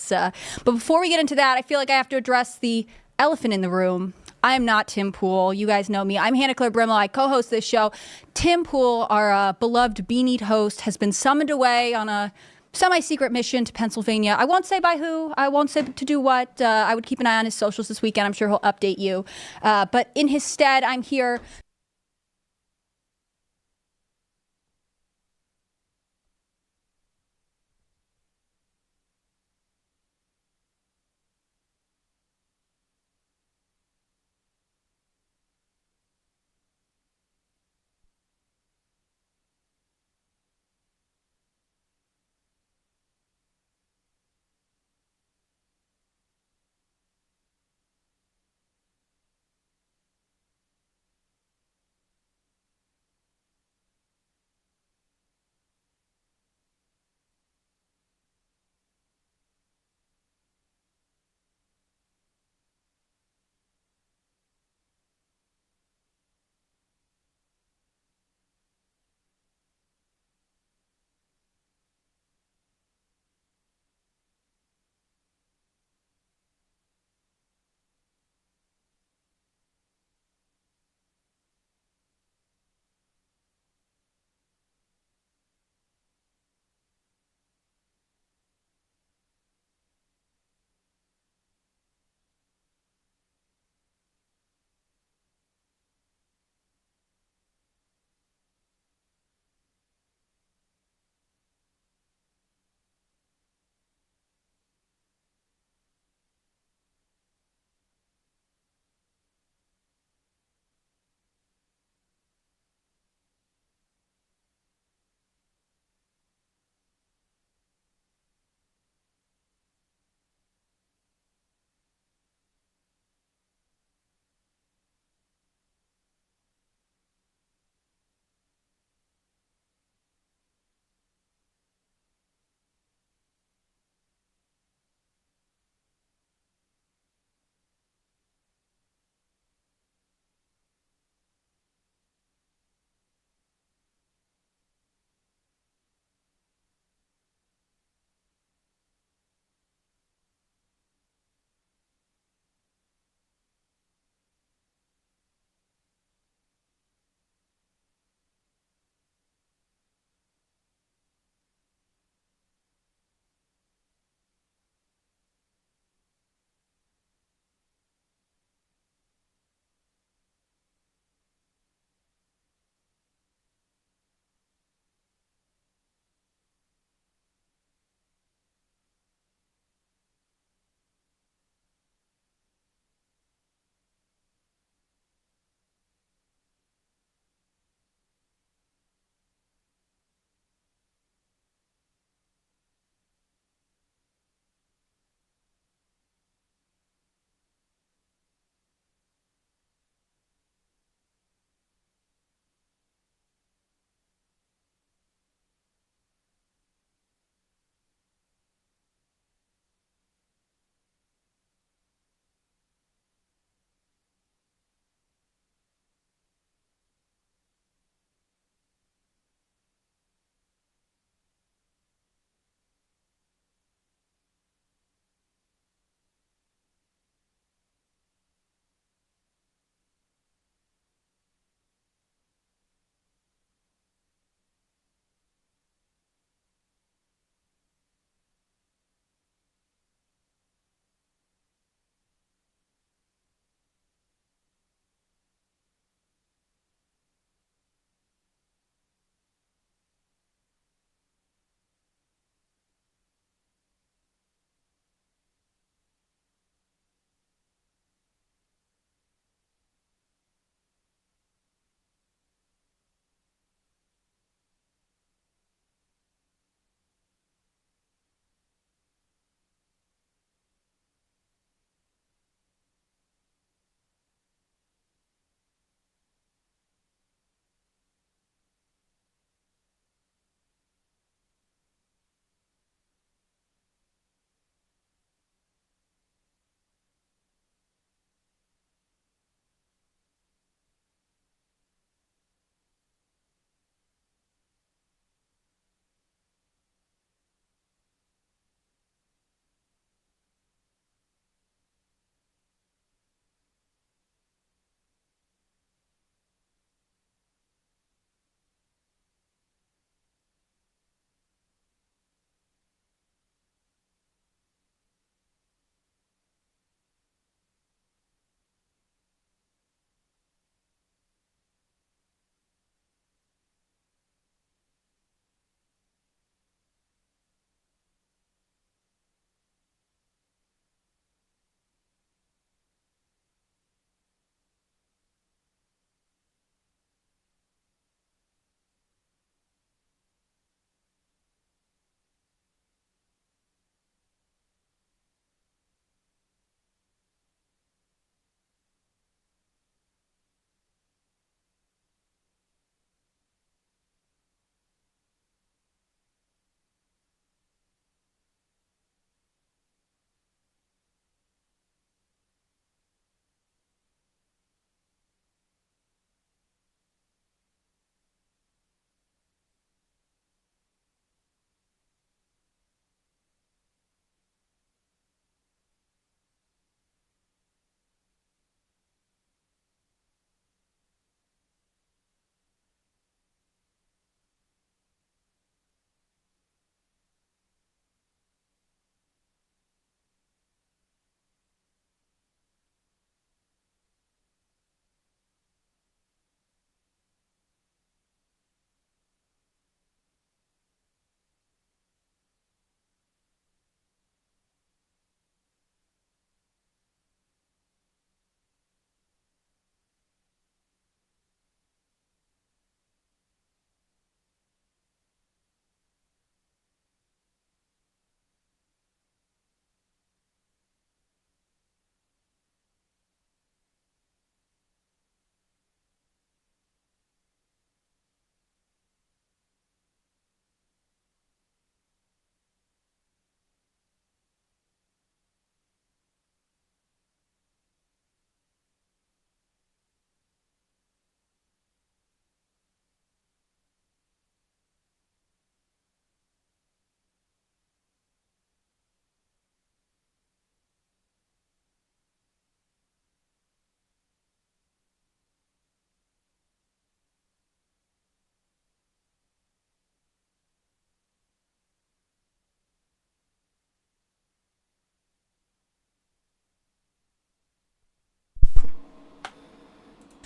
But before we get into that, I feel like I have to address the elephant in the room. I am not Tim Pool. You guys know me. I'm Hannah Claire Brimmel. I co-host this show. Tim Pool, our beloved Beanie host, has been summoned away on a semi-secret mission to Pennsylvania. I won't say by who. I won't say to do what. I would keep an eye on his socials this weekend. I'm sure he'll update you. But in his stead, I'm here.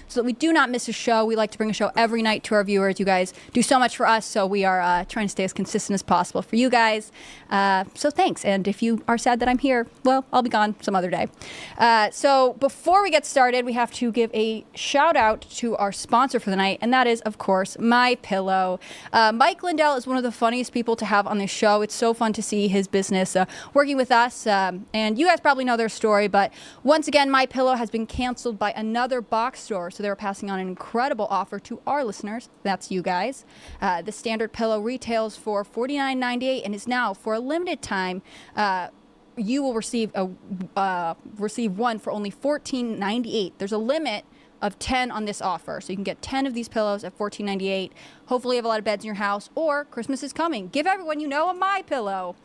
so that we do not miss a show. We like to bring a show every night to our viewers. You guys do so much for us, so we are trying to stay as consistent as possible for you guys. So thanks. And if you are sad that I'm here, well, I'll be gone some other day. So before we get started, we have to give a shout out to our sponsor for the night, and that is, of course, MyPillow. Mike Lindell is one of the funniest people to have on this show. It's so fun to see his business working with us, and you guys probably know their story, but once again, MyPillow has been canceled by another box store, so they're passing on an incredible offer to our listeners. That's you guys. The standard pillow retails for $49.98 and is now, for a limited time, you will receive one for only $14.98. There's a limit of 10 on this offer, so you can get 10 of these pillows at $14.98. Hopefully you have a lot of beds in your house, or Christmas is coming. Give everyone you know a MyPillow.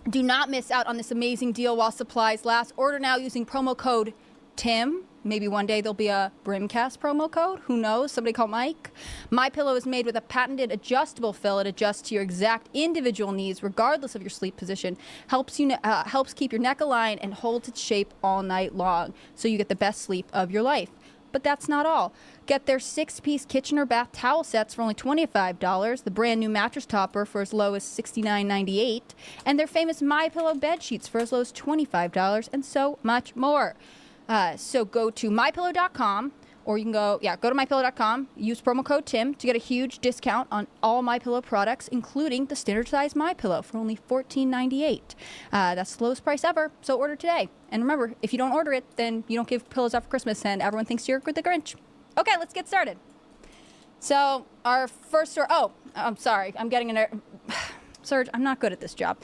Do not miss out on this amazing deal while supplies last. Order now using promo code TIM. Maybe one day there'll be a Brimcast promo code. Who knows? Somebody call Mike. MyPillow is made with a patented adjustable fill. It adjusts to your exact individual needs, regardless of your sleep position. Helps keep your neck aligned and holds its shape all night long, so you get the best sleep of your life. But that's not all. Get their 6-piece kitchen or bath towel sets for only $25, the brand new mattress topper for as low as $69.98, and their famous MyPillow bed sheets for as low as $25, and so much more. So go to mypillow.com, or you can go to mypillow.com, use promo code TIM to get a huge discount on all MyPillow products, including the standard size MyPillow for only $14.98. That's the lowest price ever, so order today. And remember, if you don't order it, then you don't give pillows out for Christmas, and everyone thinks you're the Grinch. Okay, let's get started. So our first story, I'm sorry, I'm getting Serge, I'm not good at this job.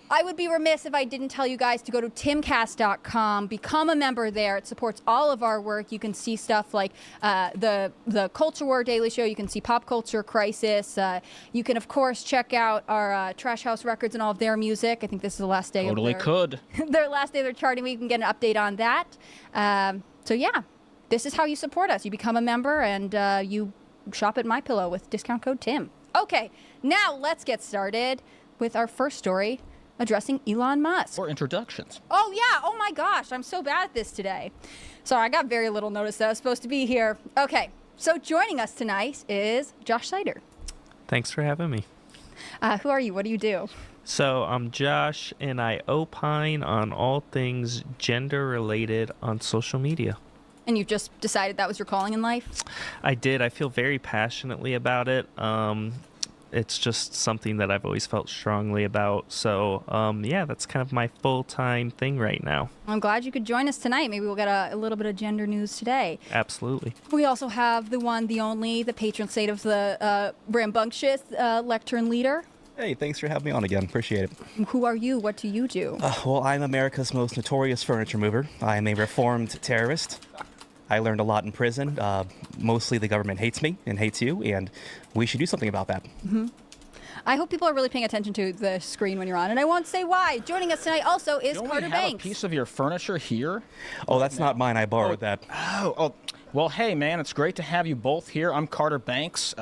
I would be remiss if I didn't tell you guys to go to timcast.com, become a member there. It supports all of our work. You can see stuff like the Culture War Daily Show. You can see Pop Culture Crisis. You can, of course, check out our Trash House Records and all of their music. I think this is the last day their last day of their charting. We can get an update on that. So, yeah, this is how you support us. You become a member, and you shop at MyPillow with discount code TIM. Okay, now let's get started with our first story, addressing Elon Musk. Or introductions. Oh, yeah. Oh, my gosh. I'm so bad at this today. Sorry, I got very little notice that I was supposed to be here. Okay, so joining us tonight is Josh Sider. Thanks for having me. Who are you? What do you do? So I'm Josh, and I opine on all things gender-related on social media. And you've just decided that was your calling in life? I did. I feel very passionately about it. It's just something that I've always felt strongly about. So, that's kind of my full-time thing right now. I'm glad you could join us tonight. Maybe we'll get a little bit of gender news today. Absolutely. We also have the one, the only, the patron saint of the rambunctious lectern leader. Hey, thanks for having me on again. Appreciate it. Who are you? What do you do? Well, I'm America's most notorious furniture mover. I am a reformed terrorist. I learned a lot in prison. Mostly the government hates me and hates you, and we should do something about that. Mm-hmm. I hope people are really paying attention to the screen when you're on, and I won't say why. Joining us tonight also is Carter Banks. A piece of your furniture here? Oh, that's not mine. I borrowed that. Oh, well, hey, man, it's great to have you both here. I'm Carter Banks,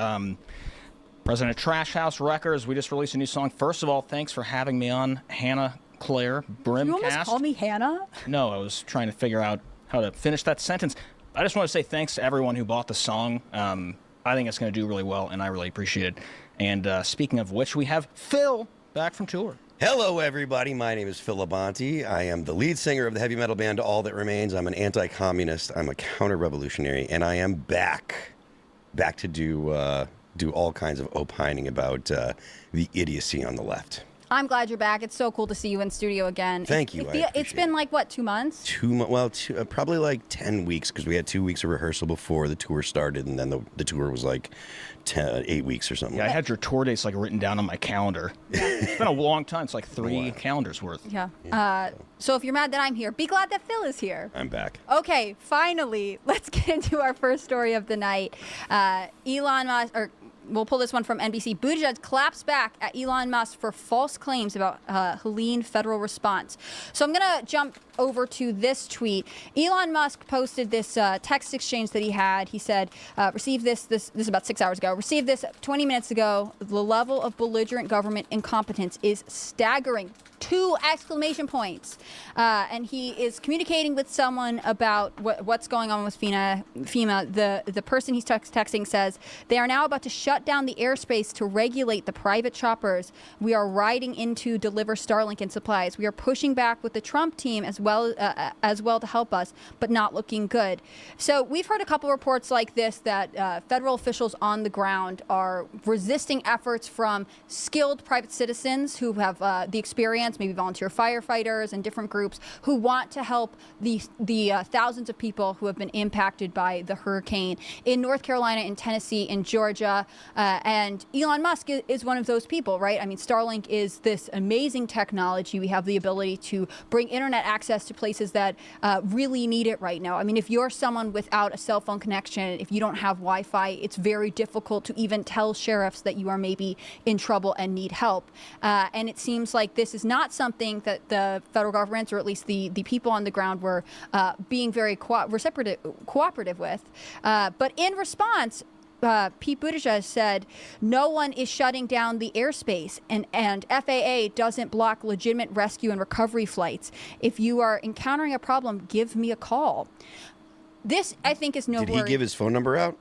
president of Trash House Records. We just released a new song. First of all, thanks for having me on, Hannah Claire Brimcast. You almost called me Hannah? No, I was trying to figure out how to finish that sentence. I just want to say thanks to everyone who bought the song. I think it's going to do really well, and I really appreciate it. And speaking of which, we have Phil back from tour. Hello, everybody. My name is Phil Labonte. I am the lead singer of the heavy metal band All That Remains. I'm an anti-communist. I'm a counter-revolutionary, and I am back to do all kinds of opining about the idiocy on the left. I'm glad you're back. It's so cool to see you in studio again. Thank you. It's been like, what, 2 months? Probably like 10 weeks, because we had 2 weeks of rehearsal before the tour started, and then the tour was like 8 weeks or something. Yeah, I had your tour dates like written down on my calendar. It's been a long time. It's like 3 calendars worth. Yeah. So if you're mad that I'm here, be glad that Phil is here. I'm back. Okay, finally, let's get into our first story of the night. Elon Musk, or we'll pull this one from NBC. Buttigieg claps back at Elon Musk for false claims about Helene federal response. So I'm going to jump over to this tweet. Elon Musk posted this text exchange that he had. He said, receive this is about 6 hours ago. Received this 20 minutes ago. The level of belligerent government incompetence is staggering. 2 exclamation points. And he is communicating with someone about what's going on with FEMA. The person he's texting says, they are now about to shut down the airspace to regulate the private choppers. We are riding in to deliver Starlink and supplies. We are pushing back with the Trump team as well to help us, but not looking good. So we've heard a couple reports like this that federal officials on the ground are resisting efforts from skilled private citizens who have the experience, maybe volunteer firefighters and different groups who want to help the thousands of people who have been impacted by the hurricane in North Carolina, in Tennessee, in Georgia. And Elon Musk is one of those people, right? I mean, Starlink is this amazing technology. We have the ability to bring internet access to places that really need it right now. I mean, if you're someone without a cell phone connection, if you don't have Wi-Fi, it's very difficult to even tell sheriffs that you are maybe in trouble and need help. And it seems like this is not something that the federal government, or at least the people on the ground, were being very cooperative with. But in response, Pete Buttigieg said, no one is shutting down the airspace, and FAA doesn't block legitimate rescue and recovery flights. If you are encountering a problem, give me a call. This, I think, is noteworthy. Did he give his phone number out?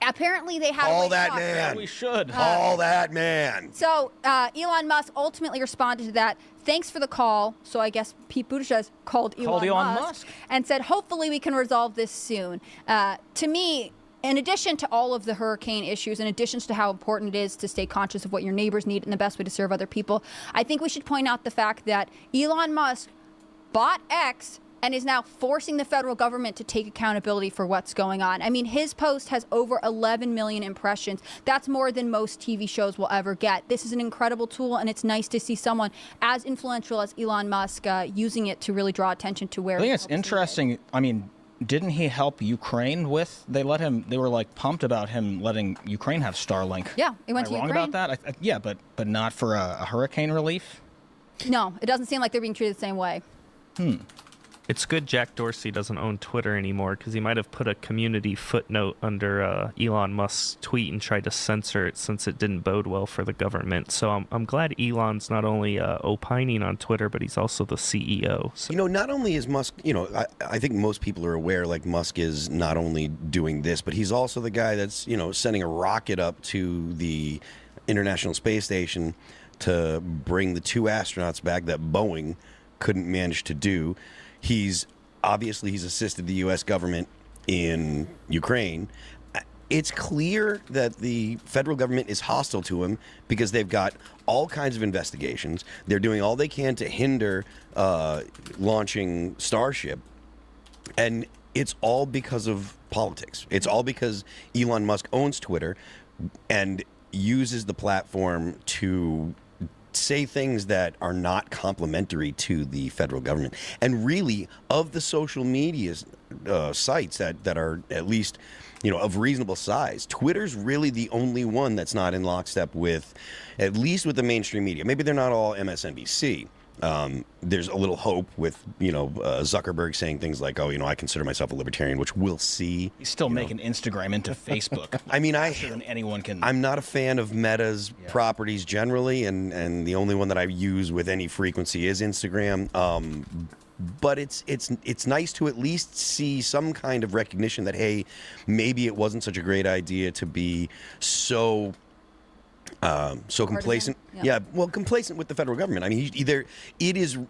Apparently, they have Call that man. Yeah, we should. Call that man. So Elon Musk ultimately responded to that. Thanks for the call. So I guess Pete Buttigieg called Elon Musk and said, hopefully we can resolve this soon. To me, in addition to all of the hurricane issues, in addition to how important it is to stay conscious of what your neighbors need and the best way to serve other people, I think we should point out the fact that Elon Musk bought X and is now forcing the federal government to take accountability for what's going on. I mean, his post has over 11 million impressions. That's more than most TV shows will ever get. This is an incredible tool, and it's nice to see someone as influential as Elon Musk using it to really draw attention to where. I think it's interesting. I mean, didn't he help Ukraine with? They were like pumped about him letting Ukraine have Starlink. Yeah, it went to Ukraine. Ukraine. About that? Yeah, but not for a hurricane relief. No, it doesn't seem like they're being treated the same way. It's good Jack Dorsey doesn't own Twitter anymore, because he might have put a community footnote under Elon Musk's tweet and tried to censor it, since it didn't bode well for the government. So I'm glad Elon's not only opining on Twitter, but he's also the CEO. So. Not only is Musk, I think most people are aware, like, Musk is not only doing this, but he's also the guy that's, sending a rocket up to the International Space Station to bring the 2 astronauts back that Boeing couldn't manage to do. He's assisted the U.S. government in Ukraine. It's clear that the federal government is hostile to him because they've got all kinds of investigations. They're doing all they can to hinder launching Starship. And it's all because of politics. It's all because Elon Musk owns Twitter and uses the platform to say things that are not complimentary to the federal government. And really, of the social media sites that are at least, of reasonable size, Twitter's really the only one that's not in lockstep with, at least with the mainstream media. Maybe they're not all MSNBC. There's a little hope with, Zuckerberg saying things like, I consider myself a libertarian, which we'll see. He's still making Instagram into Facebook. I mean, anyone can. I'm not a fan of Meta's properties generally, and the only one that I use with any frequency is Instagram. But it's nice to at least see some kind of recognition that, hey, maybe it wasn't such a great idea to be so complacent. Complacent with the federal government. I mean,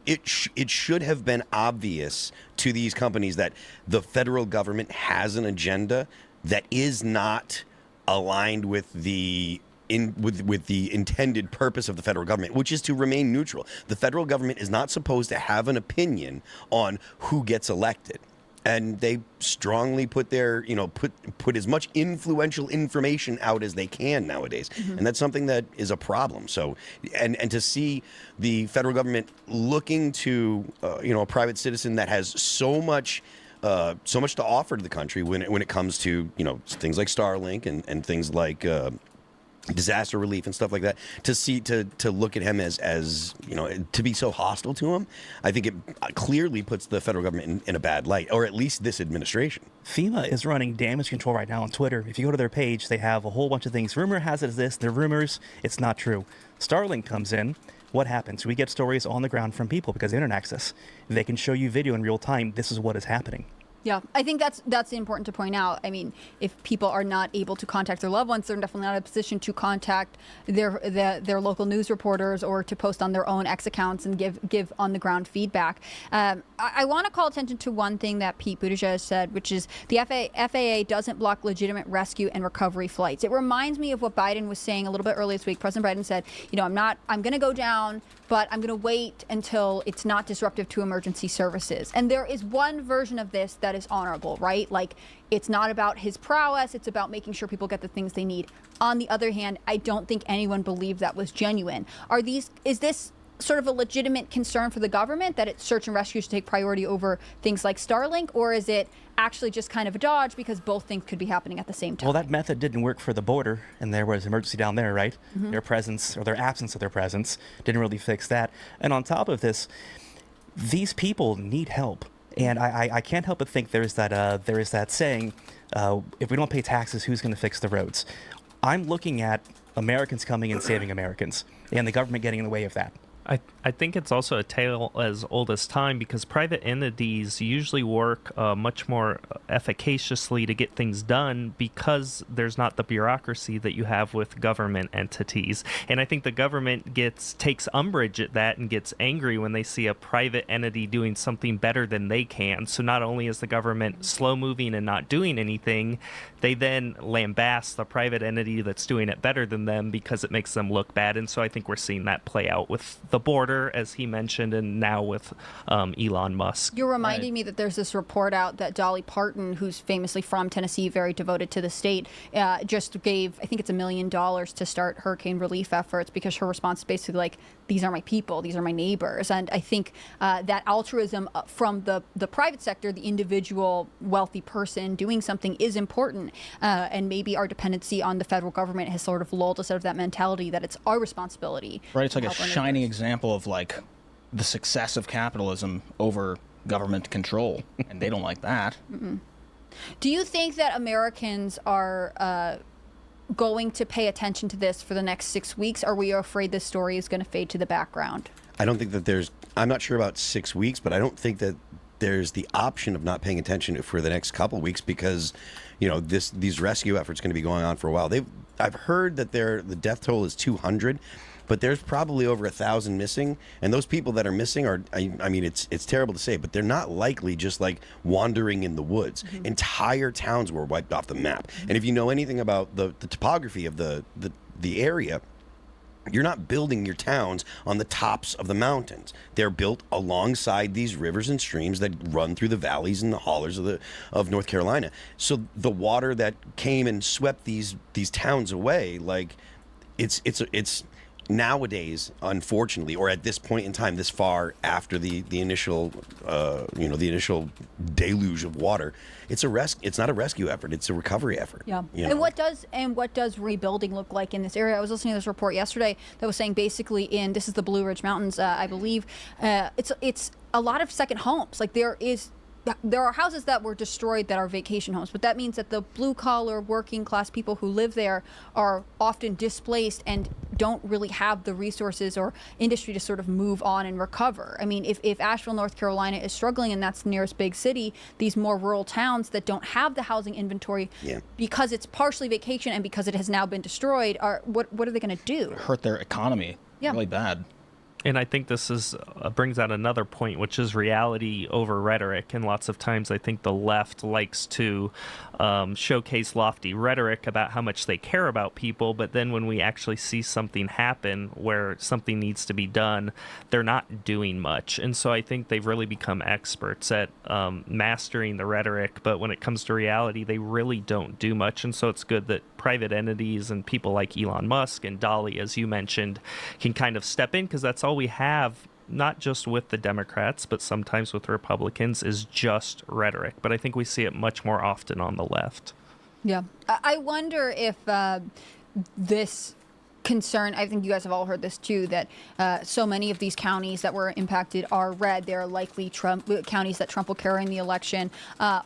it should have been obvious to these companies that the federal government has an agenda that is not aligned with the intended purpose of the federal government, which is to remain neutral. The federal government is not supposed to have an opinion on who gets elected. And they strongly put their, put as much influential information out as they can nowadays. Mm-hmm. And that's something that is a problem. So, and to see the federal government looking to, a private citizen that has so much to offer to the country when it comes to, things like Starlink and things like disaster relief and stuff like that, to look at him as to be so hostile to him, I think it clearly puts the federal government in a bad light, or at least this administration. FEMA is running damage control right now on Twitter. If you go to their page, they have a whole bunch of things. Rumor has it as this, they're rumors, it's not true. Starlink comes in, what happens? We get stories on the ground from people because of internet access. They can show you video in real time. This is what is happening. Yeah, I think that's important to point out. I mean, if people are not able to contact their loved ones, they're definitely not in a position to contact their local news reporters or to post on their own X accounts and give on the ground feedback. I want to call attention to one thing that Pete Buttigieg said, which is the FAA doesn't block legitimate rescue and recovery flights. It reminds me of what Biden was saying a little bit earlier this week. President Biden said, I'm going to go down, but I'm going to wait until it's not disruptive to emergency services. And there is one version of this that is honorable, right? Like, it's not about his prowess. It's about making sure people get the things they need. On the other hand, I don't think anyone believed that was genuine. Is this sort of a legitimate concern for the government that it's search and rescue should take priority over things like Starlink, or is it actually just kind of a dodge because both things could be happening at the same time? Well, that method didn't work for the border, and there was emergency down there, right? Mm-hmm. Their presence, or their absence of their presence, didn't really fix that. And on top of this, these people need help. And I can't help but think there is that saying, if we don't pay taxes, who's going to fix the roads? I'm looking at Americans coming and saving Americans, and the government getting in the way of that. I think it's also a tale as old as time because private entities usually work much more efficaciously to get things done because there's not the bureaucracy that you have with government entities. And I think the government takes umbrage at that and gets angry when they see a private entity doing something better than they can. So not only is the government slow moving and not doing anything, they then lambast the private entity that's doing it better than them because it makes them look bad. And so I think we're seeing that play out with the border, as he mentioned, and now with Elon Musk. You're reminding me that there's this report out that Dolly Parton, who's famously from Tennessee, very devoted to the state, just gave, I think it's $1 million to start hurricane relief efforts because her response is basically like, these are my people, these are my neighbors. And I think that altruism from the private sector, the individual wealthy person doing something is important. And maybe our dependency on the federal government has sort of lulled us out of that mentality that it's our responsibility. Right, it's like a shining example of like the success of capitalism over government control, and they don't like that. Mm-mm. Do you think that Americans are going to pay attention to this for the next 6 weeks? Are we afraid this story is going to fade to the background? I don't think that I'm not sure about 6 weeks, but I don't think that there's the option of not paying attention for the next couple weeks because, these rescue efforts going to be going on for a while. I've heard that the death toll is 200, but there's probably over 1,000 missing, and those people that are missing are, I mean, it's terrible to say, but they're not likely just like wandering in the woods. Mm-hmm. Entire towns were wiped off the map. Mm-hmm. And if you know anything about the topography of the area, you're not building your towns on the tops of the mountains. They're built alongside these rivers and streams that run through the valleys and the hollers of North Carolina. So the water that came and swept these towns away, like it's nowadays, unfortunately, or at this point in time, this far after the initial deluge of water, it's not a rescue effort; it's a recovery effort. Yeah. And what does rebuilding look like in this area? I was listening to this report yesterday that was saying basically this is the Blue Ridge Mountains, I believe. It's a lot of second homes. Like there are houses that were destroyed that are vacation homes, but that means that the blue-collar, working-class people who live there are often displaced and don't really have the resources or industry to sort of move on and recover. I mean, if Asheville, North Carolina is struggling and that's the nearest big city, these more rural towns that don't have the housing inventory because it's partially vacation and because it has now been destroyed, what are they going to do? Hurt their economy really bad. And I think this brings out another point, which is reality over rhetoric. And lots of times I think the left likes to showcase lofty rhetoric about how much they care about people. But then when we actually see something happen where something needs to be done, they're not doing much. And so I think they've really become experts at mastering the rhetoric. But when it comes to reality, they really don't do much. And so it's good that private entities and people like Elon Musk and Dolly, as you mentioned, can kind of step in because that's all we have, not just with the Democrats, but sometimes with Republicans, is just rhetoric. But I think we see it much more often on the left. Yeah. I wonder if this concern. I think you guys have all heard this too, that so many of these counties that were impacted are red. They're likely counties that Trump will carry in the election.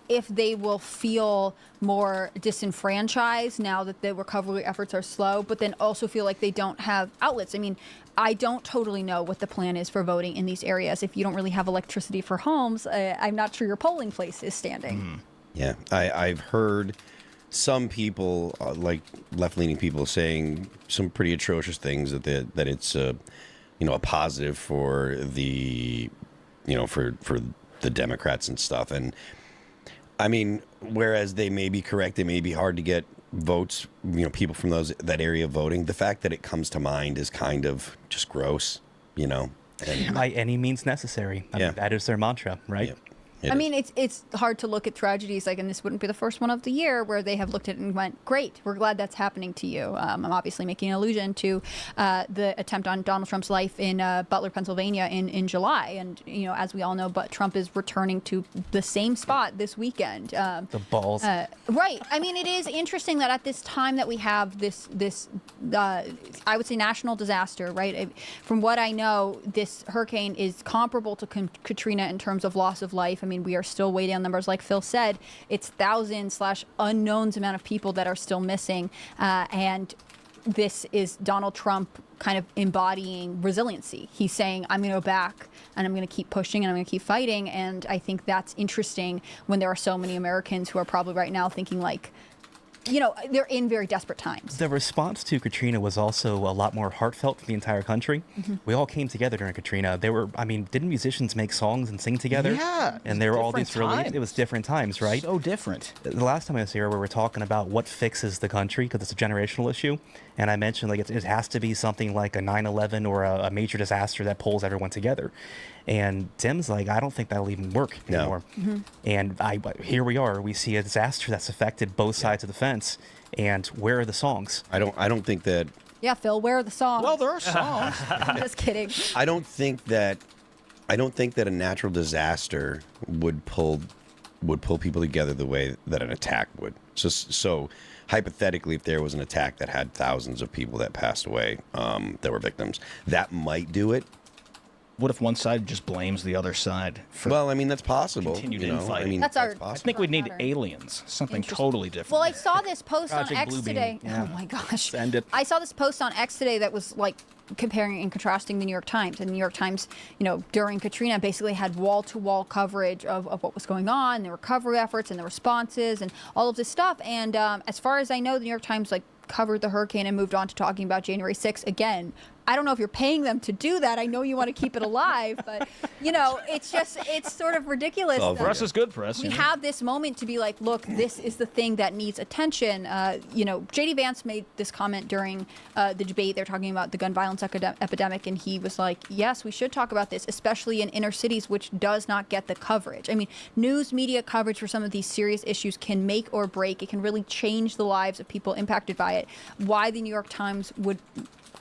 If they will feel more disenfranchised now that the recovery efforts are slow, but then also feel like they don't have outlets. I mean, I don't totally know what the plan is for voting in these areas. If you don't really have electricity for homes, I'm not sure your polling place is standing. Yeah, I've heard some people, like left-leaning people, saying some pretty atrocious things that it's a positive for the for the Democrats and stuff. And I mean, whereas they may be correct, it may be hard to get votes, people from that area voting. The fact that it comes to mind is kind of just gross, And, By any means necessary. I mean, that is their mantra, right? Yeah. I mean, it's hard to look at tragedies and this wouldn't be the first one of the year where they have looked at it and went, great, we're glad that's happening to you. I'm obviously making an allusion to the attempt on Donald Trump's life in Butler, Pennsylvania in July. And, as we all know, but Trump is returning to the same spot this weekend. The balls. Right. I mean, it is interesting that at this time that we have this I would say national disaster, right? From what I know, this hurricane is comparable to Katrina in terms of loss of life. I mean, we are still waiting on numbers. Like Phil said, it's thousands/unknowns amount of people that are still missing. And this is Donald Trump kind of embodying resiliency. He's saying, I'm going to go back and I'm going to keep pushing and I'm going to keep fighting. And I think that's interesting when there are so many Americans who are probably right now thinking they're in very desperate times. The response to Katrina was also a lot more heartfelt for the entire country. Mm-hmm. We all came together during Katrina. Didn't musicians make songs and sing together? Yeah. And there were all these it was different times, right? So different. The last time I was here, we were talking about what fixes the country, because it's a generational issue. And I mentioned it has to be something like a 9/11 or a major disaster that pulls everyone together. And Tim's like, I don't think that'll even work anymore. Mm-hmm. And here we are. We see a disaster that's affected both sides of the fence. And where are the songs? I don't think that. Yeah, Phil, where are the songs? Well, there are songs. I'm just kidding. I don't think that a natural disaster would pull people together the way that an attack would. So hypothetically, if there was an attack that had thousands of people that passed away, that were victims, that might do it. What if one side just blames the other side for that's possible. continued infighting? That's I possible. think we'd need pattern. aliens, something totally different. Well, I saw this post on Project X Bluebeam. today. Yeah. Oh my gosh. Send it. I saw this post on X today that was comparing and contrasting the New York Times. And the New York Times, during Katrina basically had wall-to-wall coverage of what was going on, the recovery efforts and the responses and all of this stuff. And as far as I know, the New York Times covered the hurricane and moved on to talking about January 6th again. I don't know if you're paying them to do that. I know you want to keep it alive, but it's sort of ridiculous. For us, it's good for us. We have this moment to be like, look, this is the thing that needs attention. J.D. Vance made this comment during the debate. They're talking about the gun violence epidemic, and he was like, yes, we should talk about this, especially in inner cities, which does not get the coverage. I mean, news media coverage for some of these serious issues can make or break. It can really change the lives of people impacted by it. Why the New York Times would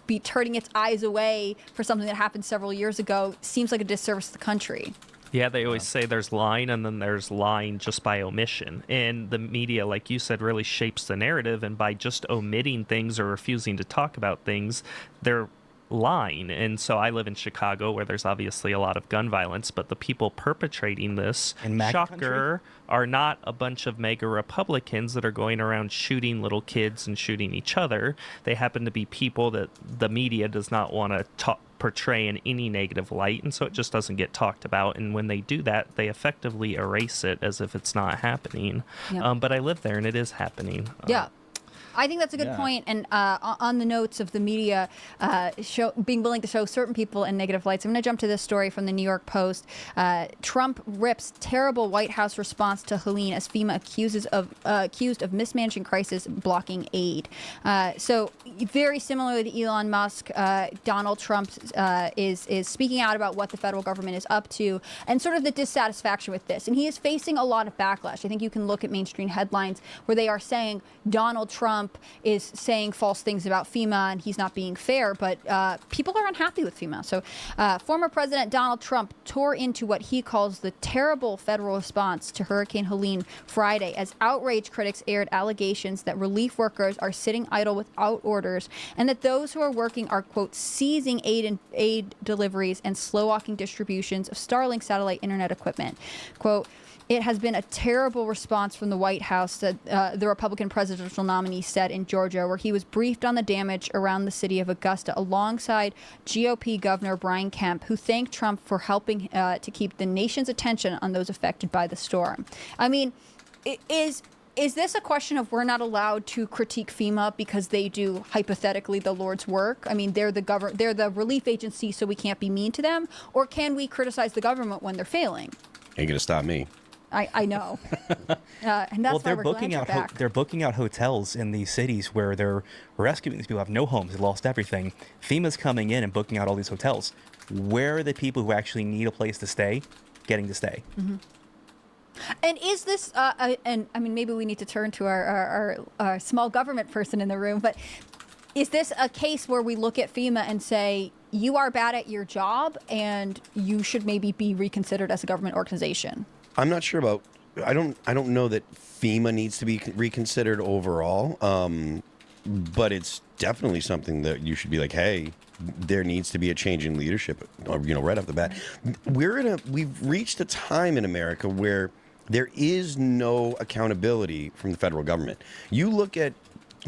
be turning its eyes away for something that happened several years ago seems like a disservice to the country. Yeah, they always say there's lying and then there's lying just by omission. And the media, like you said, really shapes the narrative. And by just omitting things or refusing to talk about things, they're lying. And so I live in Chicago, where there's obviously a lot of gun violence, but the people perpetrating this, shocker, are not a bunch of mega Republicans that are going around shooting little kids and shooting each other. They happen to be people that the media does not want to portray in any negative light, and so it just doesn't get talked about. And when they do that, they effectively erase it as if it's not happening. Yeah. But I live there, and it is happening. Yeah. I think that's a good point. And on the notes of the media being willing to show certain people in negative lights, I'm going to jump to this story from the New York Post. Trump rips terrible White House response to Helene as FEMA accused of mismanaging crisis, blocking aid. So very similar to Elon Musk, Donald Trump is speaking out about what the federal government is up to and sort of the dissatisfaction with this. And he is facing a lot of backlash. I think you can look at mainstream headlines where they are saying Donald Trump Trump is saying false things about FEMA and he's not being fair, but people are unhappy with FEMA. So former President Donald Trump tore into what he calls the terrible federal response to Hurricane Helene Friday as outrage critics aired allegations that relief workers are sitting idle without orders and that those who are working are, quote, seizing aid deliveries and slow walking distributions of Starlink satellite internet equipment. Quote, it has been a terrible response from the White House, that the Republican presidential nominee said in Georgia, where he was briefed on the damage around the city of Augusta alongside GOP Governor Brian Kemp, who thanked Trump for helping to keep the nation's attention on those affected by the storm. I mean, is this a question of we're not allowed to critique FEMA because they do hypothetically the Lord's work? I mean, they're the relief agency, so we can't be mean to them, or can we criticize the government when they're failing? Ain't gonna stop me. I know, and that's why we're glad you're back. They're booking out hotels in these cities where they're rescuing these people who have no homes, they lost everything. FEMA's coming in and booking out all these hotels. Where are the people who actually need a place to stay getting to stay? Mm-hmm. And is this? And I mean, maybe we need to turn to our small government person in the room, but is this a case where we look at FEMA and say, you are bad at your job and you should maybe be reconsidered as a government organization? I'm not sure about. I don't know that FEMA needs to be reconsidered overall, but it's definitely something that you should be like, hey, there needs to be a change in leadership. Right off the bat, we've reached a time in America where there is no accountability from the federal government. You look at,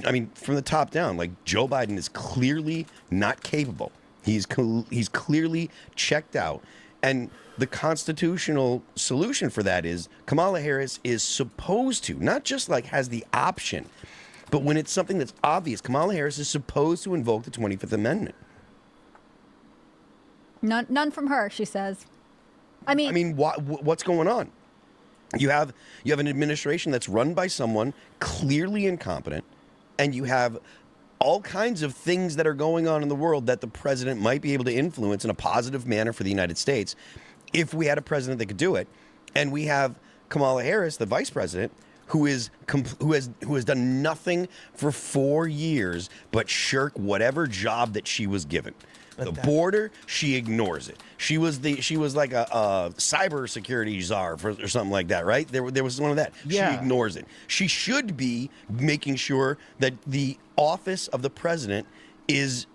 I mean, from the top down, like Joe Biden is clearly not capable. He's clearly checked out, and the constitutional solution for that is Kamala Harris is supposed to, not just like has the option, but when it's something that's obvious, Kamala Harris is supposed to invoke the 25th Amendment. None from her, she says. I mean, what's going on? You have an administration that's run by someone clearly incompetent, and you have all kinds of things that are going on in the world that the president might be able to influence in a positive manner for the United States if we had a president that could do it. And we have Kamala Harris, the vice president, who has done nothing for 4 years but shirk whatever job that she was given. The border, she ignores it. She was like a cybersecurity czar or something like that, right? There was one of that. Yeah. She ignores it. She should be making sure that the office of the president is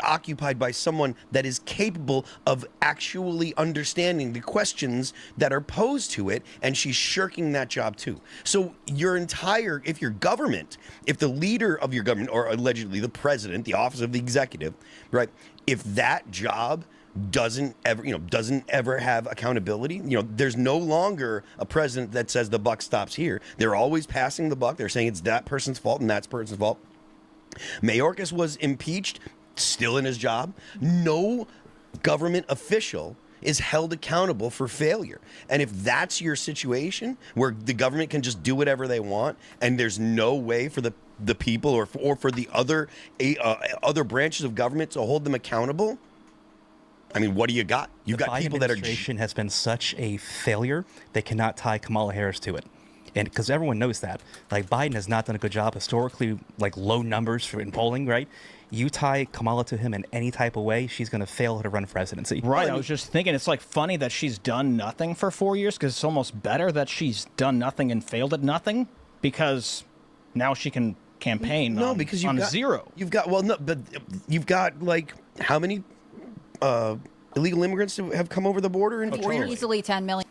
occupied by someone that is capable of actually understanding the questions that are posed to it, and she's shirking that job too. So if your government, if the leader of your government, or allegedly the president, the office of the executive, right, if that job doesn't ever have accountability, there's no longer a president that says the buck stops here. They're always passing the buck. They're saying it's that person's fault and that person's fault. Mayorkas was impeached, still in his job. No government official is held accountable for failure. And if that's your situation, where the government can just do whatever they want, and there's no way for the people or for the other branches of government to hold them accountable, I mean, what do you got? You've got people that are. The Biden administration has been such a failure, they cannot tie Kamala Harris to it. And because everyone knows that, like, Biden has not done a good job historically, like low numbers in polling, right? You tie Kamala to him in any type of way, she's going to fail to run presidency. Right. I was just thinking, it's like funny that she's done nothing for 4 years, because it's almost better that she's done nothing and failed at nothing, because now she can campaign on zero. You've got like how many illegal immigrants have come over the border in 4 years? easily 10 million.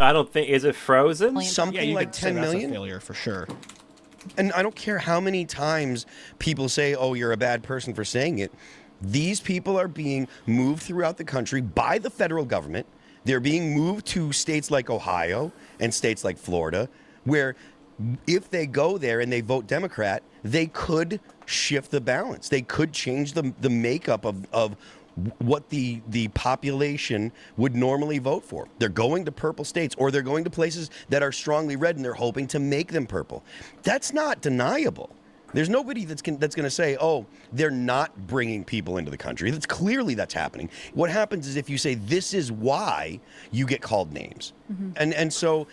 I don't think, is it frozen? Something you like could say 10 that's million. a failure for sure. And I don't care how many times people say, oh, you're a bad person for saying it. These people are being moved throughout the country by the federal government. They're being moved to states like Ohio and states like Florida, where if they go there and they vote Democrat, they could shift the balance. They could change the makeup of what the population would normally vote for. They're going to purple states, or they're going to places that are strongly red, and they're hoping to make them purple. That's not deniable. There's nobody that's going to say, oh, they're not bringing people into the country. That's happening. What happens is if you say this is why, you get called names. And so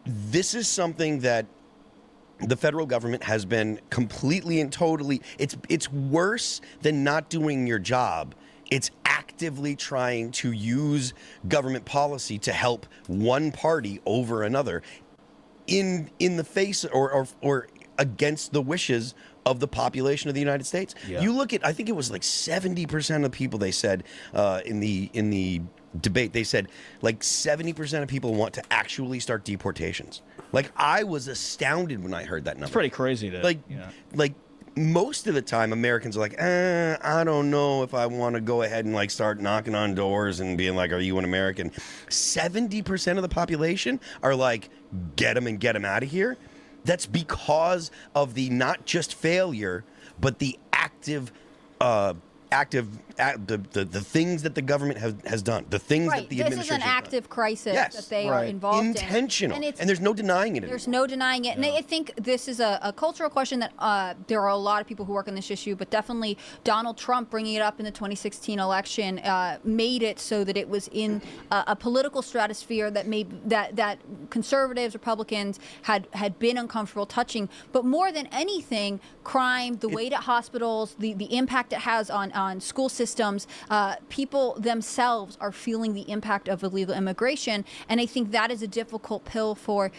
this is something that the federal government has been completely and totally, it's worse than not doing your job. It's actively trying to use government policy to help one party over another in the face or against the wishes of the population of the United States. Yeah. You look at, I think it was like 70% of people, they said in the debate, they said like 70% of people want to actually start deportations. Like, I was astounded when I heard that number. It's pretty crazy to Like most of the time Americans are like, I don't know if I want to go ahead and like start knocking on doors and being like, are you an American? 70% of the population are like, get them out of here. That's because of the not just failure, but the active the things that the government has done, the things that the administration This is an has active done. crisis Yes. that they are involved in. Intentional. And there's no denying it anymore. There's no denying it. And I think this is a cultural question that there are a lot of people who work on this issue, but definitely Donald Trump bringing it up in the 2016 election made it so that it was in a political stratosphere that conservatives, Republicans had been uncomfortable touching. But more than anything, crime, the weight at hospitals, the impact it has on school systems, people themselves are feeling the impact of illegal immigration. And I think that is a difficult pill for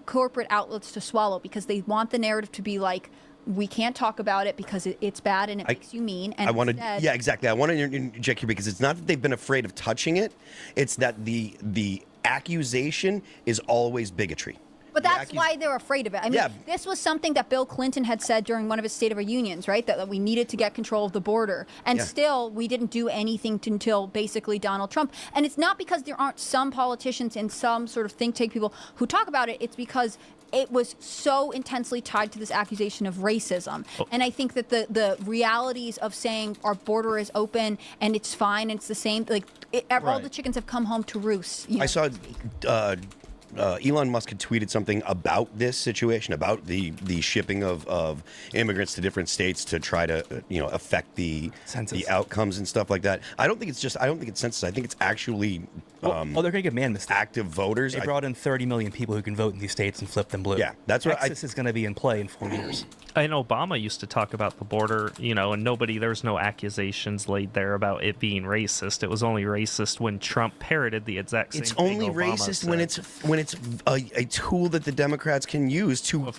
corporate outlets to swallow, because they want the narrative to be like, we can't talk about it because it's bad and it makes you mean. And I want to, yeah, exactly. I want to interject here because it's not that they've been afraid of touching it; it's that the accusation is always bigotry. But that's why they're afraid of it. I mean, this was something that Bill Clinton had said during one of his State of the Unions, right? That we needed to get control of the border. And still, we didn't do anything until basically Donald Trump. And it's not because there aren't some politicians and some sort of think tank people who talk about it. It's because it was so intensely tied to this accusation of racism. And I think that the realities of saying our border is open and it's fine and it's the same, like all the chickens have come home to roost. You know? I saw Elon Musk had tweeted something about this situation, about the shipping of immigrants to different states to try to affect the outcomes and stuff like that. I don't think it's census. I think it's actually they're going to get man mistake. Active voters. They brought in 30 million people who can vote in these states and flip them blue. Yeah, that's what Texas is going to be in play in 4 years. And Obama used to talk about the border, and there was no accusations laid there about it being racist. It was only racist when Trump parroted the exact same It's thing only Obama racist said. when it's a tool that the Democrats can use to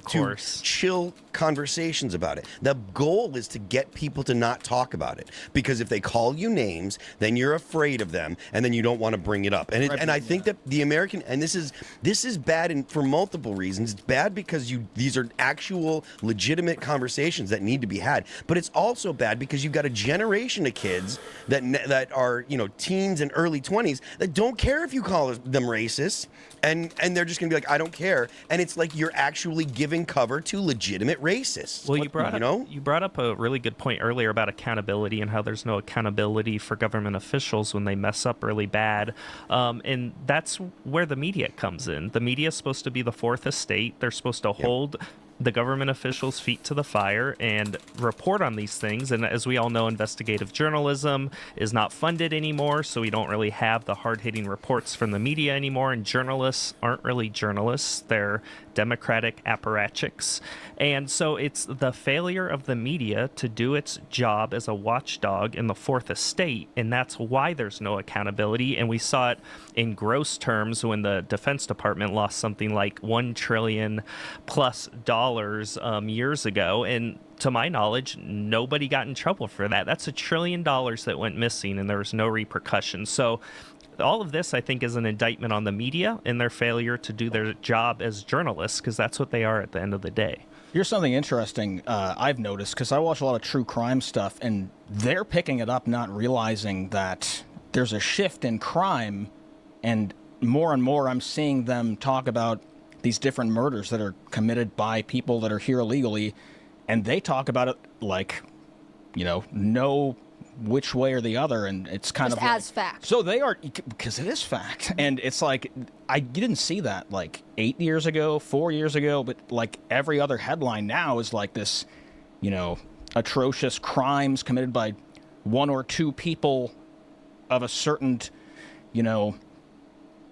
chill conversations about it. The goal is to get people to not talk about it, because if they call you names, then you're afraid of them, and then you don't want to bring it up. And I think that the American, and this is bad for multiple reasons. It's bad because these are actual legitimate conversations that need to be had, but it's also bad because you've got a generation of kids that are teens and early 20s that don't care if you call them racist, and they're just gonna be like, I don't care, and it's like you're actually giving cover to legitimate racists. Well, you brought up a really good point earlier about accountability and how there's no accountability for government officials when they mess up really bad, and that's where the media comes in. The media is supposed to be the fourth estate. They're supposed to hold the government officials' feet to the fire and report on these things. And as we all know, investigative journalism is not funded anymore, so we don't really have the hard-hitting reports from the media anymore, and journalists aren't really journalists. They're democratic apparatchiks. And so it's the failure of the media to do its job as a watchdog in the fourth estate, and that's why there's no accountability. And we saw it in gross terms when the Defense Department lost something like $1 trillion plus years ago, and to my knowledge, nobody got in trouble for that. That's $1 trillion that went missing, and there was no repercussions. So all of this, I think, is an indictment on the media and their failure to do their job as journalists, because that's what they are at the end of the day. Here's something interesting I've noticed, because I watch a lot of true crime stuff, and they're picking it up, not realizing that there's a shift in crime, and more I'm seeing them talk about these different murders that are committed by people that are here illegally, and they talk about it like, no which way or the other, and it's kind Just of as fact. So they are, because it is fact, and it's like you didn't see that like 8 years ago, 4 years ago, but like every other headline now is like this, atrocious crimes committed by one or two people of a certain,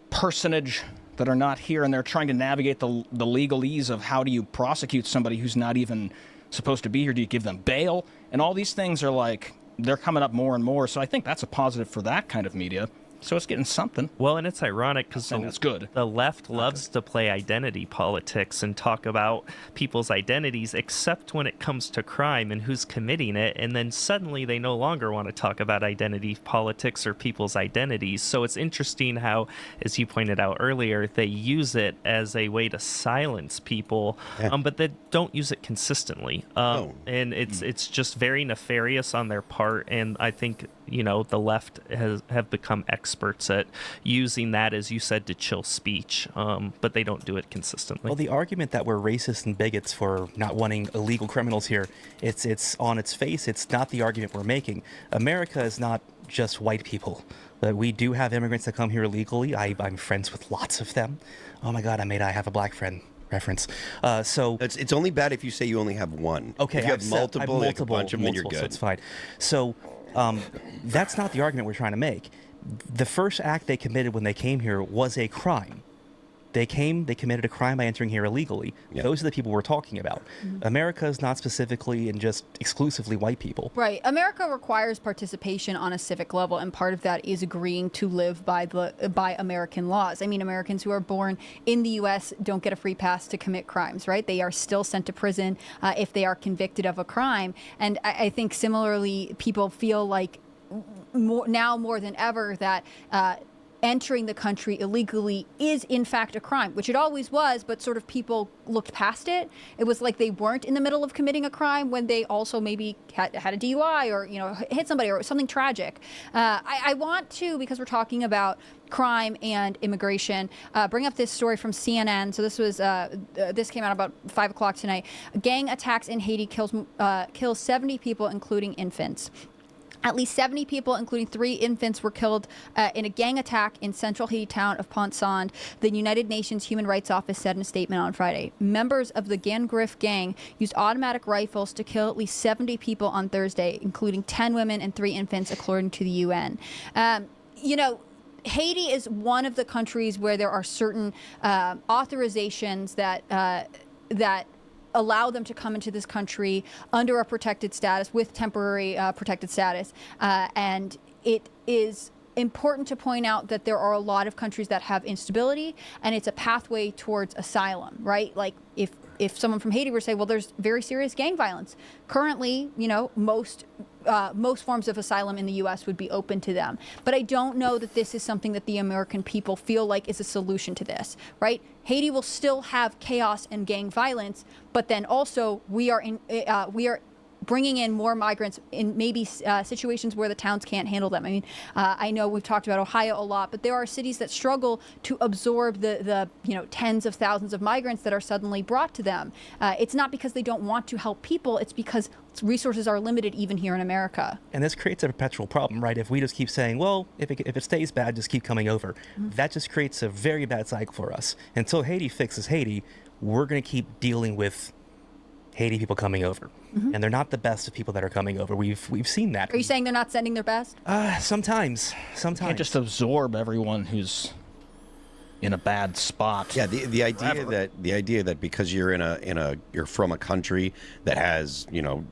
personage that are not here, and they're trying to navigate the legalese of how do you prosecute somebody who's not even supposed to be here? Do you give them bail? And all these things are like, they're coming up more and more. So I think that's a positive for that kind of media. So it's getting something. Well, and it's ironic because that's good. The left loves to play identity politics and talk about people's identities, except when it comes to crime and who's committing it. And then suddenly they no longer want to talk about identity politics or people's identities. So it's interesting how, as you pointed out earlier, they use it as a way to silence people, but they don't use it consistently. And it's just very nefarious on their part. And I think, the left have become experts at using that, as you said, to chill speech, but they don't do it consistently. Well, the argument that we're racist and bigots for not wanting illegal criminals here, it's on its face, it's not the argument we're making. America is not just white people. We do have immigrants that come here illegally. I'm friends with lots of them. Oh my God, I have a black friend. Reference. So it's only bad if you say you only have one. Okay, if you have multiple, like a bunch of them, then you're good. So it's fine. So that's not the argument we're trying to make. The first act they committed when they came here was a crime. They committed a crime by entering here illegally. Yep. Those are the people we're talking about. Mm-hmm. America is not specifically and just exclusively white people. Right. America requires participation on a civic level, and part of that is agreeing to live by American laws. I mean, Americans who are born in the U.S. don't get a free pass to commit crimes, right? They are still sent to prison if they are convicted of a crime. And I think similarly, people feel like more than ever that entering the country illegally is in fact a crime, which it always was, but sort of people looked past it. It was like they weren't in the middle of committing a crime when they also maybe had a DUI or hit somebody or something tragic. I want to, because we're talking about crime and immigration, bring up this story from CNN. So this came out about 5 o'clock tonight. Gang attacks in Haiti kills 70 people, including infants. At least 70 people, including 3 infants, were killed in a gang attack in central Haiti town of Pont-Saint, the United Nations Human Rights Office said in a statement on Friday. Members of the Gangrif gang used automatic rifles to kill at least 70 people on Thursday, including 10 women and 3 infants, according to the UN. Haiti is one of the countries where there are certain authorizations that allow them to come into this country under a protected status, with temporary protected status. And it is important to point out that there are a lot of countries that have instability, and it's a pathway towards asylum, right? Like if someone from Haiti were to say, well, there's very serious gang violence. Currently, most forms of asylum in the U.S. would be open to them. But I don't know that this is something that the American people feel like is a solution to this, right? Haiti will still have chaos and gang violence, but then also we are bringing in more migrants in maybe situations where the towns can't handle them. I mean, I know we've talked about Ohio a lot, but there are cities that struggle to absorb the tens of thousands of migrants that are suddenly brought to them. It's not because they don't want to help people, it's because resources are limited even here in America. And this creates a perpetual problem, right? If we just keep saying, well, if it stays bad, just keep coming over. Mm-hmm. That just creates a very bad cycle for us. Until Haiti fixes Haiti, we're going to keep dealing with Haiti people coming over. Mm-hmm. And they're not the best of people that are coming over. We've seen that. Are you saying they're not sending their best? Sometimes. You can't just absorb everyone who's in a bad spot. Yeah, the idea that because you're you're from a country that has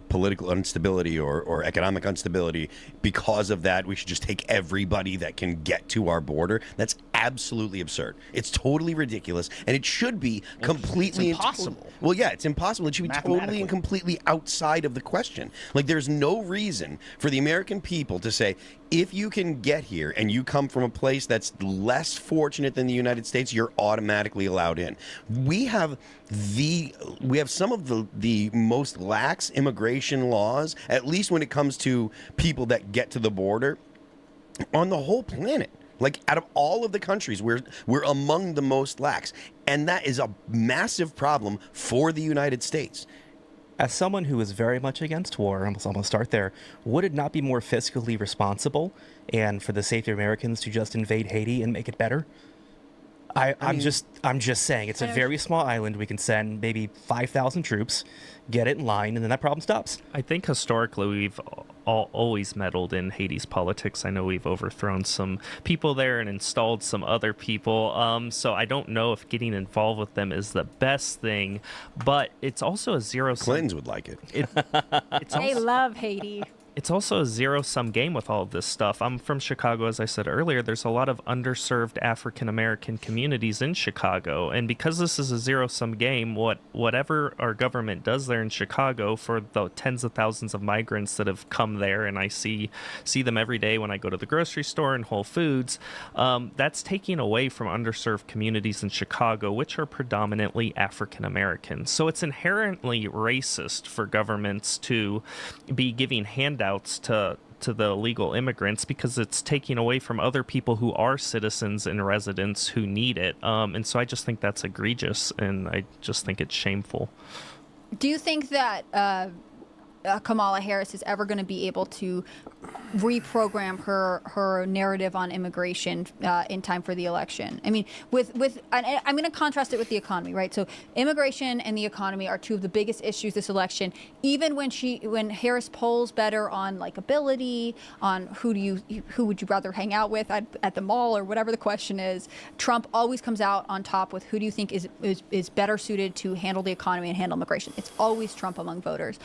political instability or economic instability, because of that we should just take everybody that can get to our border. That's absolutely absurd. It's totally ridiculous, and it should be completely impossible. Well, yeah, it's impossible. It should be totally Mathematically. and completely outside of the question. Like, there's no reason for the American people to say, if you can get here and you come from a place that's less fortunate than the United States, you're automatically allowed in. We have some of the most lax immigration laws, at least when it comes to people that get to the border, on the whole planet. Like, out of all of the countries, we're among the most lax. And that is a massive problem for the United States. As someone who is very much against war, I'm going to start there, would it not be more fiscally responsible and for the safety of Americans to just invade Haiti and make it better? I'm just saying, it's a very small island. We can send maybe 5,000 troops, get it in line, and then that problem stops. I think historically we've always meddled in Haiti's politics. I know we've overthrown some people there and installed some other people. So I don't know if getting involved with them is the best thing, but it's also a zero-sum. Clintons would like it. They love Haiti. It's also a zero-sum game with all of this stuff. I'm from Chicago, as I said earlier. There's a lot of underserved African-American communities in Chicago. And because this is a zero-sum game, whatever our government does there in Chicago for the tens of thousands of migrants that have come there, and I see them every day when I go to the grocery store and Whole Foods, that's taking away from underserved communities in Chicago, which are predominantly African-American. So it's inherently racist for governments to be giving handouts to the illegal immigrants because it's taking away from other people who are citizens and residents who need it. And so I just think that's egregious, and I just think it's shameful. Do you think that Kamala Harris is ever going to be able to reprogram her narrative on immigration in time for the election? I mean, and I'm going to contrast it with the economy, right? So immigration and the economy are two of the biggest issues this election. Even when Harris polls better on likability, on who would you rather hang out with at the mall or whatever the question is, Trump always comes out on top with who do you think is better suited to handle the economy and handle immigration. It's always Trump among voters.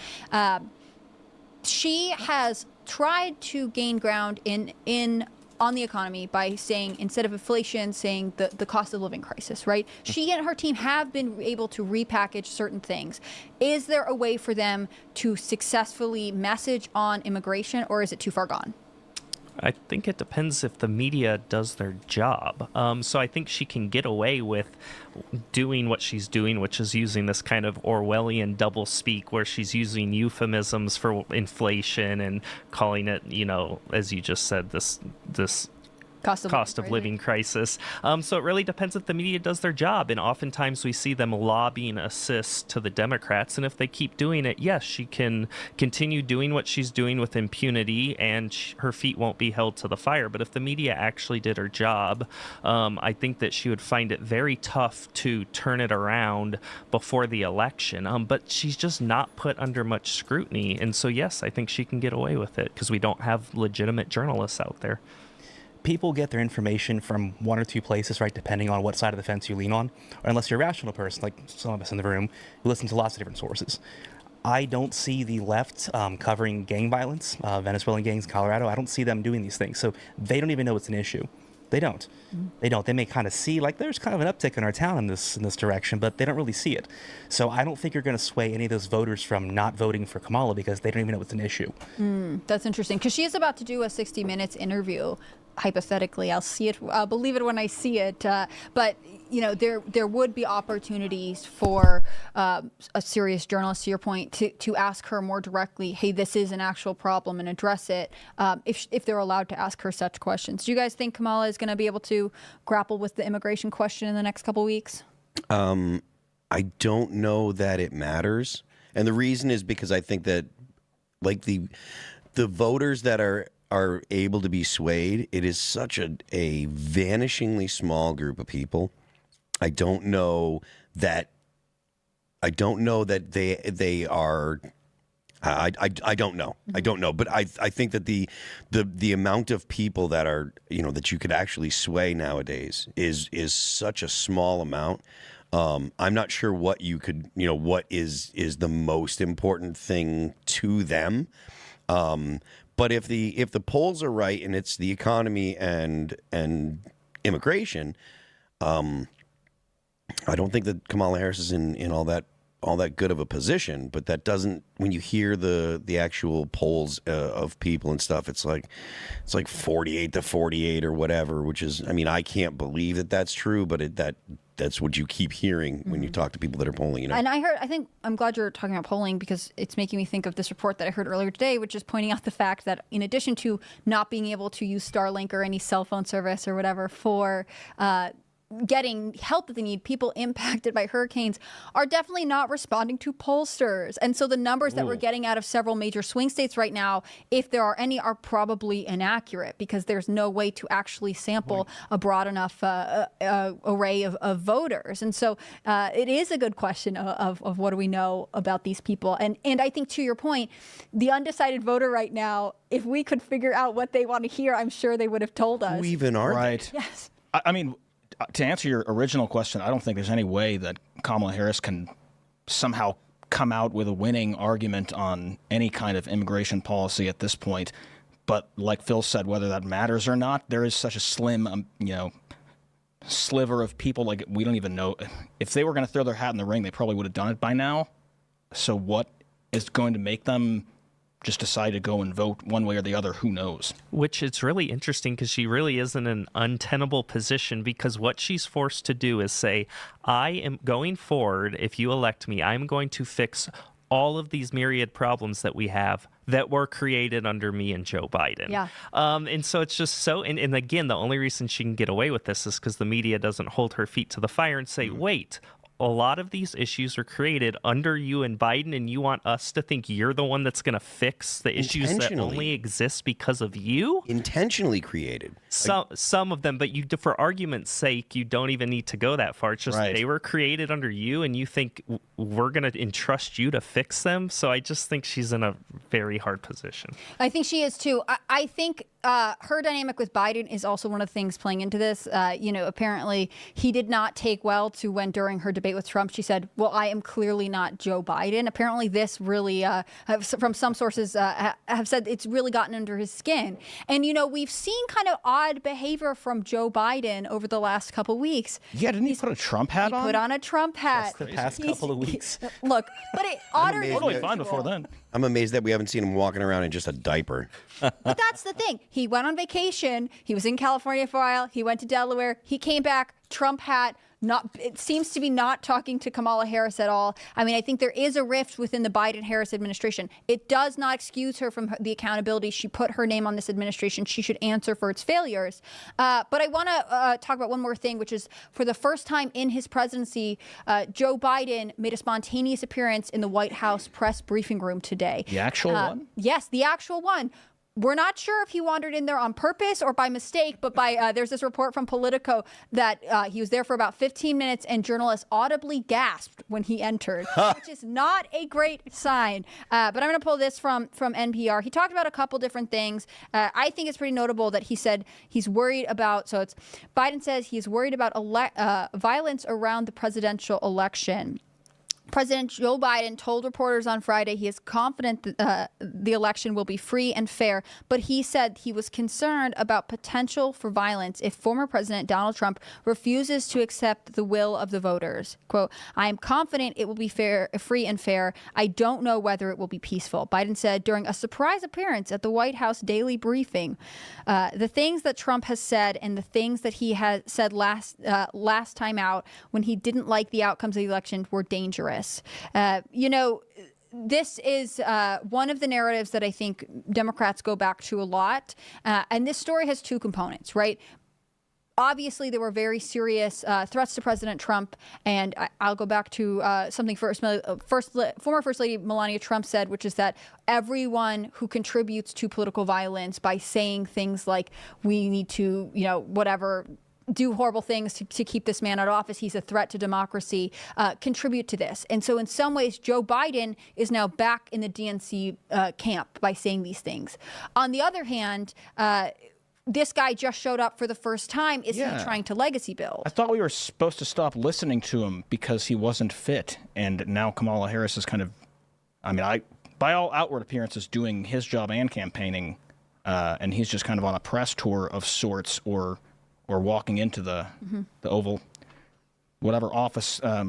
She has tried to gain ground on the economy by saying, instead of inflation, saying the cost of living crisis, right? She and her team have been able to repackage certain things. Is there a way for them to successfully message on immigration, or is it too far gone? I think it depends if the media does their job. So I think she can get away with doing what she's doing, which is using this kind of Orwellian doublespeak where she's using euphemisms for inflation and calling it, as you just said, this cost of living crisis. So it really depends if the media does their job. And oftentimes we see them lobbying assists to the Democrats. And if they keep doing it, yes, she can continue doing what she's doing with impunity and her feet won't be held to the fire. But if the media actually did her job, I think that she would find it very tough to turn it around before the election. But she's just not put under much scrutiny. And so, yes, I think she can get away with it because we don't have legitimate journalists out there. People get their information from one or two places, right, depending on what side of the fence you lean on, or unless you're a rational person, like some of us in the room, who listen to lots of different sources. I don't see the left covering gang violence, Venezuelan gangs in Colorado. I don't see them doing these things, so they don't even know it's an issue. They don't. They don't. They may kind of see, like, there's kind of an uptick in our town in this direction, but they don't really see it. So I don't think you're going to sway any of those voters from not voting for Kamala because they don't even know it's an issue. That's interesting, because she is about to do a 60 Minutes interview. Hypothetically, I'll see it. I'll believe it when I see it. But there would be opportunities for a serious journalist, to your point, to ask her more directly, hey, this is an actual problem, and address it, if they're allowed to ask her such questions. Do you guys think Kamala is going to be able to grapple with the immigration question in the next couple weeks? I don't know that it matters, and the reason is because I think that, like, the voters that are able to be swayed, it is such a vanishingly small group of people. I don't know that they are. I don't know. I don't know. But I think that the amount of people that are, that you could actually sway nowadays is such a small amount. I'm not sure what you could, what is the most important thing to them. But if the polls are right and it's the economy and immigration. I don't think that Kamala Harris is in all that good of a position, but that doesn't. When you hear the actual polls of people and stuff, it's like 48-48 or whatever. Which is, I mean, I can't believe that that's true, but that's what you keep hearing when you talk to people that are polling. You know, and I'm glad you're talking about polling, because it's making me think of this report that I heard earlier today, which is pointing out the fact that in addition to not being able to use Starlink or any cell phone service or whatever for getting help that they need, people impacted by hurricanes are definitely not responding to pollsters. And so the numbers that we're getting out of several major swing states right now, if there are any, are probably inaccurate, because there's no way to actually sample a broad enough array of voters. And so it is a good question of what do we know about these people. And I think, to your point, the undecided voter right now, if we could figure out what they want to hear, I'm sure they would have told us. who even are Right. they? Yes. I mean, to answer your original question, I don't think there's any way that Kamala Harris can somehow come out with a winning argument on any kind of immigration policy at this point. But like Phil said, whether that matters or not, there is such a slim, sliver of people. Like, we don't even know if they were going to throw their hat in the ring, they probably would have done it by now. So what is going to make them just decide to go and vote one way or the other? Who knows? Which it's really interesting, because she really is in an untenable position, because what she's forced to do is say, I am going forward, if you elect me, I'm going to fix all of these myriad problems that we have that were created under me and Joe Biden. Yeah. And so it's just so, and again, the only reason she can get away with this is because the media doesn't hold her feet to the fire and say, wait, a lot of these issues are created under you and Biden, and you want us to think you're the one that's going to fix the issues that only exist because of you? Intentionally created. Some of them, but for argument's sake, you don't even need to go that far. It's just they were created under you, and you think we're going to entrust you to fix them? So I just think she's in a very hard position. I think she is too. I think her dynamic with Biden is also one of the things playing into this. Apparently he did not take well to when during her debate with Trump, she said, well, I am clearly not Joe Biden. Apparently this really, from some sources, have said it's really gotten under his skin. And, we've seen kind of odd behavior from Joe Biden over the last couple weeks. Yeah, didn't he put a Trump hat on? Put on a Trump hat. The past couple of weeks. Look, but odder is Totally fine before then. I'm amazed that we haven't seen him walking around in just a diaper. But that's the thing. He went on vacation. He was in California for a while. He went to Delaware. He came back, Trump hat. It seems to be not talking to Kamala Harris at all. I mean, I think there is a rift within the Biden-Harris administration. It does not excuse her from the accountability. She put her name on this administration. She should answer for its failures. But I want to talk about one more thing, which is for the first time in his presidency, Joe Biden made a spontaneous appearance in the White House press briefing room today. The actual one? Yes, the actual one. We're not sure if he wandered in there on purpose or by mistake, but there's this report from Politico that he was there for about 15 minutes and journalists audibly gasped when he entered, which is not a great sign. But I'm going to pull this from NPR. He talked about a couple different things. I think it's pretty notable that he said he's worried about, Biden says he's worried about violence around the presidential election. President Joe Biden told reporters on Friday he is confident that the election will be free and fair, but he said he was concerned about potential for violence if former President Donald Trump refuses to accept the will of the voters. Quote, I am confident it will be free and fair. I don't know whether it will be peaceful, Biden said during a surprise appearance at the White House daily briefing. The things that Trump has said and the things that he had said last time out when he didn't like the outcomes of the election were dangerous. This is one of the narratives that I think Democrats go back to a lot. And this story has two components, right? Obviously, there were very serious threats to President Trump. And I'll go back to something former First Lady Melania Trump said, which is that everyone who contributes to political violence by saying things like we need to, do horrible things to keep this man out of office, he's a threat to democracy, contribute to this. And so in some ways, Joe Biden is now back in the DNC camp by saying these things. On the other hand, this guy just showed up for the first time. Is he trying to legacy build? I thought we were supposed to stop listening to him because he wasn't fit. And now Kamala Harris is kind of, by all outward appearances, doing his job and campaigning. And he's just kind of on a press tour of sorts, or or walking into the Oval, whatever office. I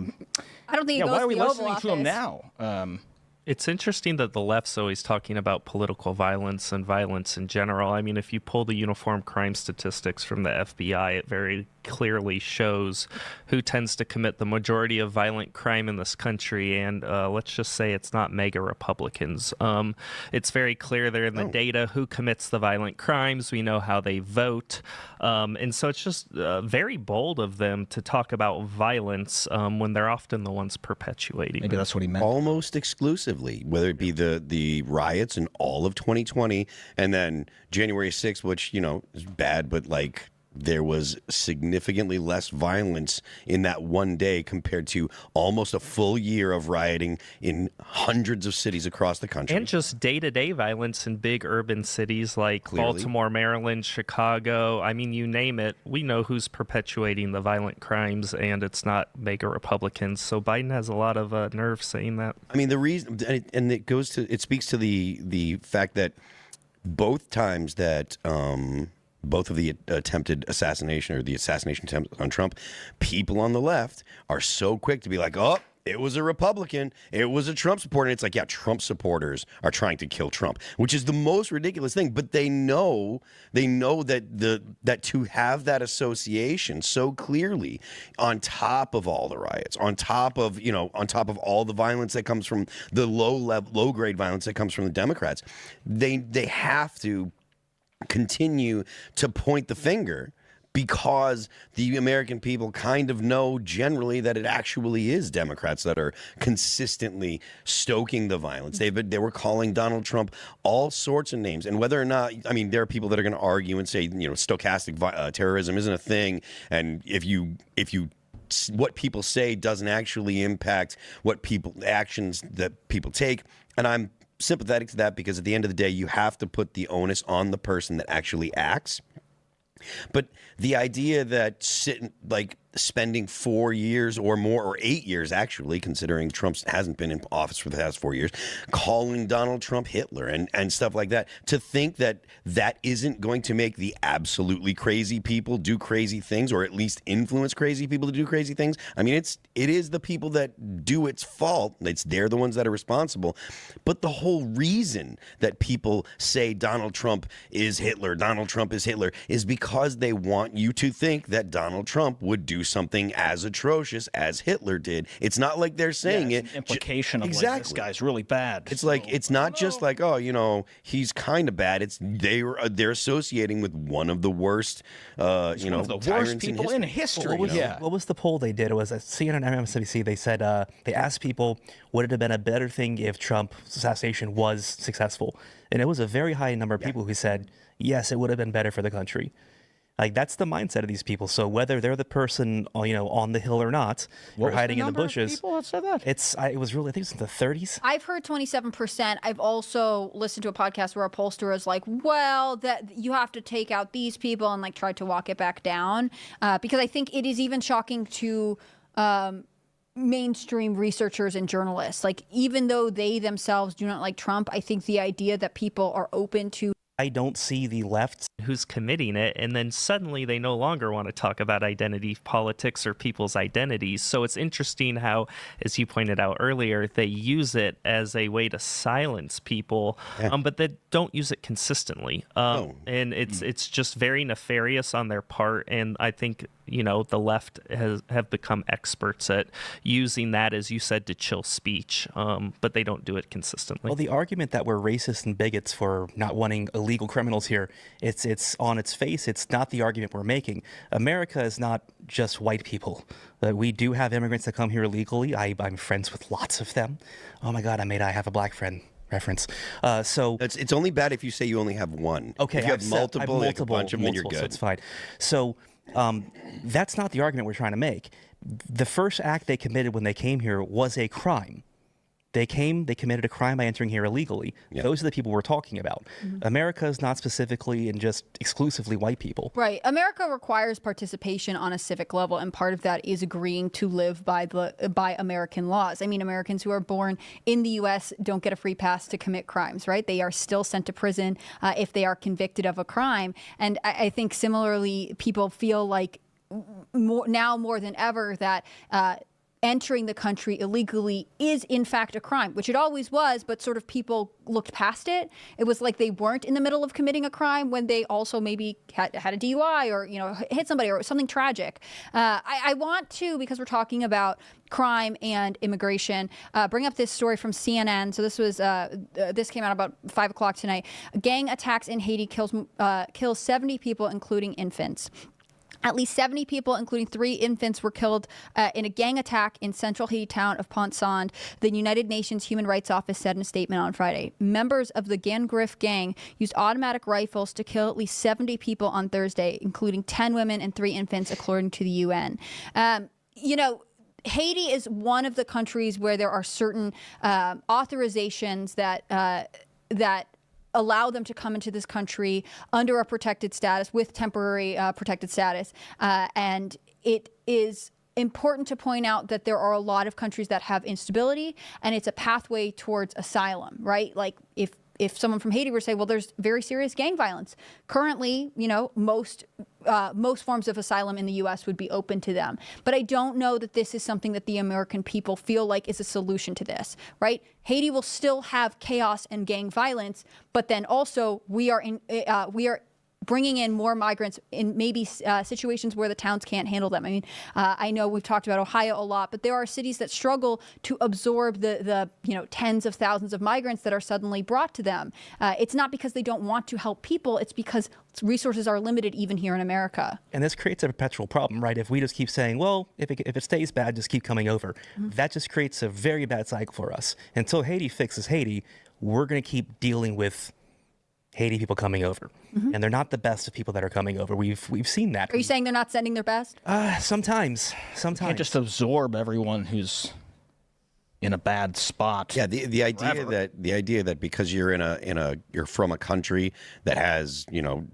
don't think it goes why are we to the listening Oval to him Office. now? It's interesting that the left's always talking about political violence and violence in general. I mean, if you pull the uniform crime statistics from the FBI, it very clearly shows who tends to commit the majority of violent crime in this country. And let's just say it's not MAGA Republicans. It's very clear there in the data who commits the violent crimes. We know how they vote. And so it's just very bold of them to talk about violence when they're often the ones perpetuating Maybe it. that's what he meant. Almost exclusively, whether it be the riots in all of 2020 and then January 6th, which, is bad, but like there was significantly less violence in that one day compared to almost a full year of rioting in hundreds of cities across the country. And just day-to-day violence in big urban cities like Clearly. Baltimore, Maryland, Chicago. I mean, you name it. We know who's perpetuating the violent crimes, and it's not MAGA Republicans. So Biden has a lot of nerve saying that. I mean, the reason, and it speaks to the fact that both times that both of the attempted assassination or the assassination attempt on Trump, people on the left are so quick to be like, oh, it was a Republican, it was a Trump supporter. And it's like, yeah, Trump supporters are trying to kill Trump, which is the most ridiculous thing. But they know that that to have that association so clearly on top of all the riots, on top of all the violence that comes from the low grade violence that comes from the Democrats, they have to continue to point the finger because the American people kind of know generally that it actually is Democrats that are consistently stoking the violence. They were calling Donald Trump all sorts of names, and whether or not, I mean, there are people that are going to argue and say, stochastic terrorism isn't a thing, and if you what people say doesn't actually impact actions that people take, and I'm sympathetic to that because at the end of the day, you have to put the onus on the person that actually acts. But the idea that spending 4 years or more, or 8 years actually, considering Trump hasn't been in office for the past 4 years, calling Donald Trump Hitler and stuff like that, to think that that isn't going to make the absolutely crazy people do crazy things, or at least influence crazy people to do crazy things. I mean, it is the people that do its fault. They're the ones that are responsible. But the whole reason that people say Donald Trump is Hitler is because they want you to think that Donald Trump would do something as atrocious as Hitler did. It's not like they're saying it's an implication of exactly. like, this guy's really bad. It's like, it's not just like, he's kind of bad. It's they're associating with one of the worst, one of the worst people in history. What was the poll they did? It was at CNN and MSNBC. They said they asked people, would it have been a better thing if Trump's assassination was successful? And it was a very high number of people who said, yes, it would have been better for the country. Like, that's the mindset of these people. So whether they're the person, on the hill or not, or hiding in the bushes, people that said that? it was really, I think it's in the 30s. I've heard 27%. I've also listened to a podcast where a pollster is like, well, that you have to take out these people and like try to walk it back down. Because I think it is even shocking to mainstream researchers and journalists. Like, even though they themselves do not like Trump, I think the idea that people are open to I don't see the left who's committing it, and then suddenly they no longer want to talk about identity politics or people's identities. So it's interesting how, as you pointed out earlier, they use it as a way to silence people, but they don't use it consistently. And it's just very nefarious on their part, and I think the left have become experts at using that, as you said, to chill speech, but they don't do it consistently. Well, the argument that we're racist and bigots for not wanting illegal criminals here, it's on its face. It's not the argument we're making. America is not just white people. We do have immigrants that come here illegally. I'm friends with lots of them. Oh my God, I have a black friend. Reference. So it's only bad if you say you only have one. Okay, if you have multiple, like a bunch of them, then you're good. So it's fine. So that's not the argument we're trying to make. The first act they committed when they came here was a crime. They came, they committed a crime by entering here illegally. Yeah. Those are the people we're talking about. America is not specifically and just exclusively white people. Right. America requires participation on a civic level, and part of that is agreeing to live by American laws. I mean, Americans who are born in the U.S. don't get a free pass to commit crimes, right? They are still sent to prison if they are convicted of a crime. And I think similarly, people feel like more than ever that entering the country illegally is in fact a crime, which it always was, but sort of people looked past it. It was like they weren't in the middle of committing a crime when they also maybe had a DUI or, hit somebody or something tragic. I want to, because we're talking about crime and immigration, bring up this story from CNN. So this came out about 5 o'clock tonight. Gang attacks in Haiti kills 70 people, including infants. At least 70 people, including 3 infants, were killed in a gang attack in central Haiti town of Pont-Saint, the United Nations Human Rights Office said in a statement on Friday. Members of the Gangriff gang used automatic rifles to kill at least 70 people on Thursday, including 10 women and 3 infants, according to the UN. Haiti is one of the countries where there are certain authorizations that allow them to come into this country under a protected status with temporary protected status. And it is important to point out that there are a lot of countries that have instability, and it's a pathway towards asylum, right? Like if someone from Haiti were to say, well, there's very serious gang violence. Currently, most forms of asylum in the U.S. would be open to them. But I don't know that this is something that the American people feel like is a solution to this, right? Haiti will still have chaos and gang violence, but then also we are bringing in more migrants in maybe situations where the towns can't handle them. I mean, I know we've talked about Ohio a lot, but there are cities that struggle to absorb the tens of thousands of migrants that are suddenly brought to them. It's not because they don't want to help people. It's because resources are limited even here in America. And this creates a perpetual problem, right? If we just keep saying, well, if it stays bad, just keep coming over. That just creates a very bad cycle for us. Until Haiti fixes Haiti, we're going to keep dealing with Haiti people coming over. And they're not the best of people that are coming over. We've seen that. Are you saying they're not sending their best? Sometimes. You can't just absorb everyone who's in a bad spot. Yeah, the idea that because you're you're from a country that has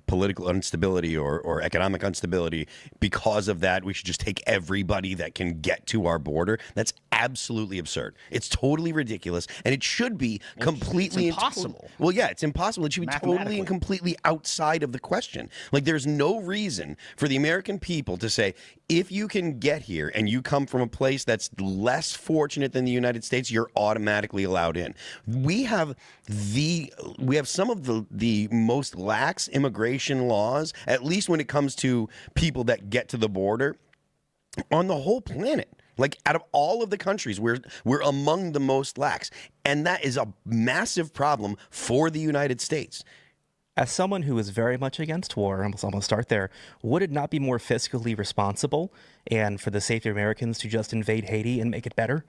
political instability or economic instability, because of that we should just take everybody that can get to our border. That's absolutely absurd. It's totally ridiculous, and it should be completely impossible. It's impossible. It should be totally and completely outside of the question. Like, there's no reason for the American people to say, if you can get here and you come from a place that's less fortunate than the United States, you're automatically allowed in. We have some of the most lax immigration laws, at least when it comes to people that get to the border, on the whole planet. Like, out of all of the countries, we're among the most lax. And that is a massive problem for the United States. As someone who is very much against war, I'm going to start there, would it not be more fiscally responsible and for the safety of Americans to just invade Haiti and make it better?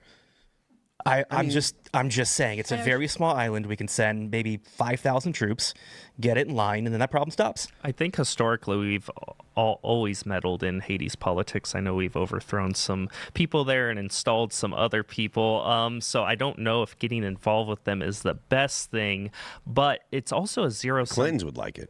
I'm just saying, it's a very small island. We can send maybe 5,000 troops, get it in line, and then that problem stops. I think historically we've always meddled in Haiti's politics. I know we've overthrown some people there and installed some other people. So I don't know if getting involved with them is the best thing, but it's also a zero-sum. Clintons would like it.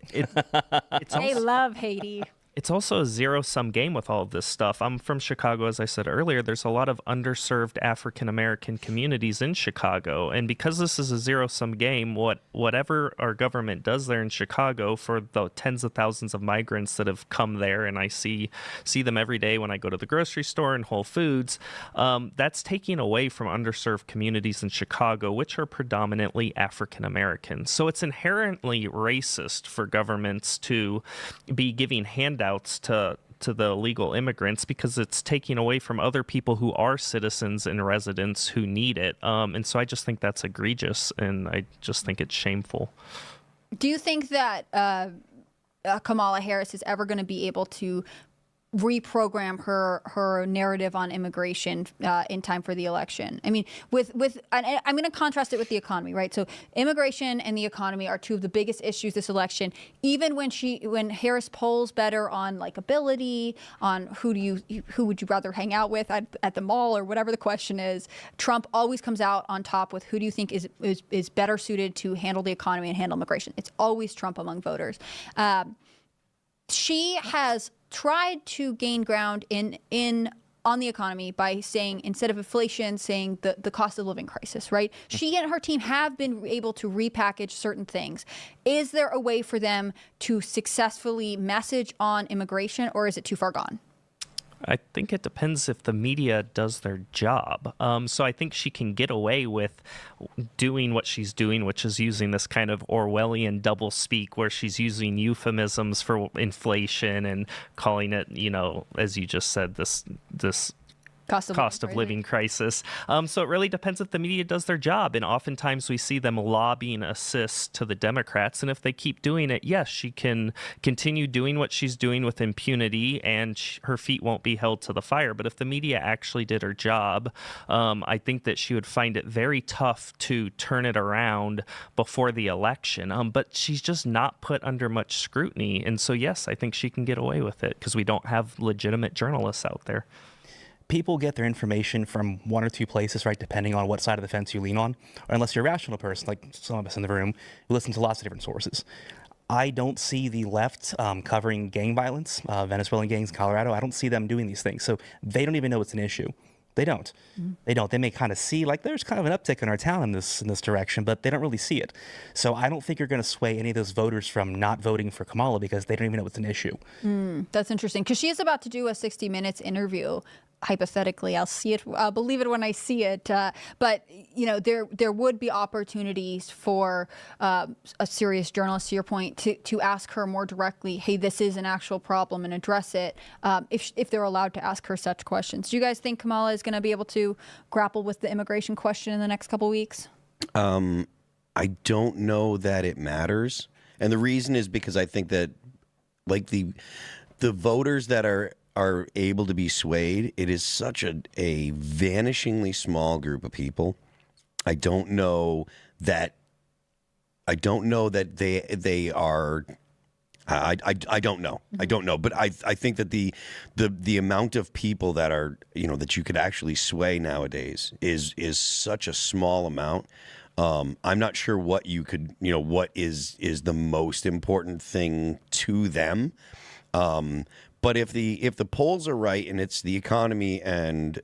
They love Haiti. It's also a zero-sum game with all of this stuff. I'm from Chicago, as I said earlier. There's a lot of underserved African-American communities in Chicago. And because this is a zero-sum game, whatever our government does there in Chicago for the tens of thousands of migrants that have come there, and I see them every day when I go to the grocery store and Whole Foods, that's taking away from underserved communities in Chicago, which are predominantly African-American. So it's inherently racist for governments to be giving handouts to the illegal immigrants, because it's taking away from other people who are citizens and residents who need it. And so I just think that's egregious, and I just think it's shameful. Do you think that Kamala Harris is ever going to be able to reprogram her narrative on immigration in time for the election. I mean, and I'm going to contrast it with the economy, right? So immigration and the economy are two of the biggest issues this election. Even when Harris polls better on likability, on who would you rather hang out with at the mall or whatever the question is, Trump always comes out on top with who do you think is better suited to handle the economy and handle immigration. It's always Trump among voters. She has tried to gain ground on the economy by saying, instead of inflation, saying the cost of living crisis, right? She and her team have been able to repackage certain things. Is there a way for them to successfully message on immigration, or is it too far gone? I think it depends if the media does their job. So I think she can get away with doing what she's doing, which is using this kind of Orwellian doublespeak where she's using euphemisms for inflation and calling it, as you just said, this cost of living crisis. So it really depends if the media does their job. And oftentimes we see them lobbying assists to the Democrats. And if they keep doing it, yes, she can continue doing what she's doing with impunity and her feet won't be held to the fire. But if the media actually did her job, I think that she would find it very tough to turn it around before the election. But she's just not put under much scrutiny. And so, yes, I think she can get away with it because we don't have legitimate journalists out there. People get their information from one or two places, right, depending on what side of the fence you lean on, or unless you're a rational person, like some of us in the room, who listen to lots of different sources. I don't see the left covering gang violence, Venezuelan gangs in Colorado. I don't see them doing these things. So they don't even know it's an issue. They don't. Mm-hmm. They don't. They may kind of see, like, there's kind of an uptick in our town in this direction, but they don't really see it. So I don't think you're going to sway any of those voters from not voting for Kamala because they don't even know it's an issue. That's interesting, because she is about to do a 60 Minutes interview. Hypothetically, I'll see it. I'll believe it when I see it. But there would be opportunities for a serious journalist, to your point, to ask her more directly, "Hey, this is an actual problem," and address it. If they're allowed to ask her such questions, do you guys think Kamala is going to be able to grapple with the immigration question in the next couple weeks? I don't know that it matters, and the reason is because I think that, like, the voters that are able to be swayed, it is such a vanishingly small group of people. I don't know that they are. I don't know. I don't know. But I think that the amount of people that are, that you could actually sway nowadays is such a small amount. I'm not sure what you could, what is the most important thing to them. But if the polls are right and it's the economy and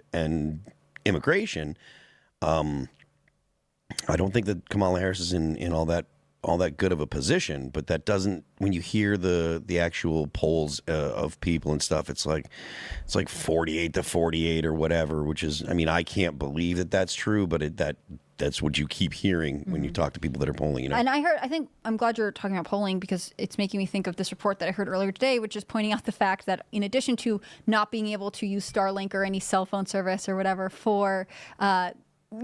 immigration, I don't think that Kamala Harris is in all that good of a position. But that doesn't, when you hear the actual polls of people and stuff, it's like 48-48 or whatever, which is, I mean, I can't believe that that's true, but that's what you keep hearing when you talk to people that are polling. And I'm glad you're talking about polling, because it's making me think of this report that I heard earlier today, which is pointing out the fact that in addition to not being able to use Starlink or any cell phone service or whatever for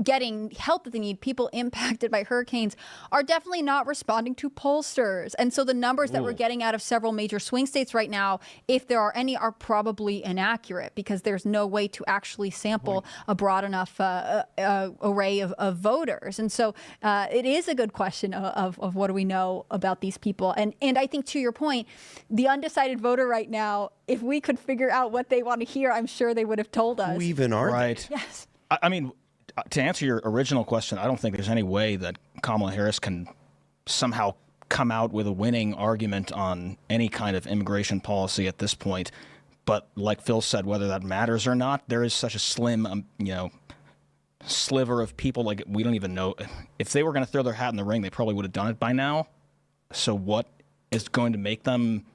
getting help that they need, people impacted by hurricanes are definitely not responding to pollsters. And so the numbers that we're getting out of several major swing states right now, if there are any, are probably inaccurate, because there's no way to actually sample a broad enough array of voters. And so it is a good question of what do we know about these people. And I think, to your point, the undecided voter right now, if we could figure out what they want to hear, I'm sure they would have told us. Who even are right? they? Yes. I mean, to answer your original question, I don't think there's any way that Kamala Harris can somehow come out with a winning argument on any kind of immigration policy at this point. But like Phil said, whether that matters or not, there is such a slim, sliver of people. Like, we don't even know if they were going to throw their hat in the ring, they probably would have done it by now. So what is going to make them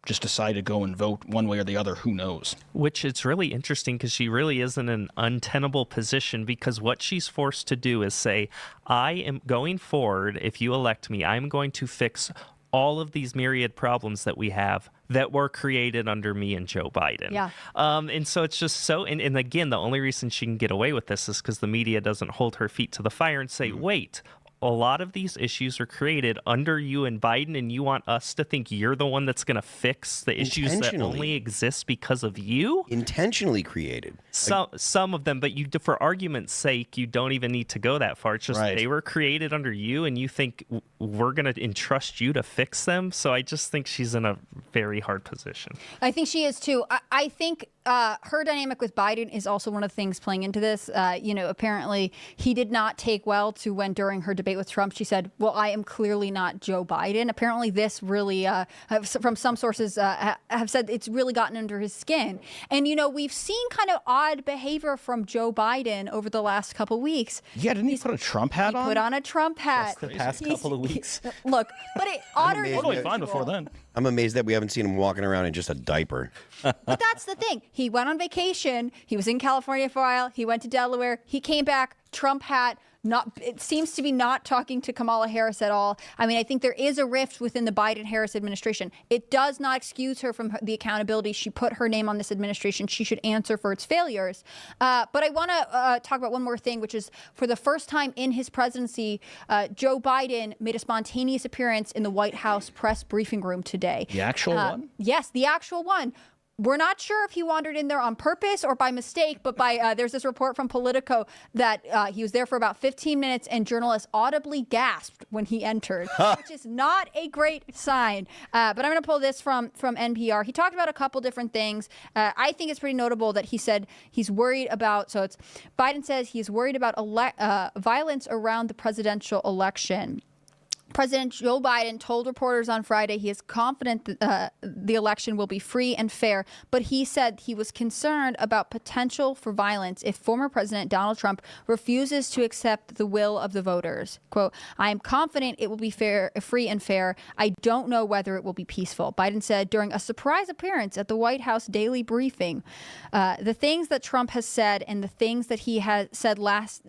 just decide to go and vote one way or the other? Who knows? Which it's really interesting, because she really is in an untenable position, because what she's forced to do is say, I am going forward, if you elect me, I'm going to fix all of these myriad problems that we have that were created under me and Joe Biden. Yeah. And so it's just so, and again, the only reason she can get away with this is because the media doesn't hold her feet to the fire and say, wait, a lot of these issues are created under you and Biden, and you want us to think you're the one that's going to fix the issues that only exist because of you? Intentionally created. Some of them, but for argument's sake, you don't even need to go that far. It's just they were created under you, and you think we're going to entrust you to fix them? So I just think she's in a very hard position. I think she is too. I think her dynamic with Biden is also one of the things playing into this. Apparently he did not take well to when during her debate with Trump, she said, well, I am clearly not Joe Biden. Apparently this really, from some sources, have said it's really gotten under his skin. And, we've seen kind of odd behavior from Joe Biden over the last couple weeks. Yeah, didn't he put a Trump hat on? He put on a Trump hat. The past couple of weeks. Look, but it odder than Totally fine usual. before then. I'm amazed that we haven't seen him walking around in just a diaper. But that's the thing. He went on vacation. He was in California for a while. He went to Delaware. He came back, Trump hat. It seems to be not talking to Kamala Harris at all. I mean, I think there is a rift within the Biden-Harris administration. It does not excuse her from the accountability. She put her name on this administration. She should answer for its failures. But I want to talk about one more thing, which is for the first time in his presidency, Joe Biden made a spontaneous appearance in the White House press briefing room today. The actual one? Yes, the actual one. We're not sure if he wandered in there on purpose or by mistake, but there's this report from Politico that he was there for about 15 minutes and journalists audibly gasped when he entered, which is not a great sign. But I'm going to pull this from NPR. He talked about a couple different things. I think it's pretty notable that he said he's worried about, Biden says he's worried about violence around the presidential election. President Joe Biden told reporters on Friday he is confident that the election will be free and fair, but he said he was concerned about potential for violence if former President Donald Trump refuses to accept the will of the voters. Quote, I am confident it will be free and fair. I don't know whether it will be peaceful. Biden said during a surprise appearance at the White House daily briefing, the things that Trump has said and the things that he had said last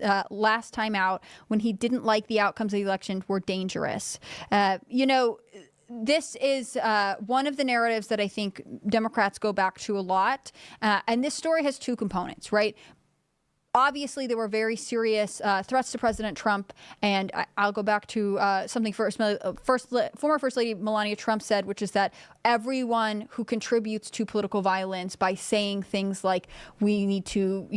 time out when he didn't like the outcomes of the election were dangerous. This is one of the narratives that I think Democrats go back to a lot. And this story has two components, right? Obviously, there were very serious threats to President Trump. And I'll go back to something former First Lady Melania Trump said, which is that everyone who contributes to political violence by saying things like we need to,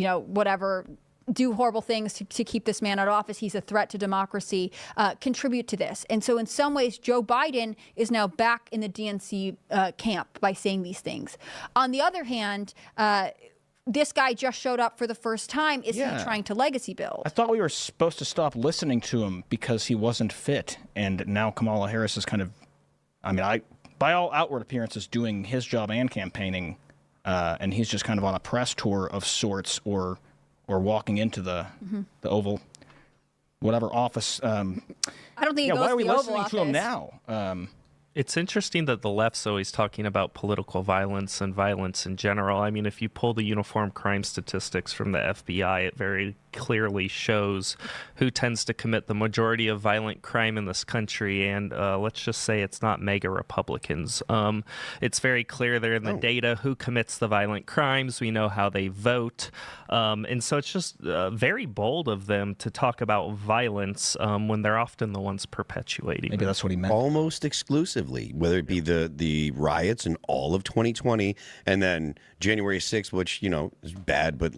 do horrible things to keep this man out of office, he's a threat to democracy, contribute to this. And so in some ways, Joe Biden is now back in the DNC camp by saying these things. On the other hand, this guy just showed up for the first time. Is he trying to legacy build? I thought we were supposed to stop listening to him because he wasn't fit. And now Kamala Harris is kind of, by all outward appearances, doing his job and campaigning. And he's just kind of on a press tour of sorts or walking into the Oval, whatever office. I don't think he goes why are we to the listening Oval to him office. now? It's interesting that the left's always talking about political violence and violence in general. I mean, if you pull the uniform crime statistics from the FBI, it very clearly shows who tends to commit the majority of violent crime in this country. And let's just say it's not MAGA Republicans. It's very clear there in the data who commits the violent crimes. We know how they vote. And so it's just very bold of them to talk about violence when they're often the ones perpetuating. Maybe that's what he meant. Almost exclusively, whether it be the riots in all of 2020 and then January 6th, which, is bad, but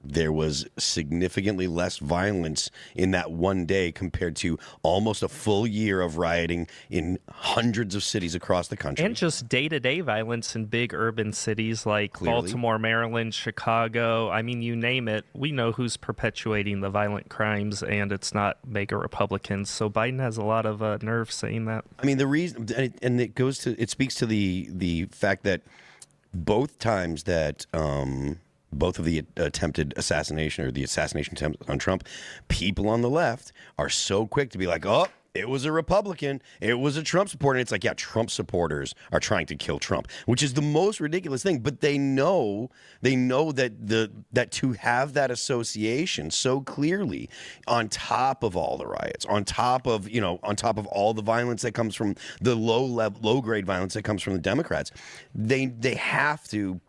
there was significantly less violence in that one day compared to almost a full year of rioting in hundreds of cities across the country. And just day-to-day violence in big urban cities like Baltimore, Maryland, Chicago. I mean, you name it. We know who's perpetuating the violent crimes, and it's not MAGA Republicans. So Biden has a lot of nerve saying that. I mean, the reason, and it speaks to the fact that both times that both of the attempted assassination or the assassination attempt on Trump, people on the left are so quick to be like, oh, it was a Republican, it was a Trump supporter. And it's like, yeah, Trump supporters are trying to kill Trump, which is the most ridiculous thing. But they know that to have that association so clearly on top of all the riots, on top of all the violence that comes from the low grade violence that comes from the Democrats, they have to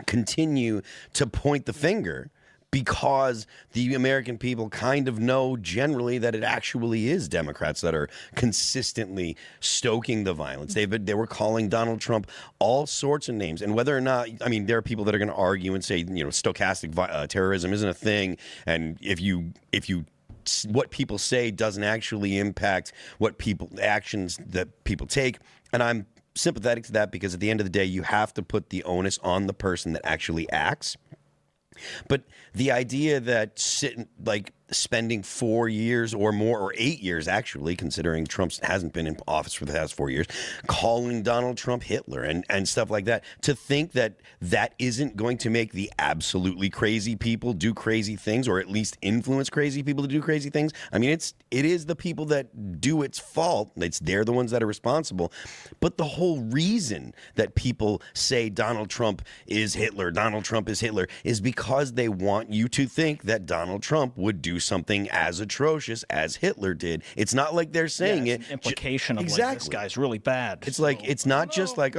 continue to point the finger because the American people kind of know generally that it actually is Democrats that are consistently stoking the violence. They were calling Donald Trump all sorts of names, and whether or not, I mean, there are people that are going to argue and say, stochastic terrorism isn't a thing, and if you what people say doesn't actually impact actions that people take, and I'm sympathetic to that, because at the end of the day, you have to put the onus on the person that actually acts. But the idea that spending 4 years or more, or 8 years actually, considering Trump hasn't been in office for the past 4 years, calling Donald Trump Hitler and stuff like that, to think that that isn't going to make the absolutely crazy people do crazy things, or at least influence crazy people to do crazy things. I mean, it is the people that do its fault. They're the ones that are responsible. But the whole reason that people say Donald Trump is Hitler, is because they want you to think that Donald Trump would do something as atrocious as Hitler did. It's not like they're saying it's an implication of exactly. Like, this guy's really bad. It's like, it's not just like,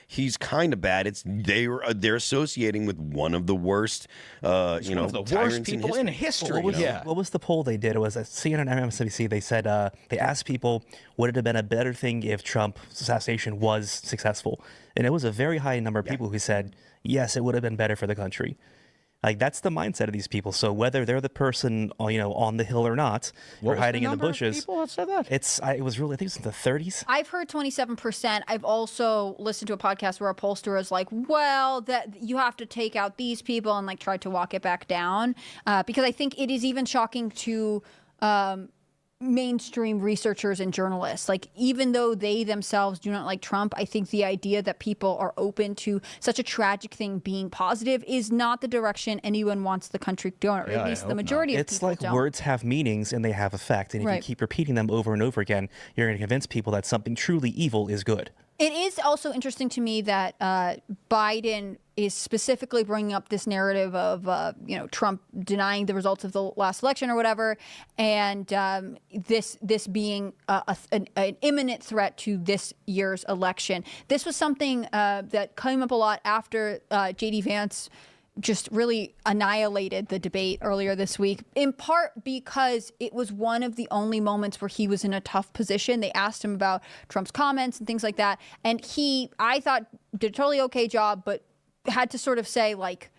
he's kind of bad. It's they're associating with one of the worst, one of the worst people in history. What was the poll they did? It was at CNN and MSNBC. They said they asked people, would it have been a better thing if Trump's assassination was successful? And it was a very high number of people who said, yes, it would have been better for the country. Like, that's the mindset of these people. So whether they're the person, on the hill or not, or hiding in the bushes, people that said that? it was really, I think it's in the 30s. I've heard 27%. I've also listened to a podcast where a pollster is like, well, that you have to take out these people, and like try to walk it back down, because I think it is even shocking to mainstream researchers and journalists. Like, even though they themselves do not like Trump, I think the idea that people are open to such a tragic thing being positive is not the direction anyone wants the country to go, or at least the majority of people It's like don't. words have meanings and they have effect. And if you keep repeating them over and over again, you're going to convince people that something truly evil is good. It is also interesting to me that Biden is specifically bringing up this narrative of, Trump denying the results of the last election or whatever, and this being an imminent threat to this year's election. This was something that came up a lot after J.D. Vance just really annihilated the debate earlier this week, in part because it was one of the only moments where he was in a tough position. They asked him about Trump's comments and things like that, and I thought, did a totally okay job, but had to sort of say, like,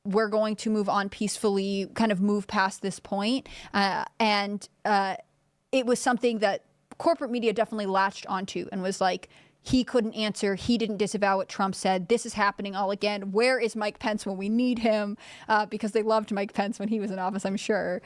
we're going to move on peacefully, kind of move past this point. And it was something that corporate media definitely latched onto and was like, he couldn't answer. He didn't disavow what Trump said. This is happening all again. Where is Mike Pence when we need him? Because they loved Mike Pence when he was in office, I'm sure.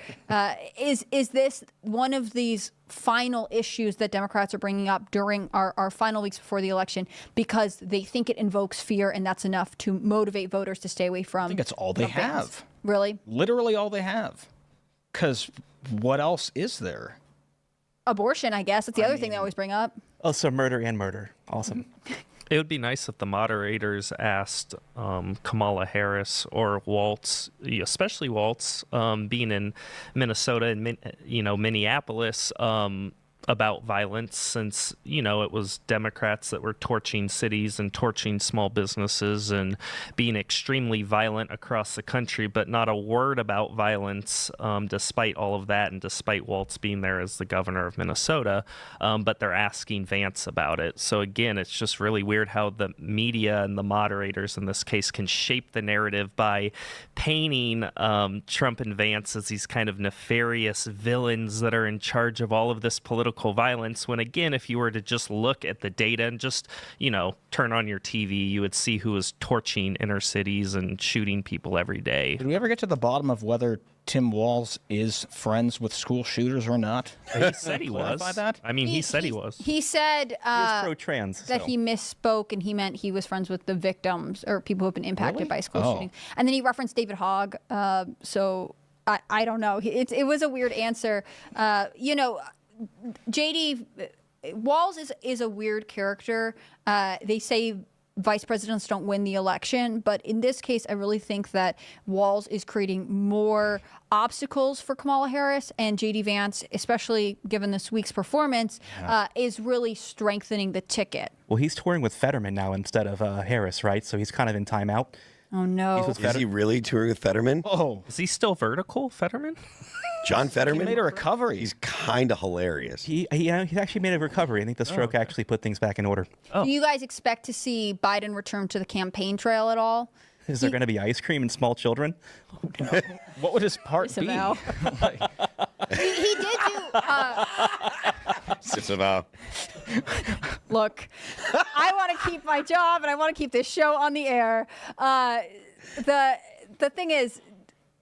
Is this one of these final issues that Democrats are bringing up during our final weeks before the election because they think it invokes fear, and that's enough to motivate voters to stay away from? I think it's all they have. Really? Literally all they have. Because what else is there? Abortion, I guess. That's the other thing they always bring up. Oh, so murder and murder. Awesome. It would be nice if the moderators asked Kamala Harris or Waltz, especially Waltz, being in Minnesota and Minneapolis, about violence, since it was Democrats that were torching cities and torching small businesses and being extremely violent across the country, but not a word about violence, despite all of that and despite Waltz being there as the governor of Minnesota. But they're asking Vance about it. So again, it's just really weird how the media and the moderators in this case can shape the narrative by painting Trump and Vance as these kind of nefarious villains that are in charge of all of this political violence, when again, if you were to just look at the data and just turn on your TV, you would see who is torching inner cities and shooting people every day. Did we ever get to the bottom of whether Tim Walz is friends with school shooters or not? He said he was. That? I mean, he said he was. He said He was pro-trans. that he misspoke, and he meant he was friends with the victims or people who have been impacted by school shootings. And then he referenced David Hogg. So I don't know. It was a weird answer. JD Walz is a weird character. They say vice presidents don't win the election, but in this case, I really think that Walz is creating more obstacles for Kamala Harris, and JD Vance, especially given this week's performance, is really strengthening the ticket. Well, he's touring with Fetterman now instead of Harris, right? So he's kind of in timeout. Oh, no. Is he really touring with Fetterman? Oh, Is he still vertical, Fetterman? John he Fetterman? made a recovery. He's kind of hilarious. He actually made a recovery. I think the stroke actually put things back in order. Oh. Do you guys expect to see Biden return to the campaign trail at all? Is there going to be ice cream and small children? What would his part be? Disavow. He did do. Disavow. Look, I want to keep my job and I want to keep this show on the air. The thing is,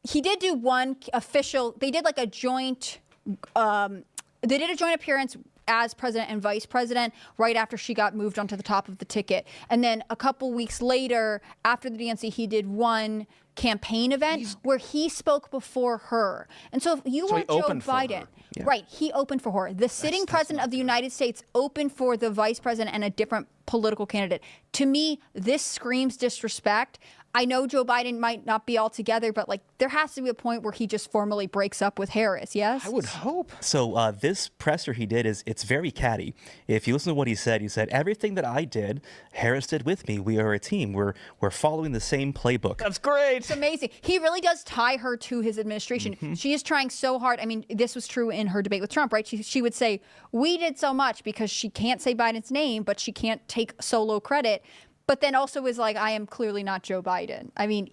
he did do one official. They did like a joint. They did a joint appearance as president and vice president right after she got moved onto the top of the ticket. And then a couple weeks later, after the DNC, he did one campaign event where he spoke before her. And so if you were he Joe opened for Biden, her. right, he opened for her. The sitting president of the United States opened for the vice president and a different political candidate. To me, this screams disrespect. I know Joe Biden might not be all together, but like there has to be a point where he just formally breaks up with Harris. Yes, I would hope. So this presser he did it's very catty. If you listen to what he said everything that I did, Harris did with me. We are a team. We're following the same playbook. That's great. It's amazing. He really does tie her to his administration. Mm-hmm. She is trying so hard. I mean, this was true in her debate with Trump, right? She would say, we did so much because she can't say Biden's name, but she can't take solo credit. But then also is like, I am clearly not Joe Biden. I mean,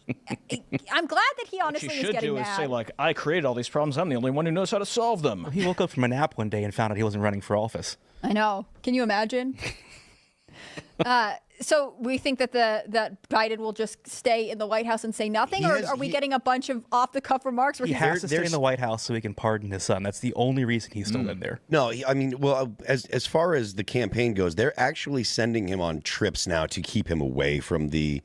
I'm glad that he honestly What you is should getting do mad. is say, like, I created all these problems. I'm the only one who knows how to solve them. He woke up from a nap one day and found out he wasn't running for office. I know. Can you imagine? So we think that that Biden will just stay in the White House and say nothing, or are we getting a bunch of off-the-cuff remarks? Where He he's has to stay in the White House so he can pardon his son. That's the only reason he's still in there. No, I mean, well, as far as the campaign goes, they're actually sending him on trips now to keep him away from the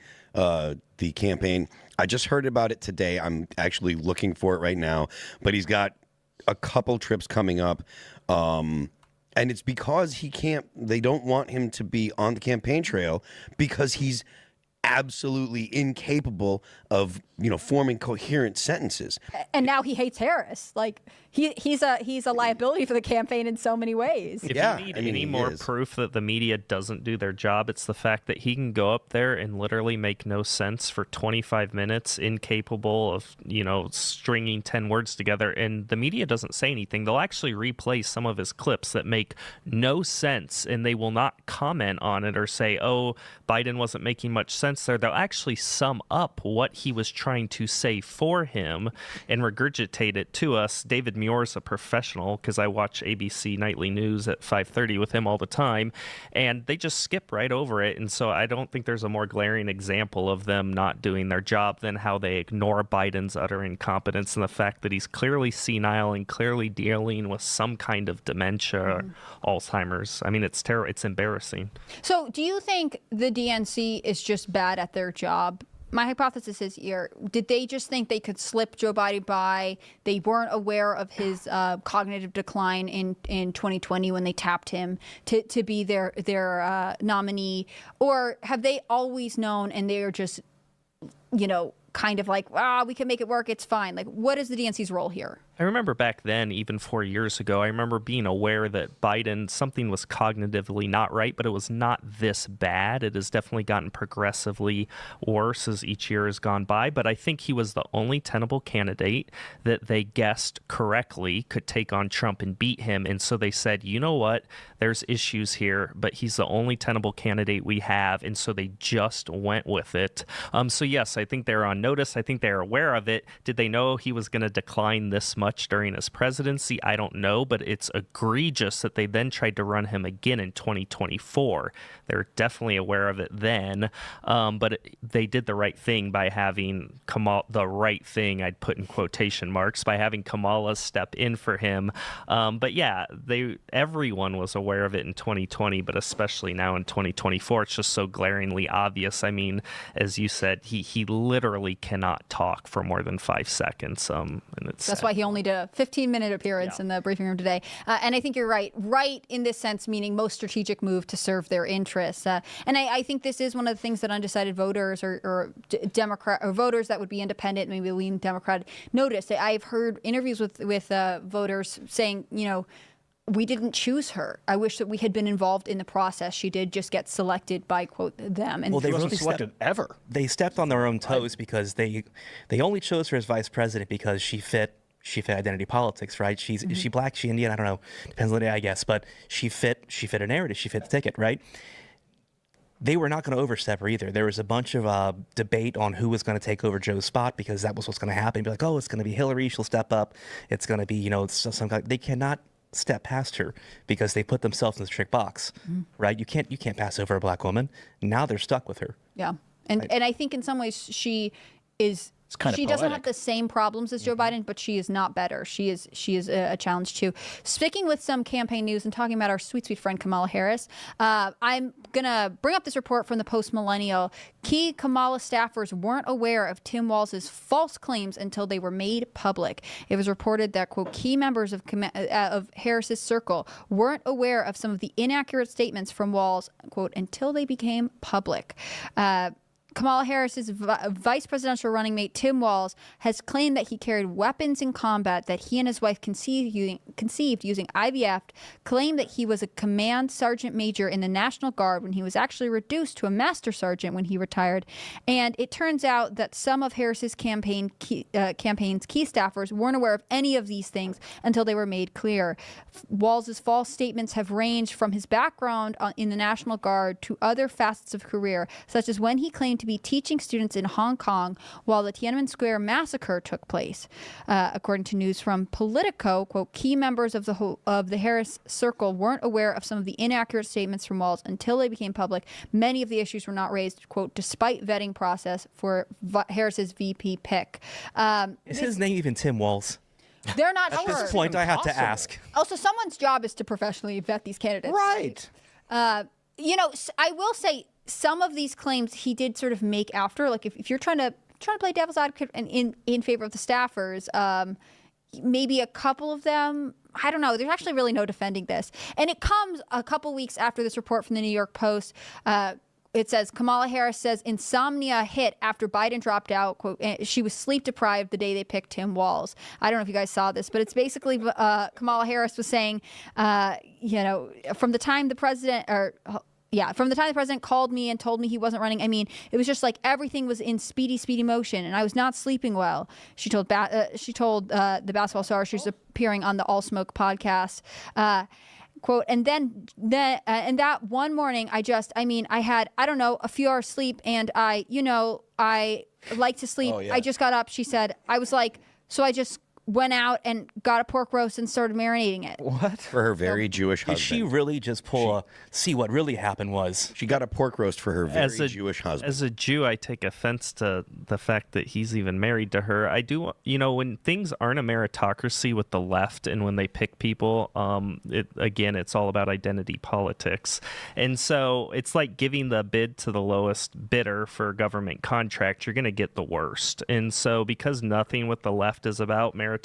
campaign. I just heard about it today. I'm actually looking for it right now, but he's got a couple trips coming up. And it's because they don't want him to be on the campaign trail because he's absolutely incapable of, forming coherent sentences. and now he hates Harris. Like he's a liability for the campaign in so many ways. If Yeah, you need I mean, any he more is. proof that the media doesn't do their job, it's the fact that he can go up there and literally make no sense for 25 minutes, incapable of, stringing 10 words together, and the media doesn't say anything. They'll actually replay some of his clips that make no sense, and they will not comment on it or say, oh, Biden wasn't making much sense there. They'll actually sum up what he was trying to say for him and regurgitate it to us. David Muir's a professional because I watch ABC Nightly News at 5:30 with him all the time, and they just skip right over it. And so I don't think there's a more glaring example of them not doing their job than how they ignore Biden's utter incompetence and the fact that he's clearly senile and clearly dealing with some kind of dementia or Alzheimer's. I mean, it's terrible. It's embarrassing. So do you think the DNC is just bad at their job? My hypothesis is here, did they just think they could slip Joe Biden by? They weren't aware of his cognitive decline in 2020 when they tapped him to be their nominee? Or have they always known and they are just, kind of like, we can make it work, it's fine? Like, what is the DNC's role here? I remember back then, even 4 years ago, I remember being aware that Biden, something was cognitively not right, but it was not this bad. It has definitely gotten progressively worse as each year has gone by, but I think he was the only tenable candidate that they guessed correctly could take on Trump and beat him. And so they said, you know what, there's issues here, but he's the only tenable candidate we have. And so they just went with it. So yes, I think they're on notice. I think they're aware of it. Did they know he was going to decline this much during his presidency? I don't know, but it's egregious that they then tried to run him again in 2024. They're definitely aware of it then, but they did the right thing by having the right thing, I'd put in quotation marks, by having Kamala step in for him. But yeah, everyone was aware of it in 2020, but especially now in 2024, it's just so glaringly obvious. I mean, as you said, he literally cannot talk for more than 5 seconds. And That's why he only did a 15-minute appearance in the briefing room today. And I think you're right. Right in this sense, meaning most strategic move to serve their interests. And I think this is one of the things that undecided voters or Democrat or voters that would be independent, maybe lean Democrat, notice. I've heard interviews with voters saying, we didn't choose her. I wish that we had been involved in the process. She did just get selected by, quote, them. And Well, they really wasn't selected ever. They stepped on their own toes because they only chose her as vice president because she fit identity politics, right? Is she black? She Indian? I don't know. Depends on the day, I guess. But she fit a narrative. She fit the ticket, right? They were not going to overstep her either. There was a bunch of debate on who was going to take over Joe's spot because that was what's going to happen. Be like, oh, it's going to be Hillary. She'll step up. It's going to be, some kind. They cannot step past her because they put themselves in the trick box, right? You can't pass over a black woman. Now they're stuck with her. Yeah, and I think in some ways she is. It's kind of she doesn't have poetic. the same problems as Joe Biden, but she is not better. She is a challenge too. Sticking with some campaign news and talking about our sweet friend Kamala Harris, I'm gonna bring up this report from the Post Millennial. Key Kamala staffers weren't aware of Tim Walz's false claims until they were made public. It was reported that, quote, key members of Harris's circle weren't aware of some of the inaccurate statements from Walz, quote, until they became public. Kamala Harris's vice presidential running mate, Tim Walz, has claimed that he carried weapons in combat that he and his wife conceived using IVF, claimed that he was a command sergeant major in the National Guard when he was actually reduced to a master sergeant when he retired. And it turns out that some of Harris's campaign's key staffers weren't aware of any of these things until they were made clear. Walz's false statements have ranged from his background in the National Guard to other facets of career, such as when he claimed to be teaching students in Hong Kong while the Tiananmen Square massacre took place. According to news from Politico, quote, key members of the Harris circle weren't aware of some of the inaccurate statements from Walz until they became public. Many of the issues were not raised, quote, despite vetting process for Harris's VP pick. Is his name even Tim Walz? They're not At sure. this point, I have to ask. Also, someone's job is to professionally vet these candidates. Right. I will say some of these claims he did sort of make after. Like if you're trying to play devil's advocate and in favor of the staffers, maybe a couple of them. I don't know. There's actually really no defending this, and it comes a couple weeks after this report from the New York Post. It says Kamala Harris says insomnia hit after Biden dropped out. Quote, she was sleep deprived the day they picked Tim Walz. I don't know if you guys saw this, but it's basically Kamala Harris was saying, from the time the president called me and told me he wasn't running. I mean, it was just like everything was in speedy motion, and I was not sleeping well. She told the basketball star she was appearing on the All Smoke podcast. Quote, and then that one morning, I had, I don't know, a few hours sleep, and I like to sleep. Oh, yeah. I just got up, she said. I was like, so I just went out and got a pork roast and started marinating it. What? For her very Jewish Did husband. she really just see what really happened was? She got a pork roast for her very Jewish husband. As a Jew, I take offense to the fact that he's even married to her. I do, when things aren't a meritocracy with the left and when they pick people, it's all about identity politics. And so it's like giving the bid to the lowest bidder for a government contract. You're going to get the worst. And so because nothing with the left is about meritocracy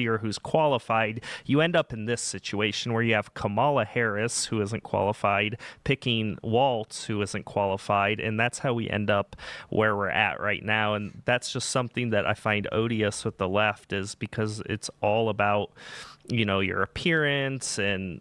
or who's qualified, you end up in this situation where you have Kamala Harris, who isn't qualified, picking Walz, who isn't qualified, and that's how we end up where we're at right now. And that's just something that I find odious with the left, is because it's all about, your appearance and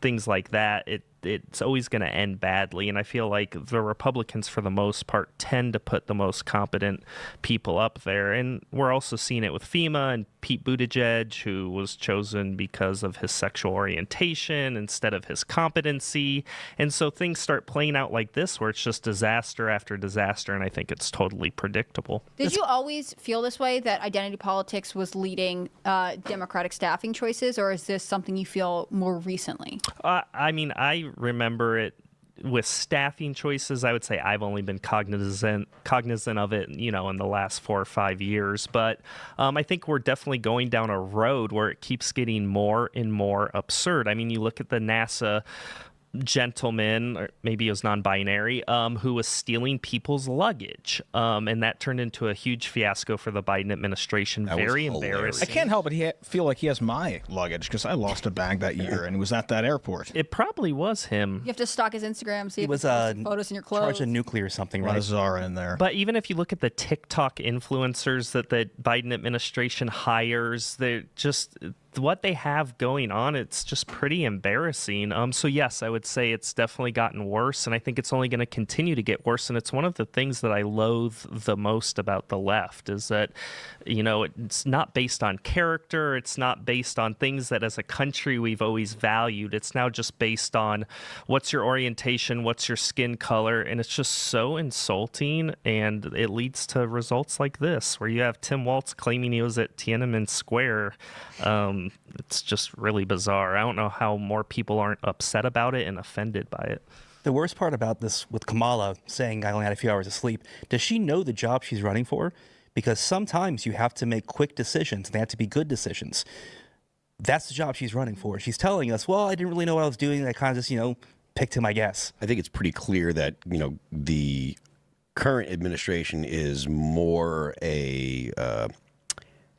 things like that. It's always going to end badly, and I feel like the Republicans, for the most part, tend to put the most competent people up there. And we're also seeing it with FEMA and Pete Buttigieg, who was chosen because of his sexual orientation instead of his competency. And so things start playing out like this, where it's just disaster after disaster, and I think it's totally predictable. Did you always feel this way, that identity politics was leading Democratic staffing choices, or is this something you feel more recently? I remember it with staffing choices. I would say I've only been cognizant of it, in the last 4 or 5 years. But I think we're definitely going down a road where it keeps getting more and more absurd. I mean, you look at the NASA gentleman, or maybe it was non-binary, who was stealing people's luggage, and that turned into a huge fiasco for the Biden administration. That was Very hilarious. embarrassing. I can't help but feel like he has my luggage, because I lost a bag that year and it was at that airport. It probably was him. You have to stalk his Instagram, see He if was he posted photos in your clothes. charged of nuclear or something, A lot right? of Zara in there. But even if you look at the TikTok influencers that the Biden administration hires, what they have going on, it's just pretty embarrassing. So yes, I would say it's definitely gotten worse, and I think it's only going to continue to get worse. And it's one of the things that I loathe the most about the left is that, it's not based on character. It's not based on things that as a country we've always valued. It's now just based on what's your orientation, what's your skin color, and it's just so insulting. And it leads to results like this, where you have Tim Walz claiming he was at Tiananmen Square. It's just really bizarre. I don't know how more people aren't upset about it and offended by it. The worst part about this with Kamala saying I only had a few hours of sleep, does she know the job she's running for? Because sometimes you have to make quick decisions, and they have to be good decisions. That's the job she's running for. She's telling us, well, I didn't really know what I was doing. I kind of just, picked him, I guess. I think it's pretty clear that, the current administration is more it's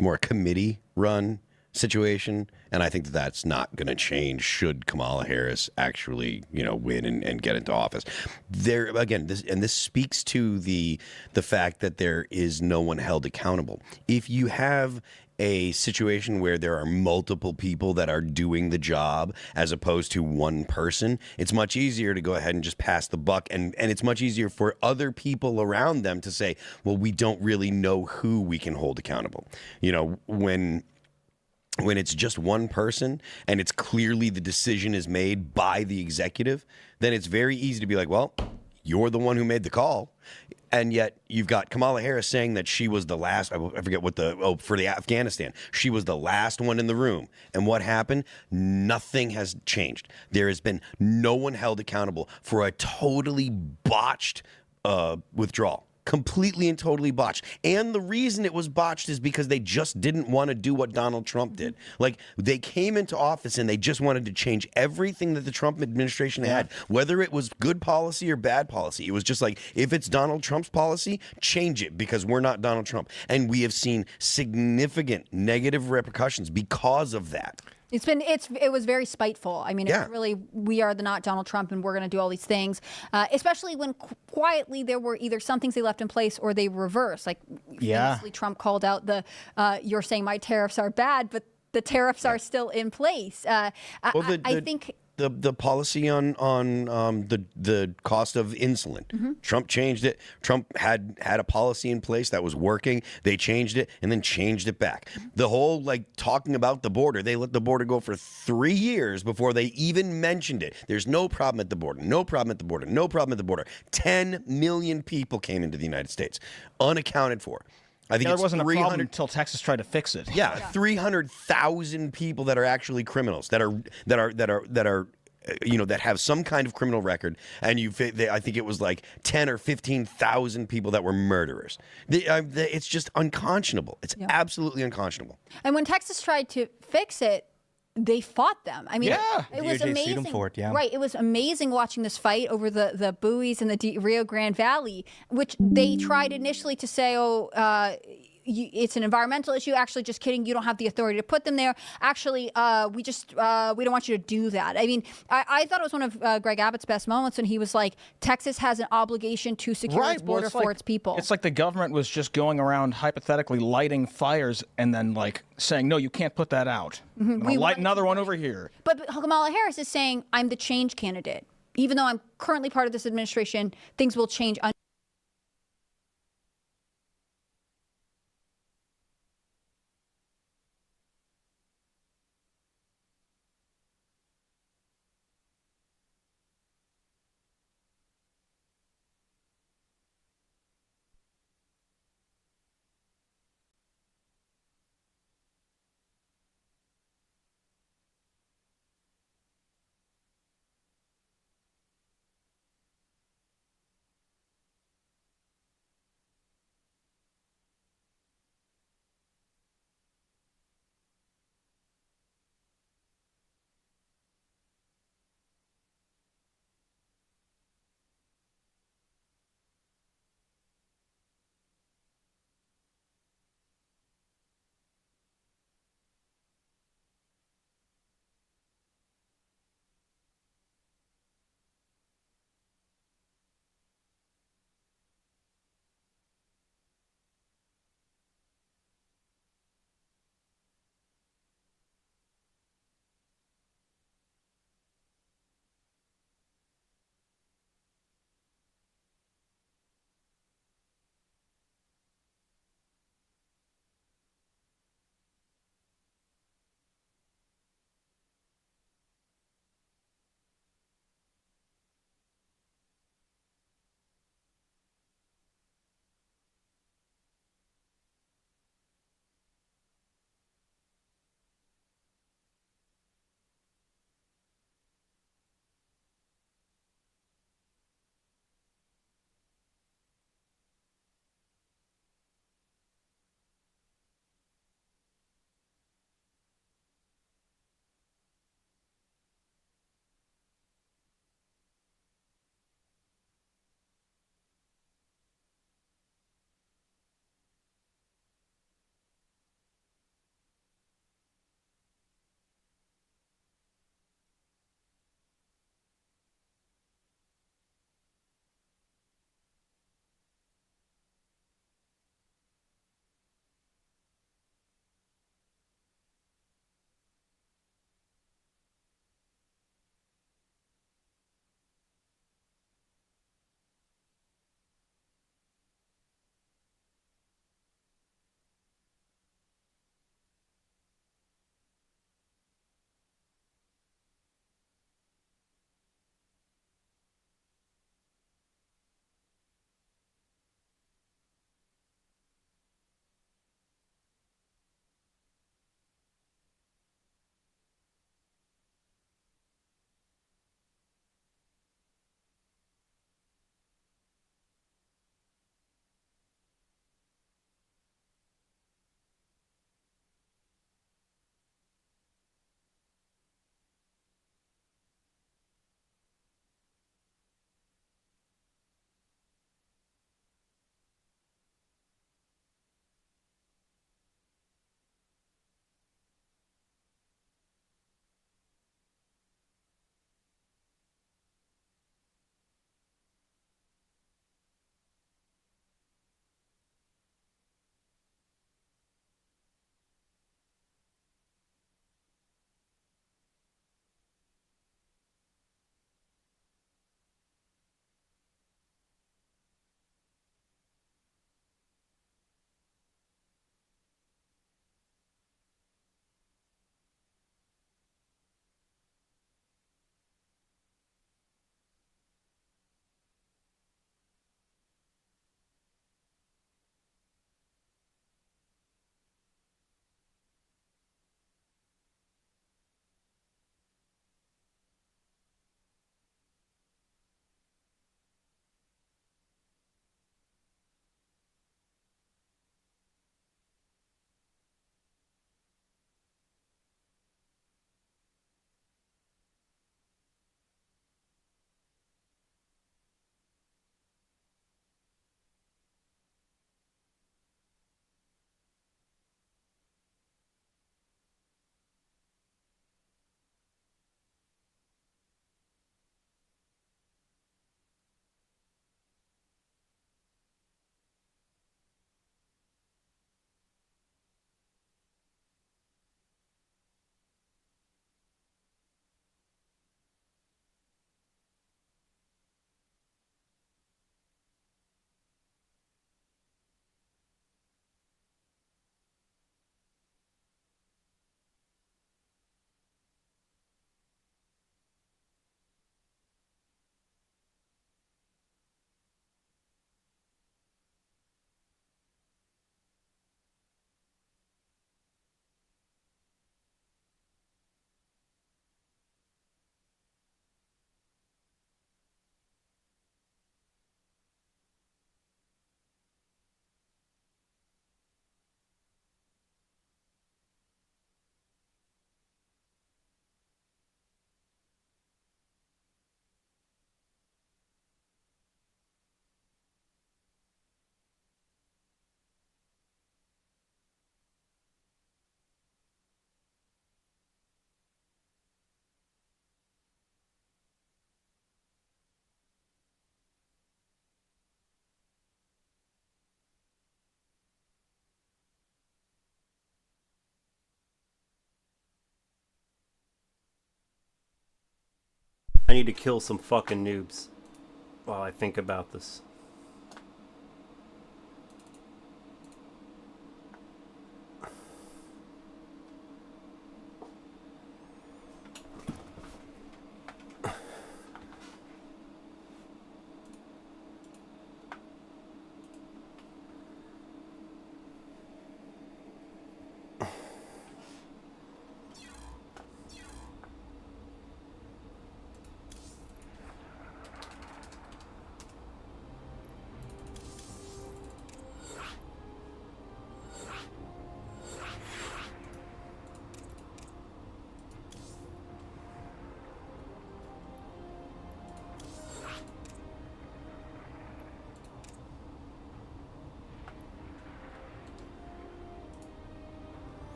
more a committee-run situation, and I think that's not going to change should Kamala Harris actually, win and get into office. There again, this speaks to the fact that there is no one held accountable. If you have a situation where there are multiple people that are doing the job as opposed to one person, it's much easier to go ahead and just pass the buck, and it's much easier for other people around them to say, well, we don't really know who we can hold accountable. When it's just one person and it's clearly the decision is made by the executive, then it's very easy to be like, well, you're the one who made the call. And yet you've got Kamala Harris saying that she was the last, I forget what for the Afghanistan, she was the last one in the room. And what happened? Nothing has changed. There has been no one held accountable for a totally botched withdrawal. Completely and totally botched. And the reason it was botched is because they just didn't want to do what Donald Trump did. Like, they came into office and they just wanted to change everything that the Trump administration had, whether it was good policy or bad policy. It was just like, if it's Donald Trump's policy, change it because we're not Donald Trump. And we have seen significant negative repercussions because of that. It was very spiteful. I mean, it Yeah. was really, we are the not Donald Trump and we're going to do all these things, especially when quietly there were either some things they left in place or they reversed. Like, famously, Trump called out you're saying my tariffs are bad, but the tariffs are still in place. I think the policy on the cost of insulin. Trump changed it. Trump had a policy in place that was working. They changed it and then changed it back. The whole talking about the border, they let the border go for 3 years before they even mentioned it. There's no problem at the border. No problem at the border. No problem at the border. 10 million people came into the United States unaccounted for. I think There it's wasn't a problem 300 until Texas tried to fix it. Yeah, 300,000 people that are actually criminals that have some kind of criminal record, and I think it was like 10 or 15,000 people that were murderers. It's just unconscionable. It's absolutely unconscionable. And when Texas tried to fix it, they fought them. I mean, it was DOJ sued amazing. them for it, yeah. Right. It was amazing watching this fight over the buoys in the Rio Grande Valley, which they tried initially to say, it's an environmental issue. Actually, just kidding. You don't have the authority to put them there. Actually, we don't want you to do that. I mean, I thought it was one of Greg Abbott's best moments when he was like, Texas has an obligation to secure its border for its people. It's like the government was just going around hypothetically lighting fires and then saying, no, you can't put that out. We Light want another one over here. But Kamala Harris is saying, I'm the change candidate. Even though I'm currently part of this administration, things will change. I need to kill some fucking noobs while I think about this.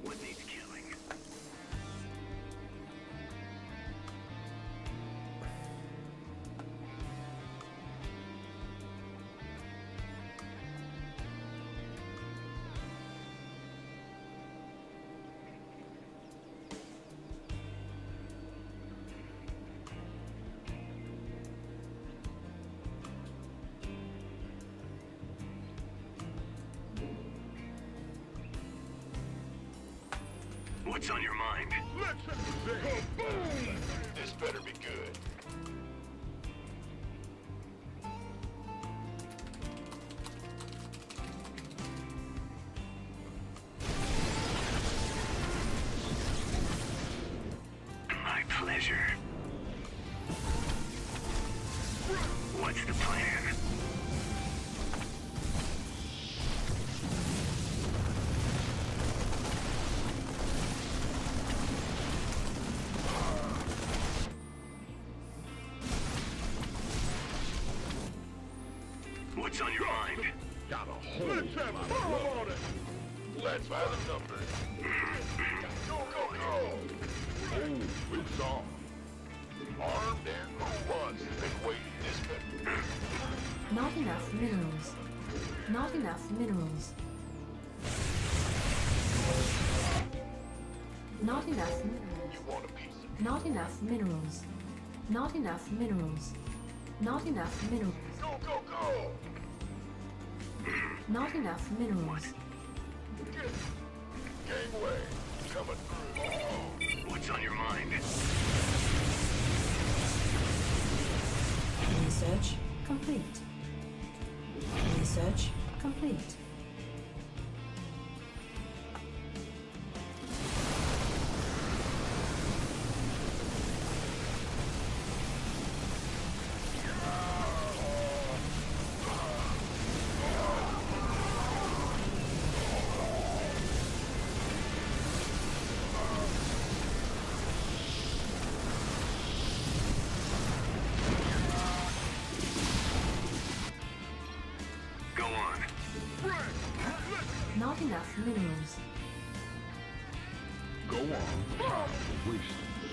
What needs killing? What's on your mind? Let's go boom! This better be good. My pleasure. What's the plan? What's on your mind? Got a hole. Let's have fun on it. Let's by the numbers. Go, go, go. Oh, it's on. Armed and robust. Been waiting this minute. Not enough minerals. Not enough minerals. Not enough minerals. You want a piece of Not enough minerals. Not enough minerals. Not enough minerals. Go, go, go. Not enough minerals. Gangway. Coming through. What's on your mind? Research complete. Research complete. Go enough minerals. Go on. Time to waste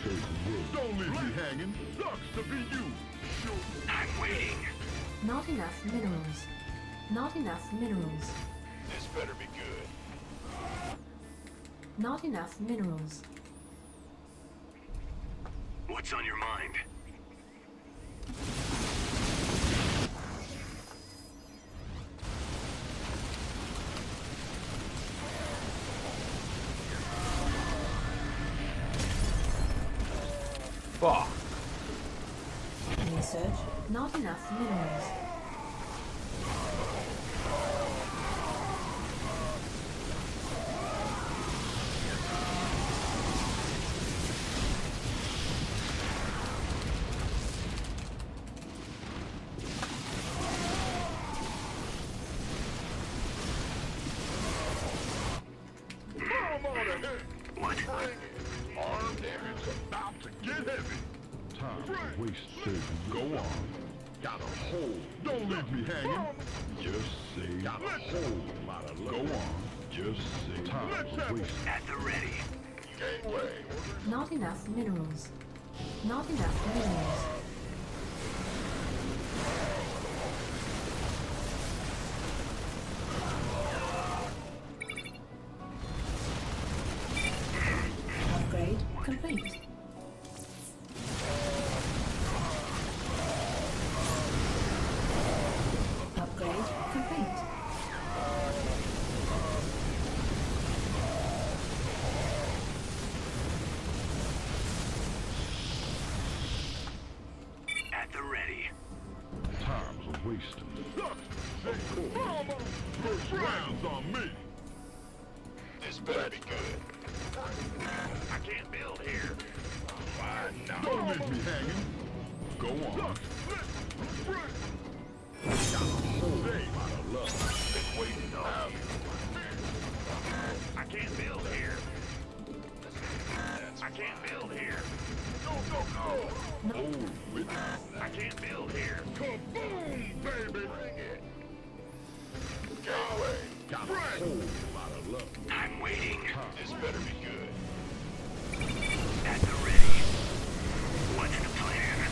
certain wood. Don't leave me hanging. Sucks to be you. Shoot. I'm waiting. Not enough minerals. Not enough minerals. This better be good. Not enough minerals. What's on your mind? Oh, Research. Not enough minerals. Come on ahead. What? Bring it. Armed and it's about to get heavy. Time to waste certain. Go on. Got a hole. Don't leave me hanging. Just say got a whole lot of love. Go on. Just say time to waste. At the ready. Gateway. Not enough minerals. Not enough minerals. Upgrade complete. Upgrade complete. At the ready. Time's a wasting. First round's on me. This better be good. I can't build here. Fine now. Don't leave me hanging. Go on. Got a whole lot of love. Been waiting on you. I can't build here. I can't build here. Go, go, go. Oh, it, I can't build here. Kaboom, baby. Bring it. Gateway. Got a whole lot of love. I'm waiting. This better be good. At the ready. What's the plan?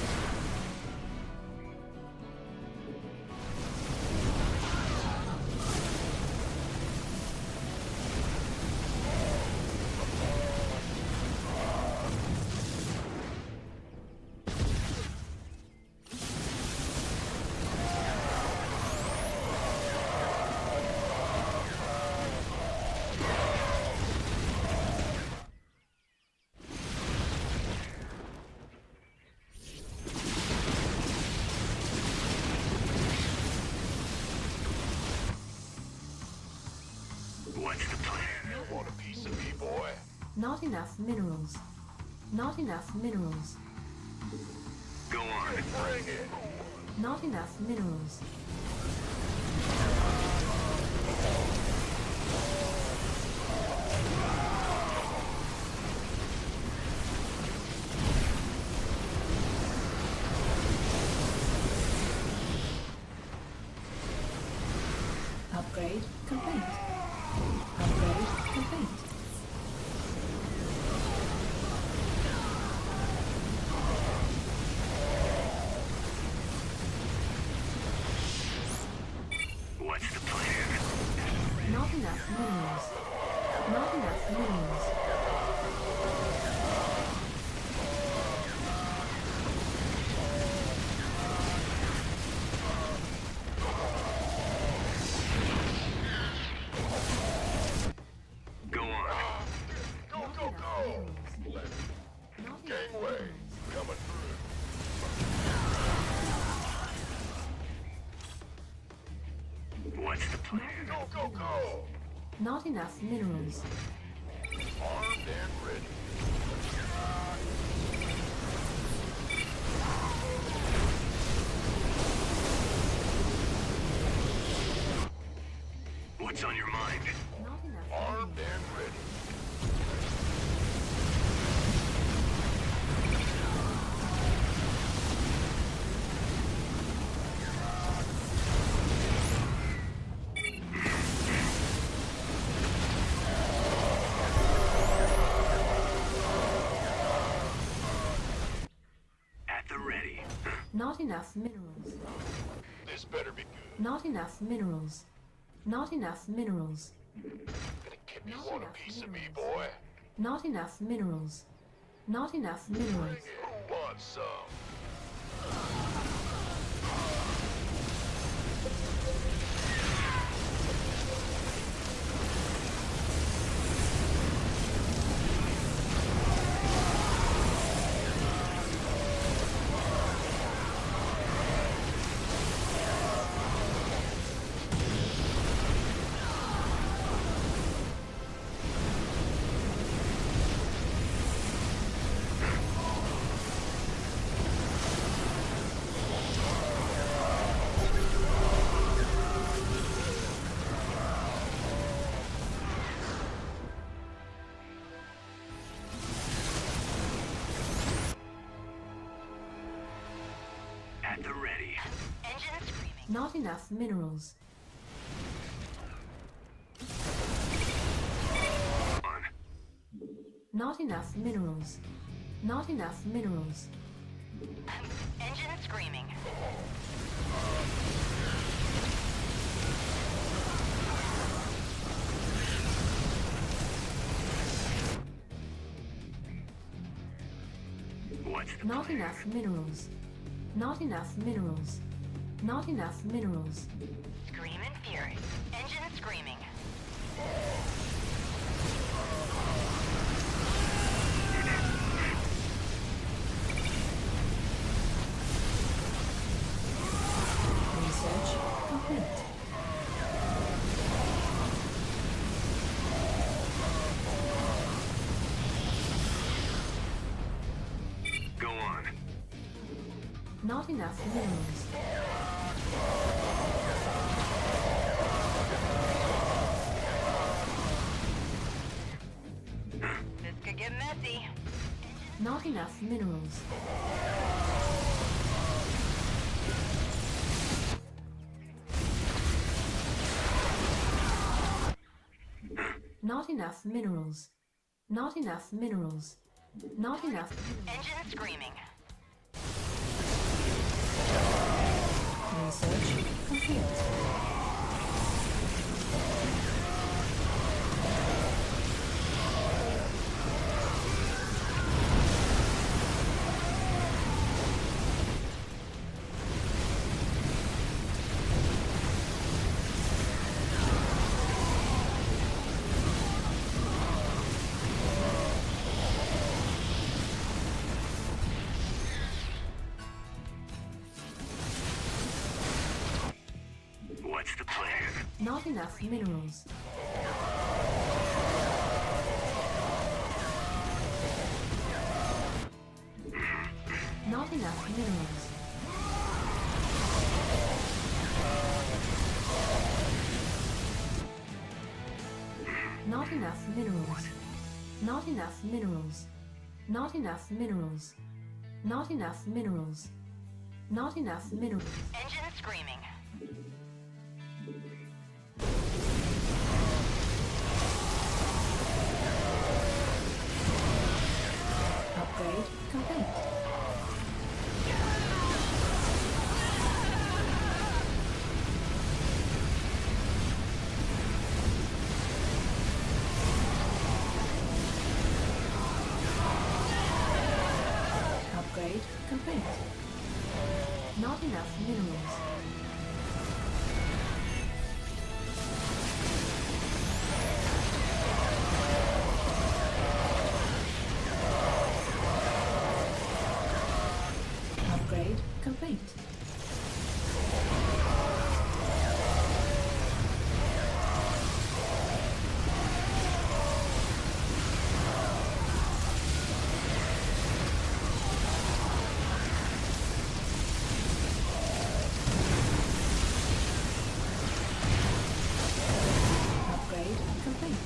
What's the plan? You want a piece of me, boy? Not enough minerals. Not enough minerals. Go on. Bring it. Not enough minerals. Upgrade complete. Upgrade complete. What's the plan? Not enough minerals. Not enough minerals. Go on. Go, go, go. Not enough Gateway. minerals. Coming through. What's the plan? Go, go, go. Not enough minerals. Armed and ready. What's on your mind? Not enough Armed minerals. and ready. Not enough minerals. This better be good. Not enough minerals. Not enough minerals. Give me Not one enough piece of me, minerals. boy. Not enough minerals. Not enough minerals. Who wants some? At the ready. Engine screaming. Not enough minerals. On. Not enough minerals. Not enough minerals. Engine screaming. What's the Not plan? enough minerals. Not enough minerals. Not enough minerals. Scream and fury. Engine screaming. Research complete. Go on. Not enough minerals. This could get messy. Not enough minerals. Not enough minerals. Not enough minerals. Not enough minerals. Engine screaming. Research complete. What's the plan? Not enough minerals. Not enough minerals. Not enough minerals. Not enough minerals. Not enough minerals. Not enough minerals. Not enough minerals. Engine screaming. Upgrade complete. Upgrade complete. Not enough minerals. Upgrade complete. Upgrade complete.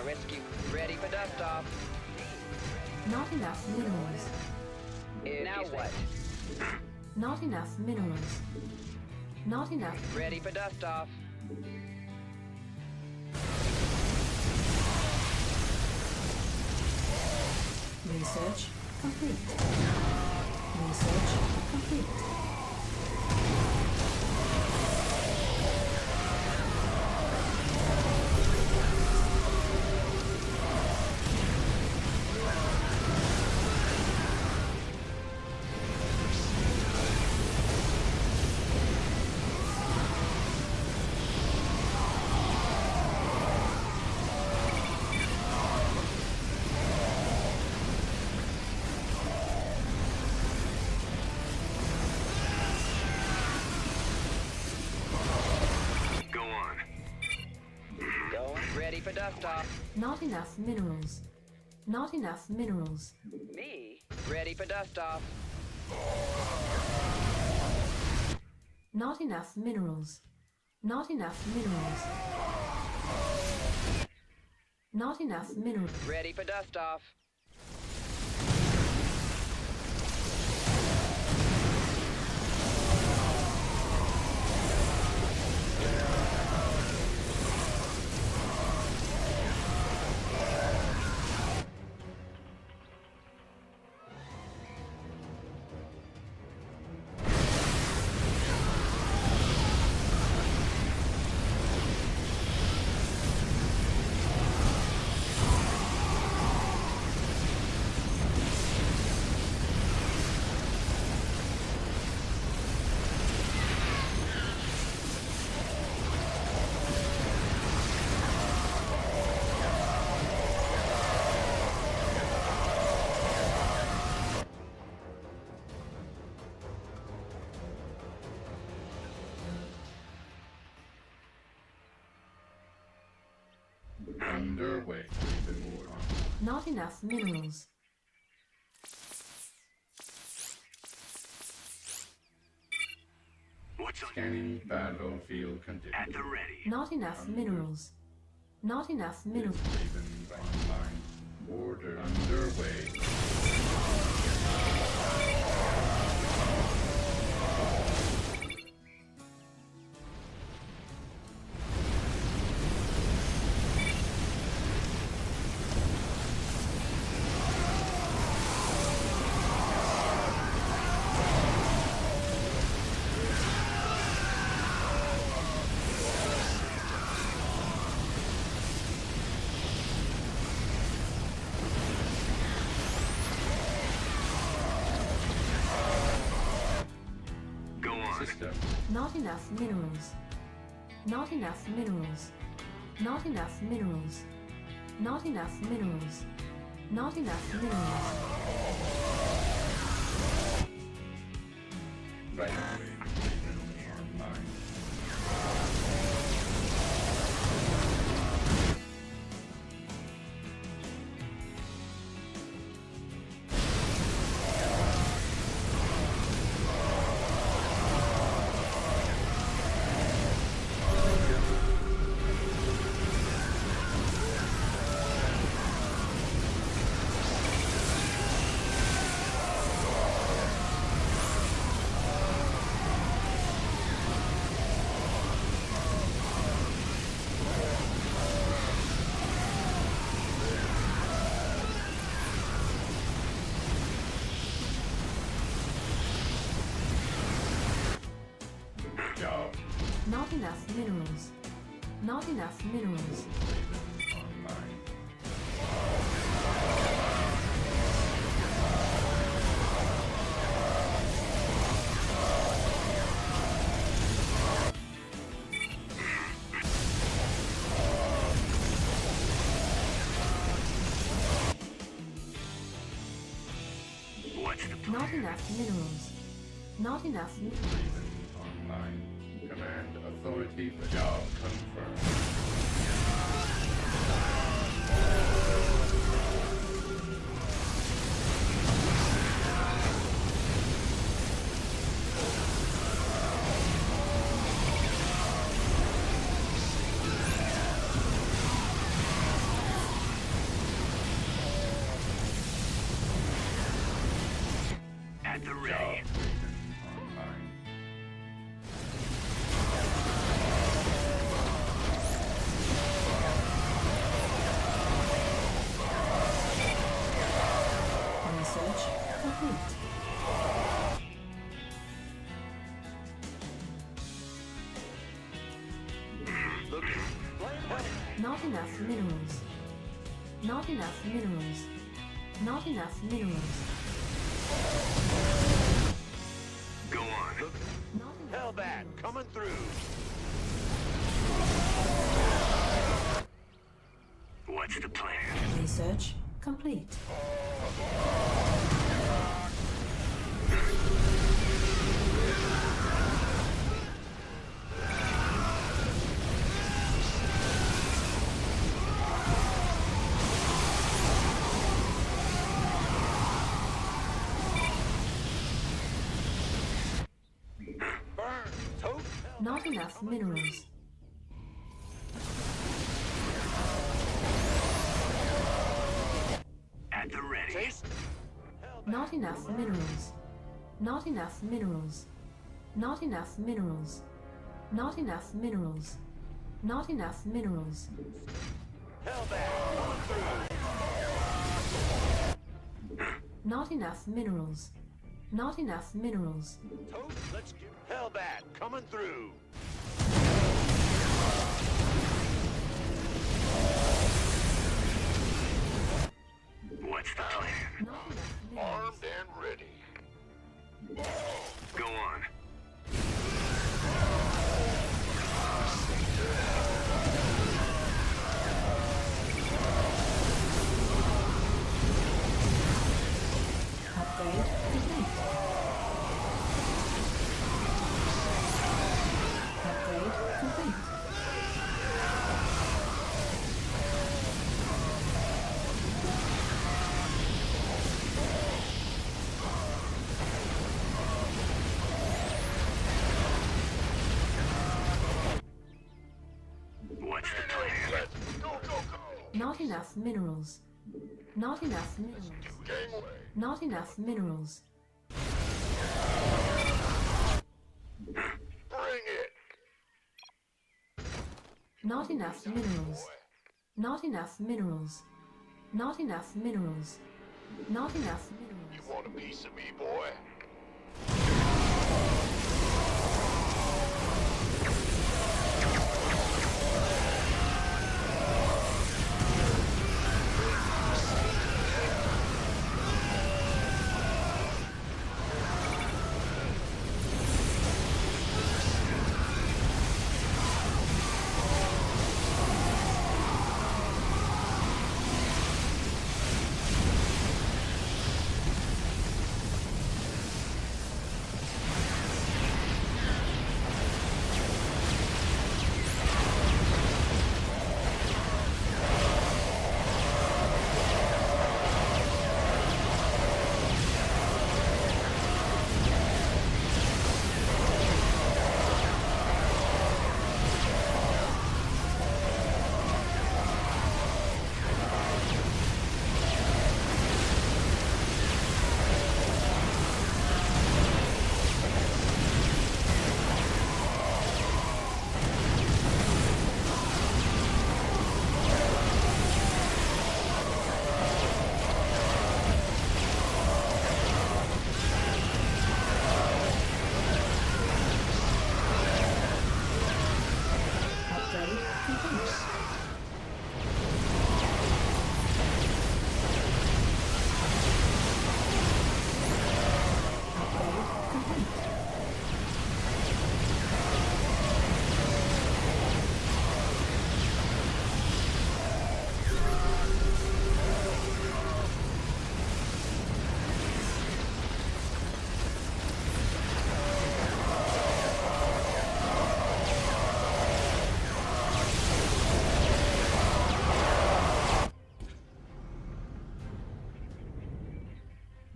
rescue. Ready for dust off. Not enough minerals. Now what? Not enough minerals. Not enough. Ready for dust off. Research complete. Research complete. Go on. Going. Ready for dust off. Not enough minerals. Not enough minerals. Me? Ready for dust off. Not enough minerals. Not enough minerals. Not enough minerals. Ready for dust off. Underway. Not enough minerals. What's on? Scanning battlefield conditions. At the ready. Not enough minerals. Not enough minerals. Ravens online. Order underway. Go on. System. Not enough minerals. Not enough minerals. Not enough minerals. Not enough minerals. Not enough minerals. Right away. Ravens online. Job. Not enough minerals. Not enough minerals. Ravens online. What's the plan? Not enough minerals. Not enough minerals. Ravens online. Command authority. Job confirmed. At the ready. Research complete. Not enough minerals. Not enough minerals. Not enough minerals. Go on. Not enough Hellbat minerals. coming through. What's the plan? Research complete. Burn. Tote. Not enough minerals. At the ready. Chase. Not enough minerals. Not enough minerals. Not enough minerals. Not enough minerals. Not enough minerals. Hellbat coming through. Not enough minerals. Not enough minerals. Tote. Let's get Hellbat coming through. What's the plan? Not enough minerals. Armed and ready. Go on. Upgrade complete. Upgrade complete. What's the plan? Let's go, go, go. Not enough minerals. Not enough minerals. Gangway. Not enough minerals. Bring it. Not enough minerals. Not enough minerals. Not enough minerals. Not enough You minerals. want a piece of me, boy?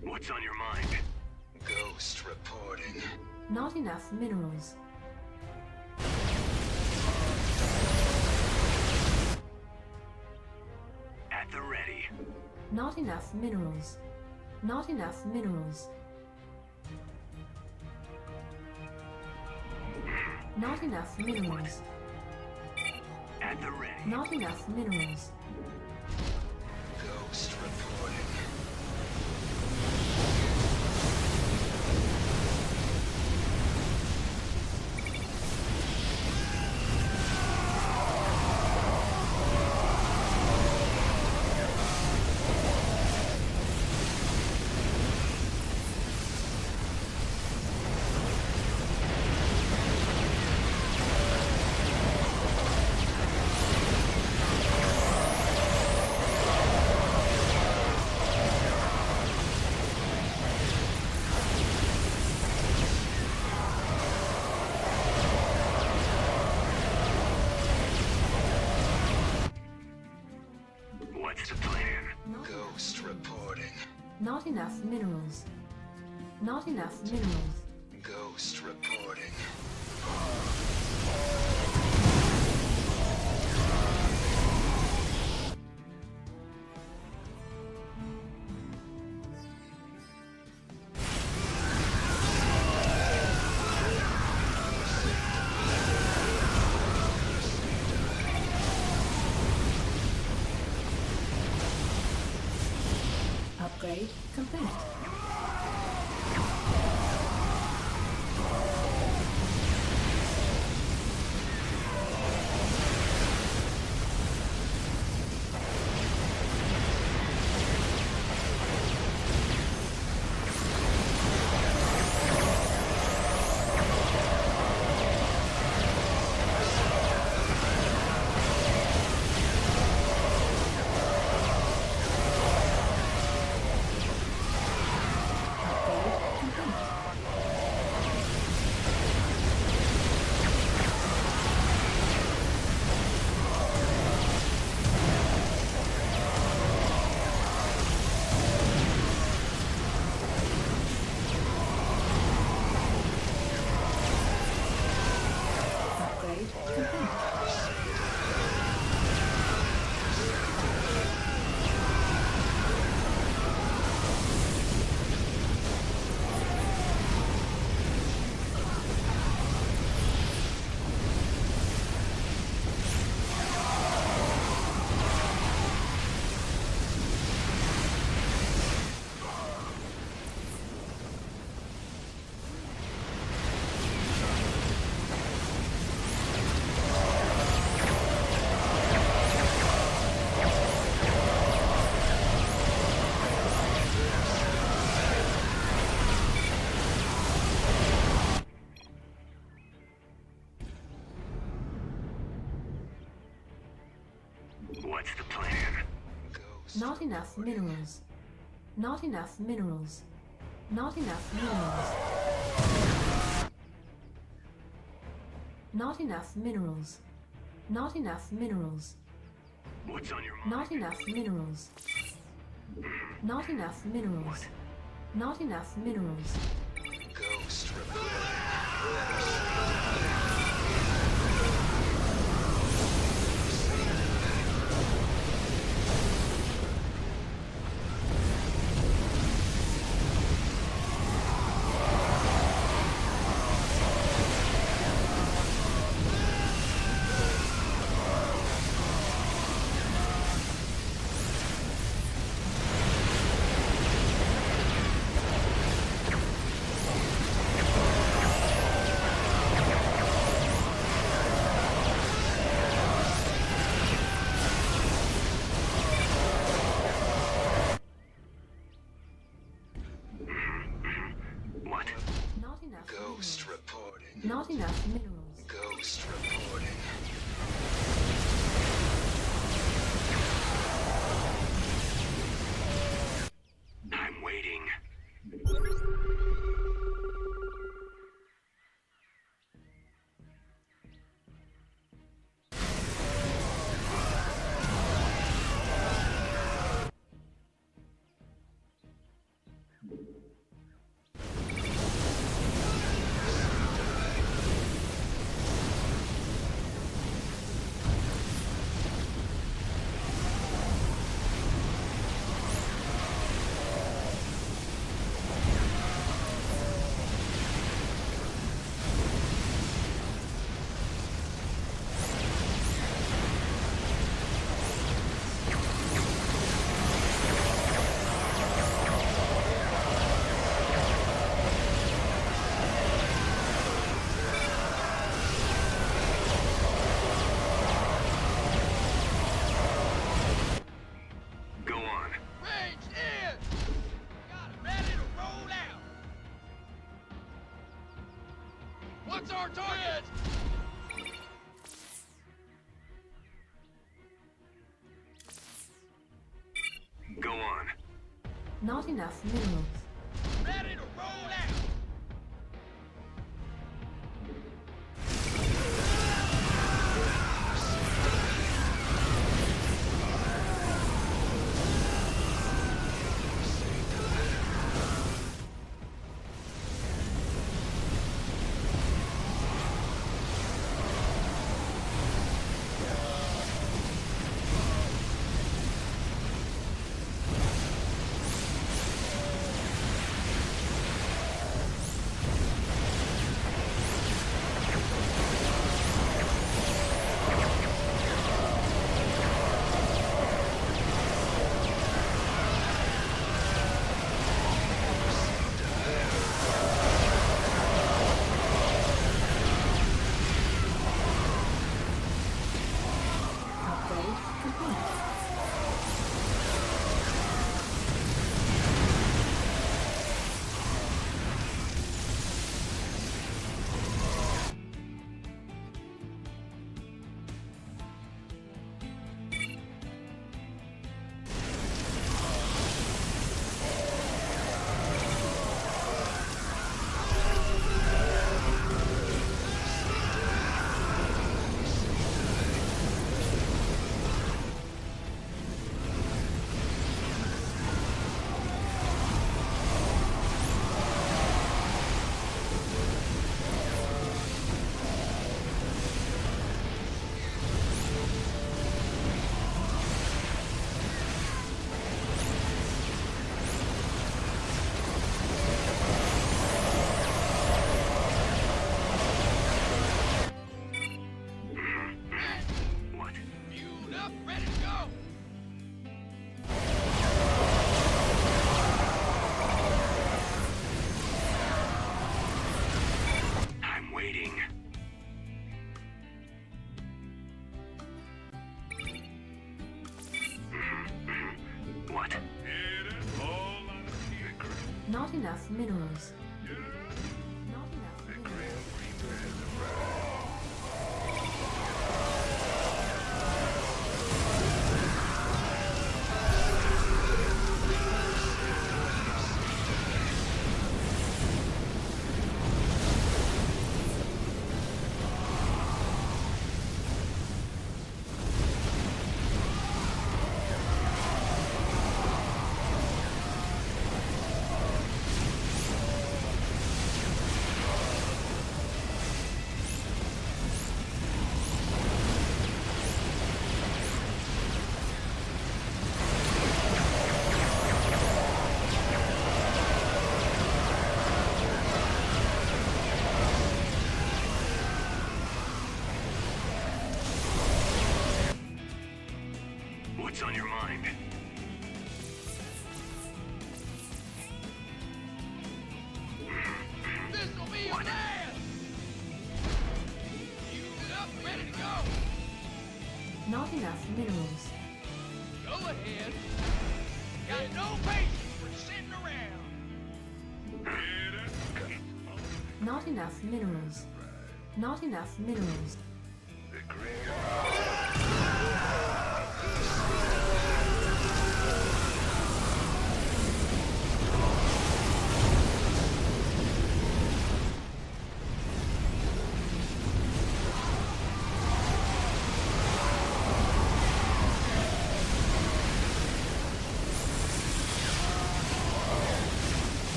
What's on your mind? Ghost reporting. Not enough minerals. At the ready. Not enough minerals. Not enough minerals. Not enough minerals. At the ready. Not enough minerals. Ghost reporting. What's the plan? Ghost reporting. Not enough minerals. Not enough minerals. Ghost reporting. Upgrade complete. Upgrade complete. What's the plan? Not enough minerals. Not enough minerals. Not enough minerals. Not enough minerals. Not enough minerals. What's on your mind? Not enough minerals. Not enough minerals. Not enough minerals. Ghost reporting. What? Not enough Ghost minerals. reporting. Not enough minerals. Ghost reporting. I'm waiting. Not enough minerals. Ready to roll out. Upgrade complete. What? Fueled up, ready to go. I'm waiting. What? Not enough minerals. Not enough minerals. What's on your mind? This'll be your last. Fueled up, ready to go. Not enough minerals. Go ahead. Got no patience for sitting around. Not enough minerals. Not enough minerals.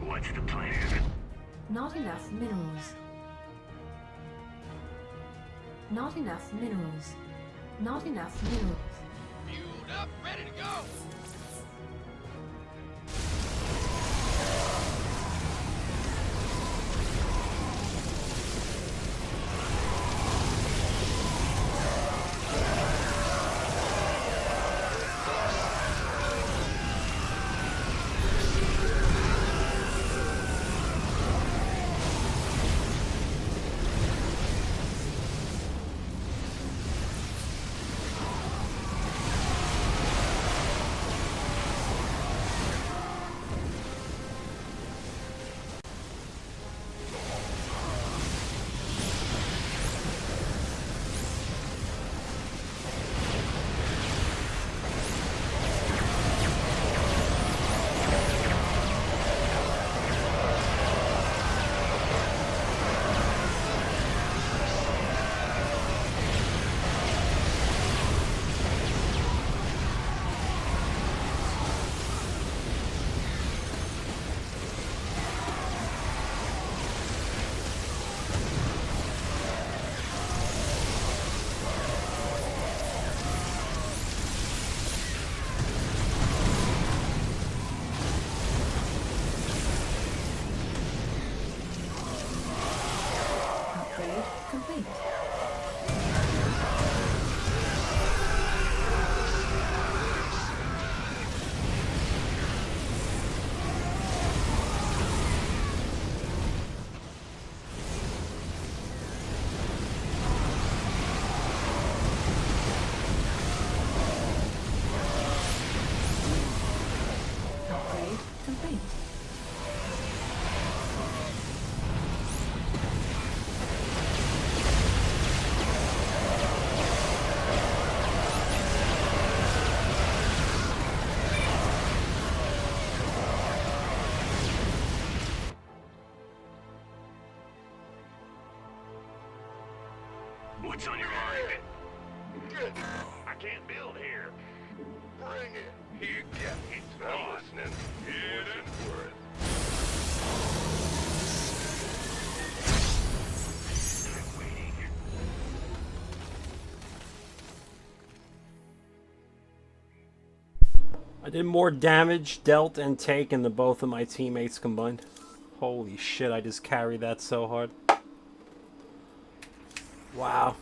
What's the plan? Not enough minerals. Not enough minerals. Not enough minerals. Fueled up, ready to go. What's on your mind? Good. I can't build here. Bring it. You get it. I'm listening. Get it. Worth. I'm waiting. I did more damage dealt and taken than both of my teammates combined. Holy shit, I just carried that so hard. Wow.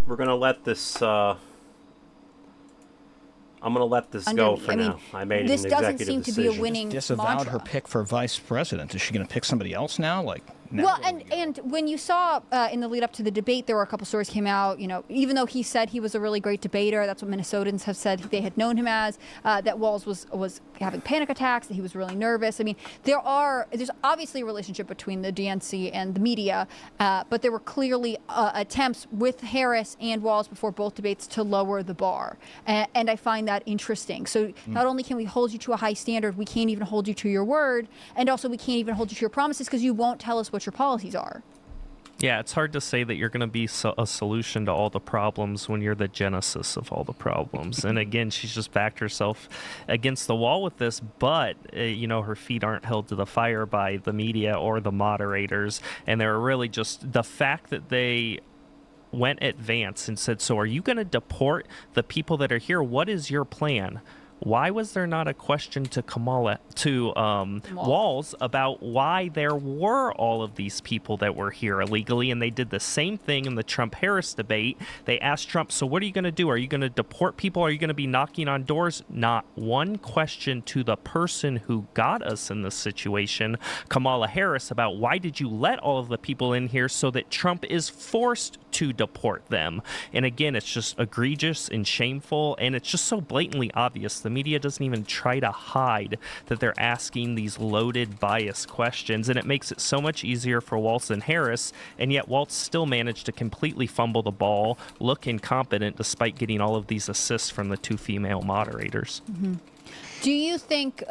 We're gonna let this. I'm gonna let this go for now. I made this an doesn't executive seem to decision. be a winning Disavowed mantra. her pick for vice president. Is she going to pick somebody else now? Like, now Well, where do we go? and when you saw in the lead up to the debate, there were a couple stories came out. You know, even though he said he was a really great debater, that's what Minnesotans have said they had known him as. That Walz was having panic attacks, that he was really nervous. I mean, there's obviously a relationship between the DNC and the media, but there were clearly attempts with Harris and Walz before both debates to lower the bar, and I find that interesting. So not only can we hold you to a high standard, we can't even hold you to your word, and also we can't even hold you to your promises because you won't tell us what your policies are. Yeah, it's hard to say that you're going to be a solution to all the problems when you're the genesis of all the problems. And again, she's just backed herself against the wall with this, but, her feet aren't held to the fire by the media or the moderators. And they're really just the fact that they went advance and said, so are you going to deport the people that are here? What is your plan? Why was there not a question to Walz about why there were all of these people that were here illegally? And they did the same thing in the Trump-Harris debate. They asked Trump, so what are you going to do? Are you going to deport people? Are you going to be knocking on doors? Not one question to the person who got us in this situation, Kamala Harris, about why did you let all of the people in here so that Trump is forced to deport them? And again, it's just egregious and shameful, and it's just so blatantly obvious. The media doesn't even try to hide that they're asking these loaded, biased questions, and it makes it so much easier for Walz and Harris, and yet Walz still managed to completely fumble the ball, look incompetent, despite getting all of these assists from the two female moderators. Mm-hmm. Do you think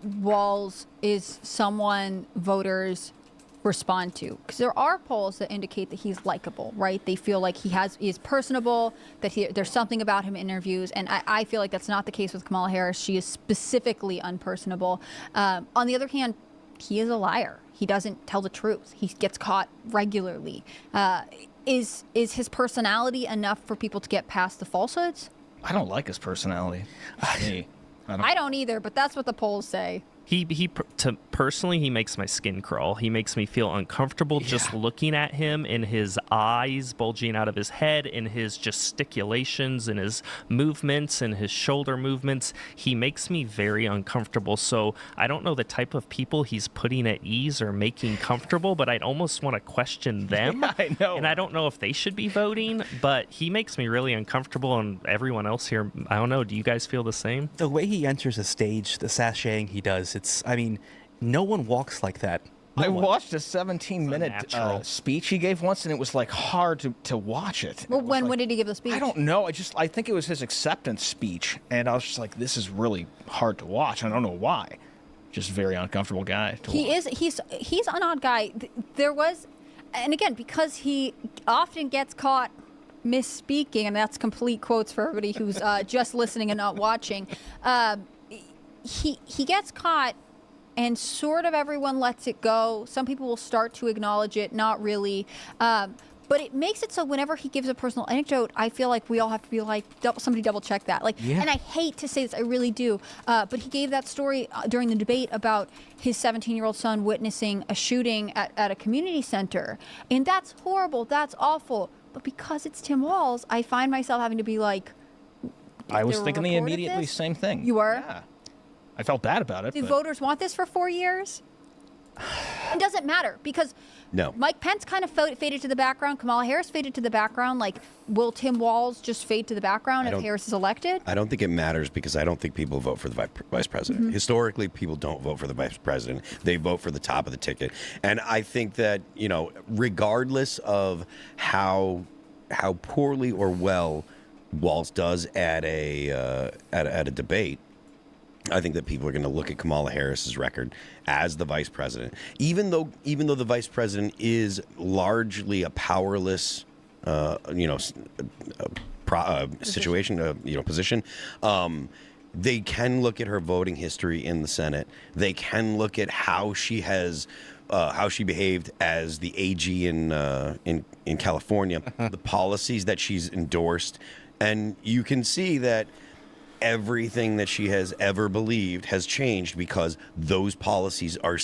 Walz is someone voters respond to? Because there are polls that indicate that he's likable, right? They feel like he is personable, that there's something about him in interviews, and I feel like that's not the case with Kamala Harris. She is specifically unpersonable. On the other hand, he is a liar. He doesn't tell the truth. He gets caught regularly. Is his personality enough for people to get past the falsehoods? I don't like his personality. Me. I don't either, but that's what the polls say. Personally, he makes my skin crawl. He makes me feel uncomfortable just looking at him, and his eyes bulging out of his head, and his gesticulations, and his movements, and his shoulder movements. He makes me very uncomfortable. So I don't know the type of people he's putting at ease or making comfortable, but I'd almost want to question them. Yeah, I know. And I don't know if they should be voting, but he makes me really uncomfortable, and everyone else here, I don't know. Do you guys feel the same? The way he enters a stage, the sashaying he does, no one walks like that. I watched a 17-minute speech he gave once, and it was like hard to watch it. Well, when did he give the speech? I don't know. I think it was his acceptance speech, and I was just like, this is really hard to watch. I don't know why. Just very uncomfortable guy. He's an odd guy. There was, and again, because he often gets caught misspeaking, and that's complete quotes for everybody who's just listening and not watching. He gets caught, and sort of everyone lets it go. Some people will start to acknowledge it, not really. But it makes it so whenever he gives a personal anecdote, I feel like we all have to be like, somebody double check that. And I hate to say this, I really do. But he gave that story during the debate about his 17-year-old son witnessing a shooting at a community center. And that's horrible. That's awful. But because it's Tim Walz, I find myself having to be like, I was thinking the immediately same thing. You were? Yeah. I felt bad about it. Do voters want this for 4 years? It doesn't matter because Mike Pence kind of faded to the background. Kamala Harris faded to the background. Like, will Tim Walz just fade to the background if Harris is elected? I don't think it matters because I don't think people vote for the vice president. Mm-hmm. Historically, people don't vote for the vice president. They vote for the top of the ticket. And I think that, regardless of how poorly or well Walz does at a debate, I think that people are going to look at Kamala Harris's record as the vice president, even though the vice president is largely a powerless, situation, position. They can look at her voting history in the Senate. They can look at how she behaved as the AG in California, the policies that she's endorsed, and you can see that everything that she has ever believed has changed because those policies are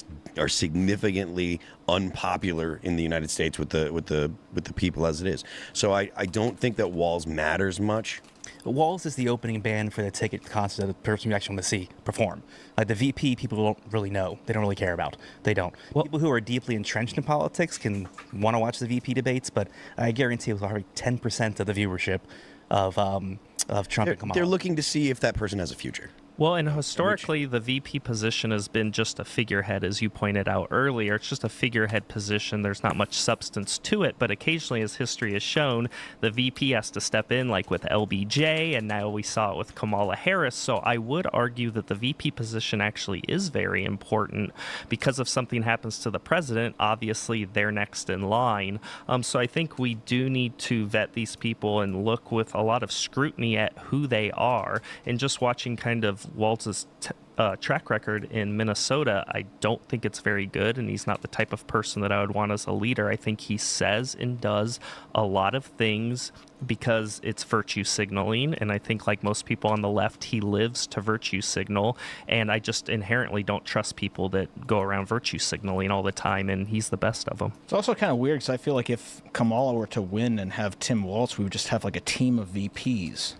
significantly unpopular in the United States with the people as it is. So I don't think that Walls matters much. Walls is the opening band for the ticket concert of the person you actually want to see perform. Like the VP, people don't really know. They don't really care about. They don't. People who are deeply entrenched in politics can want to watch the VP debates, but I guarantee it was already 10% of the viewership of Trump and Kamala. They're looking to see if that person has a future. Well, and historically, the VP position has been just a figurehead, as you pointed out earlier. It's just a figurehead position. There's not much substance to it, but occasionally, as history has shown, the VP has to step in, like with LBJ, and now we saw it with Kamala Harris. So I would argue that the VP position actually is very important because if something happens to the president, obviously they're next in line. So I think we do need to vet these people and look with a lot of scrutiny at who they are. And just watching kind of Waltz's track record in Minnesota, I don't think it's very good, and he's not the type of person that I would want as a leader. I think he says and does a lot of things because it's virtue signaling, and I think like most people on the left, he lives to virtue signal, and I just inherently don't trust people that go around virtue signaling all the time, and he's the best of them. It's also kind of weird because I feel like if Kamala were to win and have Tim Walz, we would just have like a team of VPs.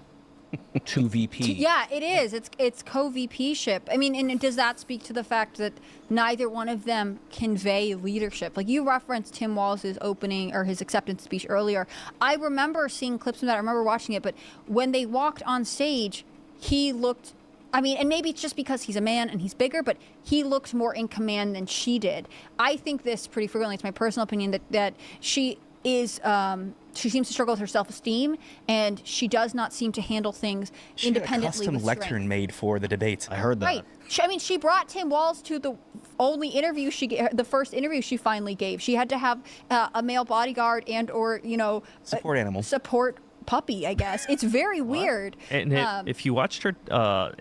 Two VP. Yeah, it is. It's co-VP-ship. I mean, and does that speak to the fact that neither one of them convey leadership? Like you referenced Tim Walz's opening or his acceptance speech earlier. I remember seeing clips from that. I remember watching it, but when they walked on stage, he looked, I mean, and maybe it's just because he's a man and he's bigger, but he looked more in command than she did. I think this pretty frequently. It's my personal opinion that she is, she seems to struggle with her self-esteem, and she does not seem to handle things independently. She had a custom with lectern strength. made for the debates. I heard that. Right. I mean, she brought Tim Walz to the only interview the first interview she finally gave. She had to have a male bodyguard and/or Support animal. Support puppy, I guess. It's very weird. And if you watched her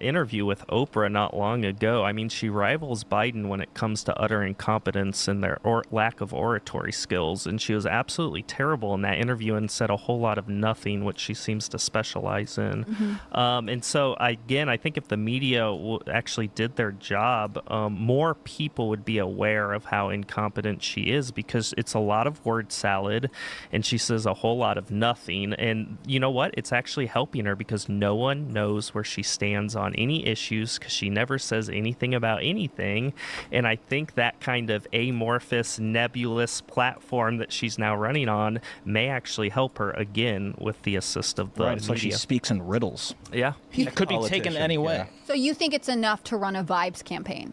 interview with Oprah not long ago, I mean, she rivals Biden when it comes to utter incompetence and their lack of oratory skills. And she was absolutely terrible in that interview and said a whole lot of nothing, which she seems to specialize in. Mm-hmm. And so, again, I think if the media actually did their job, more people would be aware of how incompetent she is, because it's a lot of word salad and she says a whole lot of nothing. And you know what? It's actually helping her because no one knows where she stands on any issues because she never says anything about anything. And I think that kind of amorphous, nebulous platform that she's now running on may actually help her again with the assist of the Right, it's like she media. speaks in riddles. Yeah. It could be taken any way. Yeah. So you think it's enough to run a vibes campaign?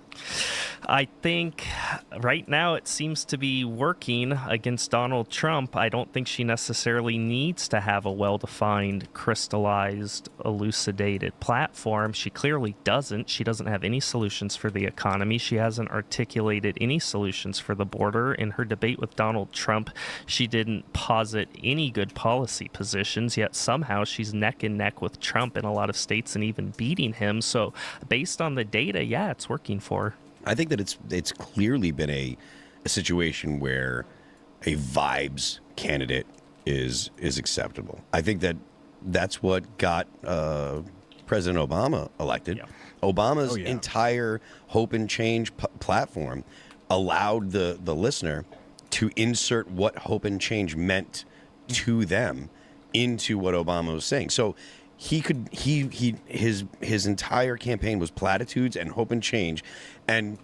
I think right now it seems to be working against Donald Trump. I don't think she necessarily needs to have a well-defined, crystallized, elucidated platform. She clearly doesn't. She doesn't have any solutions for the economy. She hasn't articulated any solutions for the border. In her debate with Donald Trump, she didn't posit any good policy positions, yet somehow she's neck and neck with Trump in a lot of states and even beating him. So based on the data, yeah, it's working for her. I think that it's clearly been a situation where a vibes candidate is acceptable. I think that's what got President Obama elected. Yeah. Obama's entire hope and change platform allowed the listener to insert what hope and change meant to them into what Obama was saying. So his entire campaign was platitudes and hope and change, and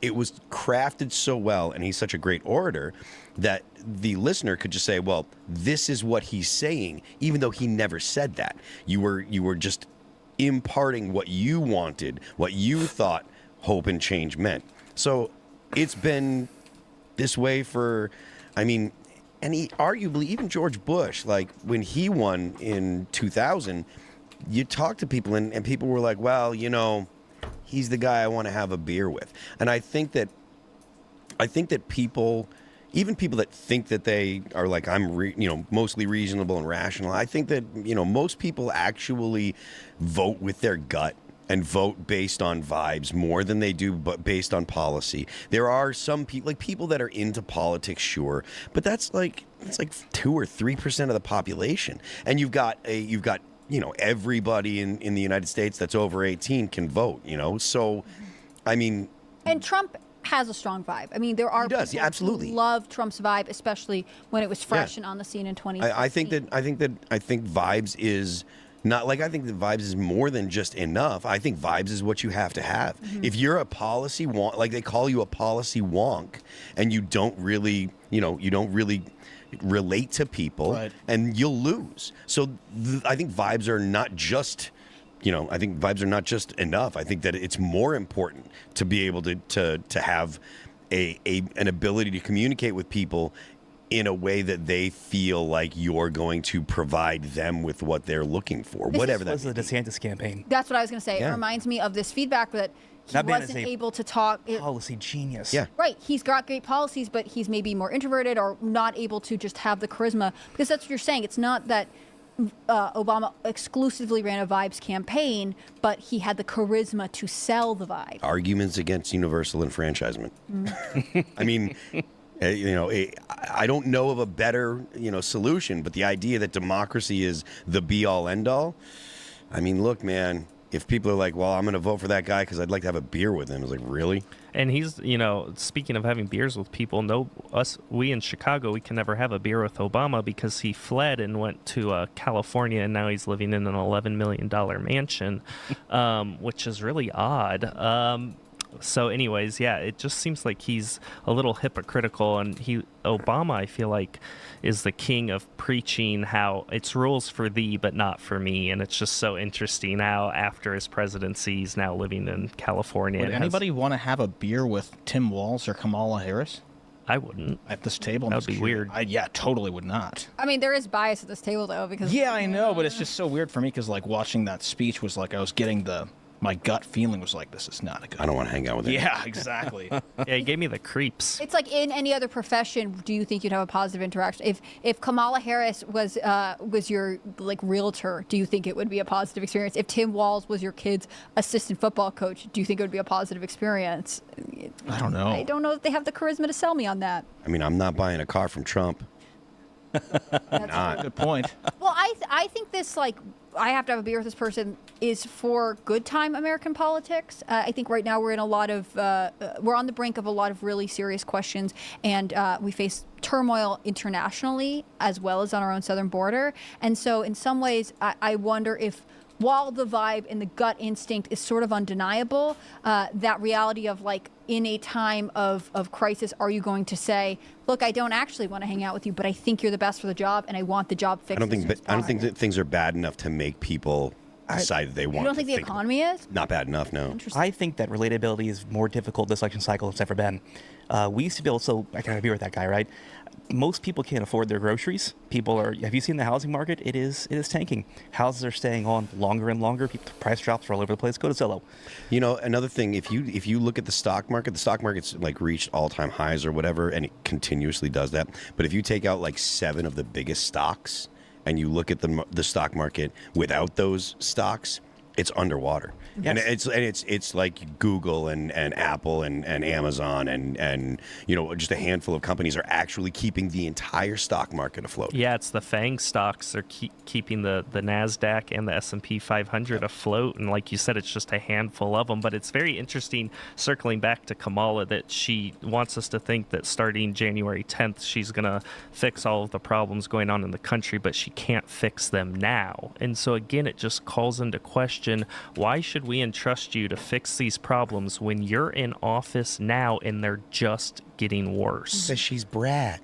it was crafted so well, and he's such a great orator that the listener could just say, well, this is what he's saying, even though he never said that. You were just imparting what you wanted, what you thought hope and change meant. So it's been this way for, I mean, and arguably even George Bush, like when he won in 2000, you talk to people and people were like, well, he's the guy I want to have a beer with. And I think that people, even people that think that they are like, I'm mostly reasonable and rational, I think that, most people actually vote with their gut and vote based on vibes more than they do but based on policy. There are some people, like people that are into politics, sure, but it's like 2 or 3% of the population. And you've got everybody in the United States that's over 18 can vote. So, I mean, and Trump has a strong vibe. I mean, there are does, people absolutely. who love Trump's vibe, especially when it was fresh and on the scene in 2016. I think vibes is not like I think that vibes is more than just enough. I think vibes is what you have to have. Mm-hmm. If you're a policy wonk, like they call you a policy wonk, and you don't really relate to people, Right. and you'll lose. So I think vibes are not just. I think vibes are not just enough. I think that it's more important to be able to have an ability to communicate with people in a way that they feel like you're going to provide them with what they're looking for, whatever that was the may be. DeSantis campaign. That's what I was going to say. Yeah. It reminds me of this feedback that he That man is wasn't a able to talk. Policy genius. Yeah. Right. He's got great policies, but he's maybe more introverted or not able to just have the charisma. Because that's what you're saying. It's not that Obama exclusively ran a vibes campaign, but he had the charisma to sell the vibe. Arguments against universal enfranchisement. I mean, I don't know of a better, solution, but the idea that democracy is the be-all, end-all. I mean, look, man, if people are like, well, I'm going to vote for that guy because I'd like to have a beer with him. It's like, really? And he's, speaking of having beers with people, we in Chicago, we can never have a beer with Obama because he fled and went to California, and now he's living in an $11 million mansion, which is really odd. So anyways, yeah, it just seems like he's a little hypocritical, and Obama, I feel like, is the king of preaching how it's rules for thee but not for me, and it's just so interesting how after his presidency he's now living in California. Would anybody want to have a beer with Tim Walz or Kamala Harris I wouldn't. at this table? That would be weird. Yeah, totally would not. I mean, there is bias at this table, though, because... Yeah, I know, but it's just so weird for me because, like, watching that speech was like I was getting my gut feeling was like, this is not a good... I don't want to hang out with him. Yeah, exactly. Yeah, he gave me the creeps. It's like in any other profession, do you think you'd have a positive interaction? If Kamala Harris was your realtor, do you think it would be a positive experience? If Tim Walz was your kid's assistant football coach, do you think it would be a positive experience? I don't know. I don't know if they have the charisma to sell me on that. I mean, I'm not buying a car from Trump. Not. Good point. Well, I think this, I have to have a beer with this person is for good time American politics. I think right now we're in we're on the brink of a lot of really serious questions, and we face turmoil internationally as well as on our own southern border. And so in some ways, I wonder if, while the vibe and the gut instinct is sort of undeniable, that reality of in a time of crisis, are you going to say, look, I don't actually want to hang out with you, but I think you're the best for the job and I want the job fixed? I don't think that things are bad enough to make people decide that they want. You don't think the economy is? Not bad enough, no. I think that relatability is more difficult this election cycle than it's ever been. We used to be able to, I can agree with that guy, right? Most people can't afford their groceries. Have you seen the housing market? It is tanking. Houses are staying on longer and longer. Price drops are all over the place. Go to Zillow. Another thing, if you look at the stock market's reached all-time highs or whatever, and it continuously does that. But if you take out 7 of the biggest stocks and you look at the stock market without those stocks, it's underwater. Yes. And it's like Google and Apple and Amazon and just a handful of companies are actually keeping the entire stock market afloat. Yeah, it's the FANG stocks are keeping the NASDAQ and the S&P 500 afloat. And like you said, it's just a handful of them. But it's very interesting, circling back to Kamala, that she wants us to think that starting January 10th, she's going to fix all of the problems going on in the country, but she can't fix them now. And so again, it just calls into question, why should we entrust you to fix these problems when you're in office now and they're just getting worse? Because she's Brad.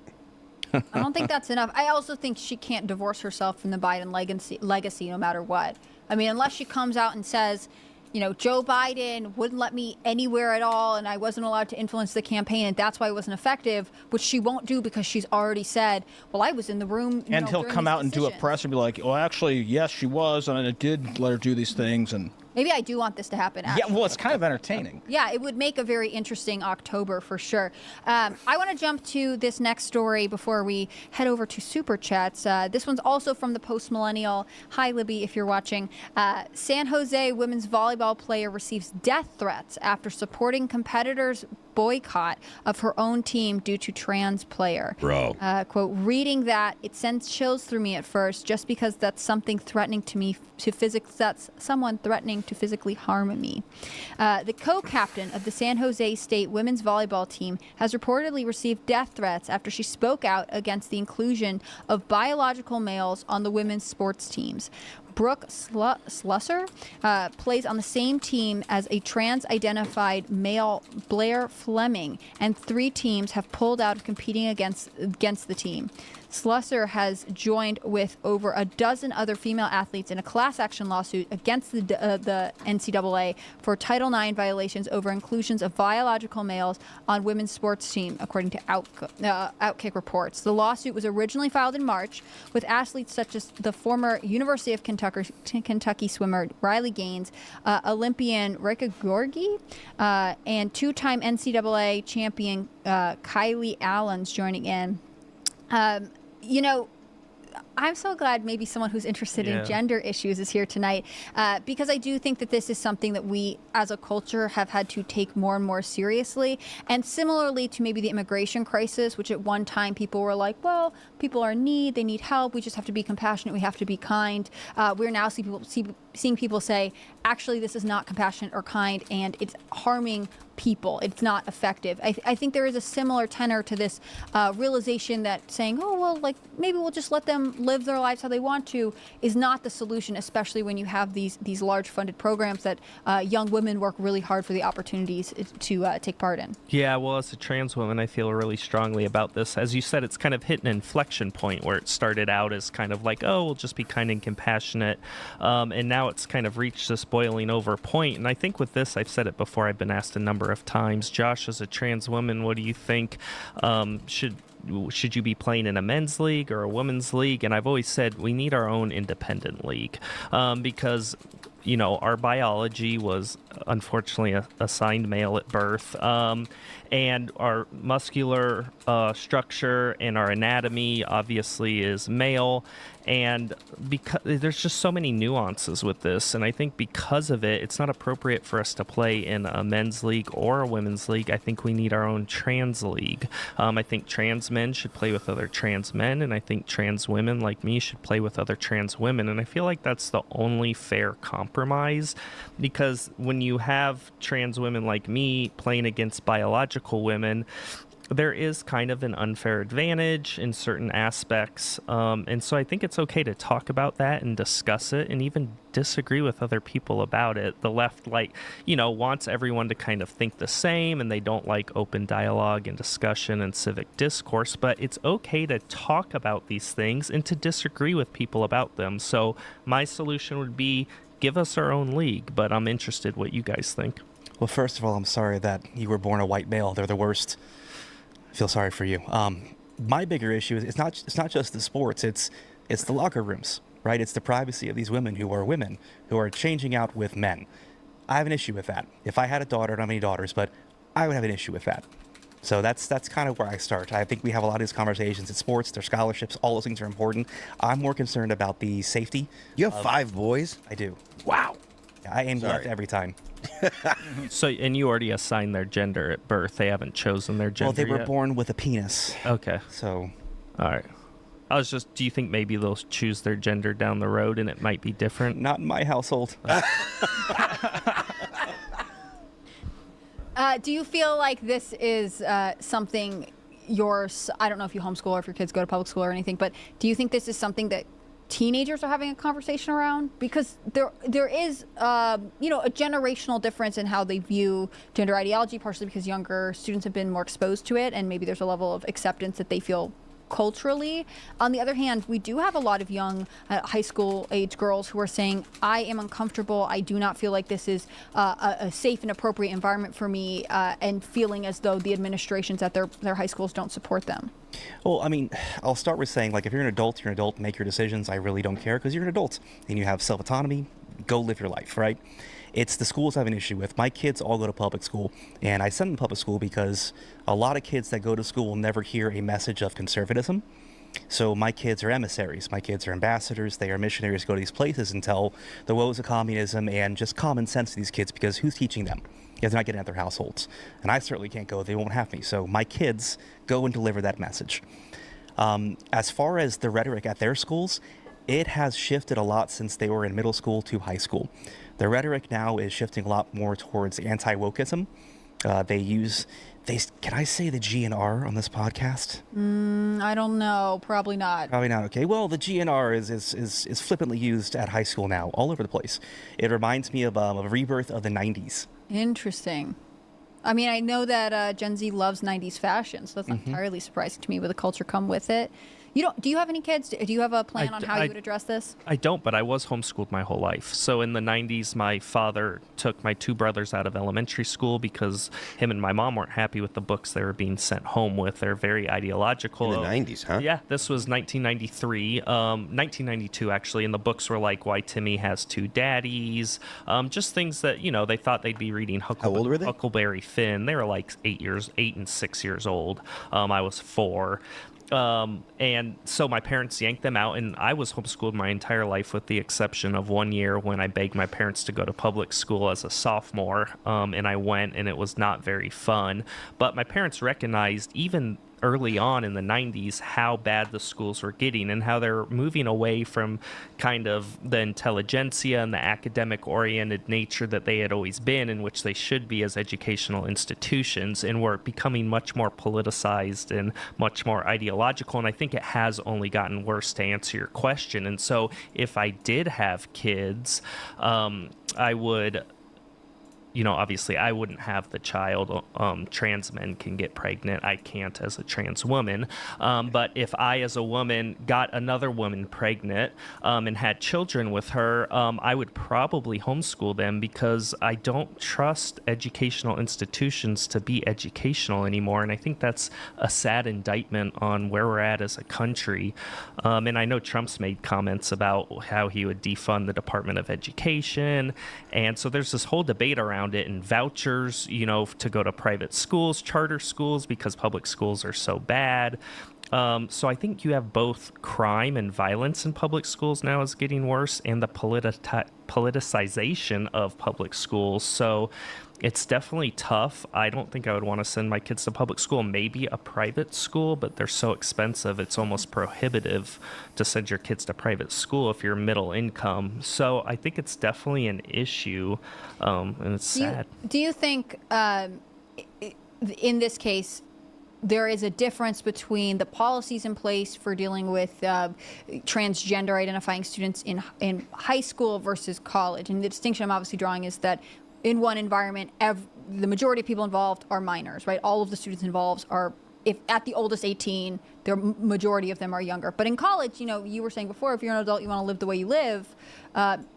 I don't think that's enough. I also think she can't divorce herself from the Biden legacy no matter what. I mean, unless she comes out and says, Joe Biden wouldn't let me anywhere at all, and I wasn't allowed to influence the campaign, and that's why it wasn't effective, which she won't do because she's already said, well, I was in the room. And he'll come out and do a press and be like, well, actually, yes, she was, and I did let her do these things. And maybe I do want this to happen, actually. Yeah, well, it's kind of entertaining. Yeah, it would make a very interesting October for sure. I want to jump to this next story before we head over to Super Chats. This one's also from the Post Millennial. Hi, Libby, if you're watching. San Jose women's volleyball player receives death threats after supporting competitors boycott of her own team due to trans player. Bro. Quote, reading that, it sends chills through me at first, just because that's something threatening to me, that's someone threatening to physically harm me. The co-captain of the San Jose State women's volleyball team has reportedly received death threats after she spoke out against the inclusion of biological males on the women's sports teams. Brooke Slusser plays on the same team as a trans-identified male, Blair Fleming, and 3 teams have pulled out of competing against the team. Slusser has joined with over a dozen other female athletes in a class action lawsuit against the NCAA for Title IX violations over inclusions of biological males on women's sports team, according to Outkick reports. The lawsuit was originally filed in March with athletes such as the former University of Kentucky swimmer Riley Gaines, Olympian Rika Gorgi, and 2-time NCAA champion Kylie Allen's joining in. I'm so glad maybe someone who's interested in gender issues is here tonight, because I do think that this is something that we as a culture have had to take more and more seriously. And similarly to maybe the immigration crisis, which at one time people were like, well, people are in need, they need help, we just have to be compassionate, we have to be kind. We're now seeing people say, actually, this is not compassionate or kind, and it's harming people. It's not effective. I think there is a similar tenor to this realization that saying, oh, well, like maybe we'll just let them live their lives how they want to is not the solution, especially when you have these large funded programs that young women work really hard for the opportunities to take part in. Yeah, well, as a trans woman, I feel really strongly about this. As you said, it's kind of hit an inflection point where it started out as kind of like, oh, we'll just be kind and compassionate. And now it's kind of reached this boiling over point. And I think with this, I've said it before, I've been asked a number of times, Josh, as a trans woman, what do you think? Should you be playing in a men's league or a women's league? And I've always said we need our own independent league, because our biology was unfortunately assigned male at birth, and our muscular structure and our anatomy obviously is male. And because there's just so many nuances with this, and I think because of it, it's not appropriate for us to play in a men's league or a women's league. I think we need our own trans league. I think trans men should play with other trans men, and I think trans women like me should play with other trans women. And I feel like that's the only fair compromise, because when you have trans women like me playing against biological women, there is kind of an unfair advantage in certain aspects. And so I think it's okay to talk about that and discuss it and even disagree with other people about it. The left, wants everyone to kind of think the same, and they don't like open dialogue and discussion and civic discourse, but it's okay to talk about these things and to disagree with people about them. So my solution would be give us our own league, but I'm interested what you guys think. Well, first of all, I'm sorry that you were born a white male. They're the worst. I feel sorry for you. My bigger issue is it's not just the sports. It's the locker rooms, right? It's the privacy of these women who are changing out with men. I have an issue with that. If I had a daughter, I don't have any daughters, but I would have an issue with that. So that's kind of where I start. I think we have a lot of these conversations at sports, their scholarships, all those things are important. I'm more concerned about the safety. You have 5 boys? I do. Wow. I aim left every time. So, and you already assigned their gender at birth. They haven't chosen their gender Well, they were yet? born with a penis. Okay. So. All right. Do you think maybe they'll choose their gender down the road and it might be different? Not in my household. Do you feel like this is something I don't know if you homeschool or if your kids go to public school or anything, but do you think this is something that teenagers are having a conversation around? Because there is a generational difference in how they view gender ideology, partially because younger students have been more exposed to it, and maybe there's a level of acceptance that they feel culturally. On the other hand, we do have a lot of young high school age girls who are saying, I am uncomfortable, I do not feel like this is a safe and appropriate environment for me, and feeling as though the administrations at their high schools don't support them. Well, I mean, I'll start with saying, if you're an adult, make your decisions. I really don't care, because you're an adult and you have self-autonomy. Go live your life, right? It's the schools I have an issue with. My kids all go to public school, and I send them to public school because a lot of kids that go to school will never hear a message of conservatism. So my kids are emissaries. My kids are ambassadors. They are missionaries, go to these places and tell the woes of communism and just common sense to these kids, because who's teaching them? because they're not getting at their households. And I certainly can't go. They won't have me. So my kids go and deliver that message. As far as the rhetoric at their schools, it has shifted a lot since they were in middle school to high school. The rhetoric now is shifting a lot more towards anti-wokeism. Can I say the G and R on this podcast? I don't know. Probably not. Probably not. Okay. Well, the G and R is flippantly used at high school now, all over the place. It reminds me of a rebirth of the 90s. Interesting. I mean, I know that Gen Z loves 90s fashion, so that's not entirely surprising to me. Would the culture come with it? Do you have any kids? Do you have a plan on how you would address this? I don't, but I was homeschooled my whole life. So in the 90s, my father took my two brothers out of elementary school because him and my mom weren't happy with the books they were being sent home with. They're very ideological. In the 90s, huh? Yeah, this was 1993, 1992 actually, and the books were like Why Timmy Has Two Daddies, just things that, they thought they'd be reading. How old were they? Huckleberry Finn. They were like 8 and 6 years old. I was 4. And so my parents yanked them out, and I was homeschooled my entire life with the exception of 1 year when I begged my parents to go to public school as a sophomore, and I went, and it was not very fun. But my parents recognized even early on in the 90s how bad the schools were getting and how they're moving away from kind of the intelligentsia and the academic-oriented nature that they had always been, in which they should be as educational institutions, and were becoming much more politicized and much more ideological. And I think it has only gotten worse, to answer your question. And so if I did have kids, I would... obviously I wouldn't have the child. Trans men can get pregnant. I can't as a trans woman. But if I, as a woman, got another woman pregnant and had children with her, I would probably homeschool them, because I don't trust educational institutions to be educational anymore. And I think that's a sad indictment on where we're at as a country. And I know Trump's made comments about how he would defund the Department of Education. And so there's this whole debate around it, and vouchers, to go to private schools, charter schools, because public schools are so bad. So I think you have both crime and violence in public schools now is getting worse, and the politicization of public schools. So it's definitely tough. I don't think I would want to send my kids to public school, maybe a private school, but they're so expensive. It's almost prohibitive to send your kids to private school if you're middle income. So I think it's definitely an issue, and it's sad. Do you think in this case, there is a difference between the policies in place for dealing with transgender identifying students in high school versus college? And the distinction I'm obviously drawing is that in one environment, the majority of people involved are minors, right? All of the students involved are, if at the oldest 18, the majority of them are younger. But in college, you were saying before, if you're an adult, you want to live the way you live,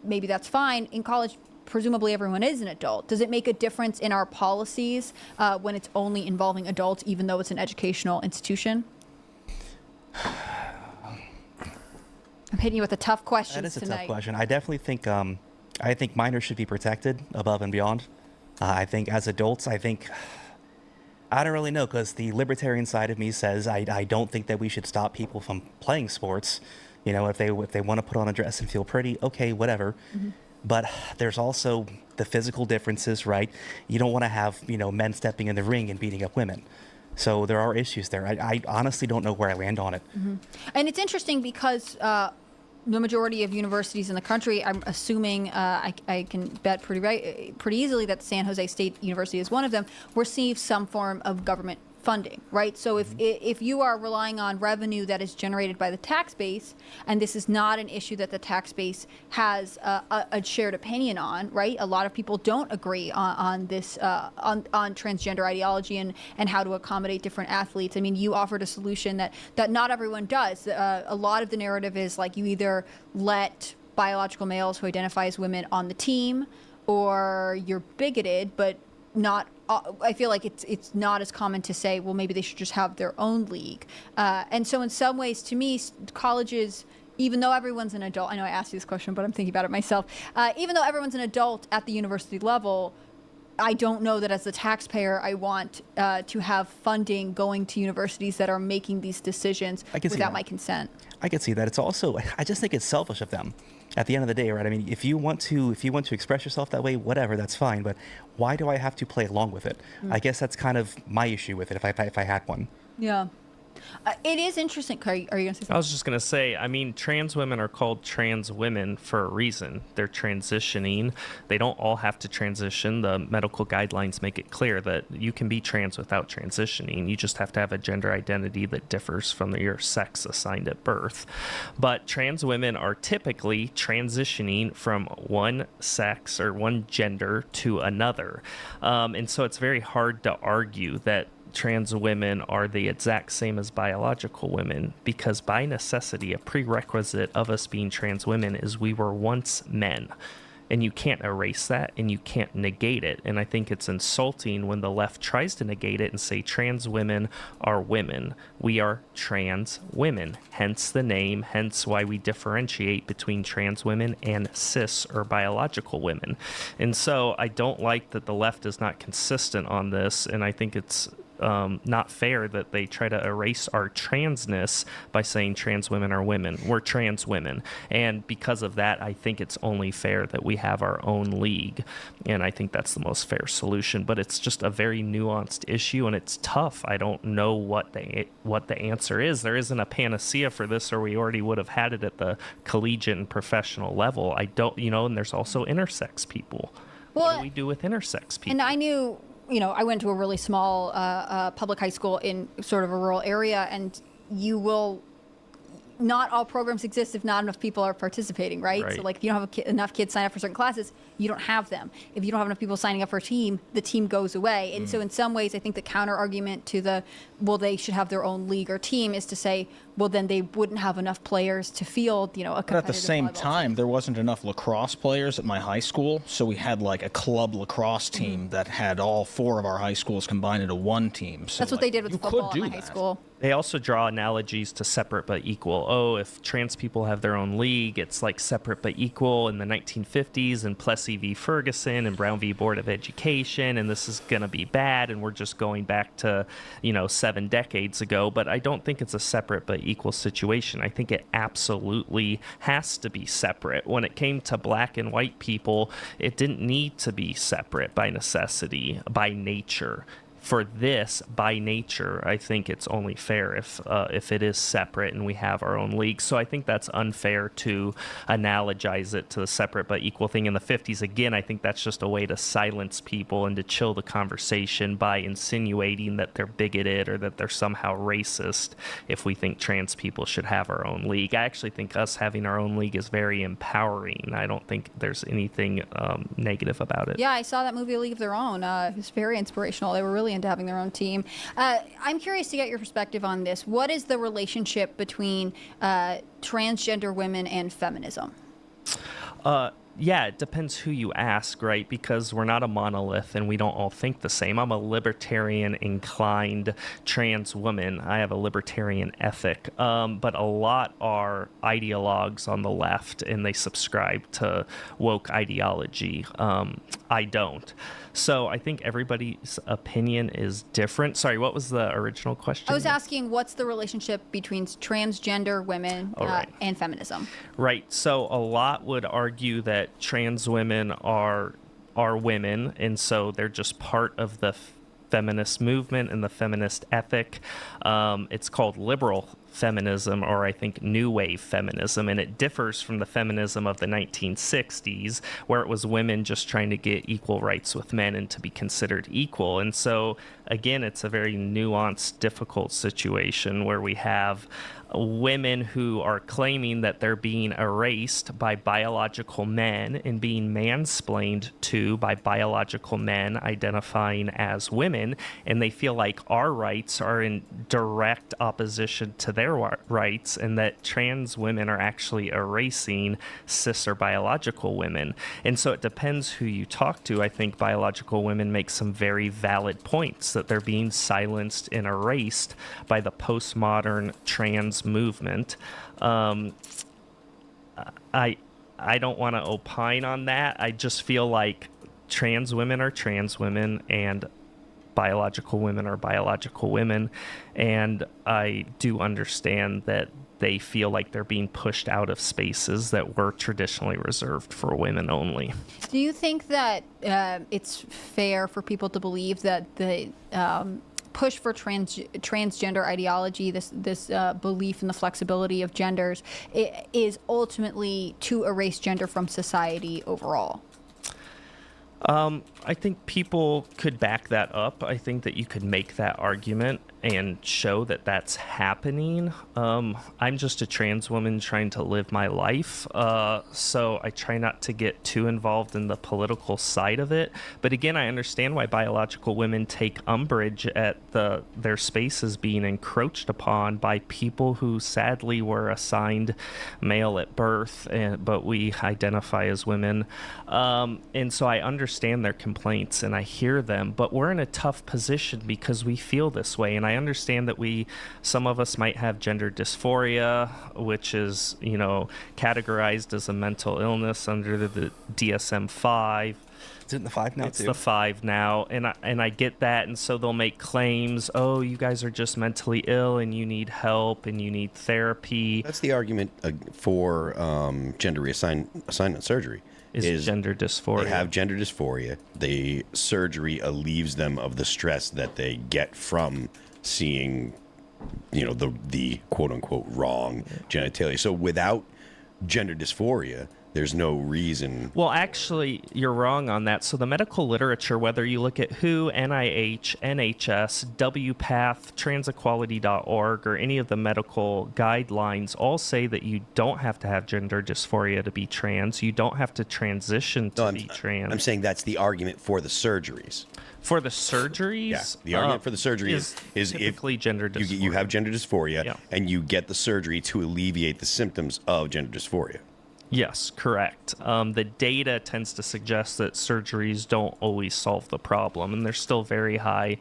maybe that's fine. In college, presumably everyone is an adult. Does it make a difference in our policies when it's only involving adults, even though it's an educational institution? I'm hitting you with a tough question tonight. That is a tough question. I definitely think I think minors should be protected above and beyond. I think as adults, I don't really know, because the libertarian side of me says I don't think that we should stop people from playing sports. If they want to put on a dress and feel pretty, okay, whatever. Mm-hmm. But there's also the physical differences, right? You don't want to have, men stepping in the ring and beating up women. So there are issues there. I honestly don't know where I land on it. Mm-hmm. And it's interesting because the majority of universities in the country, I'm assuming, I can bet pretty easily that San Jose State University is one of them, receive some form of government funding, right? So if you are relying on revenue that is generated by the tax base, and this is not an issue that the tax base has a shared opinion on, right? A lot of people don't agree on this, on transgender ideology and how to accommodate different athletes. I mean, you offered a solution that not everyone does. A lot of the narrative is like you either let biological males who identify as women on the team, or you're bigoted, but not. I feel like it's not as common to say, well, maybe they should just have their own league. And so in some ways, to me, colleges, even though everyone's an adult, I know I asked you this question, but I'm thinking about it myself. Even though everyone's an adult at the university level, I don't know that as a taxpayer I want to have funding going to universities that are making these decisions I can see without that. my consent. I can see that. It's also, I just think it's selfish of them. At the end of the day, right? I mean, if you want to express yourself that way, whatever, that's fine. But why do I have to play along with it? I guess that's kind of my issue with it. If I had one. Yeah. It is interesting. Are you going to say something? I was just going to say, I mean, trans women are called trans women for a reason. They're transitioning. They don't all have to transition. The medical guidelines make it clear that you can be trans without transitioning. You just have to have a gender identity that differs from your sex assigned at birth. But trans women are typically transitioning from one sex or one gender to another. And so it's very hard to argue that trans women are the exact same as biological women, because by necessity, a prerequisite of us being trans women is we were once men. And you can't erase that, and you can't negate it. And I think it's insulting when the left tries to negate it and say trans women are women. We are trans women, hence the name, hence why we differentiate between trans women and cis or biological women. And so I don't like that the left is not consistent on this, and I think it's not fair that they try to erase our transness by saying trans women are women. We're trans women. And because of that, I think it's only fair that we have our own league. And I think that's the most fair solution. But it's just a very nuanced issue, and it's tough. I don't know what the answer is. There isn't a panacea for this, or we already would have had it at the collegiate and professional level. I don't, and there's also intersex people. What do we do with intersex people? And I knew, I went to a really small public high school in sort of a rural area, and not all programs exist if not enough people are participating, right? So, like, if you don't have enough kids sign up for certain classes, you don't have them. If you don't have enough people signing up for a team, the team goes away. And so in some ways, I think the counter argument to they should have their own league or team is to say, well, then they wouldn't have enough players to field, a competitive But at the same volleyball time, team. there wasn't enough lacrosse players at my high school, so we had like a club lacrosse team that had all 4 of our high schools combined into one team. So That's what they did with you football could in do my high that. school. They also draw analogies to separate but equal. Oh, if trans people have their own league, it's like separate but equal in the 1950s and Plessy v. Ferguson and Brown v. Board of Education, and this is going to be bad, and we're just going back to, 7 decades ago. But I don't think it's a separate but equal situation. I think it absolutely has to be separate. When it came to black and white people, it didn't need to be separate by necessity, by nature. For this, by nature, I think it's only fair if it is separate and we have our own league. So I think that's unfair to analogize it to the separate but equal thing in the 50s. Again, I think that's just a way to silence people and to chill the conversation by insinuating that they're bigoted or that they're somehow racist if we think trans people should have our own league. I actually think us having our own league is very empowering. I don't think there's anything negative about it. Yeah, I saw that movie, A League of Their Own. It was very inspirational. They were really into having their own team. I'm curious to get your perspective on this. What is the relationship between transgender women and feminism? Yeah, it depends who you ask, right? Because we're not a monolith and we don't all think the same. I'm a libertarian inclined trans woman. I have a libertarian ethic. But a lot are ideologues on the left and they subscribe to woke ideology. I don't. So I think everybody's opinion is different. Sorry, what was the original question? I was asking, what's the relationship between transgender women and feminism? Right. So a lot would argue that trans women are women, and so they're just part of the feminist movement and the feminist ethic. It's called liberal feminism, or I think new wave feminism, and it differs from the feminism of the 1960s, where it was women just trying to get equal rights with men and to be considered equal. And so again, it's a very nuanced, difficult situation where we have women who are claiming that they're being erased by biological men and being mansplained to by biological men identifying as women, and they feel like our rights are in direct opposition to their rights, and that trans women are actually erasing cis or biological women. And so it depends who you talk to. I think biological women make some very valid points that they're being silenced and erased by the postmodern trans movement. I don't want to opine on that. I just feel like trans women are trans women, and biological women are biological women. And I do understand that they feel like they're being pushed out of spaces that were traditionally reserved for women only. Do you think that it's fair for people to believe that the push for transgender ideology, this belief in the flexibility of genders, is ultimately to erase gender from society overall? I think people could back that up. I think that you could make that argument and show that that's happening. I'm just a trans woman trying to live my life, so I try not to get too involved in the political side of it. But again, I understand why biological women take umbrage at their spaces being encroached upon by people who sadly were assigned male at birth, but we identify as women. And so I understand their complaints and I hear them, but we're in a tough position because we feel this way. And I understand that some of us might have gender dysphoria, which is, categorized as a mental illness under the DSM-5. Is it in the 5 now, It's too? the 5 now, and I get that, and so they'll make claims, oh, you guys are just mentally ill, and you need help, and you need therapy. That's the argument for gender reassignment surgery. Is gender dysphoria. They have gender dysphoria. The surgery relieves them of the stress that they get from seeing, the quote unquote wrong genitalia. So without gender dysphoria, there's no reason. Well, actually, you're wrong on that. So the medical literature, whether you look at WHO, NIH, NHS, WPATH, transequality.org, or any of the medical guidelines, all say that you don't have to have gender dysphoria to be trans. You don't have to transition to be trans. I'm saying that's the argument for the surgeries. For the surgeries? Yeah, the argument for the surgery is typically if gender dysphoria. you have gender dysphoria, Yeah. and you get the surgery to alleviate the symptoms of gender dysphoria. Yes, correct. The data tends to suggest that surgeries don't always solve the problem, and there's still very high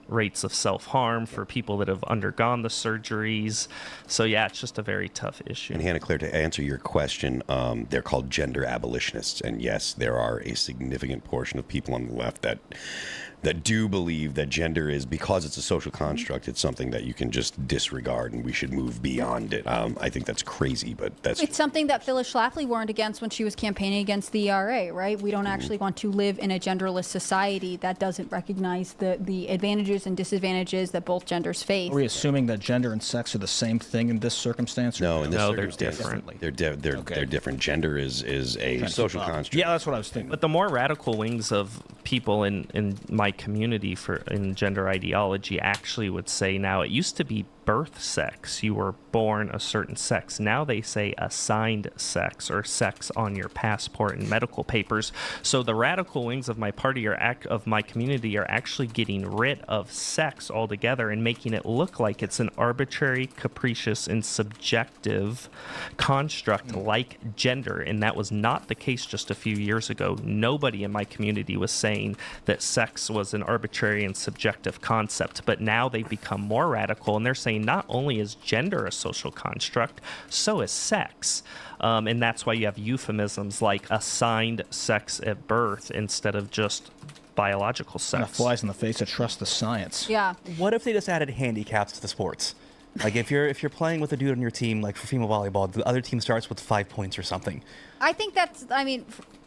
rates of self-harm for people that have undergone the surgeries. So, yeah, it's just a very tough issue. And Hannah Claire, to answer your question, they're called gender abolitionists. And yes, there are a significant portion of people on the left that do believe that gender is, because it's a social construct, it's something that you can just disregard and we should move beyond it. I think that's crazy, but It's something that Phyllis Schlafly warned against when she was campaigning against the ERA, right? We don't actually want to live in a genderless society that doesn't recognize the advantages and disadvantages that both genders face. Are we assuming that gender and sex are the same thing in this circumstance? No, in this No, they're circumstance, different. they're different. Gender is a social construct. Yeah, that's what I was thinking. But the more radical wings of people in my community in gender ideology actually would say now it used to be birth sex. You were born a certain sex. Now they say assigned sex or sex on your passport and medical papers. So the radical wings of my party of my community are actually getting rid of sex altogether and making it look like it's an arbitrary, capricious, and subjective construct like gender. And that was not the case just a few years ago. Nobody in my community was saying that sex was an arbitrary and subjective concept. But now they've become more radical, and they're saying not only is gender a social construct, so is sex. And that's why you have euphemisms like assigned sex at birth instead of just biological Kind of sex. flies in the face of trust the science. Yeah. What if they just added handicaps to the sports? Like if you're playing with a dude on your team, like for female volleyball, the other team starts with 5 points or something. I think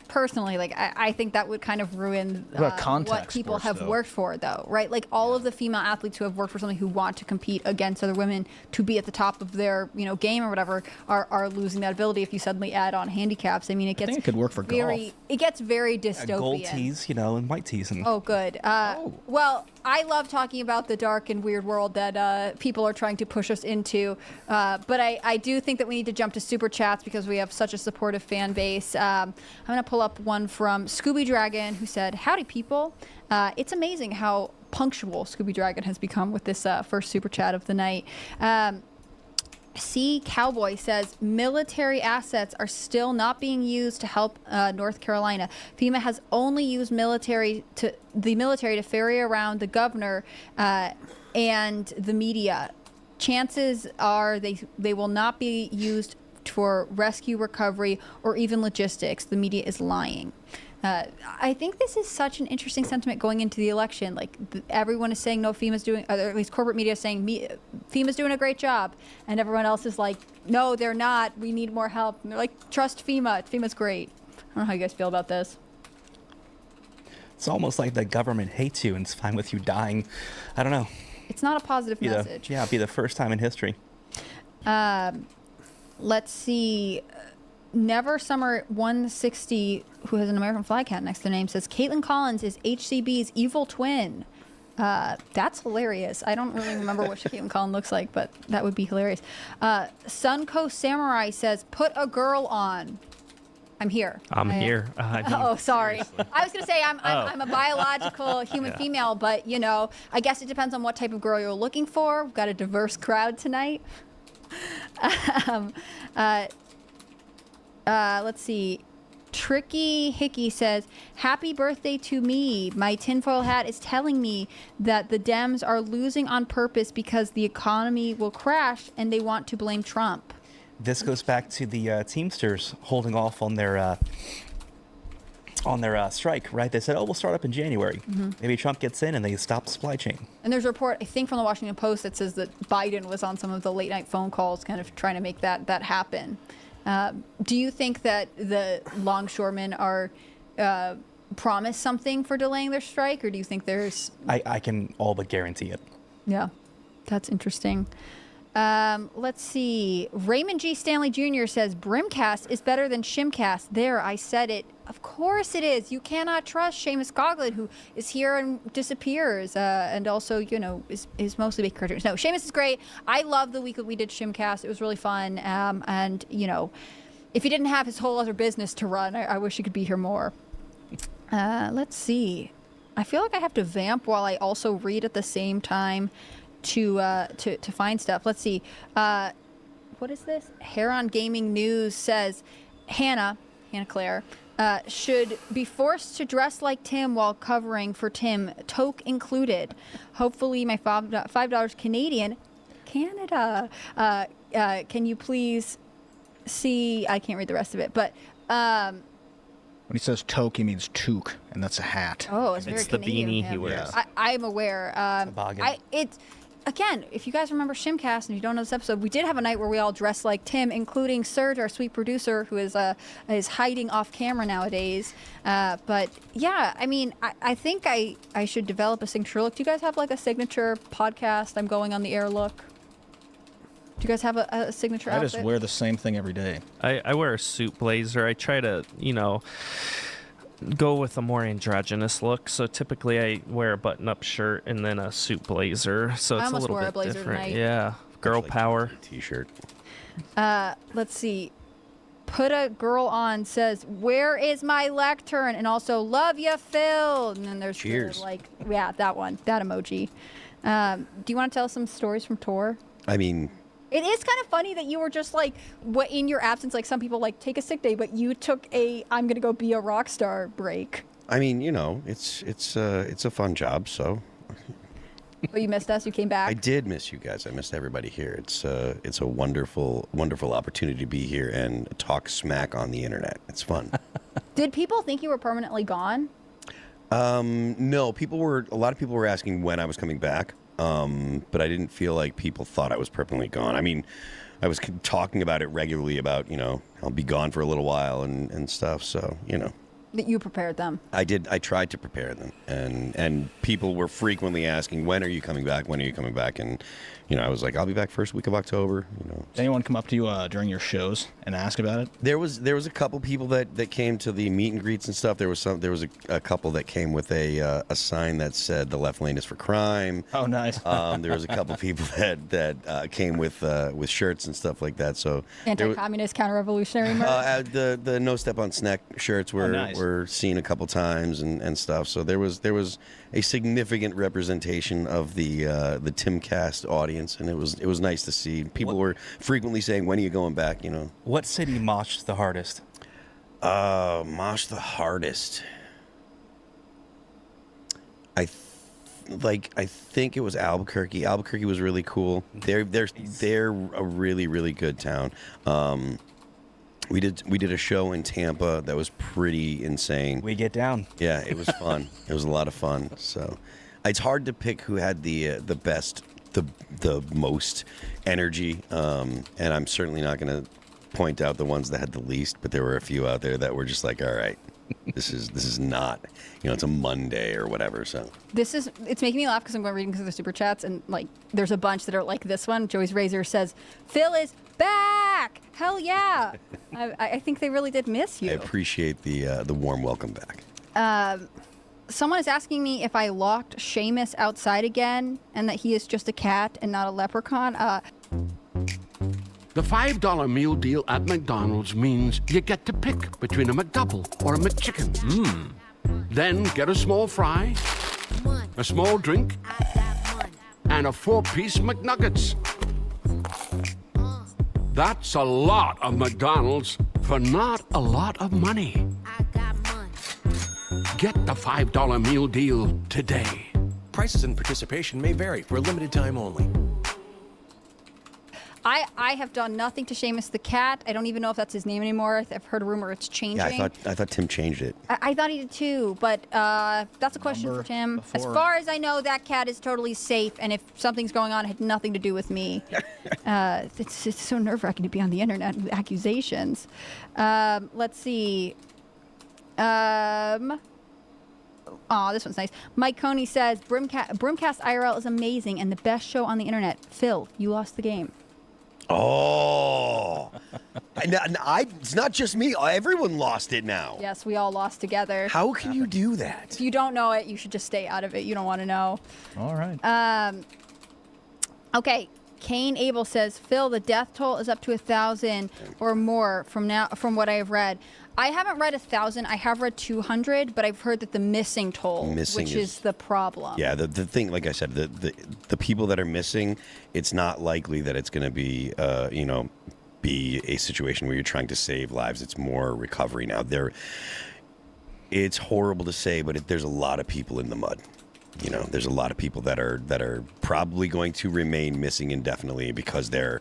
personally, I think that would kind of ruin What about contact what people sports, have though? worked for, though, right? Like all of the female athletes who have worked for something, who want to compete against other women to be at the top of their game or whatever, are losing that ability if you suddenly add on handicaps. I mean, it gets think it could work for golf. It gets very dystopian. Gold tees, and white tees. And Oh, good. Well, I love talking about the dark and weird world that people are trying to push us into. But I do think that we need to jump to super chats because we have such a supportive fan base. I'm going to pull up one from Scooby Dragon, who said, "Howdy, people. It's amazing how punctual Scooby Dragon has become with this first super chat of the night." C Cowboy says military assets are still not being used to help North Carolina. FEMA has only used the military to ferry around the governor and the media. Chances are they will not be used for rescue, recovery, or even logistics. The media is lying. I think this is such an interesting sentiment going into the election. Like everyone is saying, no, FEMA's doing, or at least corporate media is saying, FEMA's doing a great job, and everyone else is like, no, they're not. We need more help. And they're like, trust FEMA. FEMA's great. I don't know how you guys feel about this. It's almost like the government hates you and it's fine with you dying. I don't know. It's not a positive message. It'd be the first time in history. Let's see. Never Summer 160, who has an American flag hat next to their name, says Caitlin Collins is HCB's evil twin. That's hilarious. I don't really remember what Caitlin Collins looks like, but that would be hilarious. Suncoast Samurai says, put a girl on. I'm here. I'm here. Oh, sorry. I was going to say I'm a biological human female, but, you know, I guess it depends on what type of girl you're looking for. We've got a diverse crowd tonight. Let's see. Tricky Hickey says, happy birthday to me. My tinfoil hat is telling me that the Dems are losing on purpose because the economy will crash and they want to blame Trump. This goes back to the Teamsters holding off on their strike, right? They said, oh, we'll start up in January. Maybe Trump gets in and they stop the supply chain. And there's a report, I think, from the Washington Post that says that Biden was on some of the late night phone calls kind of trying to make that happen. Do you think that the longshoremen are promised something for delaying their strike, or do you think there's... I can all but guarantee it. Yeah, that's interesting. Let's see. Raymond G. Stanley Jr. says, Brimcast is better than Shimcast. There, I said it. Of course it is. You cannot trust Seamus Coughlin, who is here and disappears, and also, you know, is mostly big cartoons. No, Seamus is great. I love the week that we did Shimcast. It was really fun. And, you know, if he didn't have his whole other business to run, I wish he could be here more. Let's see. I feel like I have to vamp while I also read at the same time to find stuff. Let's see. What is this? Heron Gaming News says Hannah Claire, should be forced to dress like Tim while covering for Tim, toque included. Hopefully my $5 Canadian, Canada. Can you please see? I can't read the rest of it, but when he says toque, he means toque, and that's a hat. Oh, it's very the Canadian beanie of him. he wears. I'm aware. It's again, if you guys remember Shimcast and you don't know this episode, we did have a night where we all dressed like Tim, including Serge, our sweet producer, who is hiding off camera nowadays. But yeah, I mean, I think I should develop a signature look. Do you guys have like a signature podcast I'm going on the air look? Do you guys have a signature outfit? I just wear the same thing every day. I wear a suit blazer. I try to, you know, go with a more androgynous look. So typically I wear a button-up shirt and then a suit blazer. So it's a little wore a bit blazer different. tonight. Yeah, girl power. T-shirt. Let's see. Put a girl on says, where is my lectern? And also, love ya, Phil. And then there's Cheers. that one, that emoji. Do you want to tell us some stories from tour? I mean, it is kind of funny that you were just like, what in your absence, like some people like take a sick day, but you took a I'm gonna go be a rock star break. I mean, you know, it's a fun job, so. But you missed us. You came back. I did miss you guys. I missed everybody here. It's a wonderful opportunity to be here and talk smack on the internet. It's fun. Did people think you were permanently gone? No, a lot of people were asking when I was coming back. But I didn't feel like people thought I was permanently gone. I mean, I was talking about it regularly about, you know, I'll be gone for a little while and stuff. So, you know. That you prepared them. I did. I tried to prepare them. And people were frequently asking, when are you coming back? When are you coming back? And, you know, I was like, I'll be back first week of October, you know. Did anyone come up to you during your shows and ask about it? There was a couple people that came to the meet and greets and stuff. There was a couple that came with a sign that said the left lane is for crime. Oh, nice. There was a couple people that came with shirts and stuff like that. So anti-communist, counter-revolutionary merch. The no step on snack shirts were seen a couple times and stuff. So there was a significant representation of the Timcast audience. And it was nice to see. People were frequently saying, when are you going back, you know? What city moshed the hardest? Moshed the hardest. I think it was Albuquerque. Albuquerque was really cool. They're a really, really good town. We did a show in Tampa that was pretty insane. We get down. Yeah, it was fun. It was a lot of fun. So it's hard to pick who had the best, the most energy, and I'm certainly not going to point out the ones that had the least, but there were a few out there that were just like, all right, this is not, it's a Monday or whatever. So It's making me laugh because I'm going reading through the super chats, and like there's a bunch that are like this one. Joey's Razor says, Phil is back. Hell yeah. I think they really did miss you. I appreciate the warm welcome back. Someone is asking me if I locked Seamus outside again and that he is just a cat and not a leprechaun. The $5 meal deal at McDonald's means you get to pick between a McDouble or a McChicken. Then get a small fry, a small drink, and a 4-piece McNuggets. That's a lot of McDonald's for not a lot of money. Get the $5 meal deal today. Prices and participation may vary for a limited time only. I have done nothing to Seamus the cat. I don't even know if that's his name anymore. I've heard a rumor it's changing. Yeah, I thought Tim changed it. I thought he did too, but that's a question for Tim. As far as I know, that cat is totally safe, and if something's going on, it had nothing to do with me. It's so nerve-wracking to be on the internet with accusations. Let's see. Oh, this one's nice. Mike Coney says, Broomcast IRL is amazing and the best show on the internet. Phil, you lost the game. Oh, it's not just me. Everyone lost it now. Yes, we all lost together. How can you do that? If you don't know it, you should just stay out of it. You don't want to know. All right. Okay. Kane Abel says, Phil, the death toll is up to 1,000 or more from what I have read. I haven't read 1,000. I have read 200, but I've heard that the missing toll, which is the problem. Yeah, the thing, like I said, the people that are missing, it's not likely that it's going to be, be a situation where you're trying to save lives. It's more recovery now. It's horrible to say, but there's a lot of people in the mud. There's a lot of people that are probably going to remain missing indefinitely because they're,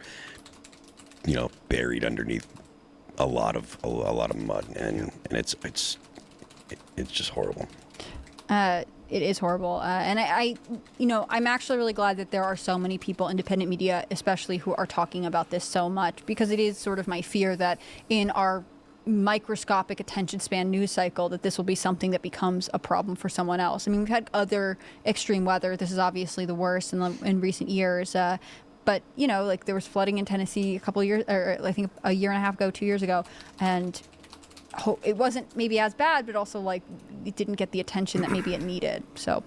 buried underneath a lot of mud, and it's just horrible. It is horrible, and I'm actually really glad that there are so many people, independent media especially, who are talking about this so much, because it is sort of my fear that in our microscopic attention span news cycle that this will be something that becomes a problem for someone else. I mean, we've had other extreme weather. This is obviously the worst in recent years. But, like there was flooding in Tennessee a couple of years, or I think a year and a half ago, 2 years ago. And it wasn't maybe as bad, but also like it didn't get the attention that maybe it needed. So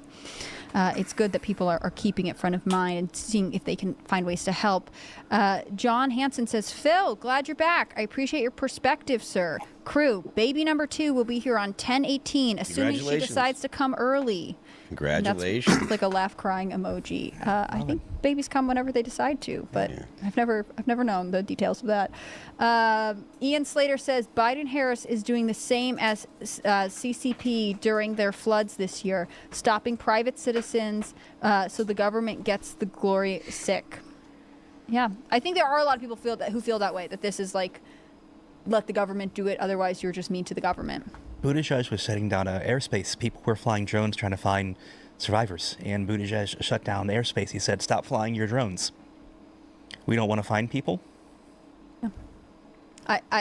it's good that people are keeping it front of mind and seeing if they can find ways to help. John Hansen says, Phil, glad you're back. I appreciate your perspective, sir. Crew, baby number 2 will be here on 10/18, assuming she decides to come early. Congratulations. That's like a laugh crying emoji. I think babies come whenever they decide to, but yeah. I've never known the details of that. Ian Slater says Biden-Harris is doing the same as CCP during their floods this year, stopping private citizens so the government gets the glory sick. Yeah, I think there are a lot of people who feel that way, that this is like, let the government do it, otherwise you're just mean to the government. Buttigieg was shutting down airspace. People were flying drones trying to find survivors, and Buttigieg shut down the airspace. He said, stop flying your drones. We don't want to find people. Yeah.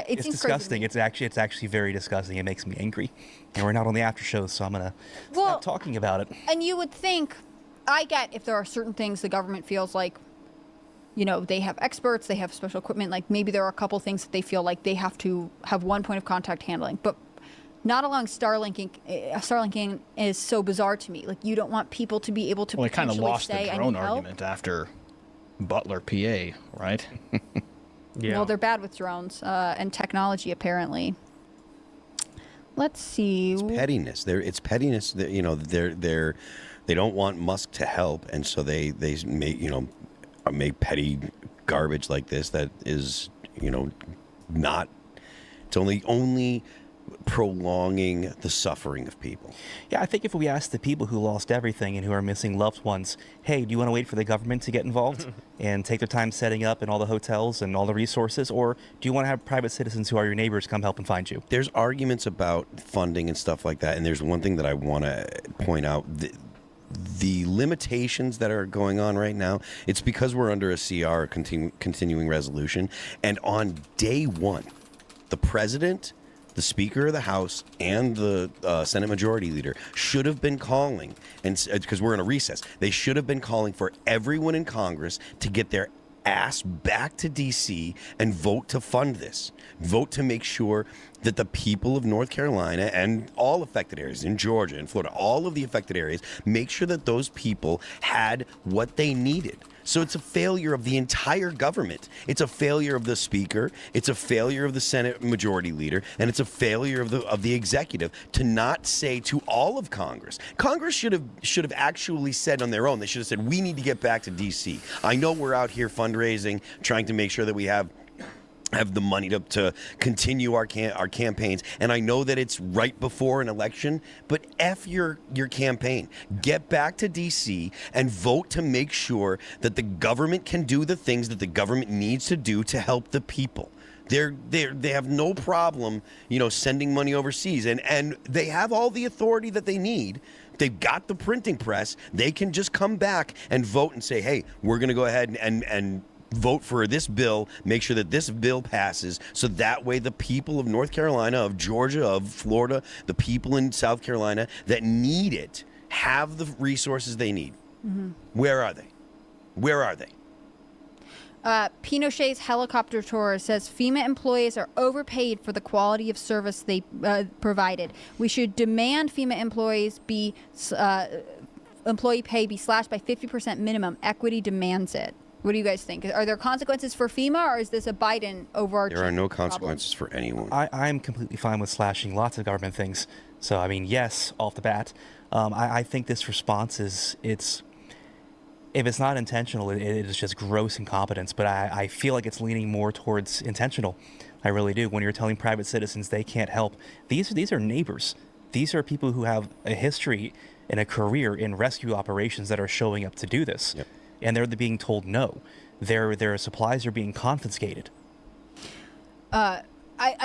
It's disgusting. It's actually very disgusting. It makes me angry. And we're not on the after shows, so I'm going to stop talking about it. And you would think, I get if there are certain things the government feels like, they have experts, they have special equipment, like maybe there are a couple things that they feel like they have to have one point of contact handling. But not allowing Starlinking is so bizarre to me. Like, you don't want people to be able to potentially say, I need help. Well, they kind of lost the drone argument after Butler, PA, right? Yeah. Well, they're bad with drones and technology, apparently. Let's see. It's pettiness. It's pettiness. That, they don't want Musk to help, and so they make petty garbage like this that is not. It's only prolonging the suffering of people. Yeah, I think if we ask the people who lost everything and who are missing loved ones, hey, do you want to wait for the government to get involved and take their time setting up in all the hotels and all the resources, or do you want to have private citizens who are your neighbors come help and find you? There's arguments about funding and stuff like that, and there's one thing that I want to point out. The limitations that are going on right now, it's because we're under a CR, continuing resolution, and on day one, the president, the Speaker of the House, and the Senate Majority Leader should have been calling, and because we're in a recess, they should have been calling for everyone in Congress to get their ass back to D.C. and vote to fund this. Vote to make sure that the people of North Carolina and all affected areas in Georgia and Florida, all of the affected areas, make sure that those people had what they needed. So it's a failure of the entire government. It's a failure of the Speaker. It's a failure of the Senate Majority Leader, and it's a failure of the executive to not say to all of Congress. Congress should have actually said on their own. They should have said, we need to get back to D.C. I know we're out here fundraising, trying to make sure that we have the money to continue our campaigns, and I know that it's right before an election, but F your campaign. Get back to D.C. and vote to make sure that the government can do the things that the government needs to do to help the people. They have no problem, sending money overseas, and they have all the authority that they need. They've got the printing press. They can just come back and vote and say, hey, we're going to go ahead and vote for this bill, make sure that this bill passes, so that way the people of North Carolina, of Georgia, of Florida, the people in South Carolina that need it have the resources they need. Mm-hmm. Where are they? Where are they? Pinochet's helicopter tour says FEMA employees are overpaid for the quality of service they provided. We should demand FEMA employees employee pay be slashed by 50% minimum. Equity demands it. What do you guys think? Are there consequences for FEMA, or is this a Biden overarching There are no consequences for anyone. I'm completely fine with slashing lots of government things. So, I mean, yes, off the bat. I think this response if it's not intentional, it is just gross incompetence. But I feel like it's leaning more towards intentional. I really do. When you're telling private citizens they can't help, these are neighbors. These are people who have a history and a career in rescue operations that are showing up to do this. Yep. And they're being told no. Their supplies are being confiscated. I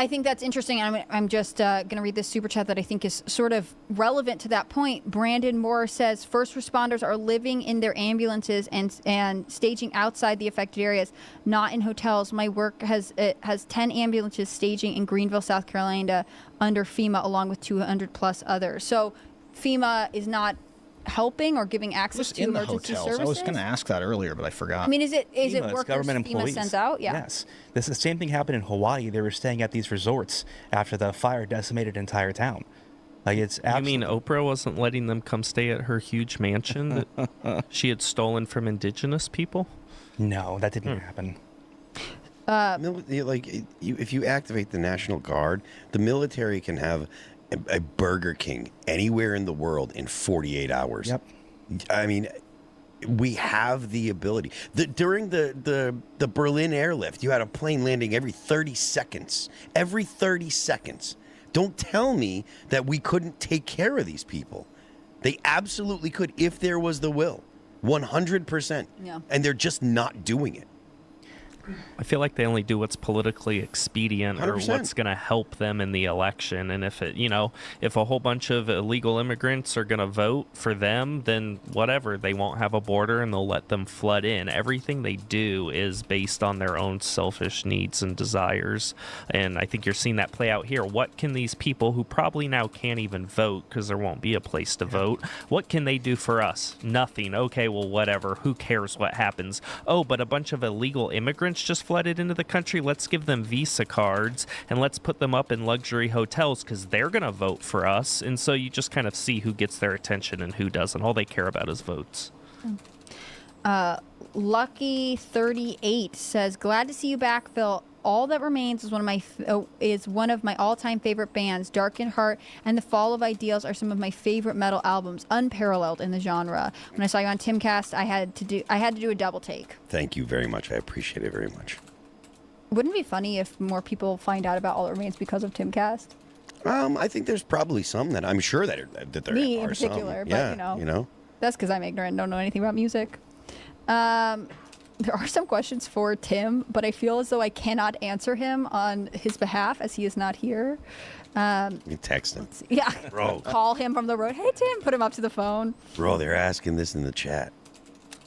think that's interesting. I'm just going to read this super chat that I think is sort of relevant to that point. Brandon Moore says first responders are living in their ambulances and staging outside the affected areas, not in hotels. My work has 10 ambulances staging in Greenville, South Carolina, under FEMA, along with 200 plus others. So FEMA is not helping or giving access to emergency services? I was going to ask that earlier, but I forgot. I mean, is it FEMA, workers government FEMA employees. sends out? Yeah. Yes. The same thing happened in Hawaii. They were staying at these resorts after the fire decimated an entire town. Like, it's absolutely... You mean Oprah wasn't letting them come stay at her huge mansion that she had stolen from indigenous people? No, that didn't happen. If you activate the National Guard, the military can have a Burger King anywhere in the world in 48 hours. Yep. I mean, we have the ability. During the Berlin airlift, you had a plane landing every 30 seconds. Every 30 seconds. Don't tell me that we couldn't take care of these people. They absolutely could if there was the will. 100%. Yeah. And they're just not doing it. I feel like they only do what's politically expedient 100%. or what's going to help them in the election. And if if a whole bunch of illegal immigrants are going to vote for them, then whatever, they won't have a border and they'll let them flood in. Everything they do is based on their own selfish needs and desires. And I think you're seeing that play out here. What can these people who probably now can't even vote because there won't be a place to vote, what can they do for us? Nothing. Okay, well, whatever. Who cares what happens? Oh, but a bunch of illegal immigrants just flooded into the country. Let's give them Visa cards and let's put them up in luxury hotels because they're going to vote for us. And so you just kind of see who gets their attention and who doesn't. All they care about is votes. Lucky38 says, glad to see you back, Phil. All That Remains is one of my all-time favorite bands. Dark in Heart and The Fall of Ideals are some of my favorite metal albums, unparalleled in the genre. When I saw you on Timcast, I had to do a double take. Thank you very much. I appreciate it very much. Wouldn't it be funny if more people find out about All That Remains because of Timcast? I think there's probably some that I'm sure that there Me are in particular, some. but Yeah, you know. That's because I'm ignorant and don't know anything about music. There are some questions for Tim, but I feel as though I cannot answer him on his behalf as he is not here. You text him. Yeah. Bro. Call him from the road. Hey, Tim. Put him up to the phone. Bro, they're asking this in the chat.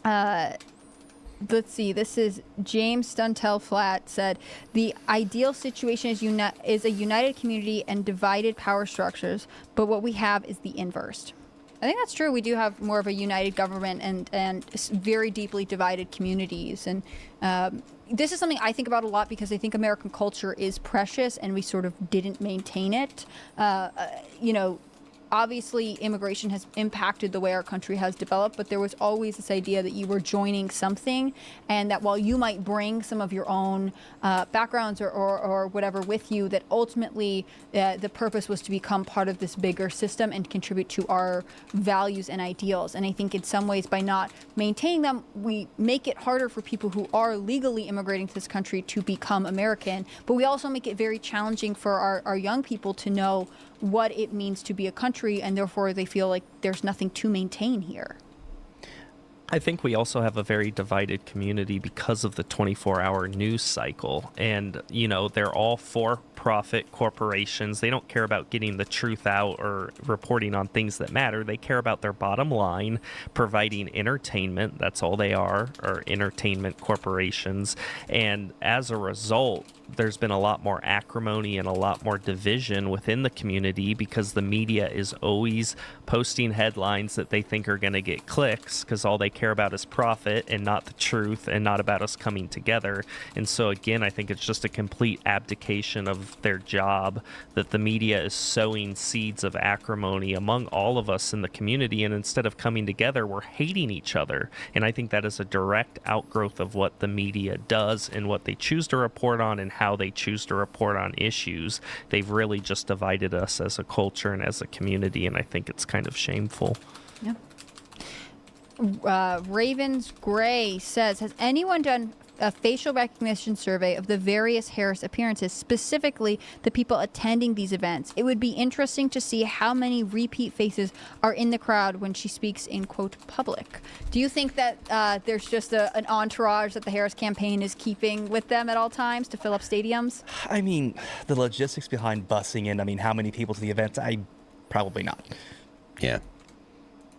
Let's see. This is James Stuntel Flat said, the ideal situation is a united community and divided power structures, but what we have is the inverse. I think that's true. We do have more of a united government and very deeply divided communities. And this is something I think about a lot because I think American culture is precious and we sort of didn't maintain it. You know, obviously immigration has impacted the way our country has developed, but there was always this idea that you were joining something and that while you might bring some of your own backgrounds or whatever with you, that ultimately the purpose was to become part of this bigger system and contribute to our values and ideals. And I think in some ways by not maintaining them, we make it harder for people who are legally immigrating to this country to become American, but we also make it very challenging for our young people to know what it means to be a country, and therefore they feel like there's nothing to maintain here. I think we also have a very divided community because of the 24-hour news cycle. And, you know, they're all for-profit corporations. They don't care about getting the truth out or reporting on things that matter. They care about their bottom line, providing entertainment. That's all they are entertainment corporations. And as a result, there's been a lot more acrimony and a lot more division within the community because the media is always posting headlines that they think are going to get clicks because all they care about is profit and not the truth and not about us coming together. And so again, I think it's just a complete abdication of their job that the media is sowing seeds of acrimony among all of us in the community, and instead of coming together, we're hating each other. And I think that is a direct outgrowth of what the media does and what they choose to report on and how they choose to report on issues. They've really just divided us as a culture and as a community, and I think it's kind of shameful. Yeah. Ravens Gray says, has anyone done a facial recognition survey of the various Harris appearances, specifically the people attending these events? It would be interesting to see how many repeat faces are in the crowd when she speaks in, quote, public. Do you think that there's just an entourage that the Harris campaign is keeping with them at all times to fill up stadiums? I mean, the logistics behind busing in, I mean, how many people to the event? Probably not. Yeah.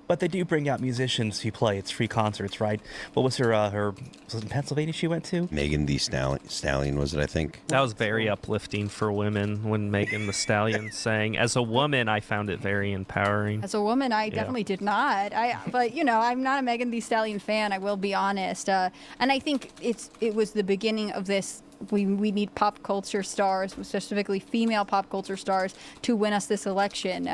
But they do bring out musicians who play. It's free concerts, right? What was her was it in Pennsylvania she went to? Megan Thee Stallion, was it, I think? That was very uplifting for women when Megan Thee Stallion sang. As a woman, I found it very empowering. As a woman, I definitely did not. But, you know, I'm not a Megan Thee Stallion fan, I will be honest. And I think it was the beginning of this. We need pop culture stars, specifically female pop culture stars, to win us this election.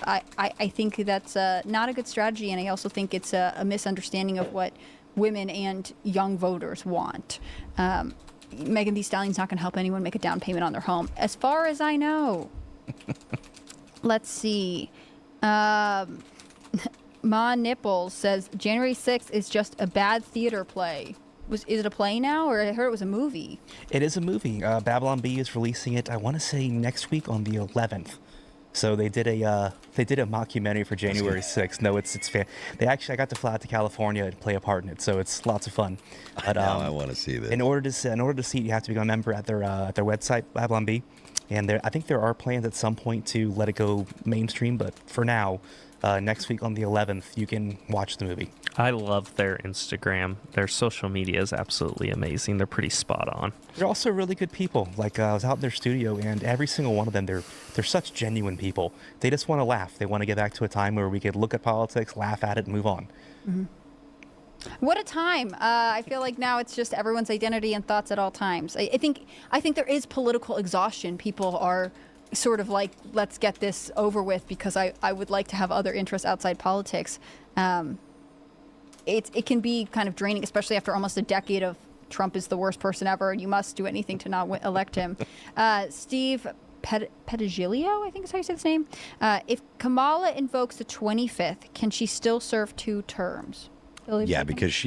I think that's not a good strategy, and I also think it's a misunderstanding of what women and young voters want. Megan Thee Stallion's not going to help anyone make a down payment on their home, as far as I know. Let's see. Ma Nipples says January 6th is just a bad theater play. Is it a play now, or I heard it was a movie? It is a movie. Babylon Bee is releasing it, I want to say, next week on the 11th. So they did a mockumentary for January 6th. No, it's I got to fly out to California and play a part in it, so it's lots of fun. But now I want to see this. In order to see it, you have to become a member at their website, Babylon Bee, and I think there are plans at some point to let it go mainstream. But for now, next week on the 11th, you can watch the movie. I love their Instagram. Their social media is absolutely amazing. They're pretty spot on. They're also really good people. Like, I was out in their studio, and every single one of them, they're such genuine people. They just want to laugh. They want to get back to a time where we could look at politics, laugh at it, and move on. Mm-hmm. What a time. I feel like now it's just everyone's identity and thoughts at all times. I think there is political exhaustion. People are sort of like, let's get this over with because I would like to have other interests outside politics. It can be kind of draining, especially after almost a decade of Trump is the worst person ever and you must do anything to not elect him. Steve Pettigilio, I think is how you say his name. If Kamala invokes the 25th, can she still serve 2 terms? Yeah, because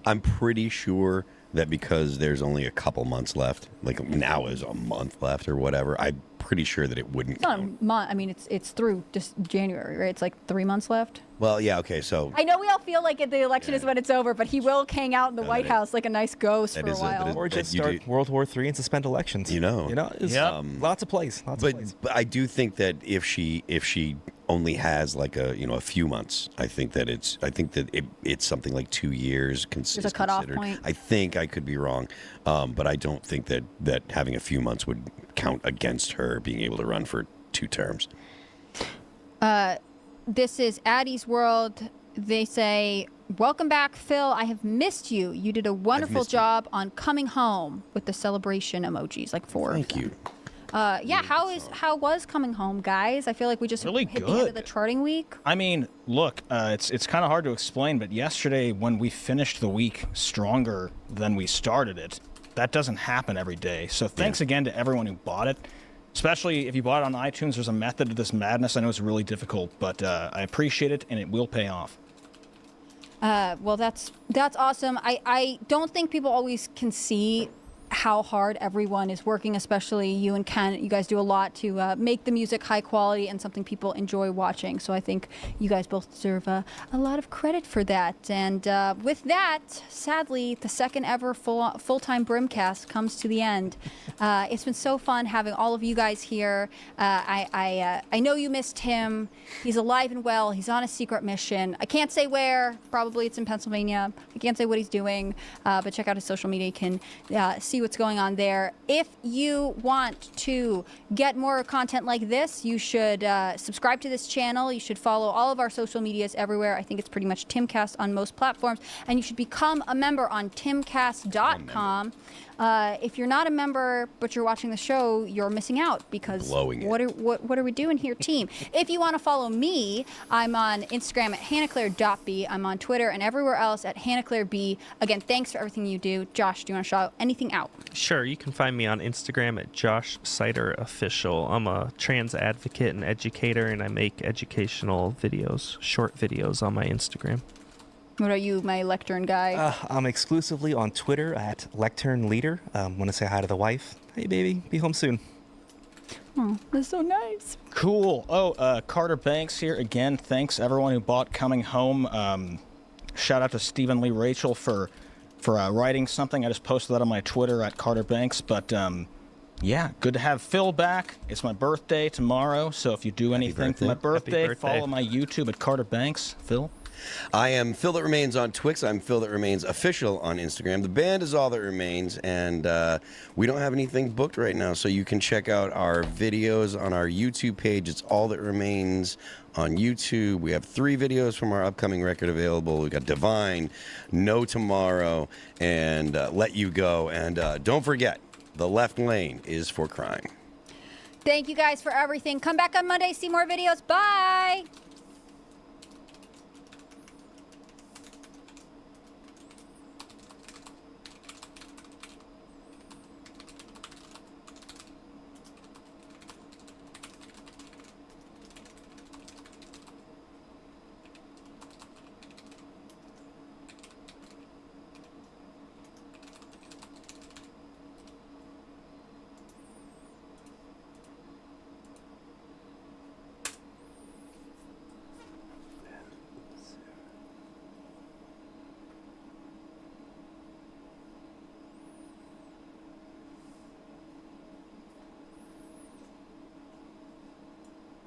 I'm pretty sure that because there's only a couple months left, like now is a month left or whatever, I'm pretty sure that it wouldn't It's not a count. month. I mean, it's through just January, right? It's like 3 months left. Well, yeah, okay, so I know we all feel like the election is when it's over, but he will hang out in the No, White that is- House like a nice ghost that for a is a- that while. is- Or just you start do- World War III and suspend elections. You know. it's, Yep. lots of plays. Lots of plays. But I do think that if she only has like a few months, I think that it's something like 2 years. There's a cutoff point. I think I could be wrong, but I don't think that having a few months would count against her being able to run for 2 terms. This is Addie's World. They say, "Welcome back, Phil. I have missed you. You did a wonderful missed you. job on coming home," with the celebration emojis, like 4. Thank you. Yeah, how was coming home, guys? I feel like we just Really hit the end of good. the charting week. I mean, look, it's kind of hard to explain, but yesterday when we finished the week stronger than we started it, that doesn't happen every day. So thanks again to everyone who bought it, especially if you bought it on iTunes. There's a method to this madness. I know it's really difficult, but I appreciate it, and it will pay off. Well, that's awesome. I don't think people always can see how hard everyone is working, especially you and Ken. You guys do a lot to make the music high quality and something people enjoy watching. So I think you guys both deserve a lot of credit for that. And with that, sadly, the second ever full-time Brimcast comes to the end. It's been so fun having all of you guys here. I know you missed him. He's alive and well. He's on a secret mission. I can't say where. Probably it's in Pennsylvania. I can't say what he's doing, but check out his social media. You can see what's going on there. If you want to get more content like this, you should subscribe to this channel. You should follow all of our social medias everywhere. I think it's pretty much Timcast on most platforms. And you should become a member on timcast.com. If you're not a member but you're watching the show, you're missing out because Blowing it. what are we doing here, team? If you want to follow me, I'm on Instagram at hannahclaire.b. I'm on Twitter and everywhere else at hannahclaireb. Again, thanks for everything you do. Josh, do you want to shout anything out? Sure, you can find me on Instagram at Josh Sider Official. I'm a trans advocate and educator, and I make educational videos, short videos on my Instagram. What are you, my lectern guy? I'm exclusively on Twitter at Lectern Leader. Want to say hi to the wife. Hey, baby, be home soon. Oh, that's so nice. Cool. Oh, Carter Banks here again. Thanks everyone who bought Coming Home. Shout out to Stephen Lee Rachel for writing something. I just posted that on my Twitter at Carter Banks. But yeah, good to have Phil back. It's my birthday tomorrow, so if you do anything for my birthday, follow my YouTube at Carter Banks. Phil? I am Phil That Remains on Twix. I'm Phil That Remains Official on Instagram. The band is All That Remains, and we don't have anything booked right now, so you can check out our videos on our YouTube page. It's All That Remains on YouTube. We have 3 videos from our upcoming record available. We got Divine, No Tomorrow, and Let You Go. And don't forget, The Left Lane is for crime. Thank you guys for everything. Come back on Monday, see more videos. Bye.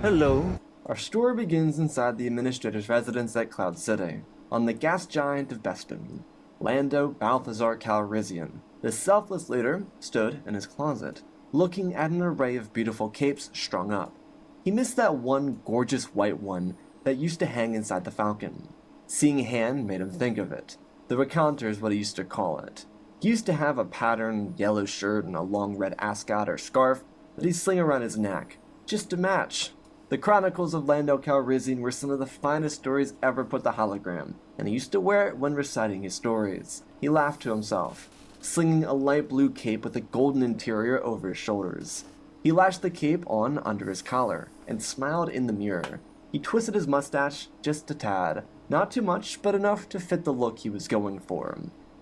Hello. Our story begins inside the administrator's residence at Cloud City, on the gas giant of Bespin. Lando Balthazar Calrissian, the selfless leader, stood in his closet, looking at an array of beautiful capes strung up. He missed that one gorgeous white one that used to hang inside the Falcon. Seeing Han made him think of it. The recounter is what he used to call it. He used to have a patterned yellow shirt and a long red ascot or scarf that he'd sling around his neck, just to match. The Chronicles of Lando Calrissian were some of the finest stories ever put to hologram, and he used to wear it when reciting his stories. He laughed to himself, slinging a light blue cape with a golden interior over his shoulders. He lashed the cape on under his collar, and smiled in the mirror. He twisted his mustache just a tad, not too much, but enough to fit the look he was going for.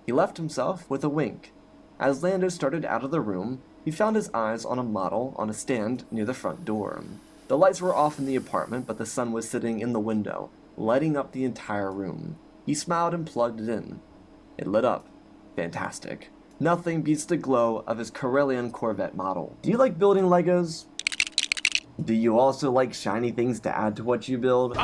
He left himself with a wink. As Lando started out of the room, he found his eyes on a model on a stand near the front door. The lights were off in the apartment, but the sun was sitting in the window, lighting up the entire room. He smiled and plugged it in. It lit up. Fantastic. Nothing beats the glow of his Corellian Corvette model. Do you like building Legos? Do you also like shiny things to add to what you build?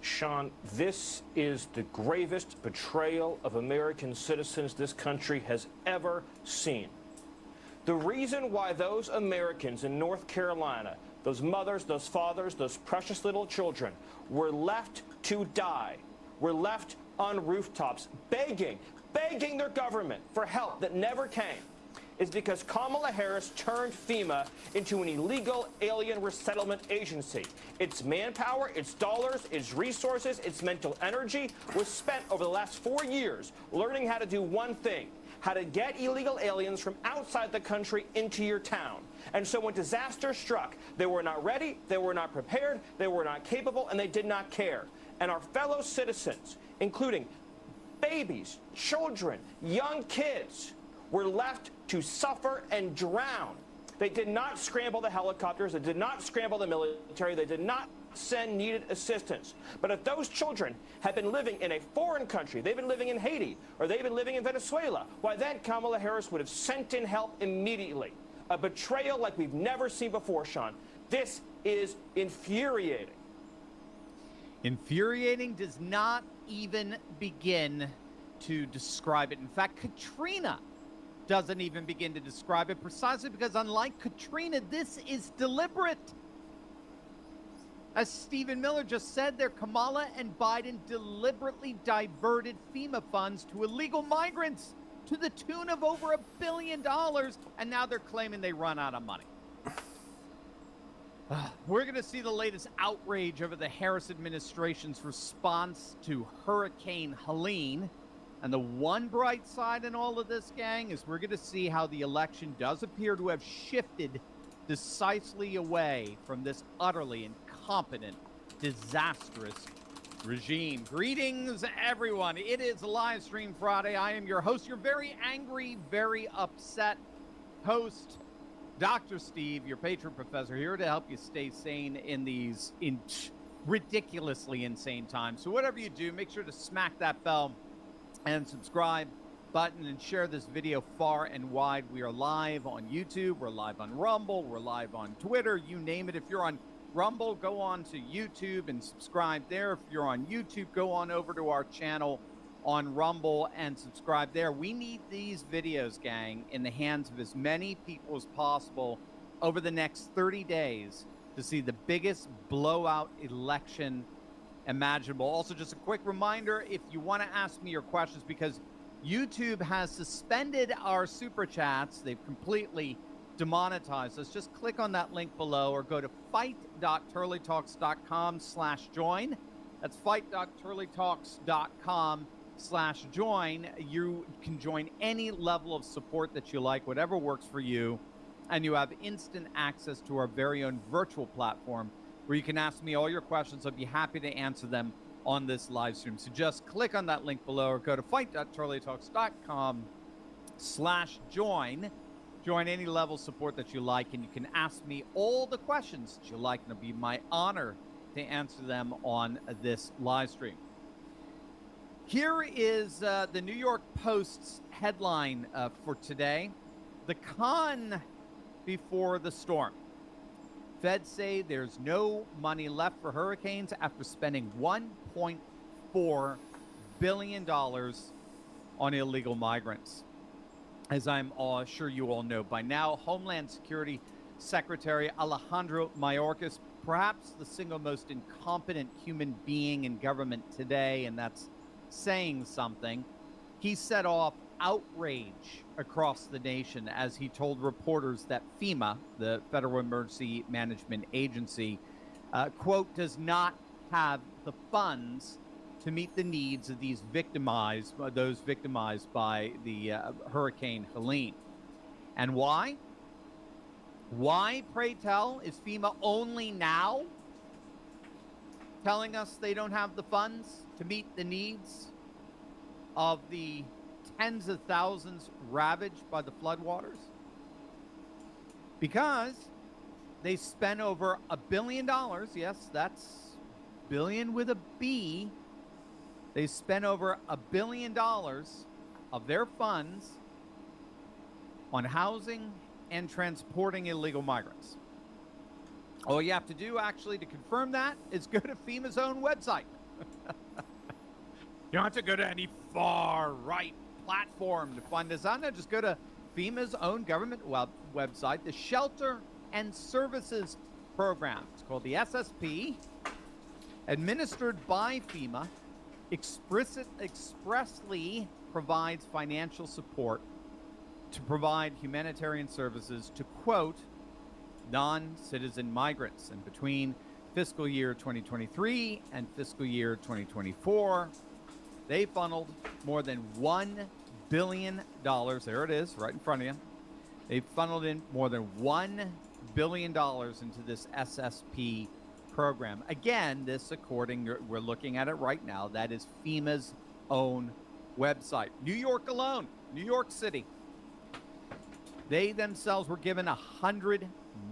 Sean, this is the gravest betrayal of American citizens this country has ever seen. The reason why those Americans in North Carolina, those mothers, those fathers, those precious little children, were left to die, were left on rooftops begging their government for help that never came, is because Kamala Harris turned FEMA into an illegal alien resettlement agency. Its manpower, its dollars, its resources, its mental energy was spent over the last 4 years learning how to do one thing: how to get illegal aliens from outside the country into your town. And so when disaster struck, they were not ready, they were not prepared, they were not capable, and they did not care. And our fellow citizens, including babies, children, young kids, were left to suffer and drown. They did not scramble the helicopters, they did not scramble the military, they did not send needed assistance. But if those children had been living in a foreign country, they've been living in Haiti, or they've been living in Venezuela, why then Kamala Harris would have sent in help immediately. A betrayal like we've never seen before, Sean. This is infuriating. Infuriating does not even begin to describe it. In fact, Katrina doesn't even begin to describe it, precisely because unlike Katrina, this is deliberate. As Stephen Miller just said there, Kamala and Biden deliberately diverted FEMA funds to illegal migrants to the tune of over $1 billion, and now they're claiming they run out of money. We're going to see the latest outrage over the Harris administration's response to Hurricane Helene. And the one bright side in all of this, gang, is we're going to see how the election does appear to have shifted decisively away from this utterly incompetent, disastrous regime. Greetings, everyone. It is Livestream Friday. I am your host, your very angry, very upset host, Dr. Steve, your patron professor, here to help you stay sane in these ridiculously insane times. So whatever you do, make sure to smack that bell and subscribe button and share this video far and wide. We are live on YouTube, we're live on Rumble, we're live on Twitter, you name it. If you're on Rumble, go on to YouTube and subscribe there. If you're on YouTube, go on over to our channel on Rumble and subscribe there. We need these videos, gang, in the hands of as many people as possible over the next 30 days to see the biggest blowout election imaginable. Also, just a quick reminder, if you want to ask me your questions, because YouTube has suspended our super chats, they've completely demonetized us, just click on that link below or go to fight.turleytalks.com/join. That's fight.turleytalks.com/join FEMA.org/join. You can join any level of support that you like, whatever works for you. And you have instant access to our very own virtual platform where you can ask me all your questions. I'll be happy to answer them on this live stream. So just click on that link below or go to fight.charlietalks.com/join. Join any level of support that you like, and you can ask me all the questions that you like, and it'll be my honor to answer them on this live stream. Here is the New York Post's headline for today. The con before the storm. Feds say there's no money left for hurricanes after spending $1.4 billion on illegal migrants. As I'm sure you all know by now, Homeland Security Secretary Alejandro Mayorkas, perhaps the single most incompetent human being in government today, and that's saying something. He set off outrage across the nation as he told reporters that FEMA, the Federal Emergency Management Agency, quote, does not have the funds to meet the needs of those victimized by the Hurricane Helene. And why? Why, pray tell, is FEMA only now telling us they don't have the funds to meet the needs of the tens of thousands ravaged by the floodwaters? Because they spent over $1 billion. Yes, that's billion with a B. They spent over $1 billion of their funds on housing and transporting illegal migrants. All you have to do, actually, to confirm that is go to FEMA's own website. You don't have to go to any far-right platform to find this out. No, just go to FEMA's own government website, the Shelter and Services Program. It's called the SSP, administered by FEMA, expressly provides financial support to provide humanitarian services to, quote, non-citizen migrants. And between fiscal year 2023 and fiscal year 2024, they funneled more than $1 billion. There it is, right in front of you. They funneled in more than $1 billion into this SSP program. Again, this, according, we're looking at it right now, that is FEMA's own website. New York alone, New York City, they themselves were given $100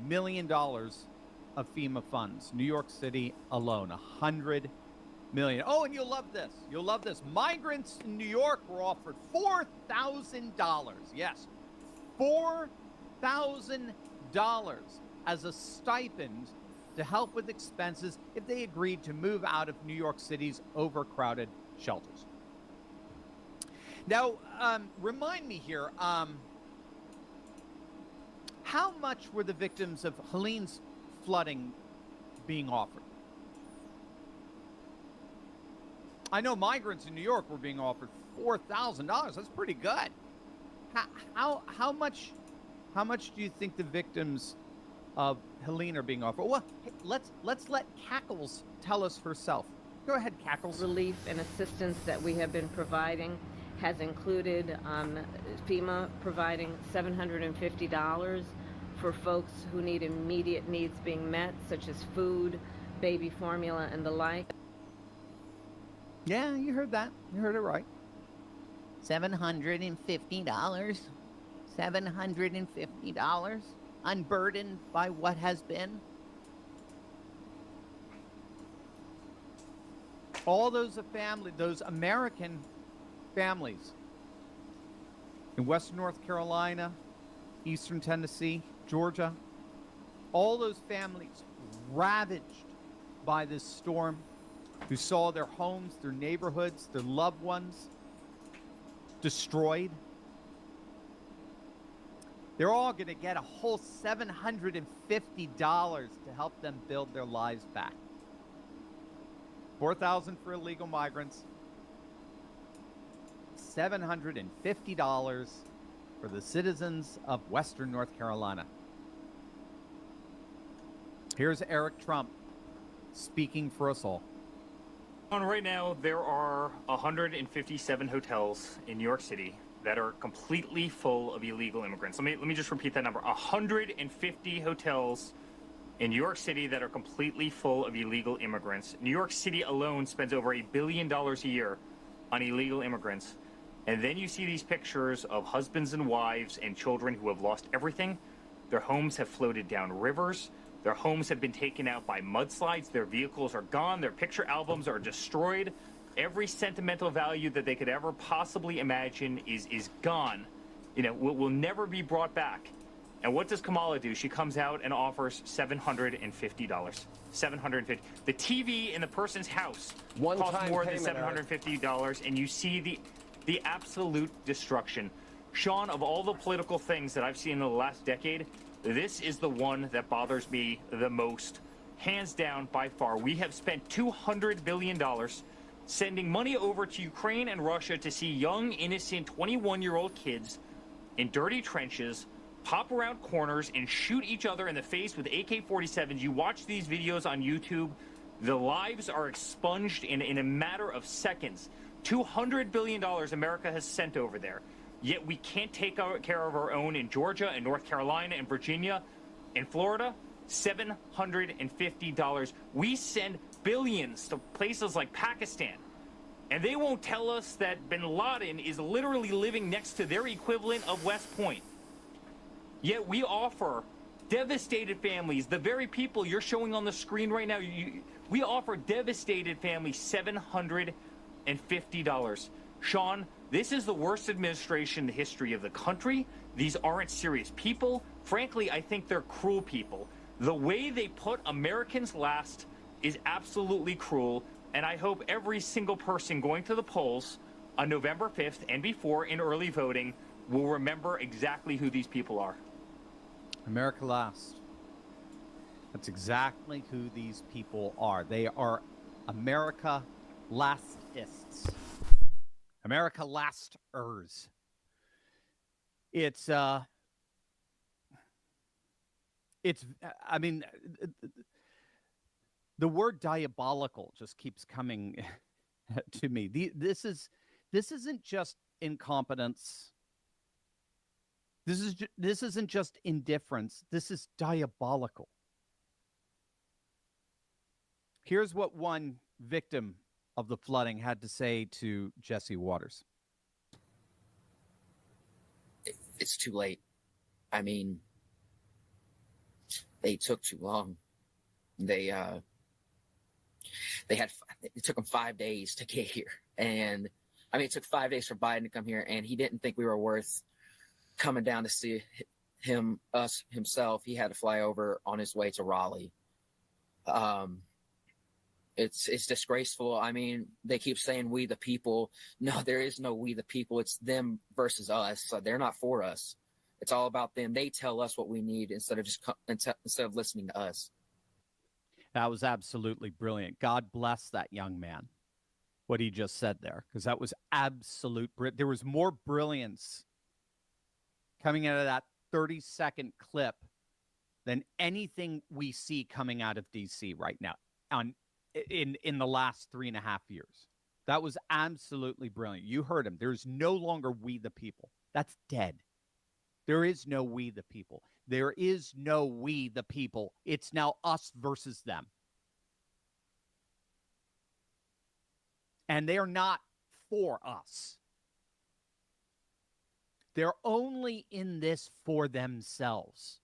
million of FEMA funds. New York City alone, $100 million. Oh, and you'll love this. You'll love this. Migrants in New York were offered $4,000. Yes, $4,000 as a stipend to help with expenses if they agreed to move out of New York City's overcrowded shelters. Now, remind me here, how much were the victims of Helene's flooding being offered? I know migrants in New York were being offered $4,000. That's pretty good. How much do you think the victims of Helene are being offered? Well, hey, let's let Cackles tell us herself. Go ahead, Cackles. Relief and assistance that we have been providing has included FEMA providing $750 for folks who need immediate needs being met, such as food, baby formula, and the like. Yeah, you heard that. You heard it right. $750. $750. Unburdened by what has been. All those those American families in Western North Carolina, Eastern Tennessee, Georgia, all those families ravaged by this storm, who saw their homes, their neighborhoods, their loved ones destroyed. They're all going to get a whole $750 to help them build their lives back. $4,000 for illegal migrants, $750 for the citizens of Western North Carolina. Here's Eric Trump speaking for us all. Right now, there are 157 hotels in New York City that are completely full of illegal immigrants. Let me just repeat that number. 150 hotels in New York City that are completely full of illegal immigrants. New York City alone spends over $1 billion a year on illegal immigrants. And then you see these pictures of husbands and wives and children who have lost everything. Their homes have floated down rivers. Their homes have been taken out by mudslides. Their vehicles are gone. Their picture albums are destroyed. Every sentimental value that they could ever possibly imagine is gone. You know, will never be brought back. And what does Kamala do? She comes out and offers $750. $750. The TV in the person's house costs more than $750, and you see the absolute destruction. Sean, of all the political things that I've seen in the last decade, this is the one that bothers me the most. Hands down, by far. We have spent $200 billion sending money over to Ukraine and Russia to see young, innocent 21-year-old kids in dirty trenches pop around corners and shoot each other in the face with AK-47s. You watch these videos on YouTube, the lives are expunged in a matter of seconds. $200 billion America has sent over there. Yet we can't take care of our own in Georgia and North Carolina and Virginia and Florida. $750. We send billions to places like Pakistan. And they won't tell us that bin Laden is literally living next to their equivalent of West Point. Yet we offer devastated families, the very people you're showing on the screen right now, we offer devastated families $750. Sean, this is the worst administration in the history of the country. These aren't serious people. Frankly, I think they're cruel people. The way they put Americans last is absolutely cruel, and I hope every single person going to the polls on November 5th and before in early voting will remember exactly who these people are. America last. That's exactly who these people are. They are America lastists. America lasters. It's I mean, the word diabolical just keeps coming to me. This isn't just incompetence. This isn't just indifference. This is diabolical. Here's what one victim of the flooding had to say to Jesse Waters. It's too late. I mean, they took too long. It took them 5 days to get here. And I mean, it took 5 days for Biden to come here, and he didn't think we were worth coming down to see us himself. He had to fly over on his way to Raleigh. It's disgraceful. I mean, they keep saying we the people. No, there is no we the people. It's them versus us. So they're not for us. It's all about them. They tell us what we need instead of listening to us. That was absolutely brilliant. God bless that young man, what he just said there, because that was absolute. There was more brilliance coming out of that 30-second clip than anything we see coming out of D.C. right now in the last 3.5 years. That was absolutely brilliant. You heard him. There's no longer we the people. That's dead. There is no we the people. There is no we the people. It's now us versus them. And they are not for us. They're only in this for themselves.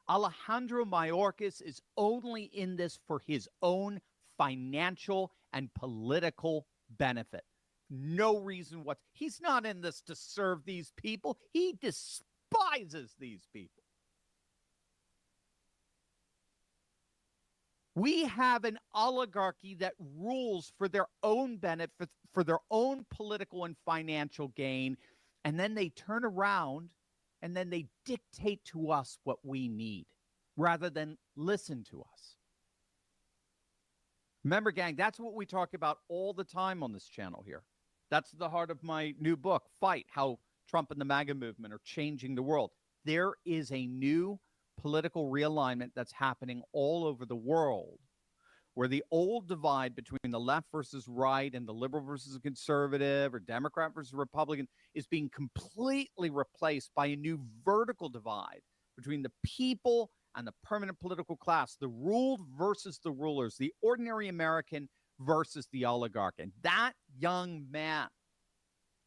Alejandro Mayorkas is only in this for his own financial and political benefit. No reason what. He's not in this to serve these people. He despises these people. We have an oligarchy that rules for their own benefit, for their own political and financial gain, and then they turn around and then they dictate to us what we need rather than listen to us. Remember, gang, that's what we talk about all the time on this channel here. That's the heart of my new book, Fight, How Trump and the MAGA Movement Are Changing the World. There is a new political realignment that's happening all over the world where the old divide between the left versus right and the liberal versus conservative or Democrat versus Republican is being completely replaced by a new vertical divide between the people and the permanent political class, the ruled versus the rulers, the ordinary American versus the oligarch. And that young man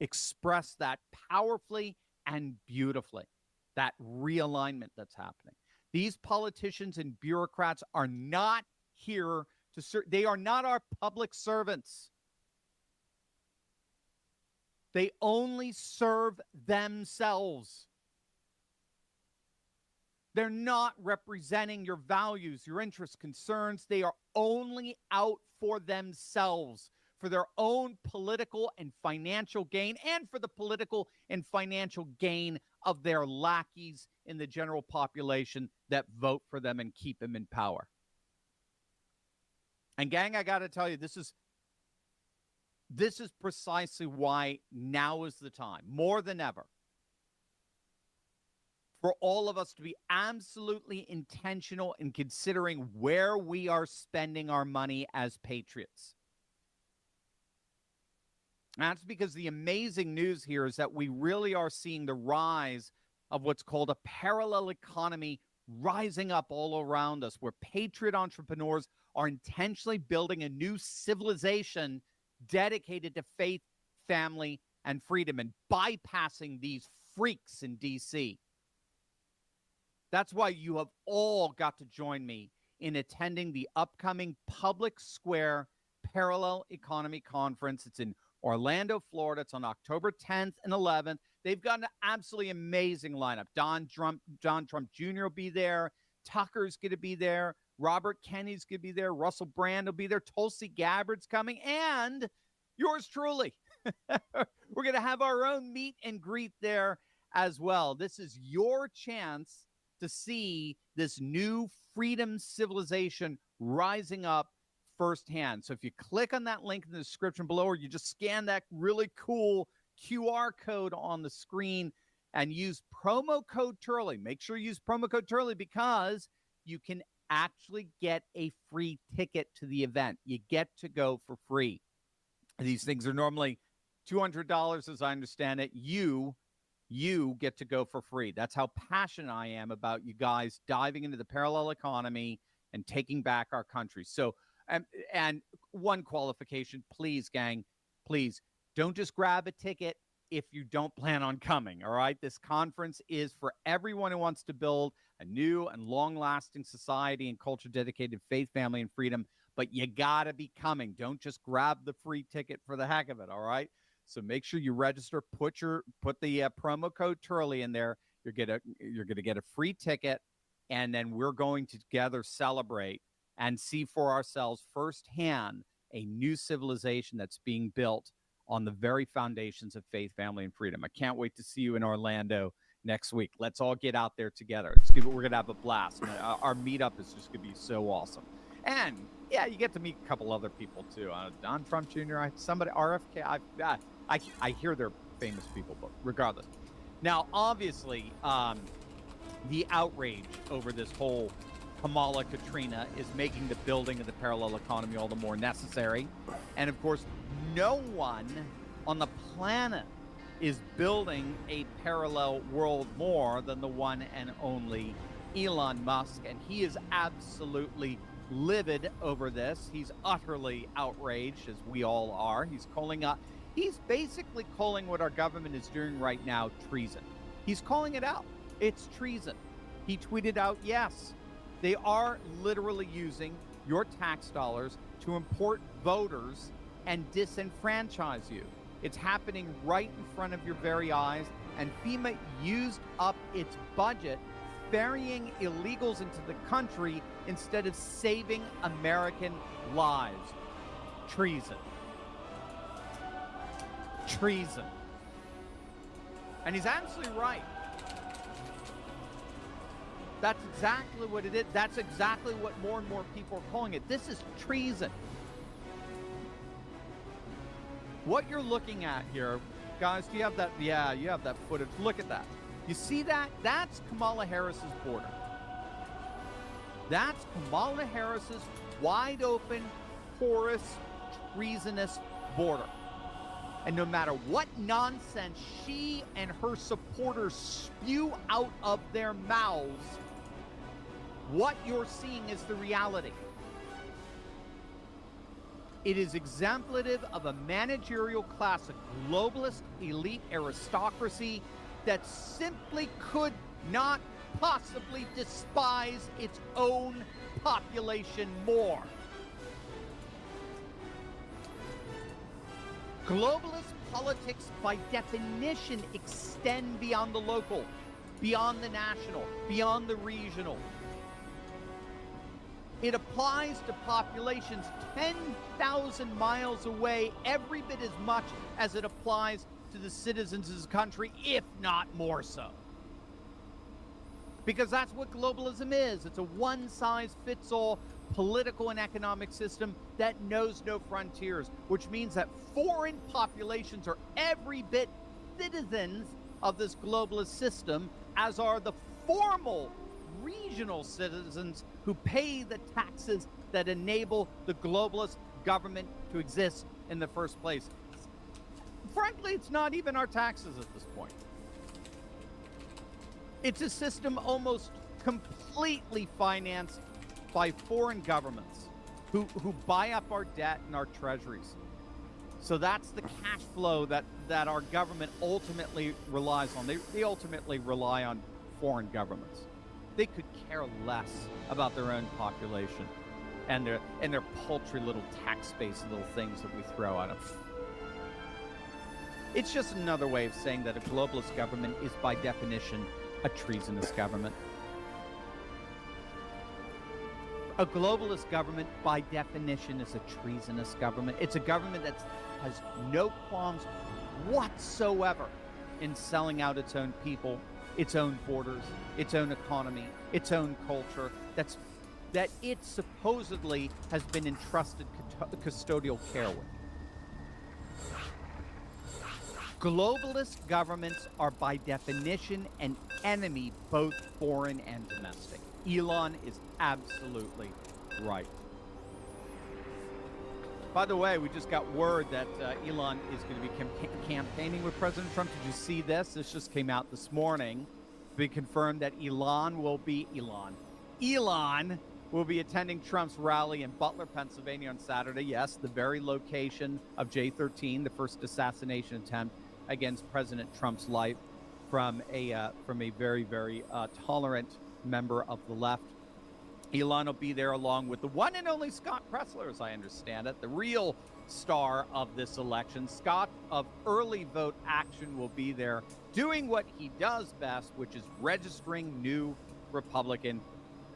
expressed that powerfully and beautifully, that realignment that's happening. These politicians and bureaucrats are not here to serve. They are not our public servants. They only serve themselves. They're not representing your values, your interests, concerns. They are only out for themselves, for their own political and financial gain, and for the political and financial gain of their lackeys in the general population that vote for them and keep them in power. And gang, I got to tell you, this is precisely why now is the time, more than ever, for all of us to be absolutely intentional in considering where we are spending our money as patriots. That's because the amazing news here is that we really are seeing the rise of what's called a parallel economy rising up all around us, where patriot entrepreneurs are intentionally building a new civilization dedicated to faith, family, and freedom, and bypassing these freaks in D.C. That's why you have all got to join me in attending the upcoming Public Square Parallel Economy Conference. It's in Orlando, Florida. It's on October 10th and 11th. They've got an absolutely amazing lineup. John Trump Jr. will be there. Tucker's going to be there. Robert Kennedy's going to be there. Russell Brand will be there. Tulsi Gabbard's coming. And yours truly. We're going to have our own meet and greet there as well. This is your chance to see this new freedom civilization rising up firsthand. So if you click on that link in the description below, or you just scan that really cool QR code on the screen and use promo code Turley. Make sure you use promo code Turley because you can actually get a free ticket to the event. You get to go for free. These things are normally $200 as I understand it. You get to go for free. That's how passionate I am about you guys diving into the parallel economy and taking back our country. So, and one qualification, please, gang, please don't just grab a ticket if you don't plan on coming, all right? This conference is for everyone who wants to build a new and long-lasting society and culture dedicated to faith, family, and freedom, but you got to be coming. Don't just grab the free ticket for the heck of it, all right? So make sure you register, put the promo code Turley in there. You're gonna get a free ticket, and then we're going to together celebrate and see for ourselves firsthand a new civilization that's being built on the very foundations of faith, family, and freedom. I can't wait to see you in Orlando next week. Let's all get out there together. We're gonna have a blast. Our meetup is just gonna be so awesome. And yeah, you get to meet a couple other people too. Don Trump Jr., somebody, RFK. I hear they're famous people, but regardless. Now, obviously, the outrage over this whole Kamala Katrina is making the building of the parallel economy all the more necessary. And of course, no one on the planet is building a parallel world more than the one and only Elon Musk. And he is absolutely livid over this. He's utterly outraged, as we all are. He's basically calling what our government is doing right now treason. He's calling it out. It's treason. He tweeted out, yes, they are literally using your tax dollars to import voters and disenfranchise you. It's happening right in front of your very eyes, and FEMA used up its budget ferrying illegals into the country instead of saving American lives. Treason. Treason. And he's absolutely right. That's exactly what it is. That's exactly what more and more people are calling it. This is treason. What you're looking at here, guys, do you have that? Yeah, you have that footage. Look at that. You see that? That's Kamala Harris's border. That's Kamala Harris's wide open, porous, treasonous border. And no matter what nonsense she and her supporters spew out of their mouths, what you're seeing is the reality. It is exemplative of a managerial class, a globalist elite aristocracy that simply could not possibly despise its own population more. Globalist politics, by definition, extend beyond the local, beyond the national, beyond the regional. It applies to populations 10,000 miles away every bit as much as it applies to the citizens of this country, if not more so. Because that's what globalism is. It's a one-size-fits-all political and economic system that knows no frontiers, which means that foreign populations are every bit citizens of this globalist system, as are the formal regional citizens who pay the taxes that enable the globalist government to exist in the first place. Frankly, it's not even our taxes at this point. It's a system almost completely financed by foreign governments who buy up our debt and our treasuries. So that's the cash flow that our government ultimately relies on. They ultimately rely on foreign governments. They could care less about their own population and their paltry little tax-based little things that we throw at them. It's just another way of saying that a globalist government is by definition a treasonous government. A globalist government, by definition, is a treasonous government. It's a government that has no qualms whatsoever in selling out its own people, its own borders, its own economy, its own culture, that it supposedly has been entrusted custodial care with. Globalist governments are by definition an enemy, both foreign and domestic. Elon is absolutely right. By the way, we just got word that Elon is going to be campaigning with President Trump. Did you see this? This just came out this morning. It's been confirmed that Elon will be attending Trump's rally in Butler, Pennsylvania on Saturday. Yes, the very location of J13, the first assassination attempt against President Trump's life from a very, very tolerant member of the left. Elon will be there along with the one and only Scott Presler, as I understand it, the real star of this election. Scott of Early Vote Action will be there doing what he does best, which is registering new Republican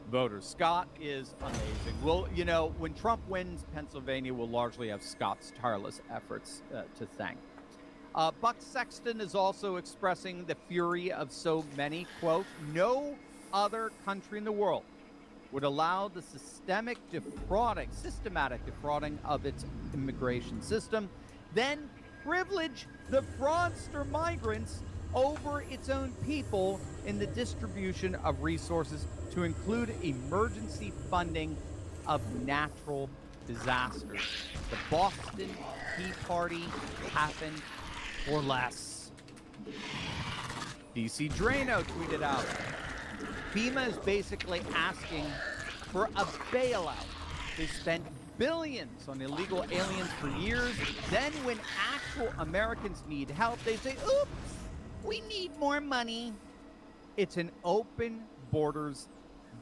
voters. Scott is amazing. Well, you know, when Trump wins, Pennsylvania will largely have Scott's tireless efforts to thank. Buck Sexton is also expressing the fury of so many, quote, no other country in the world would allow the systematic defrauding of its immigration system, then privilege the fraudster migrants over its own people in the distribution of resources, to include emergency funding of natural disasters. The Boston Tea Party happened for less. DC Drano tweeted out, FEMA is basically asking for a bailout. They spent billions on illegal aliens for years. Then when actual Americans need help, they say, oops, we need more money. It's an open borders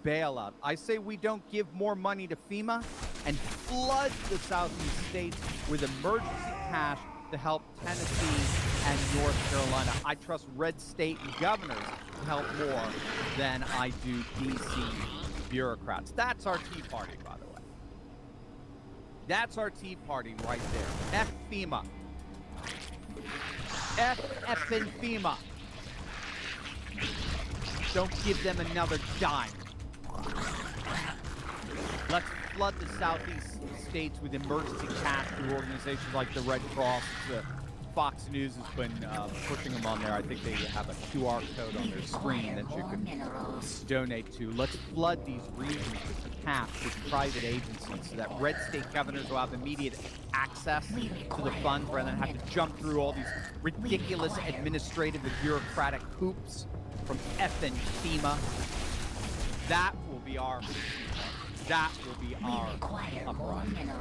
bailout. I say we don't give more money to FEMA and flood the southeast states with emergency cash to help Tennessee and North Carolina. I trust red state governors to help more than I do DC bureaucrats. That's our Tea Party, by the way. That's our Tea Party right there. F FEMA. F-F-in FEMA. Don't give them another dime. Let's flood the southeast states with emergency cash through organizations like the Red Cross, the Fox News has been pushing them on there. I think they have a QR code on their screen that you can donate to. Let's flood these regions with cash with private agencies so that red state governors will have immediate access to the funds rather than have to jump through all these ridiculous administrative and bureaucratic hoops from effing FEMA. That will be our uprising.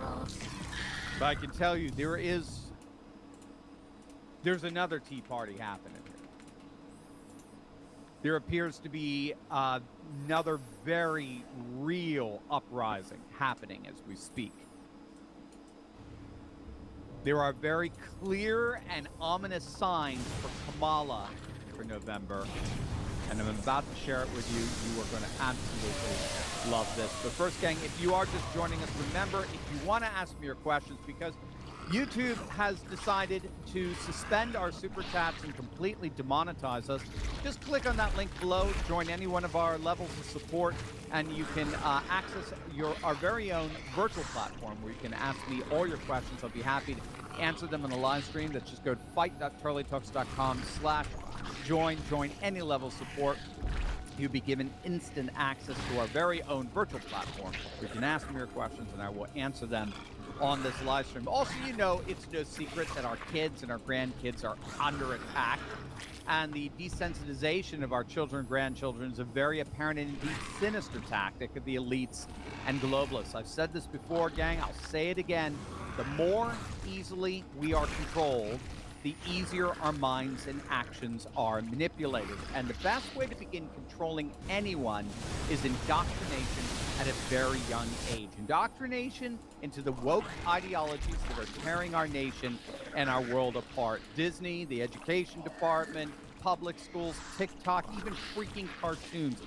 But I can tell you, there's another Tea Party happening here. There appears to be another very real uprising happening as we speak. There are very clear and ominous signs for Kamala for November, and I'm about to share it with you. You are going to absolutely love this. But first, gang, if you are just joining us, remember, if you want to ask me your questions, because YouTube has decided to suspend our super chats and completely demonetize us, just click on that link below, join any one of our levels of support, and you can access our very own virtual platform where you can ask me all your questions. I'll be happy to answer them on the live stream. That's just go to fight.charlietalks.com/join. Join any level of support. You'll be given instant access to our very own virtual platform where you can ask me your questions and I will answer them on this live stream. Also, you know, it's no secret that our kids and our grandkids are under attack, and the desensitization of our children and grandchildren is a very apparent and indeed sinister tactic of the elites and globalists. I've said this before, gang. I'll say it again. The more easily we are controlled, the easier our minds and actions are manipulated. And the best way to begin controlling anyone is indoctrination at a very young age. Indoctrination into the woke ideologies that are tearing our nation and our world apart. Disney, the education department, public schools, TikTok, even freaking cartoons.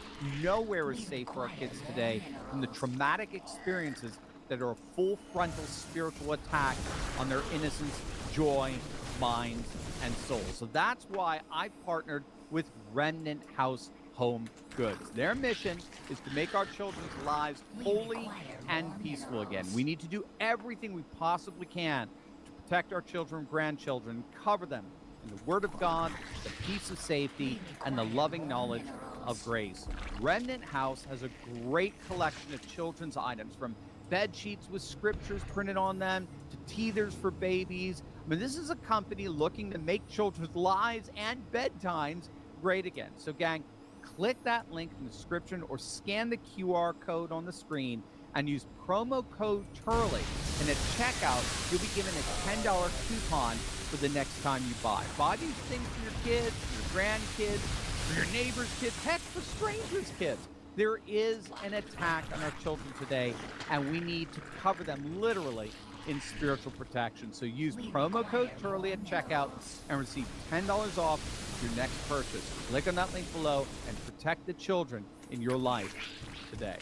Nowhere is safe for our kids today from the traumatic experiences that are a full frontal spiritual attack on their innocence, joy, minds, and souls. So that's why I partnered with Remnant House Home Goods. Their mission is to make our children's lives holy and peaceful again. We need to do everything we possibly can to protect our children and grandchildren, cover them in the Word of God, the peace of safety, and the loving knowledge of grace. Remnant House has a great collection of children's items, from bed sheets with scriptures printed on them to teethers for babies. I mean, this is a company looking to make children's lives and bedtimes great again. So, gang, click that link in the description or scan the QR code on the screen and use promo code Turley. And at checkout, you'll be given a $10 coupon for the next time you buy. Buy these things for your kids, for your grandkids, for your neighbor's kids, heck, for strangers' kids. There is an attack on our children today, and we need to cover them literally in spiritual protection. So use promo code Turley at checkout and receive $10 off your next purchase. Click on that link below and protect the children in your life today.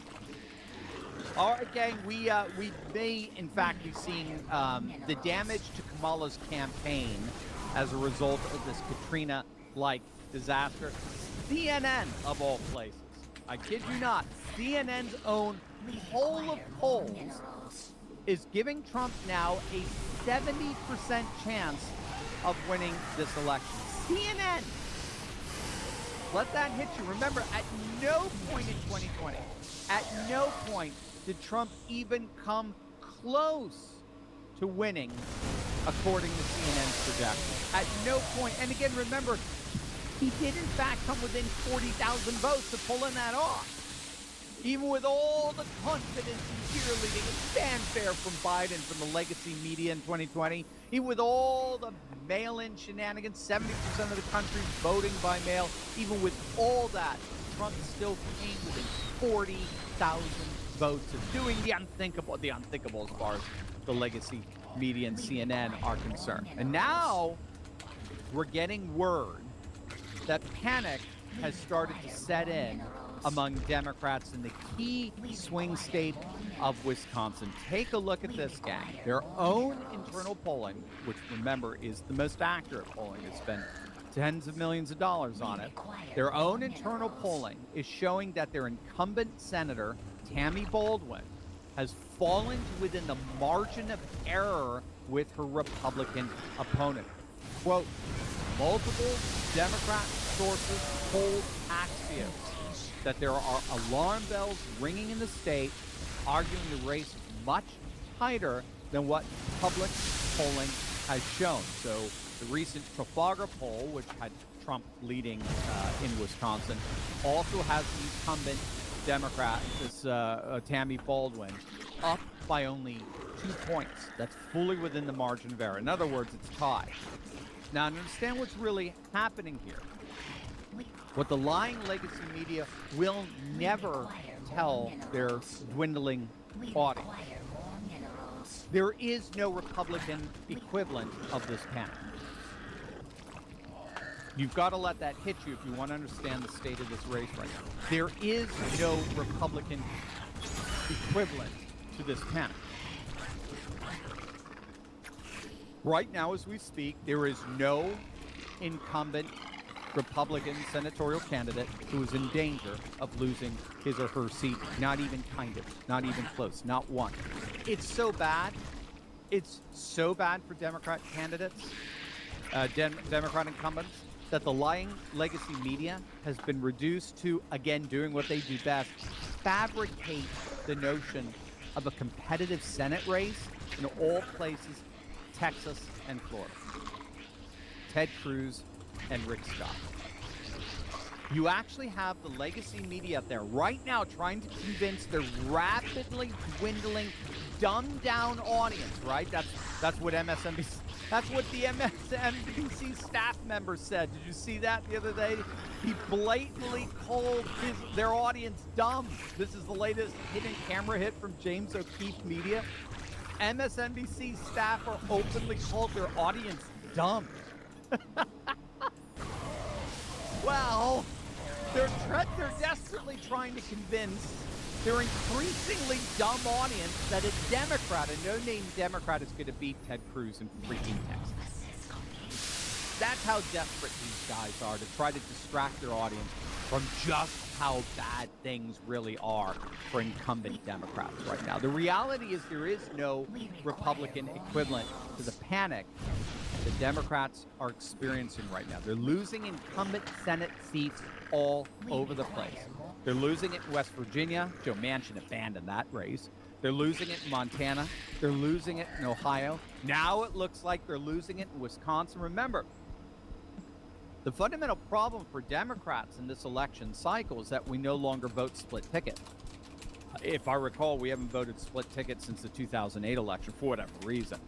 All right, gang, we may, in fact, be seeing the damage to Kamala's campaign as a result of this Katrina-like disaster. CNN, of all places, I kid you not, CNN's own poll of polls is giving Trump now a 70% chance of winning this election. CNN! Let that hit you. Remember, at no point in 2020, at no point did Trump even come close to winning, according to CNN's projections. At no point. And again, remember, he did in fact come within 40,000 votes to pulling that off. Even with all the confidence and cheerleading and fanfare from Biden, from the legacy media in 2020, even with all the mail-in shenanigans, 70% of the country voting by mail, even with all that, Trump still came within 40,000 votes of doing the unthinkable as far as the legacy media and CNN are concerned. And now we're getting word that panic has started to set in among Democrats in the key swing state of Wisconsin. Take a look at this, gang. Their own internal polling, which, remember, is the most accurate polling, it's spent tens of millions of dollars on it. Their own internal polling is showing that their incumbent senator, Tammy Baldwin, has fallen to within the margin of error with her Republican opponent. Quote, multiple Democrat sources hold Axios that there are alarm bells ringing in the state, arguing the race is much tighter than what public polling has shown. So the recent Trafalgar poll, which had Trump leading in Wisconsin, also has the incumbent Democrat, this Tammy Baldwin, up by only 2 points. That's fully within the margin of error. In other words, it's tied. Now, to understand what's really happening here, what the lying legacy media will never tell their dwindling audience. There is no Republican equivalent of this panic. You've got to let that hit you if you want to understand the state of this race right now. There is no Republican equivalent to this panic. Right now, as we speak, there is no incumbent Republican senatorial candidate who is in danger of losing his or her seat. Not even kind of. Not even close. Not one. It's so bad. It's so bad for Democrat candidates, Democrat incumbents, that the lying legacy media has been reduced to, again, doing what they do best, fabricate the notion of a competitive Senate race in all places, Texas and Florida. Ted Cruz and Rick Scott. You actually have the legacy media up there right now trying to convince their rapidly dwindling, dumbed-down audience, right? That's what MSNBC... That's what the MSNBC staff member said. Did you see that the other day? He blatantly called their audience dumb. This is the latest hidden camera hit from James O'Keefe Media. MSNBC staffer openly called their audience dumb. Well, they're desperately trying to convince their increasingly dumb audience that a Democrat, a no-name Democrat, is going to beat Ted Cruz in freaking Texas. That's how desperate these guys are to try to distract their audience from just how bad things really are for incumbent Democrats right now. The reality is there is no Republican equivalent to the panic the Democrats are experiencing right now. They're losing incumbent Senate seats all over the place. They're losing it in West Virginia. Joe Manchin abandoned that race. They're losing it in Montana. They're losing it in Ohio. Now it looks like they're losing it in Wisconsin. Remember, the fundamental problem for Democrats in this election cycle is that we no longer vote split ticket. If I recall, we haven't voted split ticket since the 2008 election for whatever reason.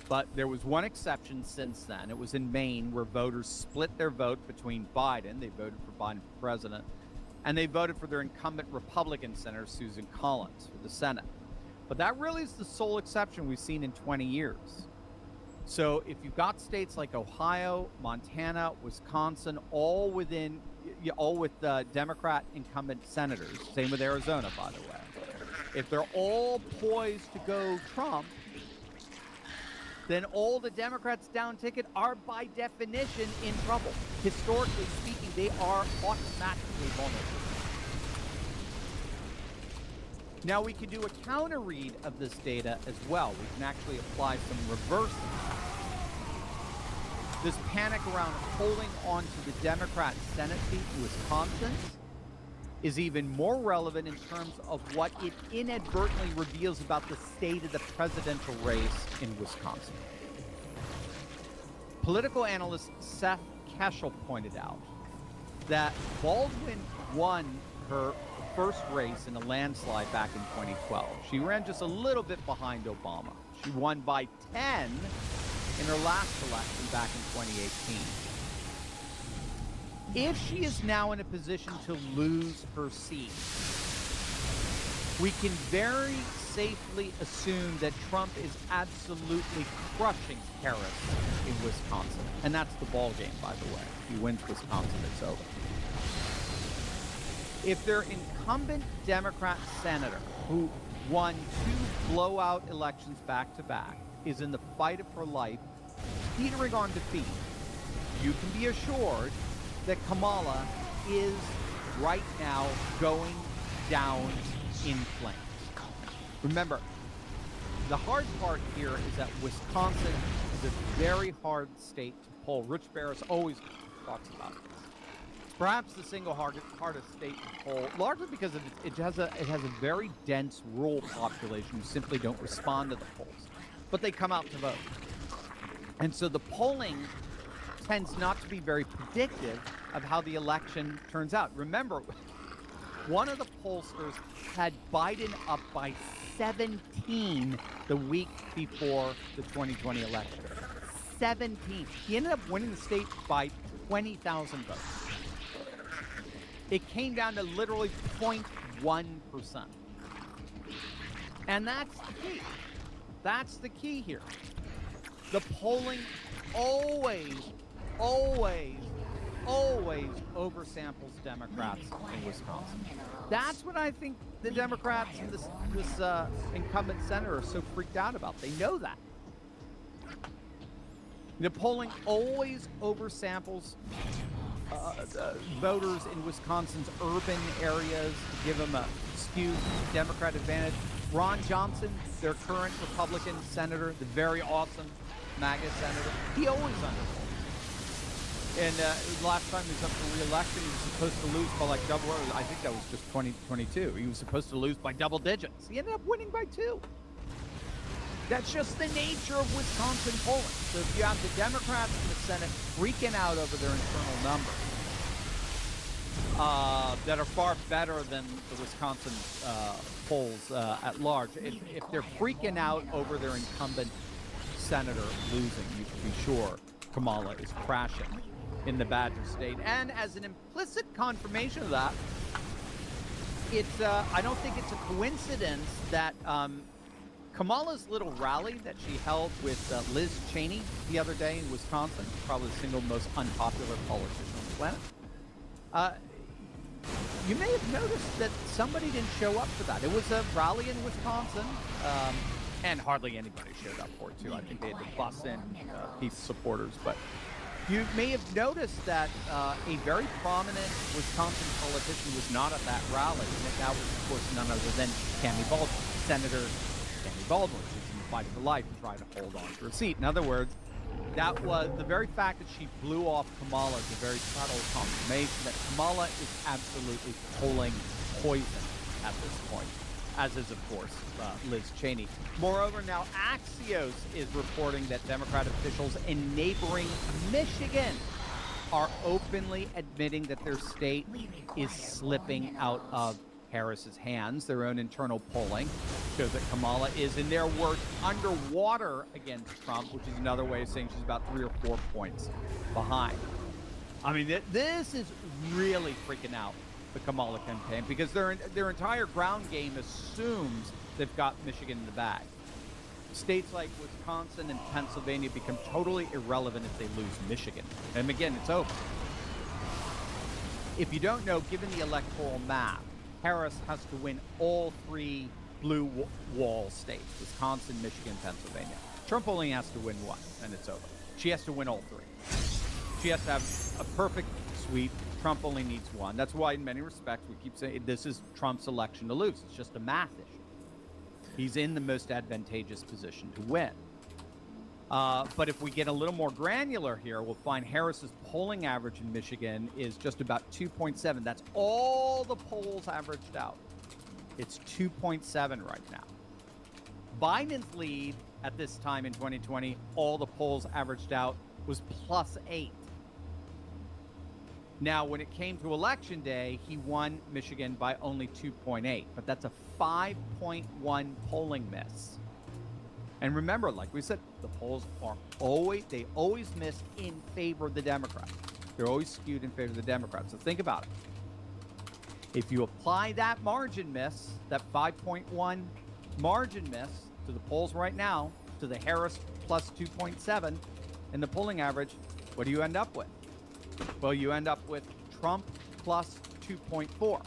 But there was one exception since then. It was in Maine, where voters split their vote between Biden. They voted for Biden for president. And they voted for their incumbent Republican senator, Susan Collins, for the Senate. But that really is the sole exception we've seen in 20 years. So if you've got states like Ohio, Montana, Wisconsin, all with Democrat incumbent senators, same with Arizona, by the way, if they're all poised to go Trump, then all the Democrats down ticket are by definition in trouble. Historically speaking, they are automatically vulnerable. Now we can do a counter read of this data as well. We can actually apply some reversal. This panic around holding on to the Democrat Senate seat in Wisconsin is even more relevant in terms of what it inadvertently reveals about the state of the presidential race in Wisconsin. Political analyst Seth Keshel pointed out that Baldwin won her first race in a landslide back in 2012. She ran just a little bit behind Obama. She won by 10 in her last election back in 2018. If she is now in a position to lose her seat, we can very safely assume that Trump is absolutely crushing Harris in Wisconsin. And that's the ball game, by the way. If he wins Wisconsin, it's over. If their incumbent Democrat senator, who won 2 blowout elections back-to-back, is in the fight of her life, teetering on defeat, you can be assured that Kamala is right now going down in flames. Remember, the hard part here is that Wisconsin is a very hard state to poll. Rich Barris always talks about this. Perhaps the single hardest state to poll, largely because it has a very dense rural population who simply don't respond to the polls, but they come out to vote. And so the polling tends not to be very predictive of how the election turns out. Remember, one of the pollsters had Biden up by 17 the week before the 2020 election. 17. He ended up winning the state by 20,000 votes. It came down to literally 0.1%. And that's the key. That's the key here. The polling always oversamples Democrats in Wisconsin. That's what I think the Democrats and this incumbent senator are so freaked out about. They know that. The polling always oversamples voters in Wisconsin's urban areas to give them a skewed Democrat advantage. Ron Johnson, their current Republican senator, the very awesome MAGA senator, he always underpolls. And last time he was up for re-election, he was supposed to lose by like double, I think that was just 2022. He was supposed to lose by double digits. He ended up winning by 2. That's just the nature of Wisconsin polling. So if you have the Democrats in the Senate freaking out over their internal numbers that are far better than the Wisconsin polls at large, if they're freaking out over their incumbent senator losing, you can be sure Kamala is crashing in the Badger State. And as an implicit confirmation of that, it's I don't think it's a coincidence that Kamala's little rally that she held with Liz Cheney the other day in Wisconsin, probably the single most unpopular politician on the planet. You may have noticed that somebody didn't show up for that. It was a rally in Wisconsin, and hardly anybody showed up for it, too. I think they had to bus in Peace supporters. But you may have noticed that a very prominent Wisconsin politician was not at that rally. And that was, of course, none other than Tammy Baldwin, Senator Tammy Baldwin. She's in the fight for life and trying to hold on to her seat. In other words, that was the very fact that she blew off Kamala is a very subtle confirmation that Kamala is absolutely pulling poison at this point, as is, of course, Liz Cheney. Moreover, now Axios is reporting that Democrat officials in neighboring Michigan are openly admitting that their state is slipping out of Harris's hands. Their own internal polling shows that Kamala is, in their words, underwater against Trump, which is another way of saying she's about 3 or 4 points behind. I mean, this is really freaking out the Kamala campaign because their entire ground game assumes they've got Michigan in the bag. States like Wisconsin and Pennsylvania become totally irrelevant if they lose Michigan. And again, it's over. If you don't know, given the electoral map, Harris has to win all 3 blue wall states, Wisconsin, Michigan, Pennsylvania. Trump only has to win 1, and it's over. She has to win all 3. She has to have a perfect sweep. Trump only needs 1. That's why, in many respects, we keep saying this is Trump's election to lose. It's just a math issue. He's in the most advantageous position to win. But if we get a little more granular here, we'll find Harris's polling average in Michigan is just about 2.7. That's all the polls averaged out. It's 2.7 right now. Biden's lead at this time in 2020, all the polls averaged out, was +8. Now, when it came to Election Day, he won Michigan by only 2.8, but that's a 5.1 polling miss. And remember, like we said, the polls are always miss in favor of the Democrats. They're always skewed in favor of the Democrats. So think about it. If you apply that margin miss, that 5.1 margin miss to the polls right now, to the Harris plus 2.7 and the polling average, what do you end up with? Well, you end up with Trump plus 2.4.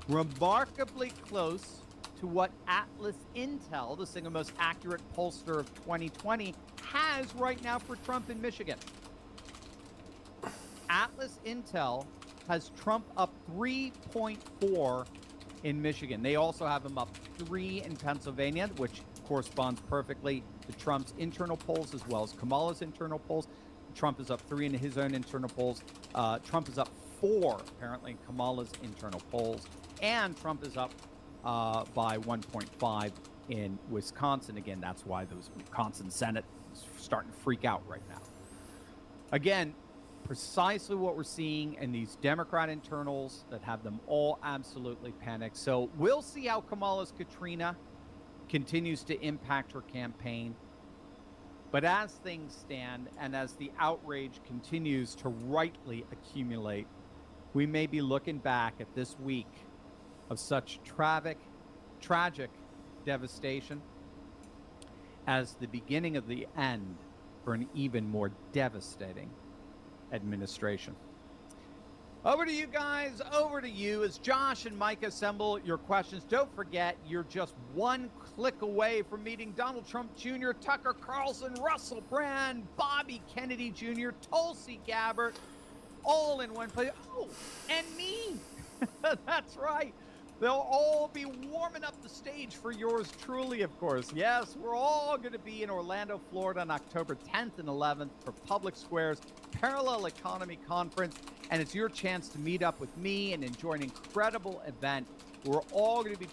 Remarkably close to what Atlas Intel, the single most accurate pollster of 2020, has right now for Trump in Michigan. Atlas Intel has Trump up 3.4 in Michigan. They also have him up 3 in Pennsylvania, which corresponds perfectly to to Trump's internal polls as well as Kamala's internal polls. Trump is up 3 in his own internal polls. Trump is up 4, apparently, in Kamala's internal polls. And Trump is up by 1.5 in Wisconsin. Again, that's why those Wisconsin Senate is starting to freak out right now. Again, precisely what we're seeing in these Democrat internals that have them all absolutely panicked. So we'll see how Kamala's Katrina continues to impact her campaign. But as things stand, and as the outrage continues to rightly accumulate, we may be looking back at this week of such tragic devastation as the beginning of the end for an even more devastating administration. Over to you guys, over to you as Josh and Mike assemble your questions. Don't forget, you're just one click away from meeting Donald Trump Jr., Tucker Carlson, Russell Brand, Bobby Kennedy Jr., Tulsi Gabbard, all in one place. Oh, and me. That's right. They'll all be warming up the stage for yours truly, of course. Yes, we're all going to be in Orlando, Florida on October 10th and 11th for Public Square's Parallel Economy Conference. And it's your chance to meet up with me and enjoy an incredible event. We're all going to be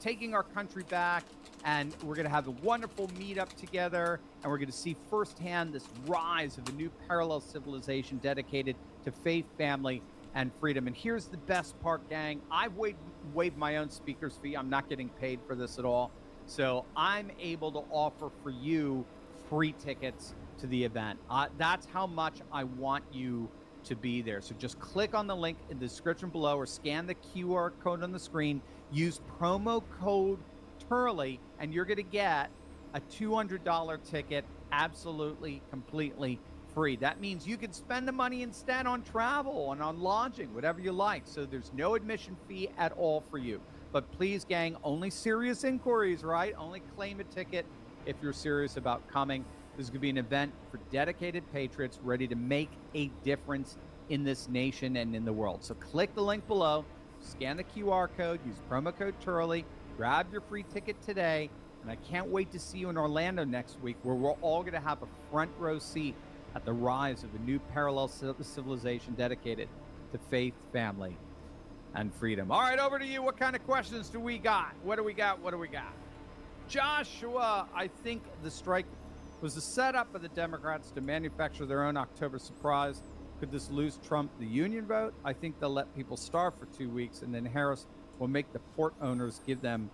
taking our country back, and we're going to have a wonderful meetup together, and we're going to see firsthand this rise of a new parallel civilization dedicated to faith, family, and freedom. And here's the best part, gang. I've waived my own speaker's fee. I'm not getting paid for this at all. So I'm able to offer for you free tickets to the event. That's how much I want you to be there. So just click on the link in the description below or scan the QR code on the screen. Use promo code Turley, and you're going to get a $200 ticket absolutely, completely free. That means you can spend the money instead on travel and on lodging, whatever you like. So there's no admission fee at all for you. But please, gang, only serious inquiries, right? Only claim a ticket if you're serious about coming. This is going to be an event for dedicated patriots ready to make a difference in this nation and in the world. So click the link below, scan the QR code, use promo code Turley, grab your free ticket today. And I can't wait to see you in Orlando next week, where we're all going to have a front row seat at the rise of a new parallel civilization dedicated to faith, family, and freedom. All right, over to you. What kind of questions do we got? What do we got? Joshua, I think the strike was a setup of the Democrats to manufacture their own October surprise. Could this lose Trump the union vote? I think they'll let people starve for 2 weeks, and then Harris will make the port owners give them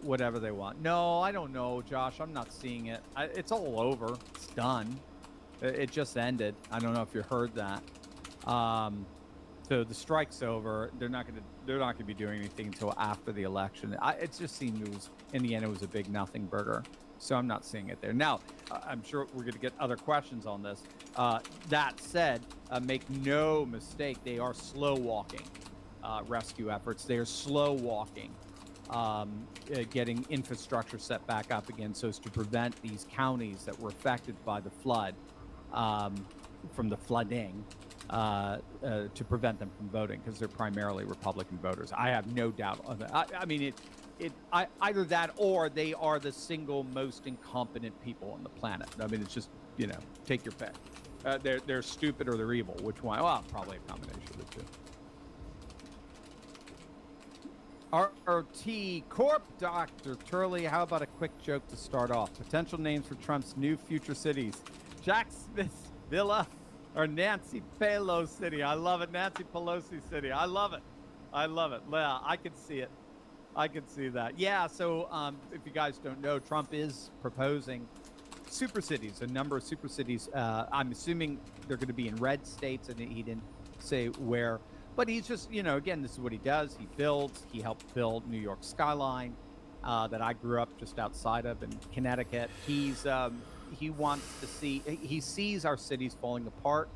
whatever they want. No, I don't know, Josh. I'm not seeing it. It's all over. It's done. It just ended. I don't know if you heard that. So the strike's over. They're not going to be doing anything until after the election. It just seemed in the end it was a big nothing burger. So I'm not seeing it there. Now, I'm sure we're going to get other questions on this. That said, make no mistake, they are slow walking rescue efforts. They are slow walking getting infrastructure set back up again so as to prevent these counties that were affected by the flood from the flooding to prevent them from voting, because they're primarily Republican voters. I have no doubt of it. I mean, either that or they are the single most incompetent people on the planet. I mean, it's just, take your pick. They're stupid or they're evil. Which one? Well, probably a combination of the two. RRT Corp, Dr. Turley, how about a quick joke to start off? Potential names for Trump's new future cities: Jack Smith Villa or Nancy Pelosi City. I love it. Nancy Pelosi City. I love it. Yeah, I can see it. I can see that. Yeah, so if you guys don't know, Trump is proposing super cities, a number of super cities. I'm assuming they're going to be in red states, and he didn't say where. But he's just, again, this is what he does. He helped build New York skyline that I grew up just outside of in Connecticut. He wants to he sees our cities falling apart.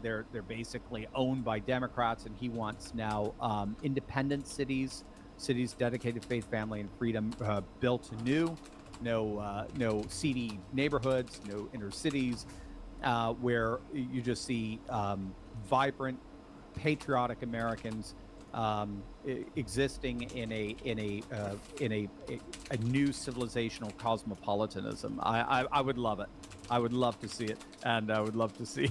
They're basically owned by Democrats, and he wants now independent cities dedicated to faith, family, and freedom, built anew. No seedy neighborhoods, no inner cities, where you just see vibrant, patriotic Americans existing in a new civilizational cosmopolitanism. I would love it. I would love to see it, and I would love to see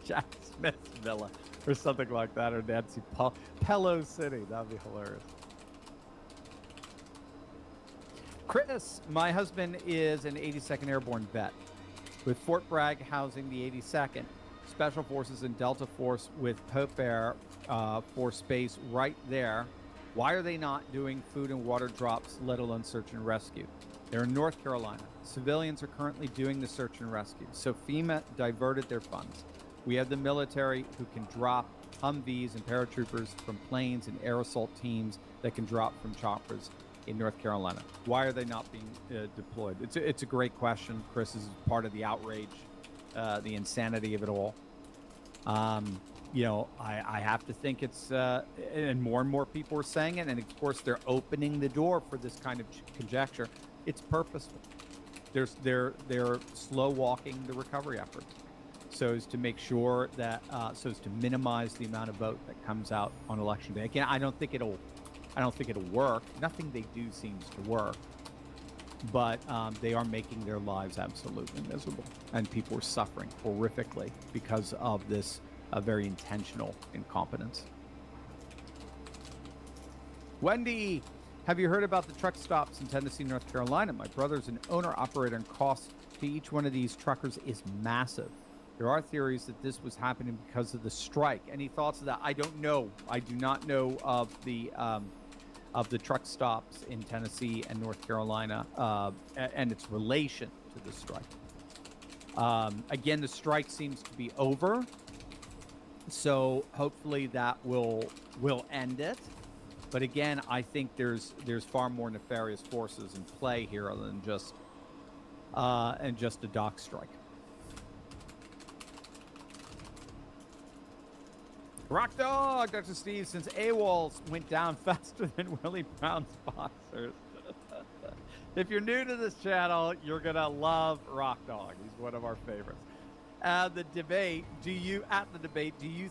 Jack Smith's villa or something like that, or Nancy Pelosi City. That'd be hilarious. Chris, my husband is an 82nd Airborne vet, with Fort Bragg housing the 82nd. Special Forces and Delta Force with Pope Air Force Base right there. Why are they not doing food and water drops, let alone search and rescue? They're in North Carolina. Civilians are currently doing the search and rescue, so FEMA diverted their funds. We have the military who can drop Humvees and paratroopers from planes and air assault teams that can drop from choppers in North Carolina. Why are they not being deployed? It's a great question. Chris is part of the outrage, the insanity of it all. I have to think it's, and more people are saying it, and of course they're opening the door for this kind of conjecture. It's purposeful. They're slow walking the recovery effort, so as to make sure that, so as to minimize the amount of vote that comes out on election day. Again, I don't think it'll work. Nothing they do seems to work, but they are making their lives absolutely miserable, and people are suffering horrifically because of this very intentional incompetence. Wendy, have you heard about the truck stops in Tennessee, North Carolina? My brother's an owner-operator, and cost to each one of these truckers is massive. There are theories that this was happening because of the strike. Any thoughts of that? I don't know. I do not know of the truck stops in Tennessee and North Carolina and its relation to the strike. Again, the strike seems to be over, so hopefully that will end it. But again, I think there's far more nefarious forces in play here than just a dock strike. Rock Dog, Dr. Steve, since AWOLs went down faster than Willie Brown's boxers. If you're new to this channel, you're going to love Rock Dog. He's one of our favorites. The debate, do you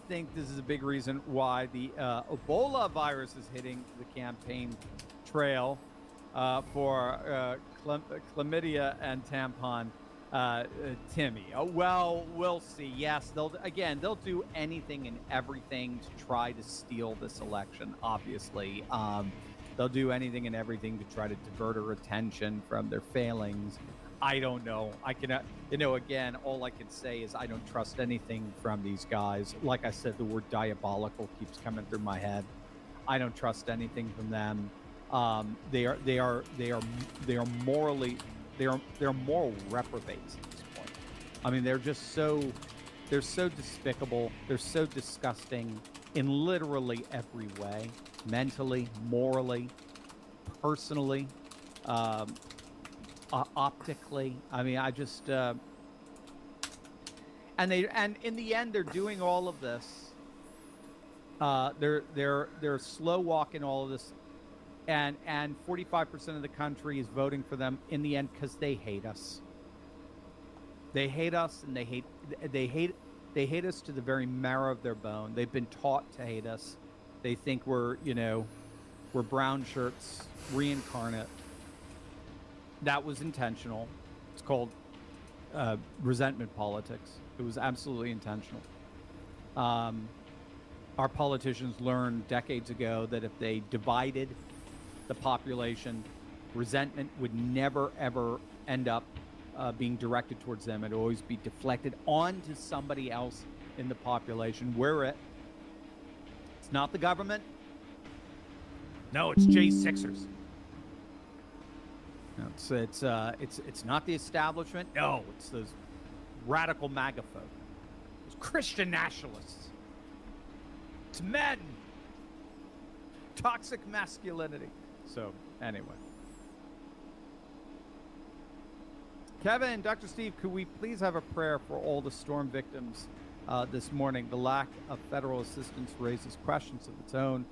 think this is a big reason why the Ebola virus is hitting the campaign trail for chlamydia and tampon? Timmy. Well, we'll see. Yes, they'll do anything and everything to try to steal this election, obviously. They'll do anything and everything to try to divert our attention from their failings. I don't know. I cannot, again, all I can say is I don't trust anything from these guys. Like I said, the word diabolical keeps coming through my head. I don't trust anything from them. They are moral reprobates at this point. I mean, they're so despicable. They're so disgusting in literally every way, mentally, morally, personally, optically. I mean, I just, and in the end, they're doing all of this. They're slow walking all of this. And 45% of the country is voting for them in the end because they hate us. They hate us, and they hate us to the very marrow of their bone. They've been taught to hate us. They think we're brown shirts reincarnate. That was intentional. It's called resentment politics. It was absolutely intentional. Our politicians learned decades ago that if they divided the population, resentment would never ever end up being directed towards them. It'd always be deflected onto somebody else in the population. It's not the government. No, it's J6ers. No, it's not the establishment. No, it's those radical MAGA folk, those Christian nationalists. It's men. Toxic masculinity. So, anyway. Kevin, Dr. Steve, could we please have a prayer for all the storm victims this morning? The lack of federal assistance raises questions of its own.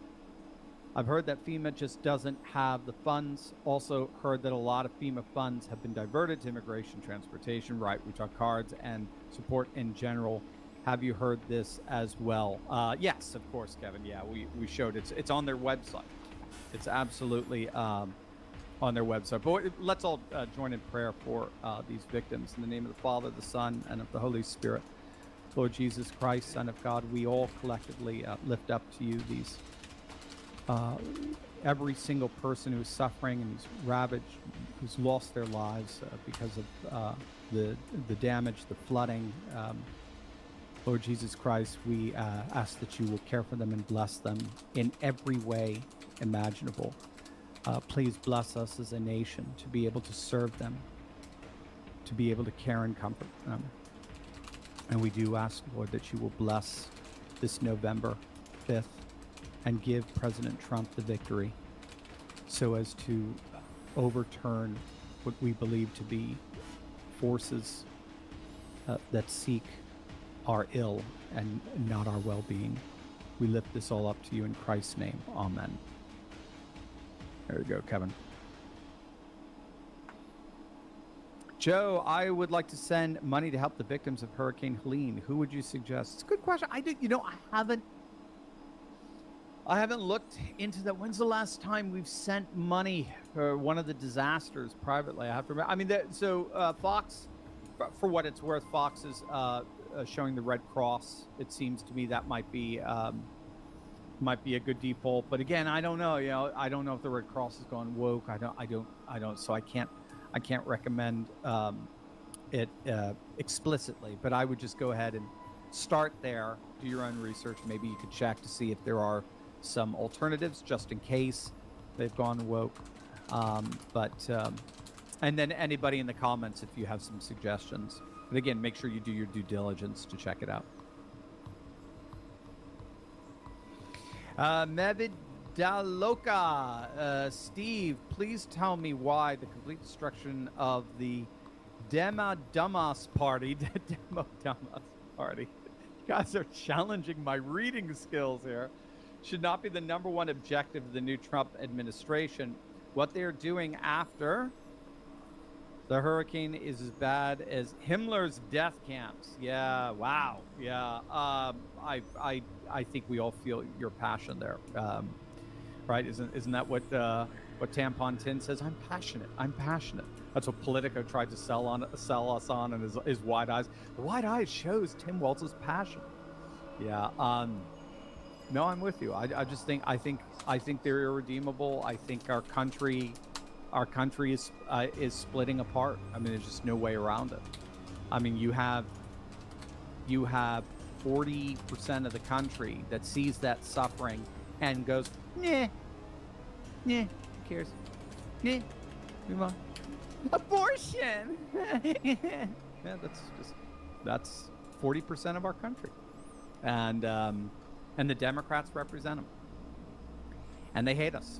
I've heard that FEMA just doesn't have the funds. Also heard that a lot of FEMA funds have been diverted to immigration, transportation, right, we talk cards, and support in general have you heard this as well? Yes, of course, Kevin. Yeah, we showed it. It's on their website. It's absolutely on their website. But let's all join in prayer for these victims. In the name of the Father, the Son, and of the Holy Spirit. Lord Jesus Christ, Son of God, we all collectively lift up to you these every single person who's suffering and who's ravaged, who's lost their lives because of the damage, the flooding. Lord Jesus Christ, we ask that you will care for them and bless them in every way imaginable. Please bless us as a nation to be able to serve them, to be able to care and comfort them. And we do ask, Lord, that you will bless this November 5th and give President Trump the victory so as to overturn what we believe to be forces that seek our ill and not our well-being. We lift this all up to you in Christ's name. Amen. There you go, Kevin. Joe, I would like to send money to help the victims of Hurricane Helene. Who would you suggest? It's a good question. I haven't looked into that. When's the last time we've sent money for one of the disasters privately? I have to remember. I mean, Fox, for what it's worth, Fox is showing the Red Cross. It seems to me that might be a good default. But again, I don't know. I don't know if the Red Cross has gone woke. I don't. So I can't recommend it explicitly. But I would just go ahead and start there. Do your own research. Maybe you could check to see if there are some alternatives, just in case they've gone woke. And then anybody in the comments, if you have some suggestions. But again, make sure you do your due diligence to check it out. Mevid Daloka, Steve, please tell me why the complete destruction of the Demo-Dumas party, you guys are challenging my reading skills here, should not be the number one objective of the new Trump administration. What they're doing after the hurricane is as bad as Himmler's death camps. Yeah, wow. Yeah, I think we all feel your passion there, right? Isn't that what Tampon Tin says? I'm passionate. That's what Politico tried to sell us on, and his wide eyes. The wide eyes shows Tim Walz's passion. Yeah. No, I'm with you. I think they're irredeemable. I think our country is splitting apart. I mean, there's just no way around it. I mean, you have 40% of the country that sees that suffering and goes, who cares? Move on. Abortion. Yeah, that's 40% of our country, and the Democrats represent them, and they hate us,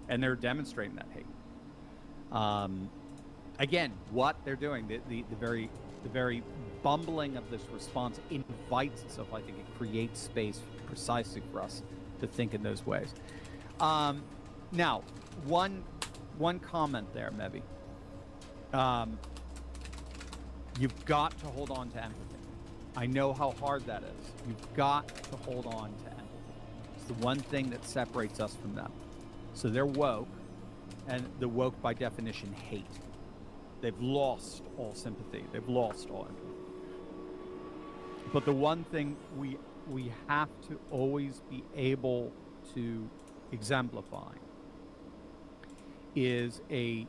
and they're demonstrating that hate. Again, what they're doing, the very bumbling of this response invites itself. I think it creates space precisely for us to think in those ways. Now, one comment there, Mevi. You've got to hold on to empathy. I know how hard that is. You've got to hold on to empathy. It's the one thing that separates us from them. So they're woke, and the woke by definition hate. They've lost all sympathy. They've lost all empathy. But the one thing we have to always be able to exemplify is a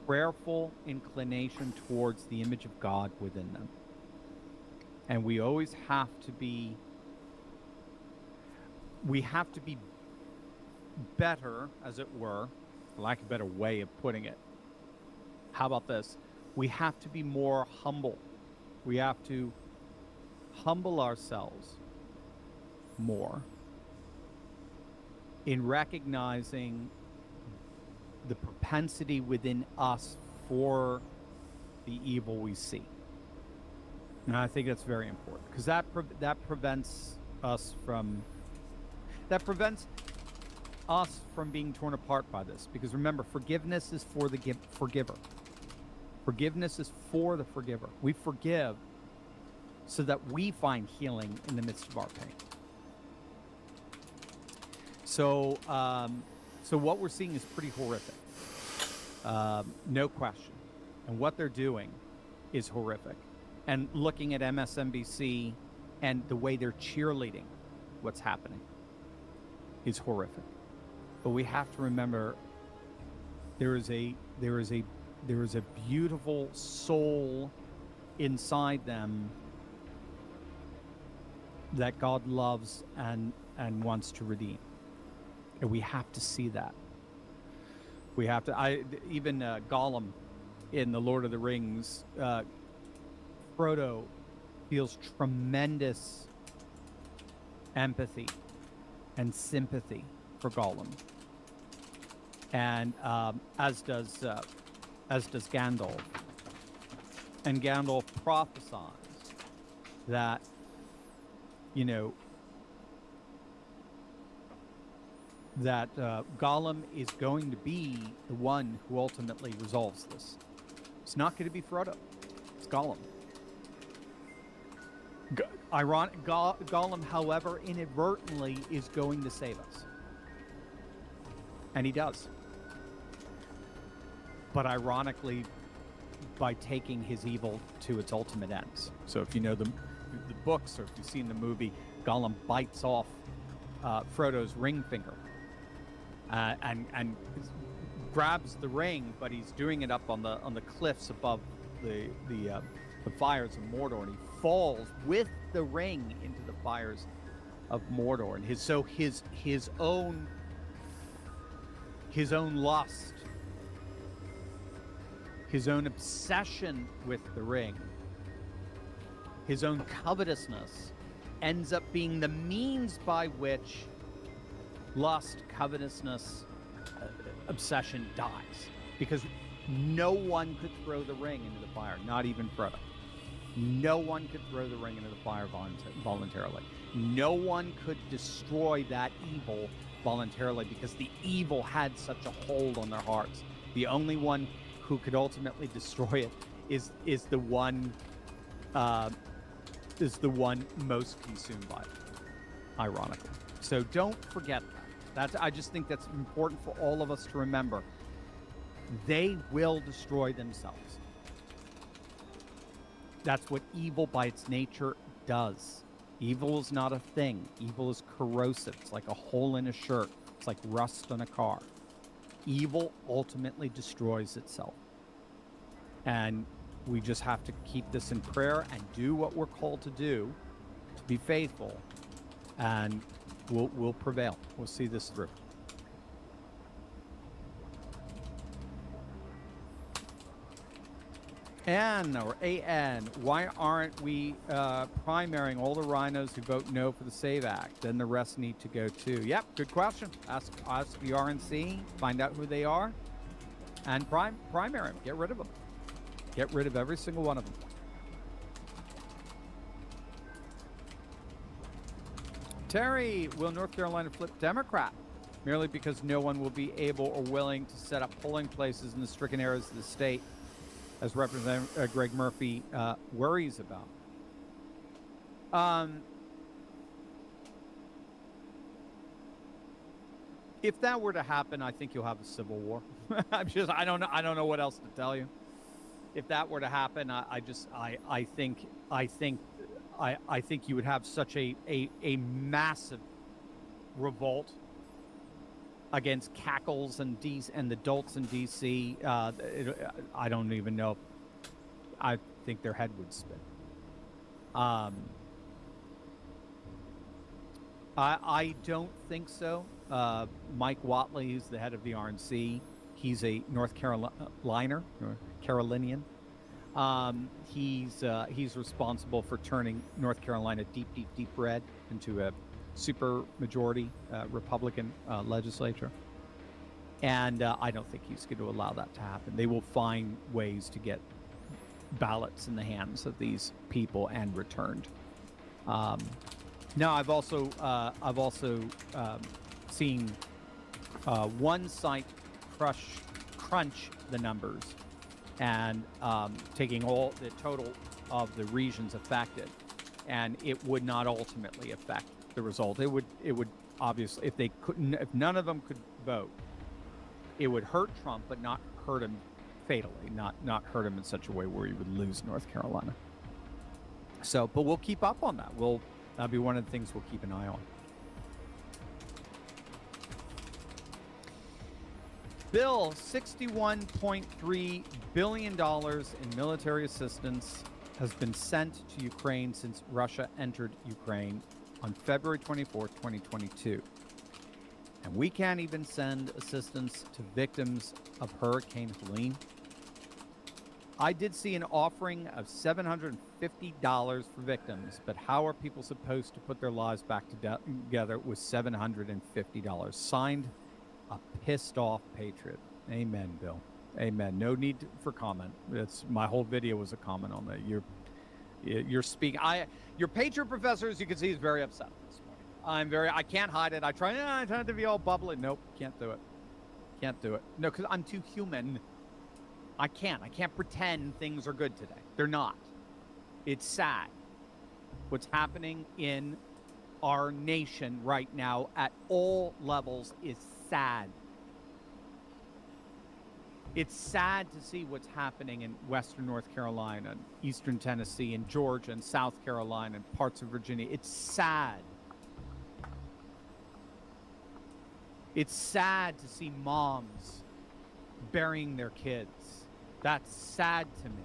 prayerful inclination towards the image of God within them. And we always have to be better, as it were, for lack of a better way of putting it. How about this? We have to be more humble. We have to humble ourselves more in recognizing the propensity within us for the evil we see. And I think that's very important, because that prevents us from being torn apart by this. Because remember, forgiveness is for the forgiver. Forgiveness is for the forgiver. We forgive so that we find healing in the midst of our pain. So, so what we're seeing is pretty horrific, no question. And what they're doing is horrific. And looking at MSNBC and the way they're cheerleading what's happening is horrific. But we have to remember there is a beautiful soul inside them that God loves and wants to redeem. And we have to see that. We have to. Even Gollum in The Lord of the Rings, Frodo feels tremendous empathy and sympathy for Gollum, and as does Gandalf. And Gandalf prophesies that, that Gollum is going to be the one who ultimately resolves this. It's not going to be Frodo. It's Gollum. Gollum, however, inadvertently is going to save us. And he does. But ironically, by taking his evil to its ultimate ends. So if you know the books, or if you've seen the movie, Gollum bites off Frodo's ring finger and grabs the ring, but he's doing it up on the cliffs above the fires of Mordor, and he falls with the ring into the fires of Mordor. And his own lust, his own obsession with the ring, his own covetousness ends up being the means by which lust, covetousness, obsession dies. Because no one could throw the ring into the fire, not even Frodo. No one could throw the ring into the fire voluntarily. No one could destroy that evil voluntarily, because the evil had such a hold on their hearts. The only one who could ultimately destroy it is the one most consumed by it, ironically. So don't forget that. I just think that's important for all of us to remember. They will destroy themselves. That's what evil by its nature does. Evil is not a thing. Evil is corrosive. It's like a hole in a shirt. It's like rust on a car. Evil ultimately destroys itself. And we just have to keep this in prayer and do what we're called to do, to be faithful, and we'll prevail. We'll see this through. Ann, or AN, why aren't we primarying all the rhinos who vote no for the SAVE Act? Then the rest need to go too. Yep, good question. Ask the RNC, find out who they are, and primary them. Get rid of them. Get rid of every single one of them. Terry, will North Carolina flip Democrat? Merely because no one will be able or willing to set up polling places in the stricken areas of the state, as Representative Greg Murphy worries about. If that were to happen, I think you'll have a civil war. I don't know what else to tell you. If that were to happen, I think you would have such a massive revolt against cackles and the adults in DC. I don't even know. I think their head would spin. I don't think so. Mike Whatley, who's the head of the RNC, he's a North Carolinian. He's responsible for turning North Carolina deep red into a super majority Republican legislature. And I don't think he's going to allow that to happen. They will find ways to get ballots in the hands of these people and returned. Now, I've also seen one site crunch the numbers and taking all the total of the regions affected and it would not ultimately affect the result. It would obviously, if none of them could vote, it would hurt Trump, but not hurt him fatally, not hurt him in such a way where he would lose North Carolina. So, but we'll keep up on that. That'll be one of the things we'll keep an eye on. Bill, $61.3 billion in military assistance has been sent to Ukraine since Russia entered Ukraine on February 24th, 2022. And we can't even send assistance to victims of Hurricane Helene. I did see an offering of $750 for victims, but how are people supposed to put their lives back together with $750? Signed, a pissed off patriot. Amen, Bill. Amen. No need for comment. My whole video was a comment on that. You're speaking. Your patriot professor, as you can see, is very upset this morning. I can't hide it. I try to be all bubbly. Nope, can't do it. Can't do it. No, because I'm too human. I can't pretend things are good today. They're not. It's sad. What's happening in our nation right now at all levels is sad. It's sad to see what's happening in Western North Carolina, and Eastern Tennessee, and Georgia, and South Carolina, and parts of Virginia. It's sad. It's sad to see moms burying their kids. That's sad to me.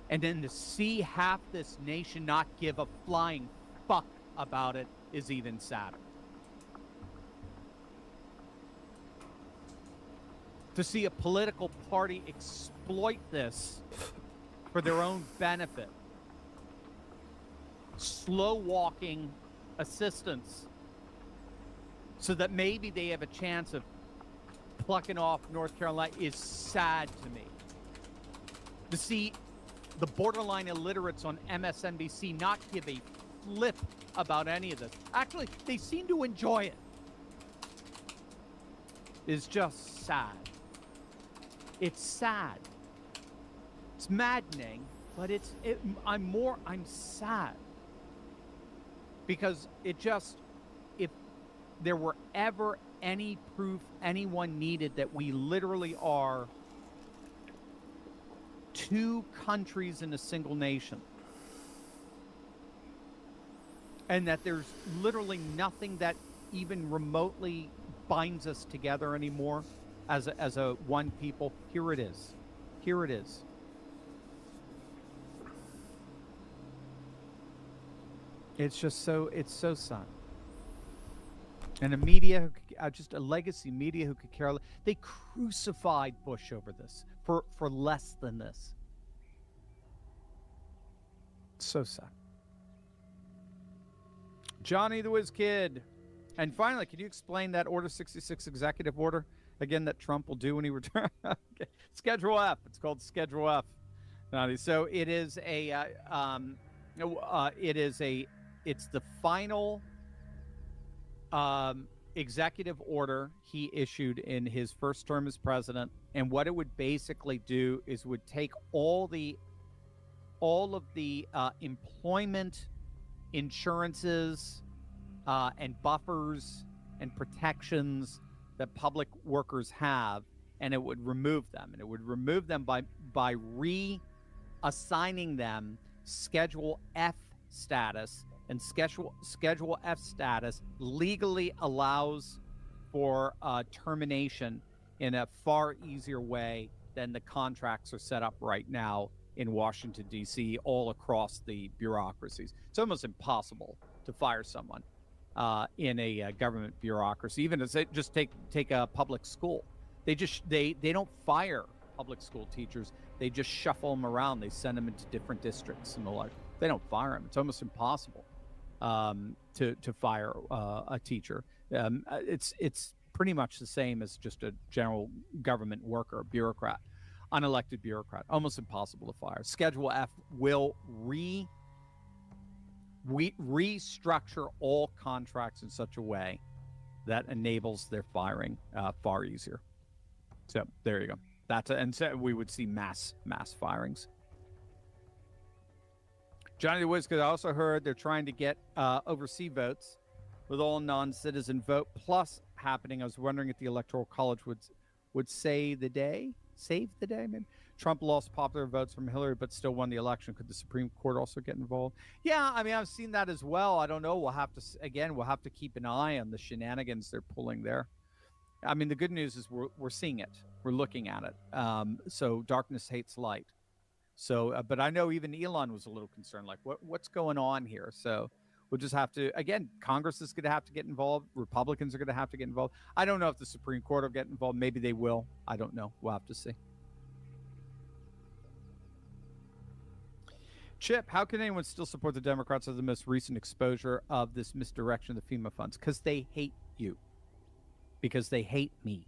And then to see half this nation not give a flying fuck about it is even sadder. To see a political party exploit this for their own benefit. Slow walking assistance so that maybe they have a chance of plucking off North Carolina is sad to me. To see the borderline illiterates on MSNBC not give a flip about any of this. Actually, they seem to enjoy it. Is just sad. It's sad. It's maddening, but I'm sad. Because if there were ever any proof anyone needed that we literally are two countries in a single nation, and that there's literally nothing that even remotely binds us together anymore as a one people, here it is. Here it is. It's so sad. And a media, just a legacy media who could care less. They crucified Bush over this for less than this. So sad. Johnny the Whiz Kid. And finally, can you explain that Order 66 executive order again that Trump will do when he returns? Okay. Schedule F. It's called Schedule F. So it is it's the final executive order he issued in his first term as president, and what it would basically do is would take all of the employment insurances and buffers and protections that public workers have, and it would remove them. And it would remove them by reassigning them Schedule F status. And Schedule F status legally allows for termination in a far easier way than the contracts are set up right now in Washington, D.C., all across the bureaucracies. It's almost impossible to fire someone in a government bureaucracy. Even as they just take a public school, they don't fire public school teachers. They just shuffle them around. They send them into different districts and the like. They don't fire them. It's almost impossible to fire a teacher. It's pretty much the same as just a general government worker, bureaucrat, unelected bureaucrat. Almost impossible to fire. Schedule F will restructure all contracts in such a way that enables their firing far easier. So there you go. And so we would see mass firings. Johnny the Wiz, because I also heard they're trying to get overseas votes with all non-citizen vote plus happening. I was wondering if the Electoral College would save the day. Maybe. Trump lost popular votes from Hillary, but still won the election. Could the Supreme Court also get involved? Yeah, I mean, I've seen that as well. I don't know. We'll have to keep an eye on the shenanigans they're pulling there. I mean, the good news is we're seeing it. We're looking at it. So darkness hates light. So, but I know even Elon was a little concerned, like what's going on here. So we'll just have to, again, Congress is going to have to get involved. Republicans are going to have to get involved. I don't know if the Supreme Court will get involved. Maybe they will. I don't know. We'll have to see. Chip, how can anyone still support the Democrats of the most recent exposure of this misdirection of the FEMA funds? Because they hate you. Because they hate me.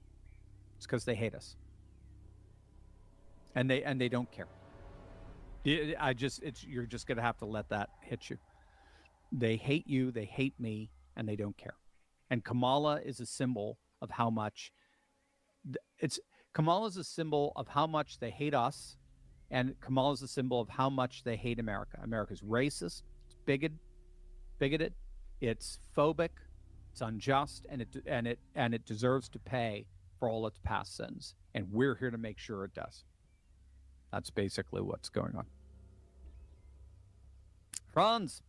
It's because they hate us. And they don't care. You're just going to have to let that hit you. They hate you, they hate me, and they don't care. And Kamala is a symbol of how much Kamala is a symbol of how much they hate us, and Kamala is a symbol of how much they hate America. America's racist, it's bigoted, it's phobic, it's unjust, and it deserves to pay for all its past sins. And we're here to make sure it does. That's basically what's going on. Franz,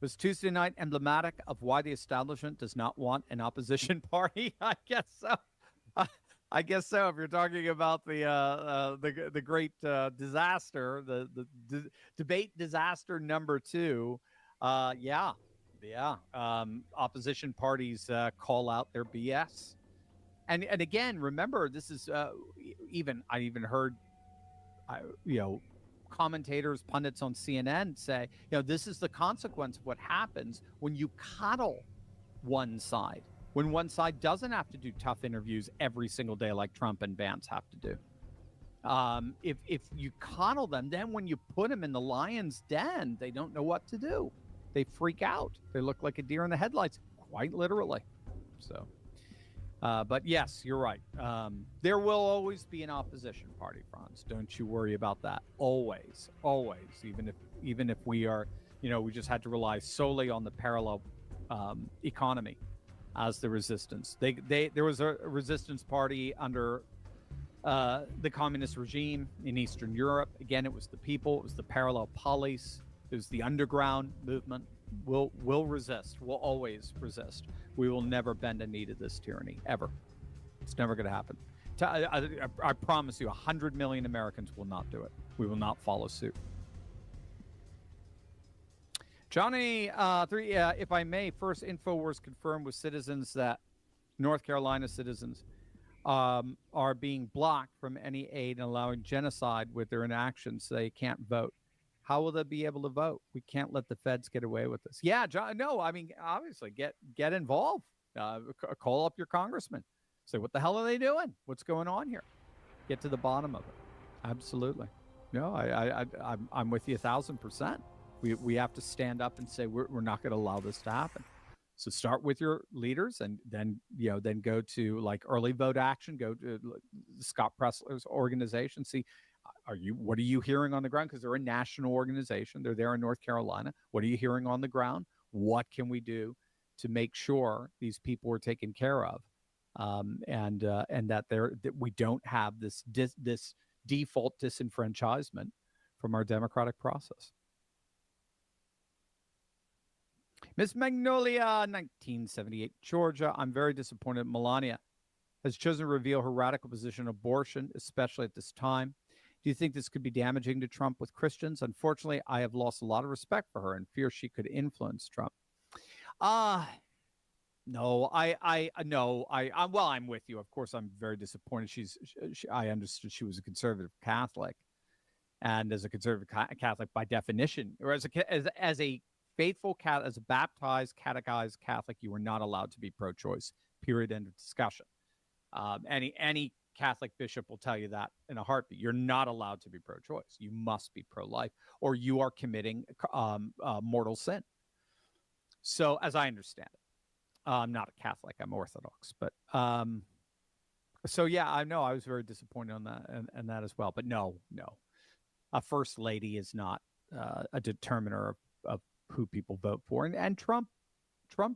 was Tuesday night emblematic of why the establishment does not want an opposition party? I guess so. I guess so. If you're talking about the great disaster, the debate disaster number 2, yeah. Opposition parties call out their BS, and again, remember, this is I even heard, commentators, pundits on CNN say, this is the consequence of what happens when you coddle one side, when one side doesn't have to do tough interviews every single day like Trump and Vance have to do. If you coddle them, then when you put them in the lion's den, they don't know what to do. They freak out. They look like a deer in the headlights, quite literally. So, but yes, you're right. There will always be an opposition party, Franz. Don't you worry about that. Always. Even if we are, we just had to rely solely on the parallel economy as the resistance. There was a resistance party under the communist regime in Eastern Europe. Again, it was the people. It was the parallel police. It was the underground movement. We'll resist. We'll always resist. We will never bend a knee to this tyranny, ever. It's never going to happen. I promise you, 100 million Americans will not do it. We will not follow suit. Johnny, if I may, first, InfoWars confirmed with citizens that North Carolina citizens are being blocked from any aid and allowing genocide with their inactions, so they can't vote. How will they be able to vote? We can't let the feds get away with this. Yeah, John, no, I mean, obviously, get involved. Call up your congressman. Say, what the hell are they doing? What's going on here? Get to the bottom of it. Absolutely. No, I'm with you 1,000%. We have to stand up and say we're not going to allow this to happen. So start with your leaders, and then go to like early vote action. Go to Scott Pressler's organization. See, what are you hearing on the ground? Because they're a national organization. They're there in North Carolina. What are you hearing on the ground? What can we do to make sure these people are taken care of, and that we don't have this default disenfranchisement from our democratic process. Miss Magnolia, 1978, Georgia. I'm very disappointed Melania has chosen to reveal her radical position on abortion, especially at this time. Do you think this could be damaging to Trump with Christians? Unfortunately, I have lost a lot of respect for her and fear she could influence Trump. No, I'm with you. Of course, I'm very disappointed. I understood she was a conservative Catholic, and as a conservative Catholic, by definition, or as a faithful Catholic, as a baptized, catechized Catholic, you are not allowed to be pro-choice. Period. End of discussion. Any Catholic bishop will tell you that in a heartbeat. You're not allowed to be pro-choice. You must be pro-life, or you are committing mortal sin. So, as I understand it, I'm not a Catholic. I'm Orthodox, but so yeah, I know I was very disappointed on that and that as well. But no, a first lady is not a determiner of who people vote for, and Trump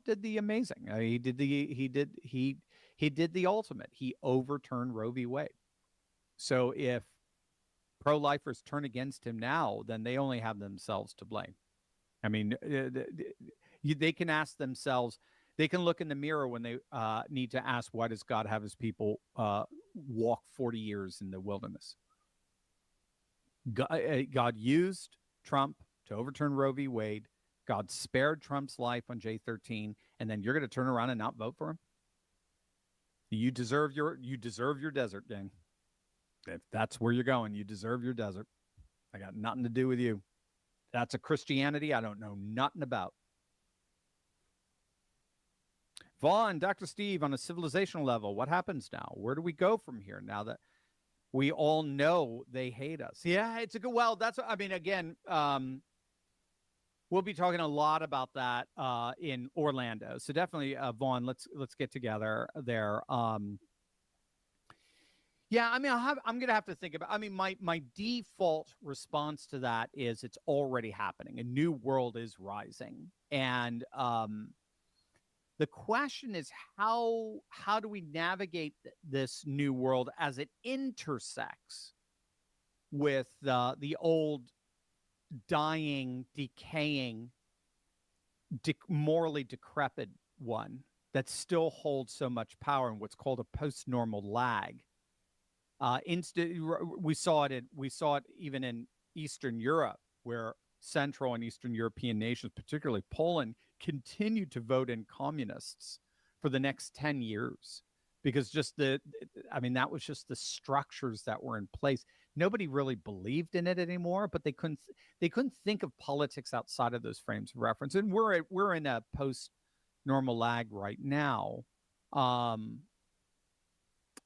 did the amazing. He did the ultimate. He overturned Roe v. Wade. So if pro-lifers turn against him now, then they only have themselves to blame. I mean, they can ask themselves, they can look in the mirror when they need to ask, why does God have his people walk 40 years in the wilderness? God used Trump to overturn Roe v. Wade. God spared Trump's life on J13, and then you're going to turn around and not vote for him? You deserve your desert, gang. If that's where you're going, you deserve your desert. I got nothing to do with you. That's a Christianity I don't know nothing about. Vaughn, Dr. Steve, on a civilizational level, what happens now? Where do we go from here now that we all know they hate us? Yeah, it's a good, well, that's, I mean, again, we'll be talking a lot about that in Orlando. So definitely, Vaughn, let's get together there. Yeah, I mean, I'm going to have to think about, I mean, my default response to that is it's already happening. A new world is rising. And the question is, how do we navigate this new world as it intersects with the old, dying, decaying, morally decrepit one that still holds so much power in what's called a post-normal lag? We saw it even in Eastern Europe, where Central and Eastern European nations, particularly Poland, continued to vote in communists for the next 10 years because that was just the structures that were in place. Nobody really believed in it anymore, but they couldn't think of politics outside of those frames of reference. And we're in a post-normal lag right now.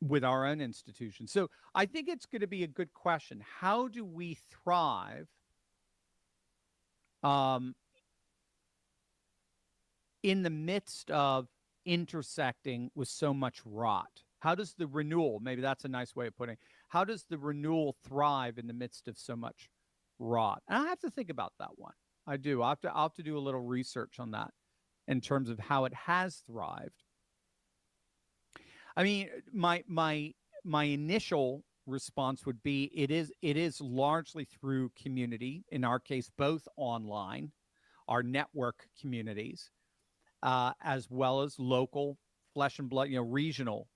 With our own institutions. So I think it's going to be a good question. How do we thrive in the midst of intersecting with so much rot? How does the renewal, maybe that's a nice way of putting it, how does the renewal thrive in the midst of so much rot? And I have to think about that one. I do. I'll have to do a little research on that in terms of how it has thrived. I mean, my initial response would be it is largely through community, in our case, both online, our network communities, as well as local flesh and blood, regional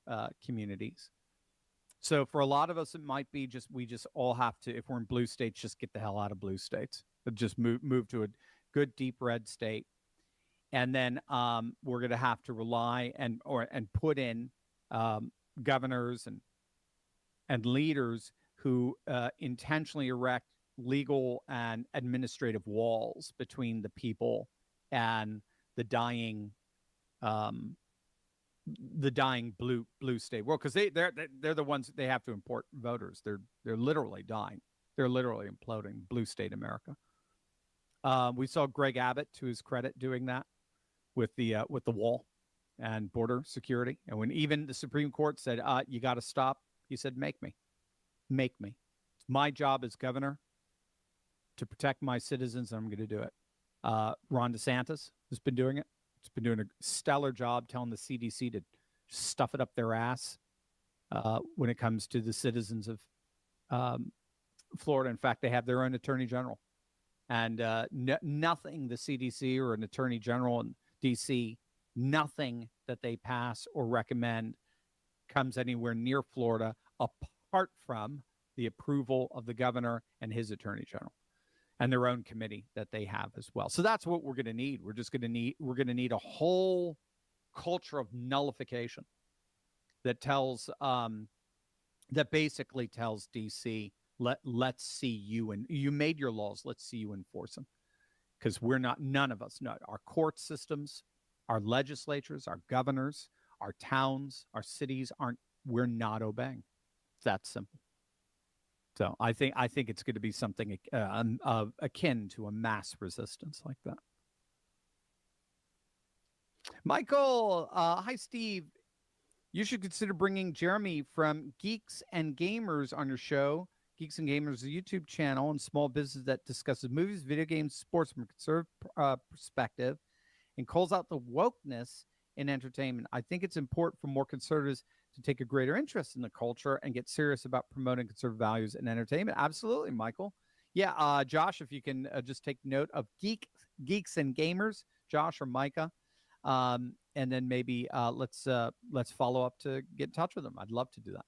communities. So for a lot of us, it might be we just all have to, if we're in blue states, just get the hell out of blue states. Just move to a good deep red state. And then we're going to have to rely and put in governors and leaders who intentionally erect legal and administrative walls between the people and the dying blue state world, because they're the ones that they have to import voters. They're literally dying. They're literally imploding blue state America. We saw Greg Abbott, to his credit, doing that with the wall and border security. And when even the Supreme Court said, you got to stop, he said, make me. It's my job as governor to protect my citizens, and I'm going to do it. Ron DeSantis has been doing it. It's been doing a stellar job telling the CDC to stuff it up their ass when it comes to the citizens of Florida. In fact, they have their own attorney general. And nothing the CDC or an attorney general in D.C., nothing that they pass or recommend comes anywhere near Florida apart from the approval of the governor and his attorney general and their own committee that they have as well. So that's what we're going to need. We're going to need a whole culture of nullification that basically tells DC, let's see you, and you made your laws, let's see you enforce them. Because none of us, our court systems, our legislatures, our governors, our towns, our cities we're not obeying. It's that simple. So I think it's going to be something akin to a mass resistance like that. Michael, hi, Steve. You should consider bringing Jeremy from Geeks and Gamers on your show. Geeks and Gamers is a YouTube channel and small business that discusses movies, video games, sports from a conservative perspective and calls out the wokeness in entertainment. I think it's important for more conservatives to take a greater interest in the culture and get serious about promoting conservative values in entertainment. Absolutely, Michael. Yeah, Josh, if you can just take note of Geeks and Gamers, Josh or Micah, and then maybe let's follow up to get in touch with them. I'd love to do that.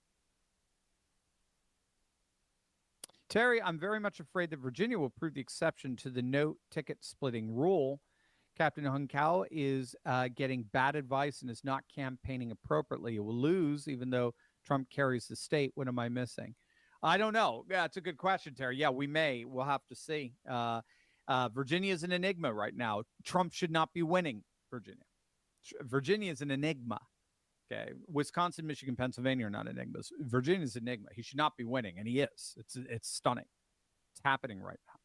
Terry, I'm very much afraid that Virginia will prove the exception to the no ticket splitting rule. Captain Hung Kao is getting bad advice and is not campaigning appropriately. He will lose, even though Trump carries the state. What am I missing? I don't know. Yeah, it's a good question, Terry. Yeah, we may. We'll have to see. Virginia is an enigma right now. Trump should not be winning Virginia. Virginia is an enigma. Okay, Wisconsin, Michigan, Pennsylvania are not enigmas. Virginia is an enigma. He should not be winning, and he is. It's stunning. It's happening right now.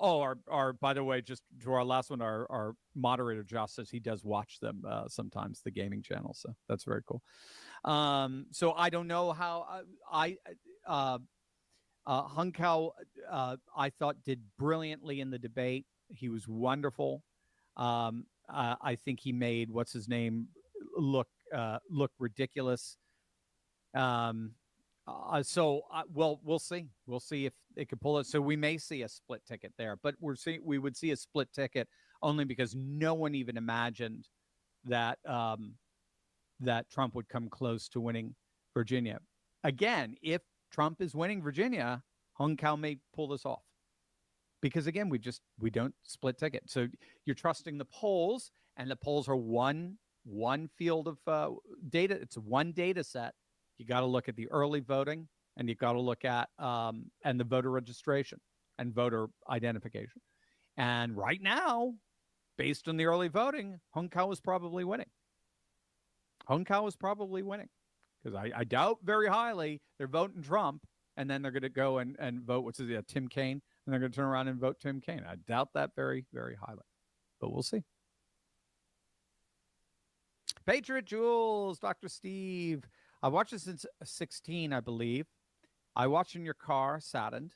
Our by the way, just to our last one, our moderator Josh says he does watch them sometimes, the gaming channel. So that's very cool. So I don't know how Hung Kao I thought did brilliantly in the debate. He was wonderful. I think he made what's his name look ridiculous. We'll see. We'll see if it could pull it. So we may see a split ticket there, but we would see a split ticket only because no one even imagined that that Trump would come close to winning Virginia. Again, if Trump is winning Virginia, Hung Kao may pull this off. Because again, we don't split ticket. So you're trusting the polls, and the polls are one field of data. It's one data set. You got to look at the early voting, and you got to look at and the voter registration and voter identification. And right now, based on the early voting, Hung Kao is probably winning. Hung Kao is probably winning because I doubt very highly they're voting Trump, and then they're going to go and vote Tim Kaine, and they're going to turn around and vote Tim Kaine. I doubt that very, very highly, but we'll see. Patriot Jules, Dr. Steve. I watched this since 16, I believe. I watched in your car, saddened.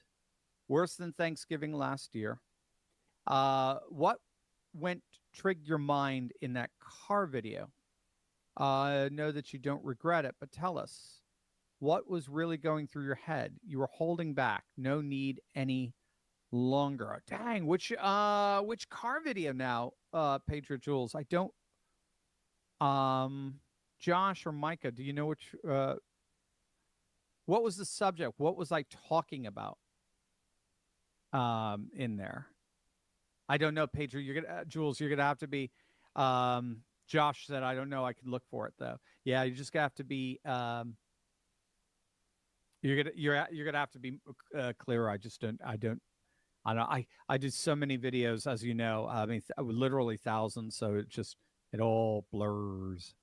Worse than Thanksgiving last year. What trigged your mind in that car video? I know that you don't regret it, but tell us. What was really going through your head? You were holding back. No need any longer. Dang, which car video now, Patriot Jules? I don't. Josh or Micah, do you know which? What was the subject? What was I talking about? In there, I don't know, Patriot. Jules, you're gonna have to be. Josh said, I don't know. I can look for it though. Yeah, you just have to be. You're gonna have to be clearer. I don't. I did so many videos, as you know. I mean, literally thousands. So it all blurs.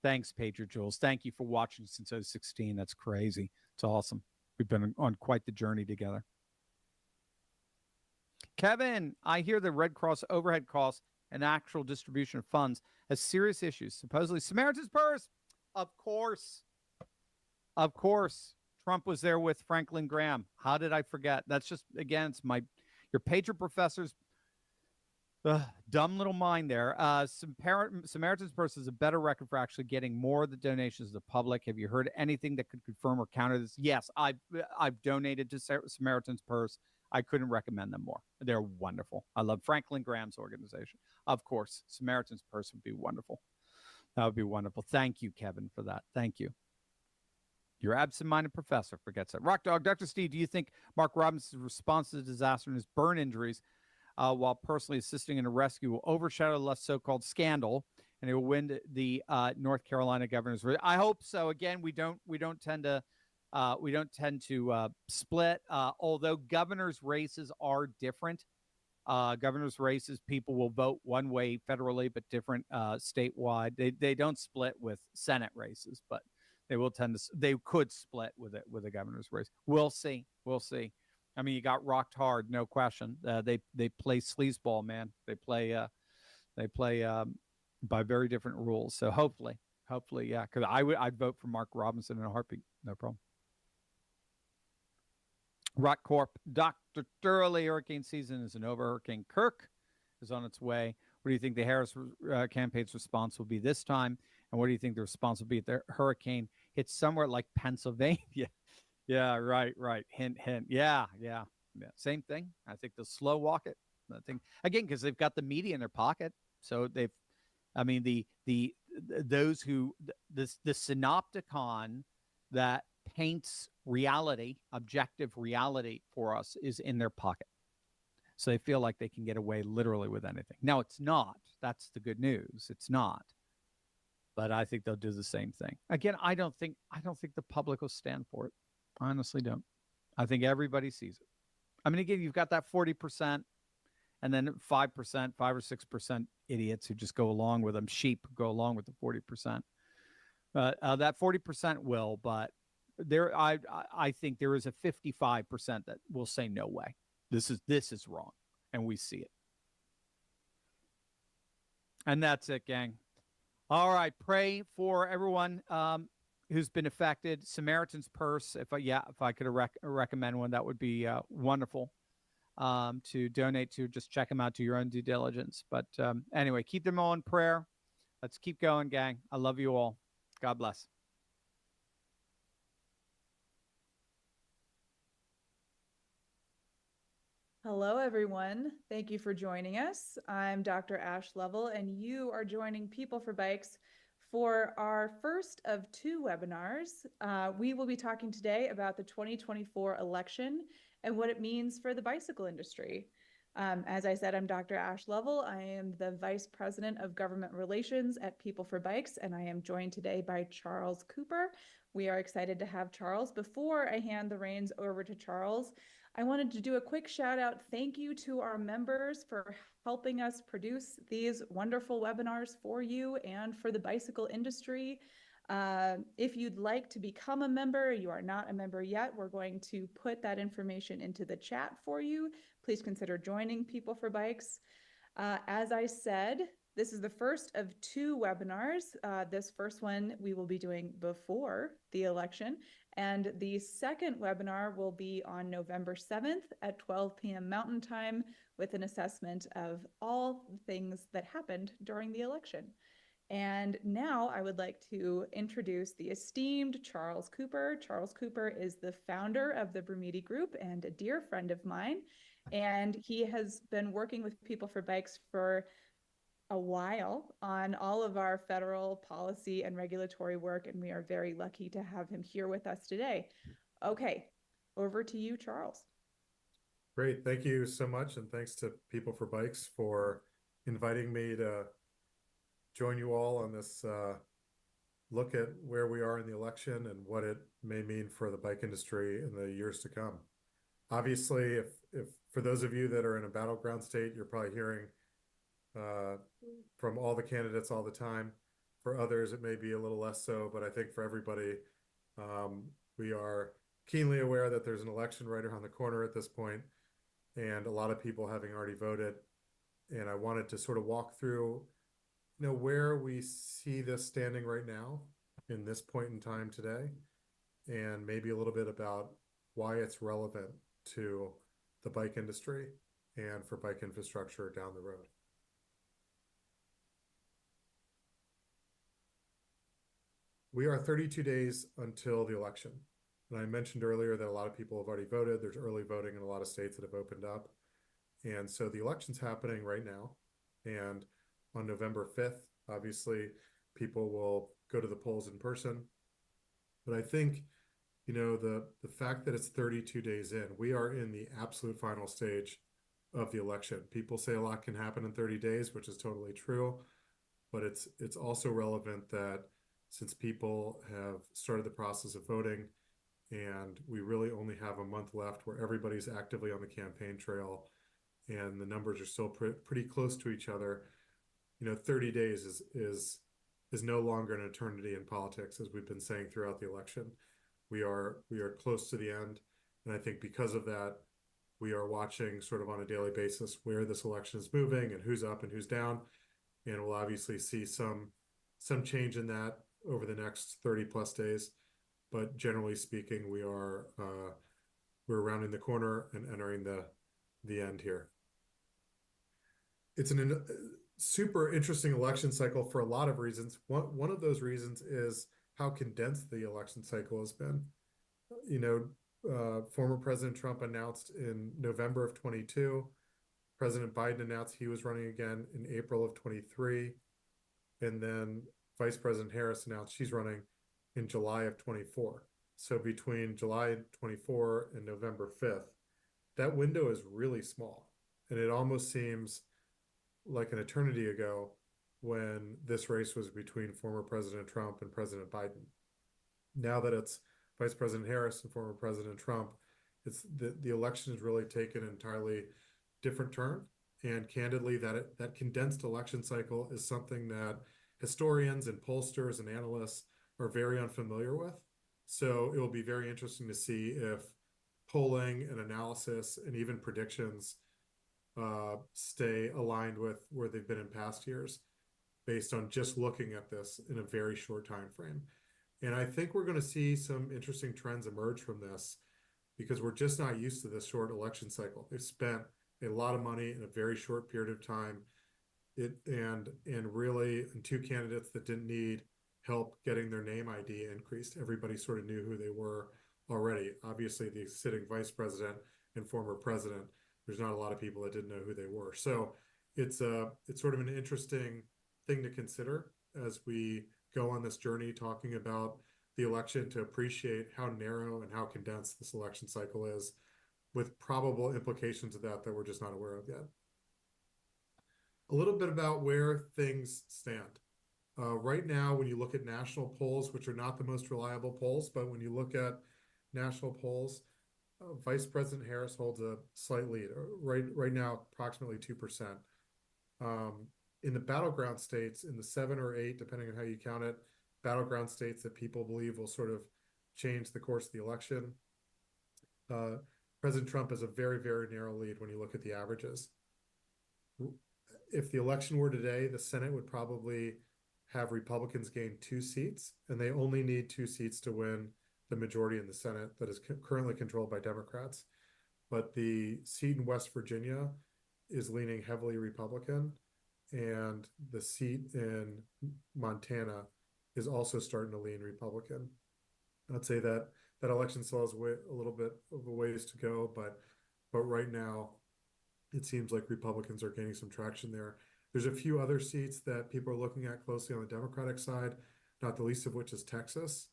Thanks, Patriot Jules. Thank you for watching since 2016. That's crazy. It's awesome. We've been on quite the journey together. Kevin, I hear the Red Cross overhead costs and actual distribution of funds has serious issues. Supposedly, Samaritan's Purse. Of course. Trump was there with Franklin Graham. How did I forget? That's just, again, it's your Patriot professor's dumb little mind there. Samaritan's Purse is a better record for actually getting more of the donations to the public. Have you heard anything that could confirm or counter this? Yes, I've donated to Samaritan's Purse. I couldn't recommend them more. They're wonderful. I love Franklin Graham's organization. Of course, Samaritan's Purse would be wonderful. That would be wonderful. Thank you, Kevin, for that. Thank you. Your absent-minded professor forgets that. Rock Dog, Dr. Steve, do you think Mark Robinson's response to the disaster and his burn injuries while personally assisting in a rescue will overshadow the less so-called scandal, and it will win the North Carolina governor's race? I hope so. Again, we don't tend to split. Although governors' races are different. Governors' races, people will vote one way federally, but different statewide. They don't split with Senate races, but they could split with a governor's race. We'll see. I mean, you got rocked hard, no question. They play sleazeball, man. They play by very different rules. So hopefully, yeah. Because I'd vote for Mark Robinson in a heartbeat, no problem. Rotcorp, Dr. Thoroughly, hurricane season isn't over. Hurricane Kirk is on its way. What do you think the Harris campaign's response will be this time? And what do you think the response will be if the hurricane hits somewhere like Pennsylvania? Yeah, right. Hint, hint. Yeah. Same thing. I think they'll slow walk it. I think again because they've got the media in their pocket, so they've. I mean those who the synopticon that paints reality, objective reality for us is in their pocket. So they feel like they can get away literally with anything. Now it's not. That's the good news. It's not. But I think they'll do the same thing. Again, I don't think the public will stand for it. I honestly don't. I think everybody sees it. I mean, again, you've got that 40% and then 5%, 5 or 6% idiots who just go along with them, sheep who go along with the 40%. That 40% will, but I think there is a 55% that will say no way. This is wrong, and we see it. And that's it, gang. All right, pray for everyone who's been affected. Samaritan's Purse, if I could recommend one, that would be wonderful to donate to. Just check them out, do your own due diligence. But anyway, keep them all in prayer. Let's keep going, gang. I love you all. God bless. Hello, everyone. Thank you for joining us. I'm Dr. Ash Lovell, and you are joining People for Bikes for our first of 2 webinars. We will be talking today about the 2024 election and what it means for the bicycle industry. As I said, I'm Dr. Ash Lovell. I am the Vice President of Government Relations at People for Bikes, and I am joined today by Charles Cooper. We are excited to have Charles. Before I hand the reins over to Charles, I wanted to do a quick shout out. Thank you to our members for helping us produce these wonderful webinars for you and for the bicycle industry. If you'd like to become a member, you are not a member yet, we're going to put that information into the chat for you. Please consider joining People for Bikes. As I said, this is the first of 2 webinars. This first one we will be doing before the election, and the second webinar will be on November 7th at 12 p.m. Mountain Time with an assessment of all the things that happened during the election. And now I would like to introduce the esteemed Charles Cooper. Charles Cooper is the founder of the Bermuda Group and a dear friend of mine. And he has been working with People for Bikes for a while on all of our federal policy and regulatory work. And we are very lucky to have him here with us today. Okay, over to you, Charles. Great. Thank you so much. And thanks to People for Bikes for inviting me to join you all on this look at where we are in the election and what it may mean for the bike industry in the years to come. Obviously, if for those of you that are in a battleground state, you're probably hearing from all the candidates all the time. For others, it may be a little less so, but I think for everybody, we are keenly aware that there's an election right around the corner at this point, and a lot of people having already voted. And I wanted to sort of walk through where we see this standing right now in this point in time today, and maybe a little bit about why it's relevant to the bike industry and for bike infrastructure down the road. We are 32 days until the election. And I mentioned earlier that a lot of people have already voted. There's early voting in a lot of states that have opened up. And so the election's happening right now. And on November 5th, obviously, people will go to the polls in person. But I think, the fact that it's 32 days in, we are in the absolute final stage of the election. People say a lot can happen in 30 days, which is totally true. But it's also relevant that since people have started the process of voting, and we really only have a month left where everybody's actively on the campaign trail, and the numbers are still pretty close to each other, 30 days is no longer an eternity in politics, as we've been saying throughout the election. We are close to the end, and I think because of that, we are watching sort of on a daily basis where this election is moving and who's up and who's down, and we'll obviously see some change in that over the next 30 plus days. But generally speaking, we are we're rounding the corner and entering the end here. It's an super interesting election cycle for a lot of reasons. One of those reasons is how condensed the election cycle has been. Former President Trump announced in November of 22. President Biden announced he was running again in April of 23. And then Vice President Harris announced she's running in July of 24. So between July 24 and November 5th, that window is really small. And it almost seems like an eternity ago when this race was between former President Trump and President Biden. Now that it's Vice President Harris and former President Trump, it's the election has really taken an entirely different turn. And candidly, that condensed election cycle is something that historians and pollsters and analysts are very unfamiliar with. So it will be very interesting to see if polling and analysis and even predictions stay aligned with where they've been in past years based on just looking at this in a very short time frame. And I think we're going to see some interesting trends emerge from this because we're just not used to this short election cycle. They've spent a lot of money in a very short period of time. And really, and two candidates that didn't need help getting their name ID increased. Everybody sort of knew who they were already. Obviously, the sitting vice president and former president, there's not a lot of people that didn't know who they were. So it's sort of an interesting thing to consider as we go on this journey talking about the election to appreciate how narrow and how condensed this election cycle is, with probable implications of that we're just not aware of yet. A little bit about where things stand. Right now, when you look at national polls, which are not the most reliable polls, but when you look at national polls, Vice President Harris holds a slight lead, right now, approximately 2%. In the battleground states, in the 7 or 8, depending on how you count it, battleground states that people believe will sort of change the course of the election, President Trump has a very, very narrow lead when you look at the averages. If the election were today, the Senate would probably have Republicans gain 2 seats, and they only need 2 seats to win the majority in the Senate that is currently controlled by Democrats. But the seat in West Virginia is leaning heavily Republican, and the seat in Montana is also starting to lean Republican. I'd say that election still has a little bit of a ways to go, but right now, it seems like Republicans are gaining some traction there. There's a few other seats that people are looking at closely on the Democratic side, not the least of which is Texas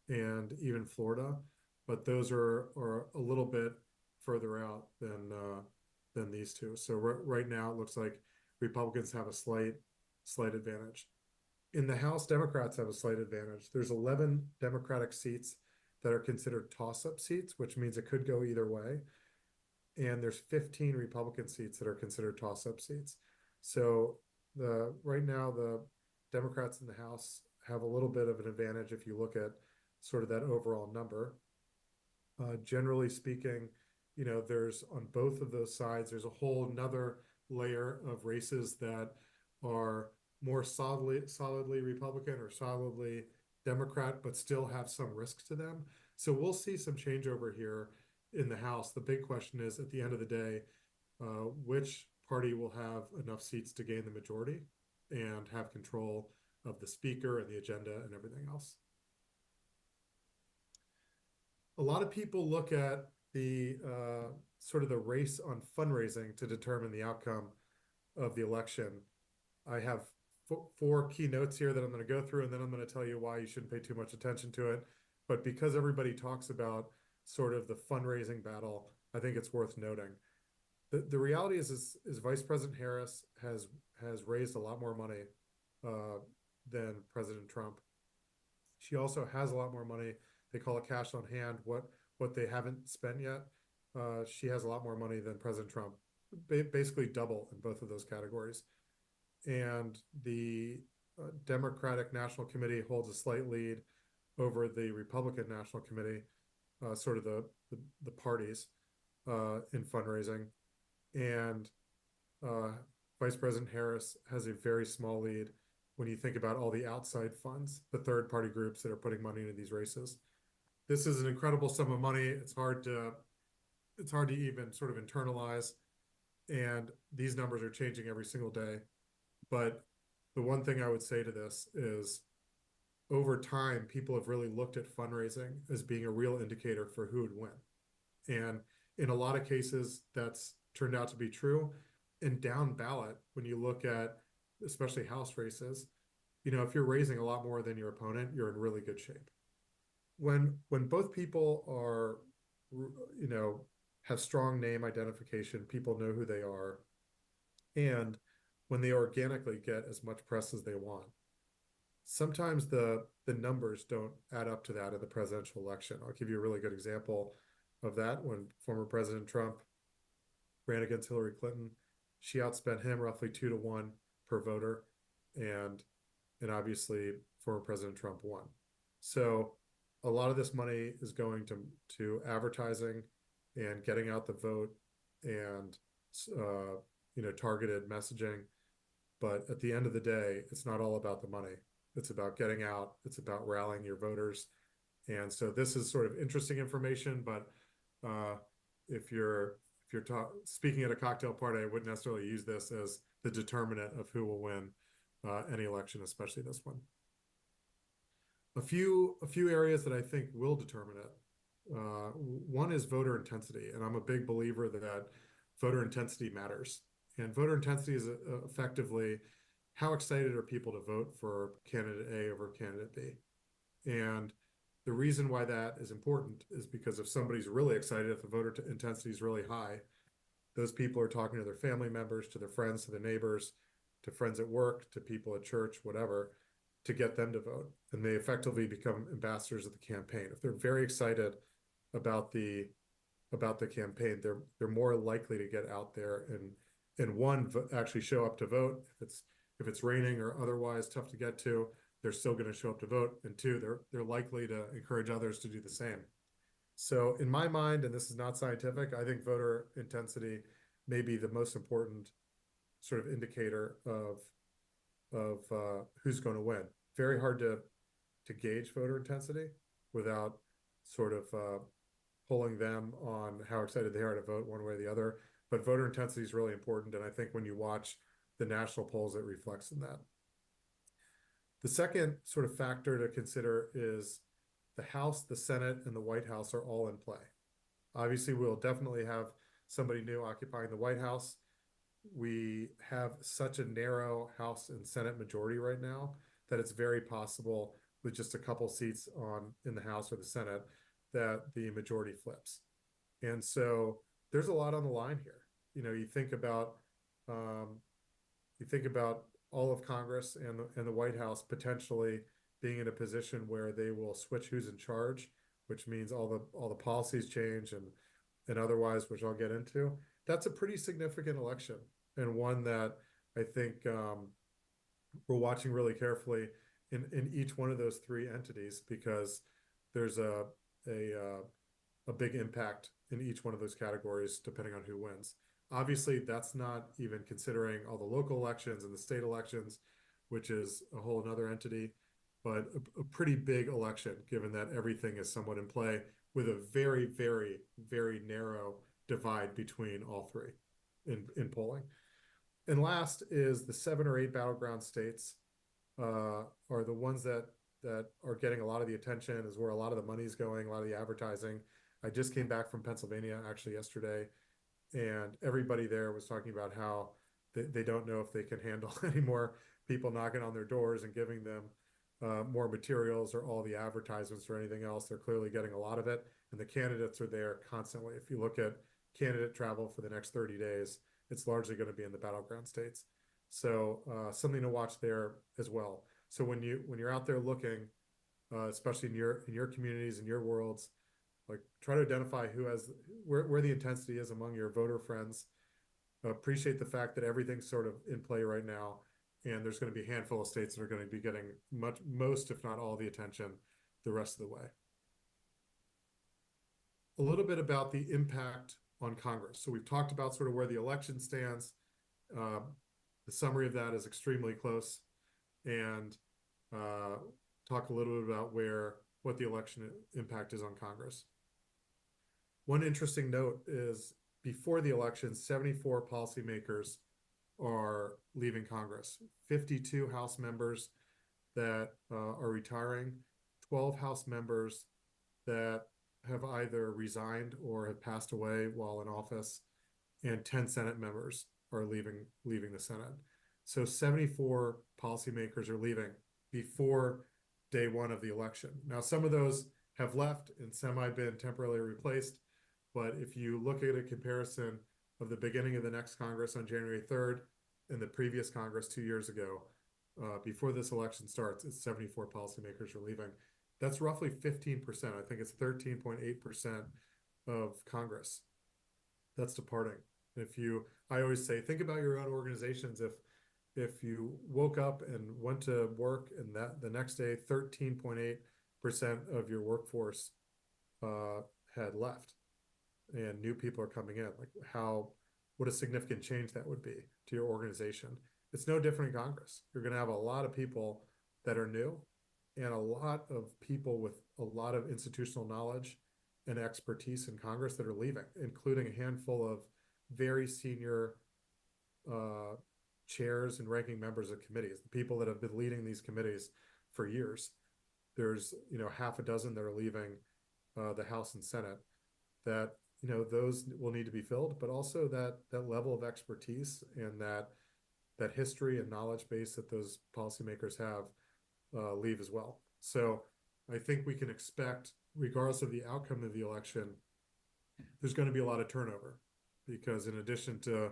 and even Florida, but those are a little bit further out than these two. So right now, it looks like Republicans have a slight advantage. In the House, Democrats have a slight advantage. There's 11 Democratic seats that are considered toss-up seats, which means it could go either way. And there's 15 Republican seats that are considered toss-up seats. So right now, the Democrats in the House have a little bit of an advantage if you look at sort of that overall number. Generally speaking, there's on both of those sides, there's a whole nother layer of races that are more solidly Republican or solidly Democrat, but still have some risk to them. So we'll see some changeover here in the House. The big question is, at the end of the day, which party will have enough seats to gain the majority and have control of the speaker and the agenda and everything else. A lot of people look at the sort of the race on fundraising to determine the outcome of the election. I have 4 key notes here that I'm going to go through, and then I'm going to tell you why you shouldn't pay too much attention to it. But because everybody talks about sort of the fundraising battle, I think it's worth noting. The reality is Vice President Harris has raised a lot more money than President Trump. She also has a lot more money. They call it cash on hand. What they haven't spent yet, she has a lot more money than President Trump, basically double in both of those categories. And the Democratic National Committee holds a slight lead over the Republican National Committee, sort of the parties in fundraising. And Vice President Harris has a very small lead when you think about all the outside funds, the third-party groups that are putting money into these races. This is an incredible sum of money. It's hard to it's hard to even sort of internalize. And these numbers are changing every single day. But the one thing I would say to this is over time, people have really looked at fundraising as being a real indicator for who would win. And in a lot of cases, that's turned out to be true. And down ballot, when you look at especially House races, if you're raising a lot more than your opponent, you're in really good shape. When both people are, have strong name identification, people know who they are, and when they organically get as much press as they want, sometimes the numbers don't add up to that in the presidential election. I'll give you a really good example of that. When former President Trump ran against Hillary Clinton, she outspent him roughly 2-1 per voter, and obviously former President Trump won. So a lot of this money is going to advertising and getting out the vote and targeted messaging. But at the end of the day, it's not all about the money. It's about getting out. It's about rallying your voters. And so this is sort of interesting information, but if you're speaking at a cocktail party, I wouldn't necessarily use this as the determinant of who will win any election, especially this one. A few areas that I think will determine it. One is voter intensity, and I'm a big believer that voter intensity matters. And voter intensity is effectively how excited are people to vote for candidate A over candidate B. And the reason why that is important is because if somebody's really excited, if the voter intensity is really high, those people are talking to their family members, to their friends, to their neighbors, to friends at work, to people at church, whatever, to get them to vote. And they effectively become ambassadors of the campaign. If they're very excited about the campaign, they're more likely to get out there and one, actually show up to vote. If it's raining or otherwise tough to get to, they're still going to show up to vote. And two, they're likely to encourage others to do the same. So in my mind, and this is not scientific, I think voter intensity may be the most important sort of indicator of who's going to win. Very hard to gauge voter intensity without sort of polling them on how excited they are to vote one way or the other. But voter intensity is really important, and I think when you watch the national polls, it reflects in that. The second sort of factor to consider is the House, the Senate, and the White House are all in play. Obviously, we'll definitely have somebody new occupying the White House. We have such a narrow House and Senate majority right now that it's very possible with just a couple seats in the House or the Senate that the majority flips. And so there's a lot on the line here. You think about all of Congress and the White House potentially being in a position where they will switch who's in charge, which means all the policies change and otherwise, which I'll get into. That's a pretty significant election, and one that I think we're watching really carefully in each one of those three entities, because there's a big impact in each one of those categories depending on who wins. Obviously, that's not even considering all the local elections and the state elections, which is a whole another entity, but a pretty big election, given that everything is somewhat in play with a very, very, very narrow divide between all three in polling. And last is the 7 or 8 battleground states are the ones that are getting a lot of the attention, is where a lot of the money is going, a lot of the advertising. I just came back from Pennsylvania actually yesterday, and everybody there was talking about how they don't know if they can handle any more people knocking on their doors and giving them more materials or all the advertisements or anything else. They're clearly getting a lot of it, and the candidates are there constantly. If you look at candidate travel for the next 30 days, it's largely going to be in the battleground states. So something to watch there as well. So when you're out there looking, especially in your communities, in your worlds, like try to identify where the intensity is among your voter friends. Appreciate the fact that everything's sort of in play right now, and there's going to be a handful of states that are going to be getting most, if not all, the attention the rest of the way. A little bit about the impact on Congress. So we've talked about sort of where the election stands. The summary of that is extremely close, and talk a little bit about what the election impact is on Congress. One interesting note is before the election, 74 policymakers are leaving Congress, 52 House members that are retiring, 12 House members that have either resigned or have passed away while in office, and 10 Senate members are leaving the Senate. So 74 policymakers are leaving before day one of the election. Now, some of those have left and semi been temporarily replaced, but if you look at a comparison of the beginning of the next Congress on January 3rd and the previous Congress 2 years ago, before this election starts, it's 74 policymakers are leaving. That's roughly 15%. I think it's 13.8% of Congress that's departing. I always say, think about your own organizations. If you woke up and went to work and that the next day, 13.8% of your workforce had left and new people are coming in, like what a significant change that would be to your organization. It's no different in Congress. You're going to have a lot of people that are new and a lot of people with a lot of institutional knowledge and expertise in Congress that are leaving, including a handful of very senior chairs and ranking members of committees, the people that have been leading these committees for years. There's, half a dozen that are leaving the House and Senate that, those will need to be filled, but also that level of expertise and that history and knowledge base that those policymakers have leave as well. So I think we can expect, regardless of the outcome of the election, there's going to be a lot of turnover, because in addition to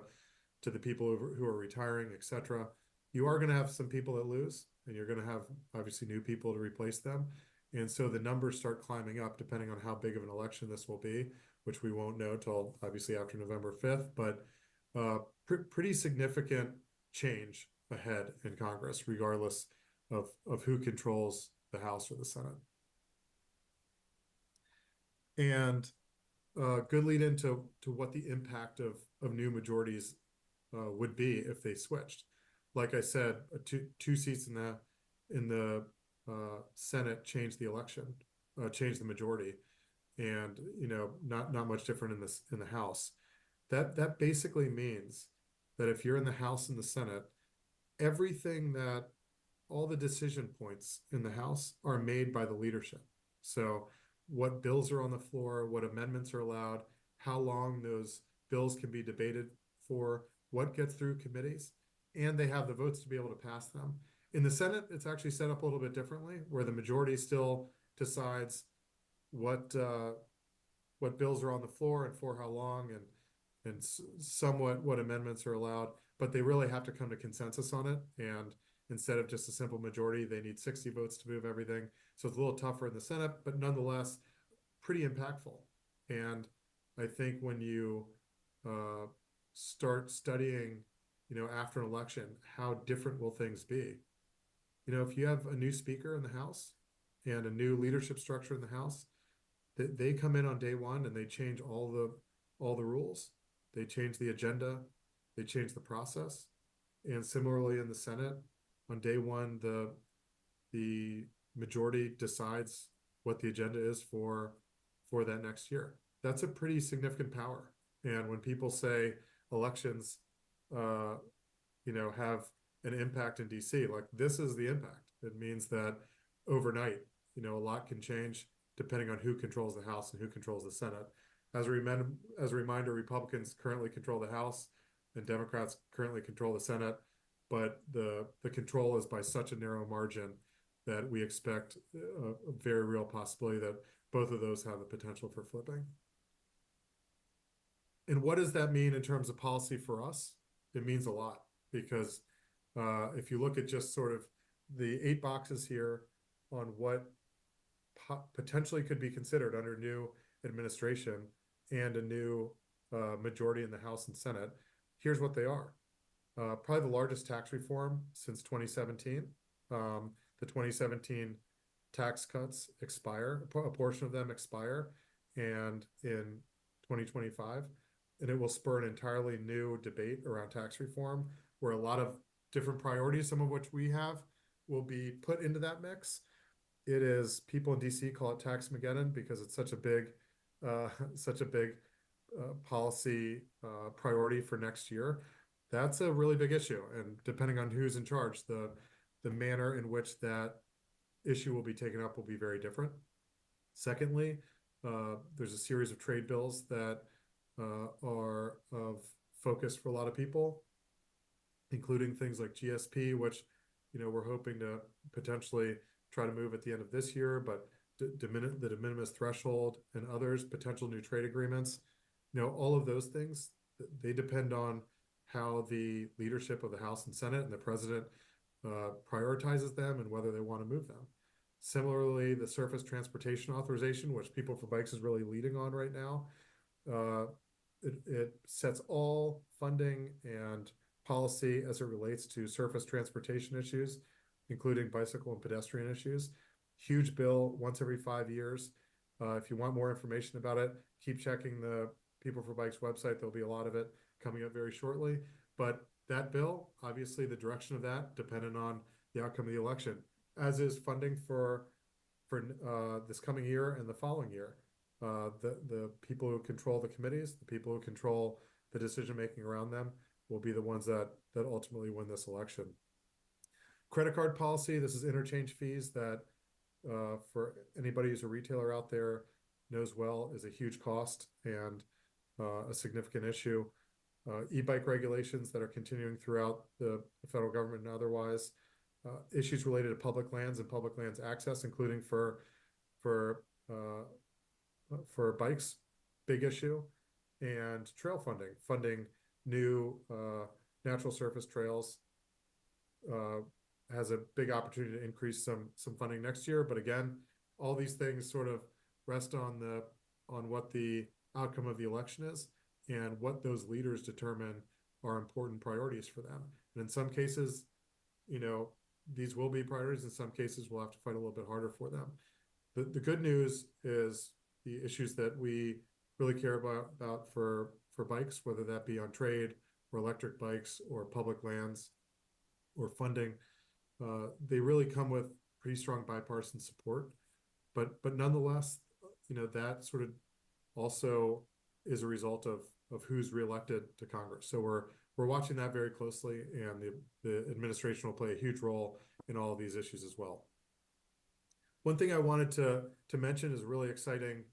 the people who are retiring, etc., you are going to have some people that lose, and you're going to have obviously new people to replace them. And so the numbers start climbing up depending on how big of an election this will be, which we won't know till obviously after November 5th, but pretty significant change ahead in Congress, regardless of who controls the House or the Senate. And good lead into what the impact of new majorities would be if they switched. Like I said, two seats in the Senate changed the election, changed the majority, and not much different in the House. That basically means that if you're in the House and the Senate, all the decision points in the House are made by the leadership. So what bills are on the floor, what amendments are allowed, how long those bills can be debated for, what gets through committees, and they have the votes to be able to pass them. In the Senate, it's actually set up a little bit differently, where the majority still decides what bills are on the floor and for how long, and somewhat what amendments are allowed, but they really have to come to consensus on it. And instead of just a simple majority, they need 60 votes to move everything. So it's a little tougher in the Senate, but nonetheless, pretty impactful. And I think when you start studying, after an election, how different will things be? If you have a new speaker in the House and a new leadership structure in the House, they come in on day one and they change all the rules. They change the agenda. They change the process. And similarly in the Senate, on day one, the majority decides what the agenda is for that next year. That's a pretty significant power. And when people say elections, have an impact in DC, like, this is the impact. It means that overnight, a lot can change depending on who controls the House and who controls the Senate. As a reminder, Republicans currently control the House and Democrats currently control the Senate, but the control is by such a narrow margin that we expect a very real possibility that both of those have the potential for flipping. And what does that mean in terms of policy for us? It means a lot, because if you look at just sort of the 8 boxes here on what potentially could be considered under new administration and a new majority in the House and Senate, here's what they are. Probably the largest tax reform since 2017. The 2017 tax cuts expire, a portion of them expire, and in 2025, and it will spur an entirely new debate around tax reform, where a lot of different priorities, some of which we have, will be put into that mix. It is, people in DC call it Tax-mageddon because it's such a big such a big policy priority for next year, that's a really big issue. And depending on who's in charge, the manner in which that issue will be taken up will be very different. Secondly, there's a series of trade bills that are of focus for a lot of people, including things like GSP, which we're hoping to potentially try to move at the end of this year, but the de minimis threshold and others, potential new trade agreements, all of those things, they depend on how the leadership of the House and Senate and the president prioritizes them and whether they want to move them. Similarly, the surface transportation authorization, which People for Bikes is really leading on right now, it sets all funding and policy as it relates to surface transportation issues, including bicycle and pedestrian issues. Huge bill, once every 5 years. If you want more information about it, keep checking the People for Bikes website. There'll be a lot of it coming up very shortly. But that bill, obviously the direction of that dependent on the outcome of the election, as is funding for this coming year and the following year. The people who control the committees, the people who control the decision making around them, will be the ones that ultimately win this election. Credit card policy, this is interchange fees that for anybody who's a retailer out there knows well is a huge cost and a significant issue. E-bike regulations that are continuing throughout the federal government and otherwise. Issues related to public lands and public lands access, including for bikes, big issue, and trail funding new natural surface trails has a big opportunity to increase some funding next year. But again, all these things sort of rest on what the outcome of the election is and what those leaders determine are important priorities for them. And in some cases, these will be priorities. In some cases, we'll have to fight a little bit harder for them. The good news is the issues that we really care about for bikes, whether that be on trade or electric bikes or public lands or funding, they really come with pretty strong bipartisan support. But nonetheless, that sort of also is a result of who's reelected to Congress. So we're watching that very closely, and the administration will play a huge role in all of these issues as well. One thing I wanted to mention is a really exciting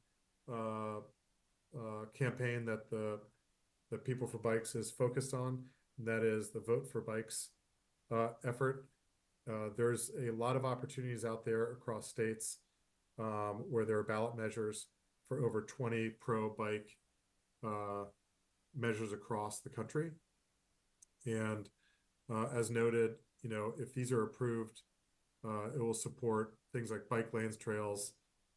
campaign that the People for Bikes is focused on, and that is the Vote for Bikes effort. There's a lot of opportunities out there across states where there are ballot measures for over 20 pro-bike measures across the country. And as noted, if these are approved, it will support things like bike lanes, trails,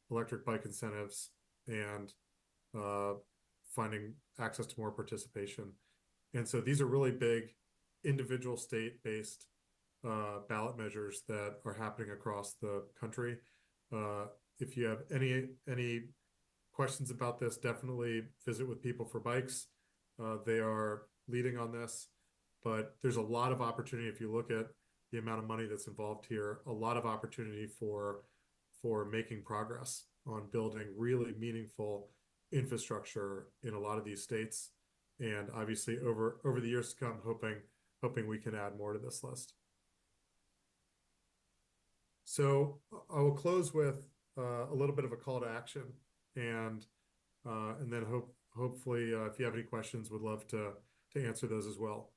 electric bike incentives, and finding access to more participation. And so these are really big individual state-based ballot measures that are happening across the country. If you have any questions about this, definitely visit with People for Bikes. They are leading on this, but there's a lot of opportunity if you look at the amount of money that's involved here, a lot of opportunity for making progress on building really meaningful infrastructure in a lot of these states. And obviously over the years to come, hoping we can add more to this list. So I will close with a little bit of a call to action, and then hopefully if you have any questions, would love to answer those as well.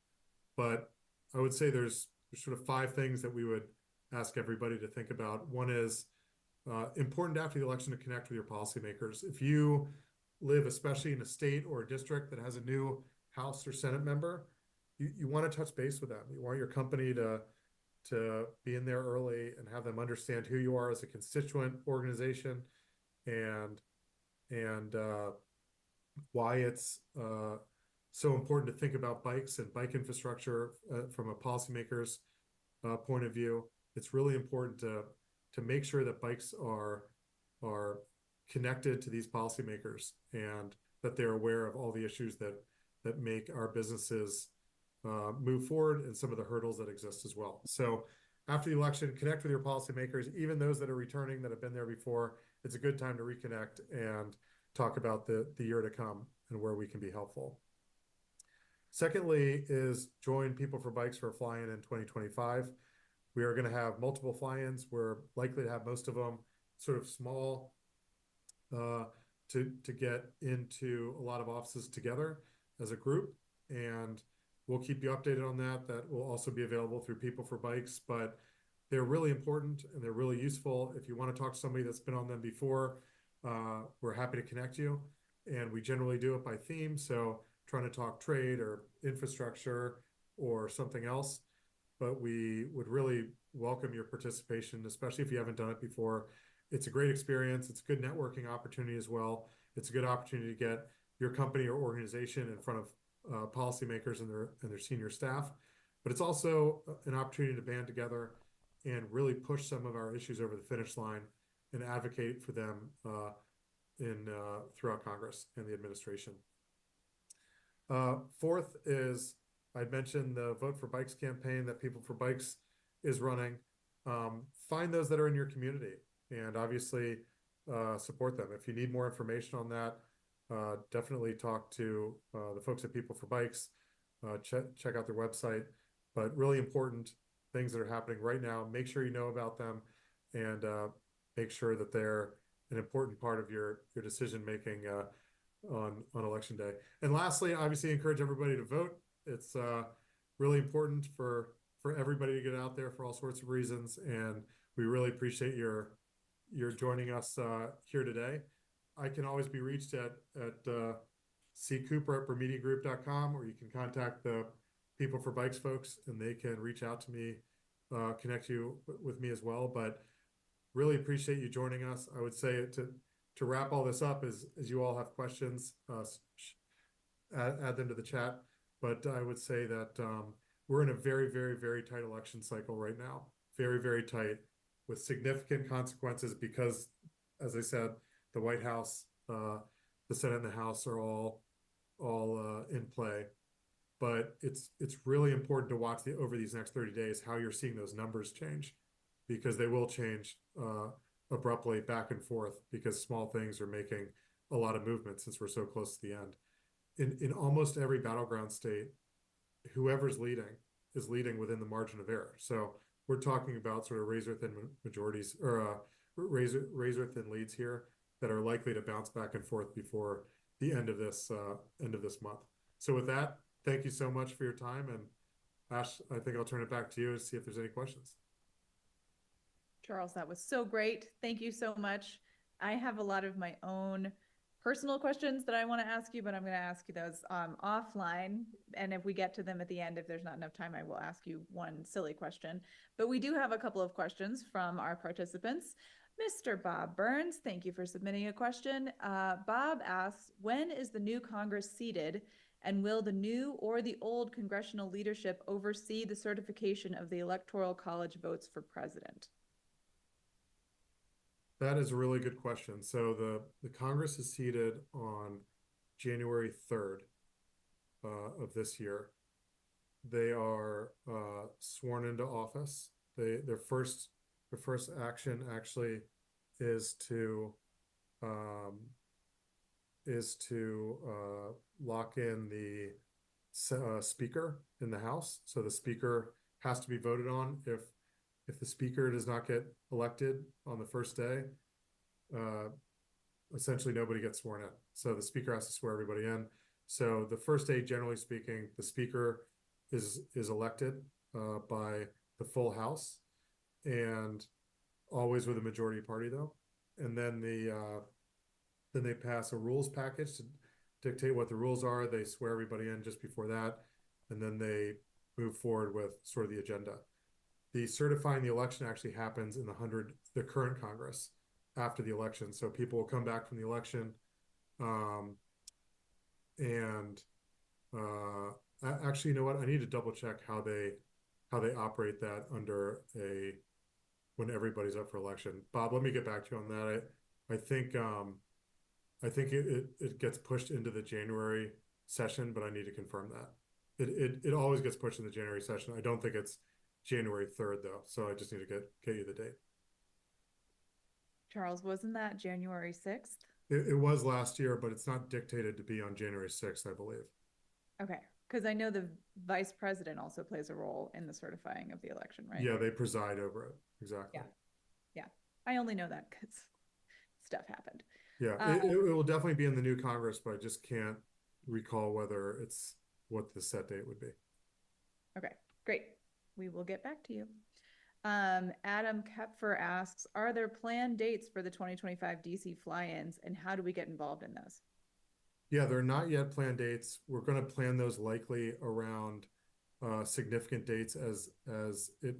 But I would say there's sort of 5 things that we would ask everybody to think about. One is important after the election to connect with your policymakers. If you live, especially in a state or a district that has a new House or Senate member, you want to touch base with them. You want your company to be in there early and have them understand who you are as a constituent organization and why it's so important to think about bikes and bike infrastructure from a policymaker's point of view. It's really important to make sure that bikes are connected to these policymakers and that they're aware of all the issues that make our businesses move forward and some of the hurdles that exist as well. So after the election, connect with your policymakers, even those that are returning that have been there before. It's a good time to reconnect and talk about the year to come and where we can be helpful. Secondly is join People for Bikes for a fly-in in 2025. We are going to have multiple fly-ins. We're likely to have most of them sort of small to get into a lot of offices together as a group. And we'll keep you updated on that. That will also be available through People for Bikes, but they're really important and they're really useful. If you want to talk to somebody that's been on them before, we're happy to connect you. And we generally do it by theme. So trying to talk trade or infrastructure or something else. But we would really welcome your participation, especially if you haven't done it before. It's a great experience. It's a good networking opportunity as well. It's a good opportunity to get your company or organization in front of policymakers and their senior staff. But it's also an opportunity to band together and really push some of our issues over the finish line and advocate for them throughout Congress and the administration. Fourth is, I'd mentioned the Vote for Bikes campaign that People for Bikes is running. Find those that are in your community and obviously support them. If you need more information on that, definitely talk to the folks at People for Bikes. Check out their website. But really important things that are happening right now, make sure you know about them and make sure that they're an important part of your decision making on election day. And lastly, obviously encourage everybody to vote. It's really important for everybody to get out there for all sorts of reasons, and we really appreciate your joining us here today. I can always be reached at ccooper@bermediagroup.com, or you can contact the People for Bikes folks and they can reach out to me, connect you with me as well. But really appreciate you joining us. I would say to wrap all this up is, as you all have questions, add them to the chat. But I would say that we're in a very, very, very tight election cycle right now. Very, very tight with significant consequences because, as I said, the White House, the Senate and the House are all in play. But it's really important to watch over these next 30 days how you're seeing those numbers change, because they will change abruptly back and forth because small things are making a lot of movement since we're so close to the end. In almost every battleground state, whoever's leading is leading within the margin of error. So we're talking about sort of razor-thin majorities or razor-thin leads here that are likely to bounce back and forth before the end of this month. So with that, thank you so much for your time. And Ash, I think I'll turn it back to you to see if there's any questions. Charles, that was so great. Thank you so much. I have a lot of my own personal questions that I want to ask you, but I'm going to ask you those offline. And if we get to them at the end, if there's not enough time, I will ask you one silly question. But we do have a couple of questions from our participants. Mr. Bob Burns, thank you for submitting a question. Bob asks, when is the new Congress seated, and will the new or the old congressional leadership oversee the certification of the Electoral College votes for president? That is a really good question. So the Congress is seated on January 3rd of this year. They are sworn into office. Their first action actually is to lock in the speaker in the House. So the speaker has to be voted on. If the speaker does not get elected on the first day, essentially nobody gets sworn in. So the speaker has to swear everybody in. So the first day, generally speaking, the speaker is elected by the full House, and always with a majority party though. And then they pass a rules package to dictate what the rules are. They swear everybody in just before that, and then they move forward with sort of the agenda. The certifying the election actually happens in the current Congress after the election. So people will come back from the election, actually, you know what? I need to double check how they operate that when everybody's up for election. Bob, let me get back to you on that. I think it gets pushed into the January session, but I need to confirm that. It always gets pushed in the January session. I don't think it's January 3rd though, so I just need to get you the date. Charles, wasn't that January 6th? It was last year, but it's not dictated to be on January 6th, I believe. Okay, because I know the vice president also plays a role in the certifying of the election, right? Yeah, they preside over it. Exactly. Yeah. I only know that because stuff happened. Yeah, it will definitely be in the new Congress, but I just can't recall whether it's what the set date would be. Okay, great. We will get back to you. Adam Kepfer asks, are there planned dates for the 2025 DC fly-ins, and how do we get involved in those? Yeah, they're not yet planned dates. We're going to plan those likely around significant dates as it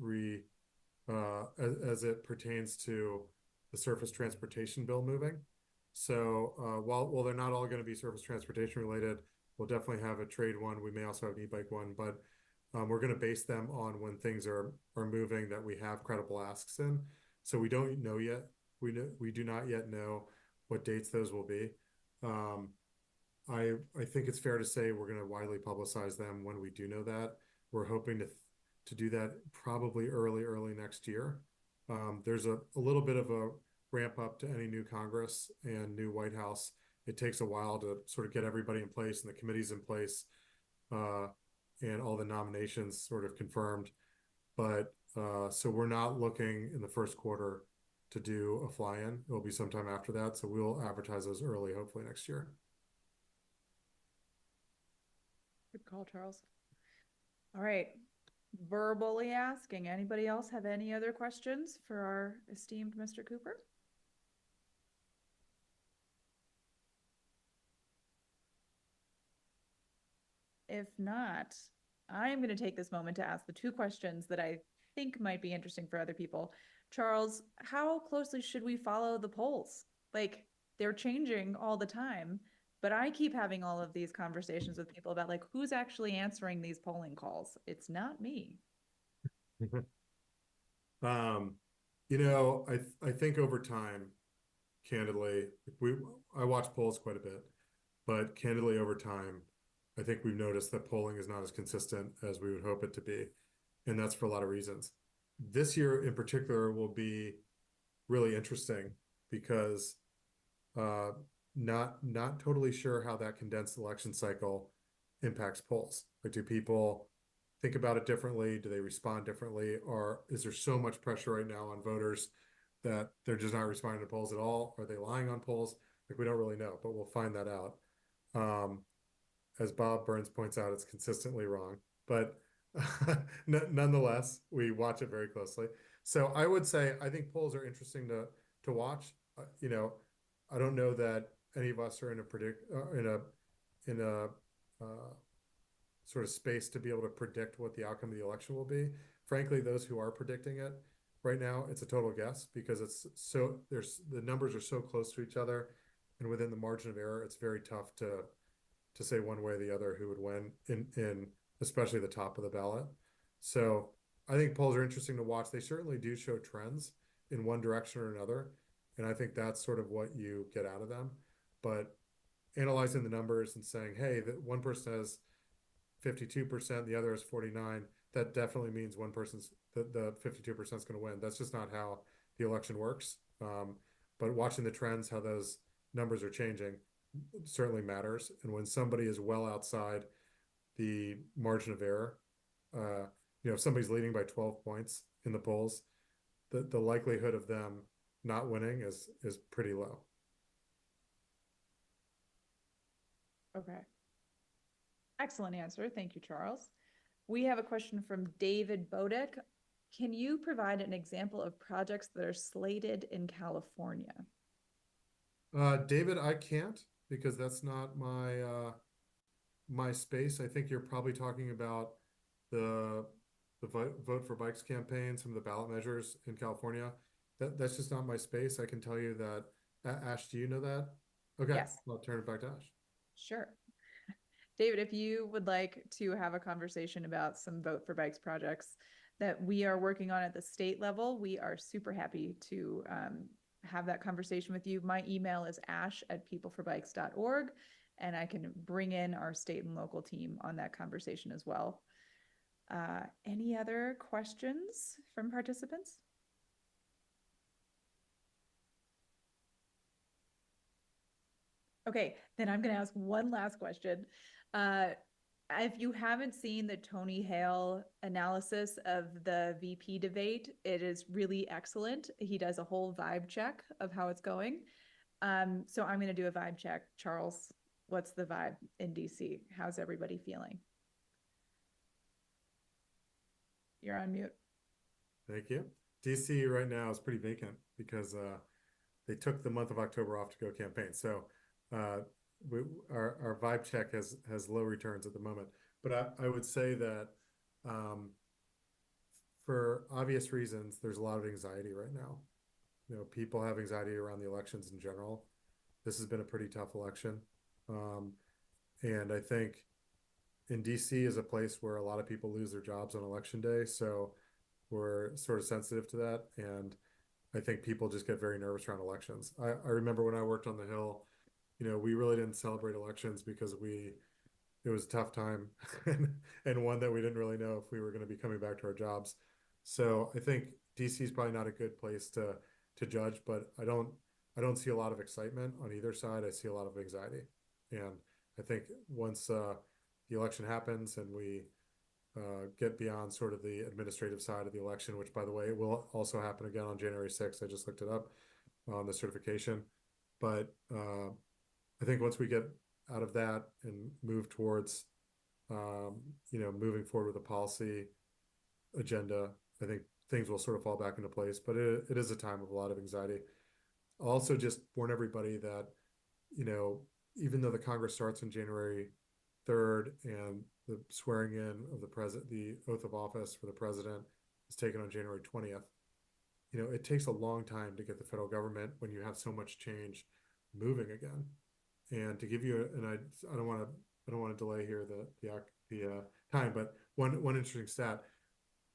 pertains to the surface transportation bill moving. So while they're not all going to be surface transportation related, we'll definitely have a trade one. We may also have an e-bike one, but we're going to base them on when things are moving that we have credible asks in. So we don't know yet. We do not yet know what dates those will be. I think it's fair to say we're going to widely publicize them when we do know that. We're hoping to do that probably early next year. There's a little bit of a ramp up to any new Congress and new White House. It takes a while to sort of get everybody in place and the committees in place, and all the nominations sort of confirmed. But so we're not looking in the first quarter to do a fly-in. It'll be sometime after that. So we'll advertise those early, hopefully next year. Good call, Charles. All right. Verbally asking, anybody else have any other questions for our esteemed Mr. Cooper? If not, I am going to take this moment to ask the two questions that I think might be interesting for other people. Charles, how closely should we follow the polls? Like, they're changing all the time, but I keep having all of these conversations with people about like who's actually answering these polling calls. It's not me. I think over time, candidly, I watch polls quite a bit, but candidly over time, I think we've noticed that polling is not as consistent as we would hope it to be, and that's for a lot of reasons. This year in particular will be really interesting because not totally sure how that condensed election cycle impacts polls. Like, do people think about it differently? Do they respond differently? Or is there so much pressure right now on voters that they're just not responding to polls at all? Are they lying on polls? Like, we don't really know, but we'll find that out. As Bob Burns points out, it's consistently wrong, but nonetheless, we watch it very closely. So I would say I think polls are interesting to watch. I don't know that any of us are in a sort of space to be able to predict what the outcome of the election will be. Frankly, those who are predicting it right now, it's a total guess because the numbers are so close to each other, and within the margin of error, it's very tough to say one way or the other who would win in especially the top of the ballot. So I think polls are interesting to watch. They certainly do show trends in one direction or another, and I think that's sort of what you get out of them. But analyzing the numbers and saying, hey, that one person has 52%, the other is 49%, that definitely means one person's the 52% is going to win. That's just not how the election works. But watching the trends, how those numbers are changing, certainly matters. And when somebody is well outside the margin of error, if somebody's leading by 12 points in the polls, the likelihood of them not winning is pretty low. Okay. Excellent answer. Thank you, Charles. We have a question from David Bodek. Can you provide an example of projects that are slated in California? David, I can't because that's not my space. I think you're probably talking about the Vote for Bikes campaign, some of the ballot measures in California. That's just not my space. I can tell you that. Ash, do you know that? Okay, yes. I'll turn it back to Ash. Sure. David, if you would like to have a conversation about some Vote for Bikes projects that we are working on at the state level, we are super happy to have that conversation with you. My email is ash@peopleforbikes.org, and I can bring in our state and local team on that conversation as well. Any other questions from participants? Okay, then I'm going to ask one last question. If you haven't seen the Tony Hale analysis of the VP debate, it is really excellent. He does a whole vibe check of how it's going. So I'm going to do a vibe check. Charles, what's the vibe in DC? How's everybody feeling? You're on mute. Thank you. DC right now is pretty vacant because they took the month of October off to go campaign. So our vibe check has low returns at the moment. But I would say that for obvious reasons, there's a lot of anxiety right now. You know, people have anxiety around the elections in general. This has been a pretty tough election. And I think in DC is a place where a lot of people lose their jobs on election day. So we're sort of sensitive to that. And I think people just get very nervous around elections. I remember when I worked on the Hill, you know, we really didn't celebrate elections because it was a tough time and one that we didn't really know if we were going to be coming back to our jobs. So I think DC is probably not a good place to judge, but I don't see a lot of excitement on either side. I see a lot of anxiety. And I think once the election happens and we get beyond sort of the administrative side of the election, which by the way, will also happen again on January 6th. I just looked it up on the certification. But I think once we get out of that and move towards, you know, moving forward with a policy agenda, I think things will sort of fall back into place. But it is a time of a lot of anxiety. I'll also just warn everybody that, you know, even though the Congress starts on January 3rd and the swearing in of the president, the oath of office for the president is taken on January 20th, you know, it takes a long time to get the federal government when you have so much change moving again. And to give you, and I don't want to delay here the time, but one interesting stat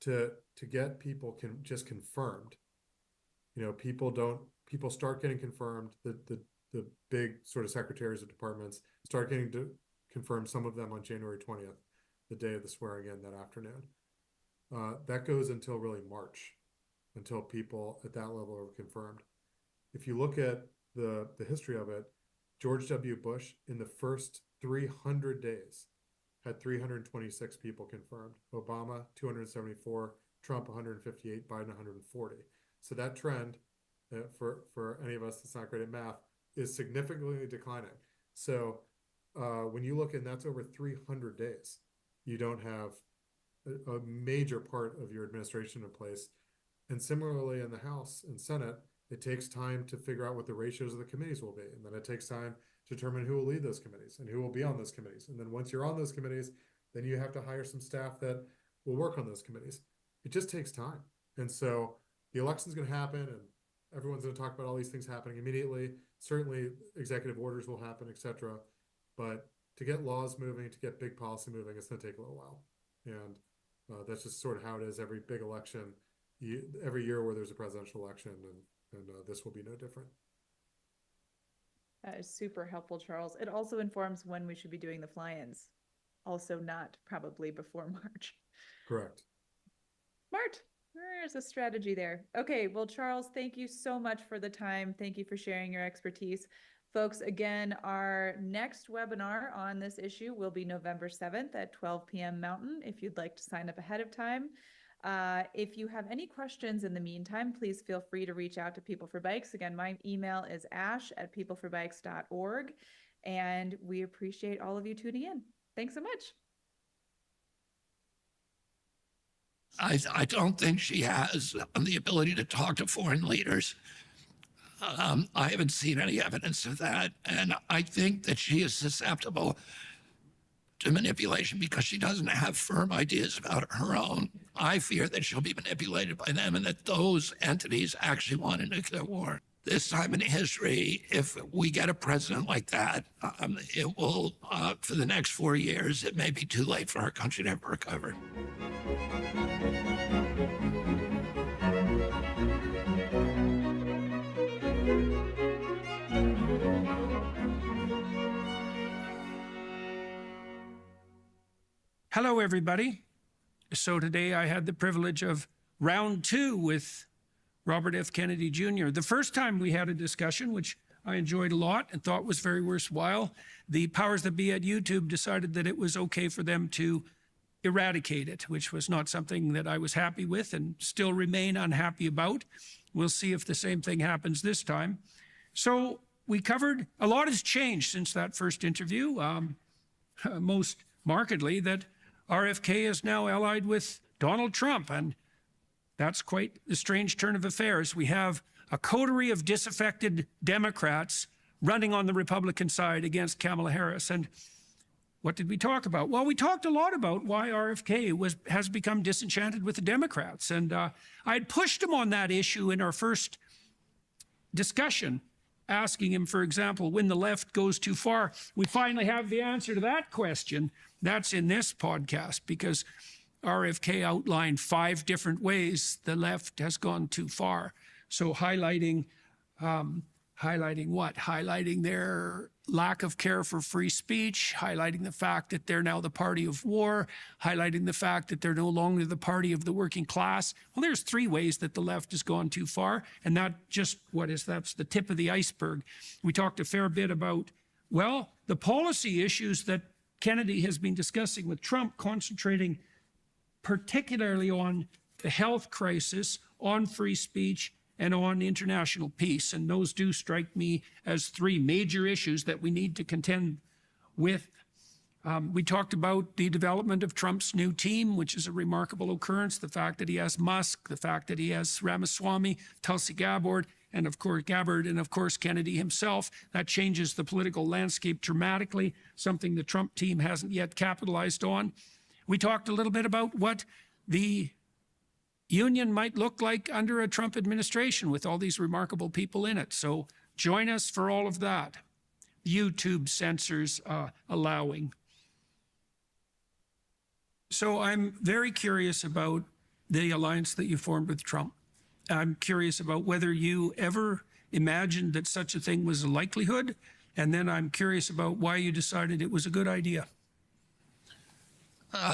to get people just confirmed. You know, people start getting confirmed. The big sort of secretaries of departments start getting confirmed. Some of them on January 20th, the day of the swearing in that afternoon. That goes until really March, until people at that level are confirmed. If you look at the history of it, George W. Bush in the first 300 days had 326 people confirmed. Obama 274, Trump 158, Biden 140. So that trend, for any of us that's not great at math, is significantly declining. So when you look, and that's over 300 days, you don't have a major part of your administration in place. And similarly in the House and Senate, it takes time to figure out what the ratios of the committees will be. And then it takes time to determine who will lead those committees and who will be on those committees. And then once you're on those committees, then you have to hire some staff that will work on those committees. It just takes time. And so the election's going to happen and everyone's going to talk about all these things happening immediately. Certainly executive orders will happen, etc. But to get laws moving, to get big policy moving, it's going to take a little while. And that's just sort of how it is every big election, every year where there's a presidential election, and this will be no different. That is super helpful, Charles. It also informs when we should be doing the fly-ins. Also not probably before March. Correct. Smart. There's a strategy there. Okay, well, Charles, thank you so much for the time. Thank you for sharing your expertise. Folks, again, our next webinar on this issue will be November 7th at 12 p.m. Mountain, if you'd like to sign up ahead of time. If you have any questions in the meantime, please feel free to reach out to People for Bikes. Again, my email is ash@peopleforbikes.org, and we appreciate all of you tuning in. Thanks so much. I don't think she has the ability to talk to foreign leaders. I haven't seen any evidence of that, and I think that she is susceptible to manipulation because she doesn't have firm ideas about her own. I fear that she'll be manipulated by them and that those entities actually want a nuclear war. This time in history, if we get a president like that, it will, for the next 4 years, it may be too late for our country to ever recover. Hello, everybody. So today I had the privilege of round 2 with Robert F. Kennedy Jr. The first time we had a discussion, which I enjoyed a lot and thought was very worthwhile. The powers that be at YouTube decided that it was okay for them to eradicate it, which was not something that I was happy with and still remain unhappy about. We'll see if the same thing happens this time. So we covered, a lot has changed since that first interview, most markedly that RFK is now allied with Donald Trump, and that's quite a strange turn of affairs. We have a coterie of disaffected Democrats running on the Republican side against Kamala Harris. And what did we talk about? Well, we talked a lot about why RFK has become disenchanted with the Democrats. And I had pushed him on that issue in our first discussion, asking him, for example, when the left goes too far. We finally have the answer to that question. That's in this podcast, because RFK outlined 5 different ways the left has gone too far. So highlighting what? Highlighting their lack of care for free speech, highlighting the fact that they're now the party of war, highlighting the fact that they're no longer the party of the working class. Well, there's 3 ways that the left has gone too far, and that's the tip of the iceberg. We talked a fair bit about, well, the policy issues that Kennedy has been discussing with Trump, concentrating particularly on the health crisis, on free speech, and on international peace. And those do strike me as 3 major issues that we need to contend with. We talked about the development of Trump's new team, which is a remarkable occurrence. The fact that he has Musk, the fact that he has Ramaswamy, Tulsi Gabbard, and of course Kennedy himself. That changes the political landscape dramatically, something the Trump team hasn't yet capitalized on. We talked a little bit about what the union might look like under a Trump administration with all these remarkable people in it. So join us for all of that. YouTube censors allowing. So I'm very curious about the alliance that you formed with Trump. I'm curious about whether you ever imagined that such a thing was a likelihood. And then I'm curious about why you decided it was a good idea.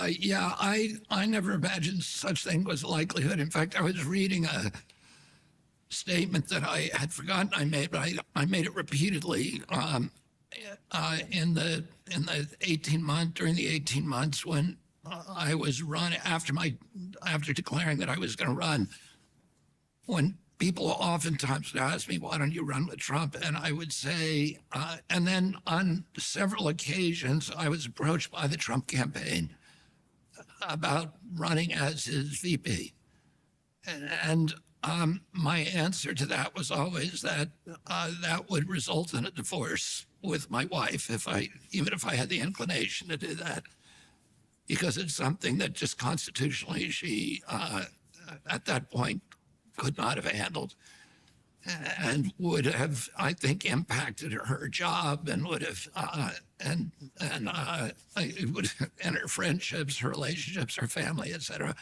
Yeah, I never imagined such thing was a likelihood. In fact, I was reading a statement that I had forgotten I made, but I made it repeatedly during the 18 months when I was running after declaring that I was going to run. When people oftentimes would ask me, "Why don't you run with Trump?" and I would say, and then on several occasions I was approached by the Trump campaign about running as his VP. And my answer to that was always that that would result in a divorce with my wife even if I had the inclination to do that, because it's something that just constitutionally she, at that point, could not have handled and would have, I think, impacted her job and would have, and her friendships, her relationships, her family, etc.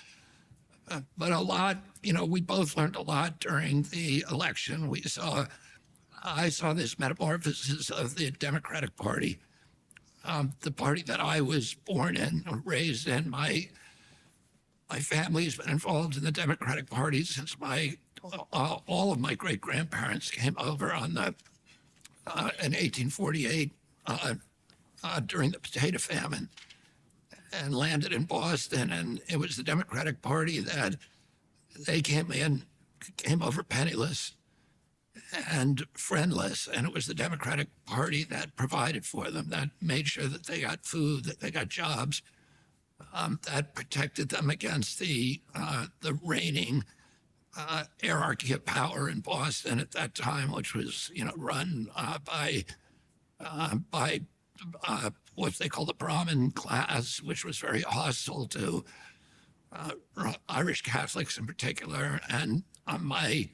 But a lot, we both learned a lot during the election. I saw this metamorphosis of the Democratic Party, the party that I was born in, raised in. My family's been involved in the Democratic Party since all of my great-grandparents came over in 1848 during the potato famine and landed in Boston. And it was the Democratic Party that they came over penniless and friendless. And it was the Democratic Party that provided for them, that made sure that they got food, that they got jobs, that protected them against the reigning hierarchy of power in Boston at that time, which was, run by what they call the Brahmin class, which was very hostile to Irish Catholics in particular. And my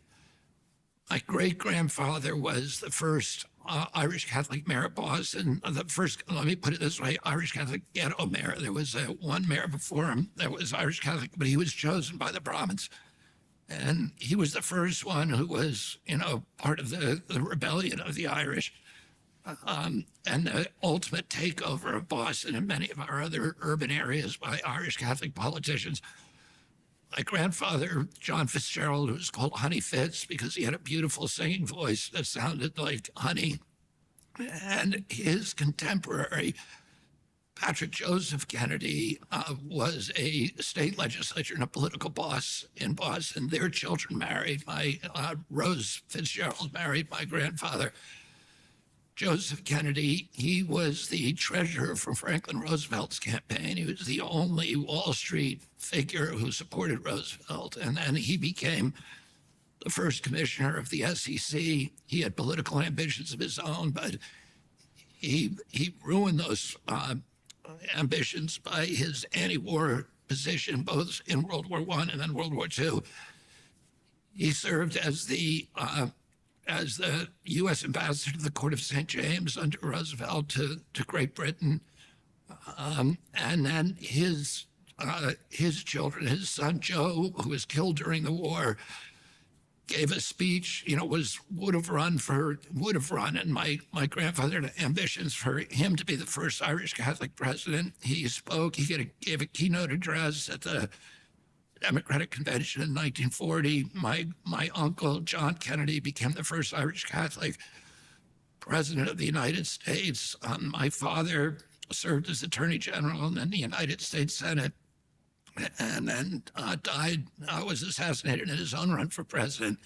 great-grandfather was the first Irish Catholic mayor of Boston, let me put it this way, Irish Catholic ghetto mayor. There was one mayor before him that was Irish Catholic, but he was chosen by the Brahmins. And he was the first one who was, part of the rebellion of the Irish and the ultimate takeover of Boston and many of our other urban areas by Irish Catholic politicians. My grandfather, John Fitzgerald, was called Honey Fitz because he had a beautiful singing voice that sounded like honey. And his contemporary, Patrick Joseph Kennedy, was a state legislature and a political boss in Boston. Their children married. Rose Fitzgerald married my grandfather, Joseph Kennedy. He was the treasurer for Franklin Roosevelt's campaign. He was the only Wall Street figure who supported Roosevelt. And then he became the first commissioner of the SEC. He had political ambitions of his own, but he ruined those ambitions by his anti-war position, both in World War I and then World War II. He served as the U.S. ambassador to the Court of St. James under Roosevelt to Great Britain. And then his children, his son Joe, who was killed during the war, gave a speech, would have run, and my grandfather had ambitions for him to be the first Irish Catholic president. He spoke, gave a keynote address at the Democratic Convention in 1940. My uncle, John Kennedy, became the first Irish Catholic president of the United States. My father served as Attorney General in the United States Senate, and then died, was assassinated in his own run for president.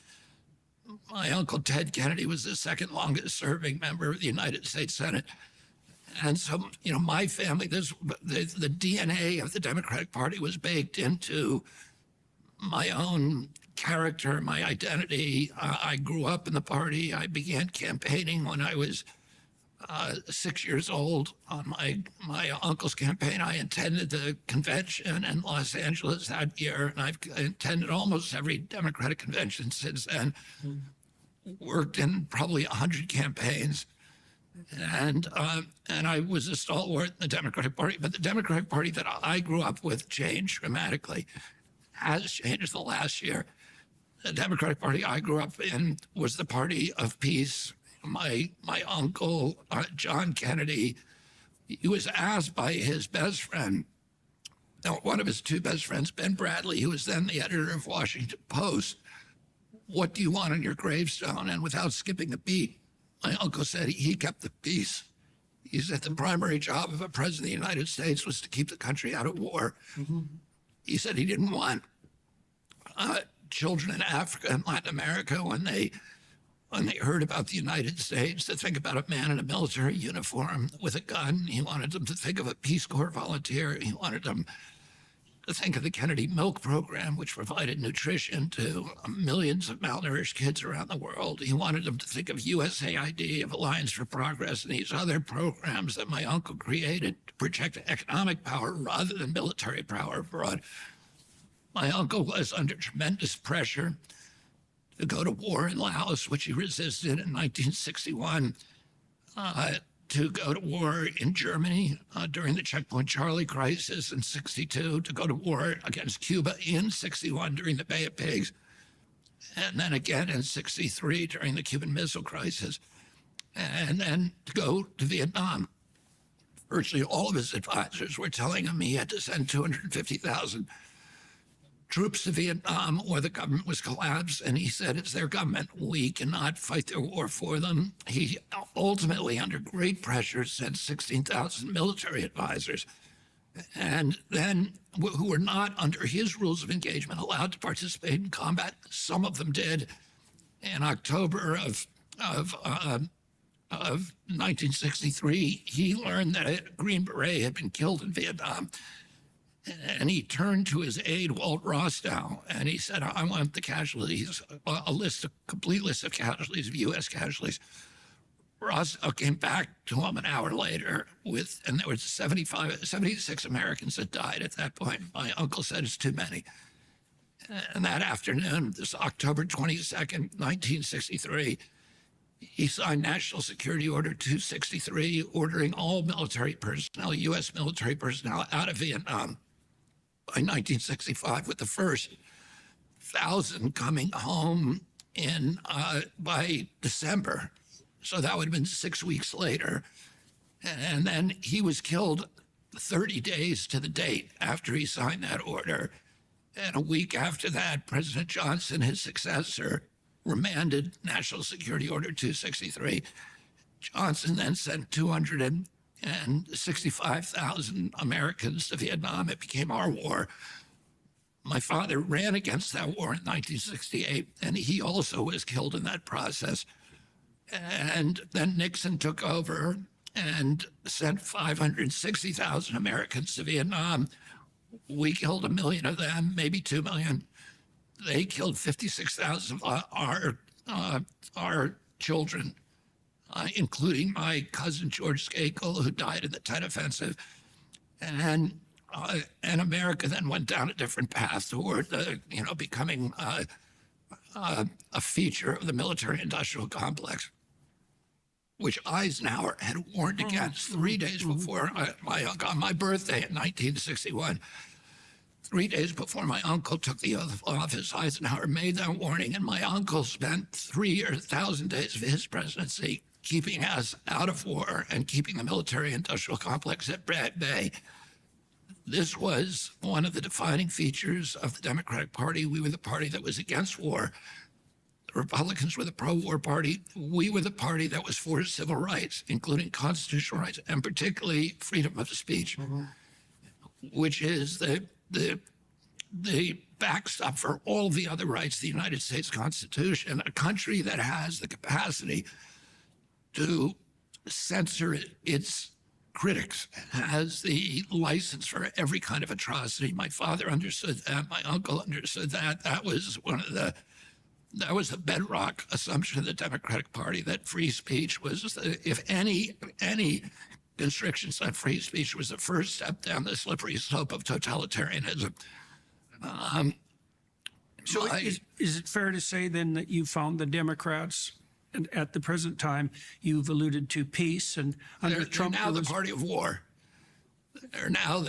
My uncle Ted Kennedy was the second longest serving member of the United States Senate. And so, my family, the DNA of the Democratic Party was baked into my own character, my identity. I grew up in the party. I began campaigning when I was 6 years old on my uncle's campaign. I attended the convention in Los Angeles that year, and I've attended almost every Democratic convention since then. Worked in probably 100 campaigns, and I was a stalwart in the Democratic Party. But the Democratic Party that I grew up with changed dramatically, has changed the last year. The Democratic Party I grew up in was the party of peace. My uncle, John Kennedy, he was asked by his best friend, one of his two best friends, Ben Bradley, who was then the editor of Washington Post, what do you want on your gravestone? And without skipping a beat, my uncle said he kept the peace. He said the primary job of a president of the United States was to keep the country out of war. Mm-hmm. He said he didn't want children in Africa and Latin America, when they heard about the United States, to think about a man in a military uniform with a gun. He wanted them to think of a Peace Corps volunteer. He wanted them to think of the Kennedy Milk Program, which provided nutrition to millions of malnourished kids around the world. He wanted them to think of USAID, of Alliance for Progress, and these other programs that my uncle created to project economic power rather than military power abroad. My uncle was under tremendous pressure to go to war in Laos, which he resisted in 1961, to go to war in Germany during the Checkpoint Charlie crisis in 62, to go to war against Cuba in 61 during the Bay of Pigs, and then again in 63 during the Cuban Missile Crisis, and then to go to Vietnam. Virtually all of his advisors were telling him he had to send 250,000 troops to Vietnam or the government was collapsed, and he said, it's their government. We cannot fight their war for them. He ultimately, under great pressure, sent 16,000 military advisors, and then who were not, under his rules of engagement, allowed to participate in combat. Some of them did. In October of 1963, he learned that a Green Beret had been killed in Vietnam. And he turned to his aide, Walt Rostow, and he said, I want the casualties, a complete list of casualties, of U.S. casualties. Rostow came back to him an hour later and there were 76 Americans that died at that point. My uncle said it's too many. And that afternoon, this October 22nd, 1963, he signed National Security Order 263, ordering all military personnel, U.S. military personnel, out of Vietnam. By 1965, with the first 1,000 coming home by December. So that would have been 6 weeks later. And then he was killed 30 days to the date after he signed that order. And a week after that, President Johnson, his successor, remanded National Security Order 263. Johnson then sent 265,000 Americans to Vietnam. It became our war. My father ran against that war in 1968, and he also was killed in that process. And then Nixon took over and sent 560,000 Americans to Vietnam. We killed 1 million of them, maybe 2 million. They killed 56,000 of our children, including my cousin George Skakel, who died in the Tet Offensive. And America then went down a different path toward, becoming a feature of the military-industrial complex, which Eisenhower had warned against 3 days before on my birthday in 1961. 3 days before my uncle took the oath of office, Eisenhower made that warning, and my uncle spent 3,000 days of his presidency keeping us out of war and keeping the military-industrial complex at bay. This was one of the defining features of the Democratic Party. We were the party that was against war. The Republicans were the pro-war party. We were the party that was for civil rights, including constitutional rights, and particularly freedom of speech, which is the backstop for all the other rights, the United States Constitution. A country that has the capacity to censor its critics has the license for every kind of atrocity. My father understood that. My uncle understood that. That was the bedrock assumption of the Democratic Party, that free speech was, if any constrictions on free speech was the first step down the slippery slope of totalitarianism. Is it fair to say then that you found the Democrats, and at the present time, you've alluded to peace, and under Trump, they're now the party of war. They're now,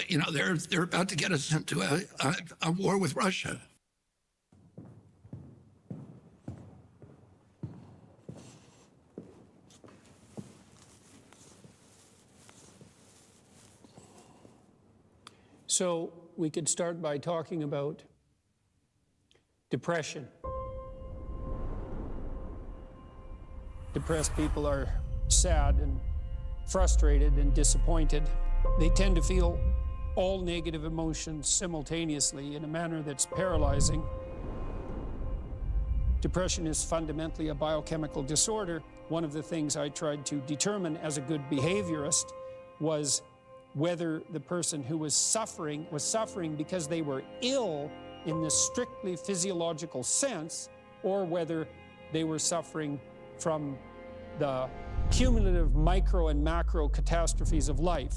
they're about to get us into a war with Russia. So we could start by talking about depression. Depressed people are sad and frustrated and disappointed. They tend to feel all negative emotions simultaneously in a manner that's paralyzing. Depression is fundamentally a biochemical disorder. One of the things I tried to determine as a good behaviorist was whether the person who was suffering because they were ill in the strictly physiological sense, or whether they were suffering from the cumulative micro and macro catastrophes of life.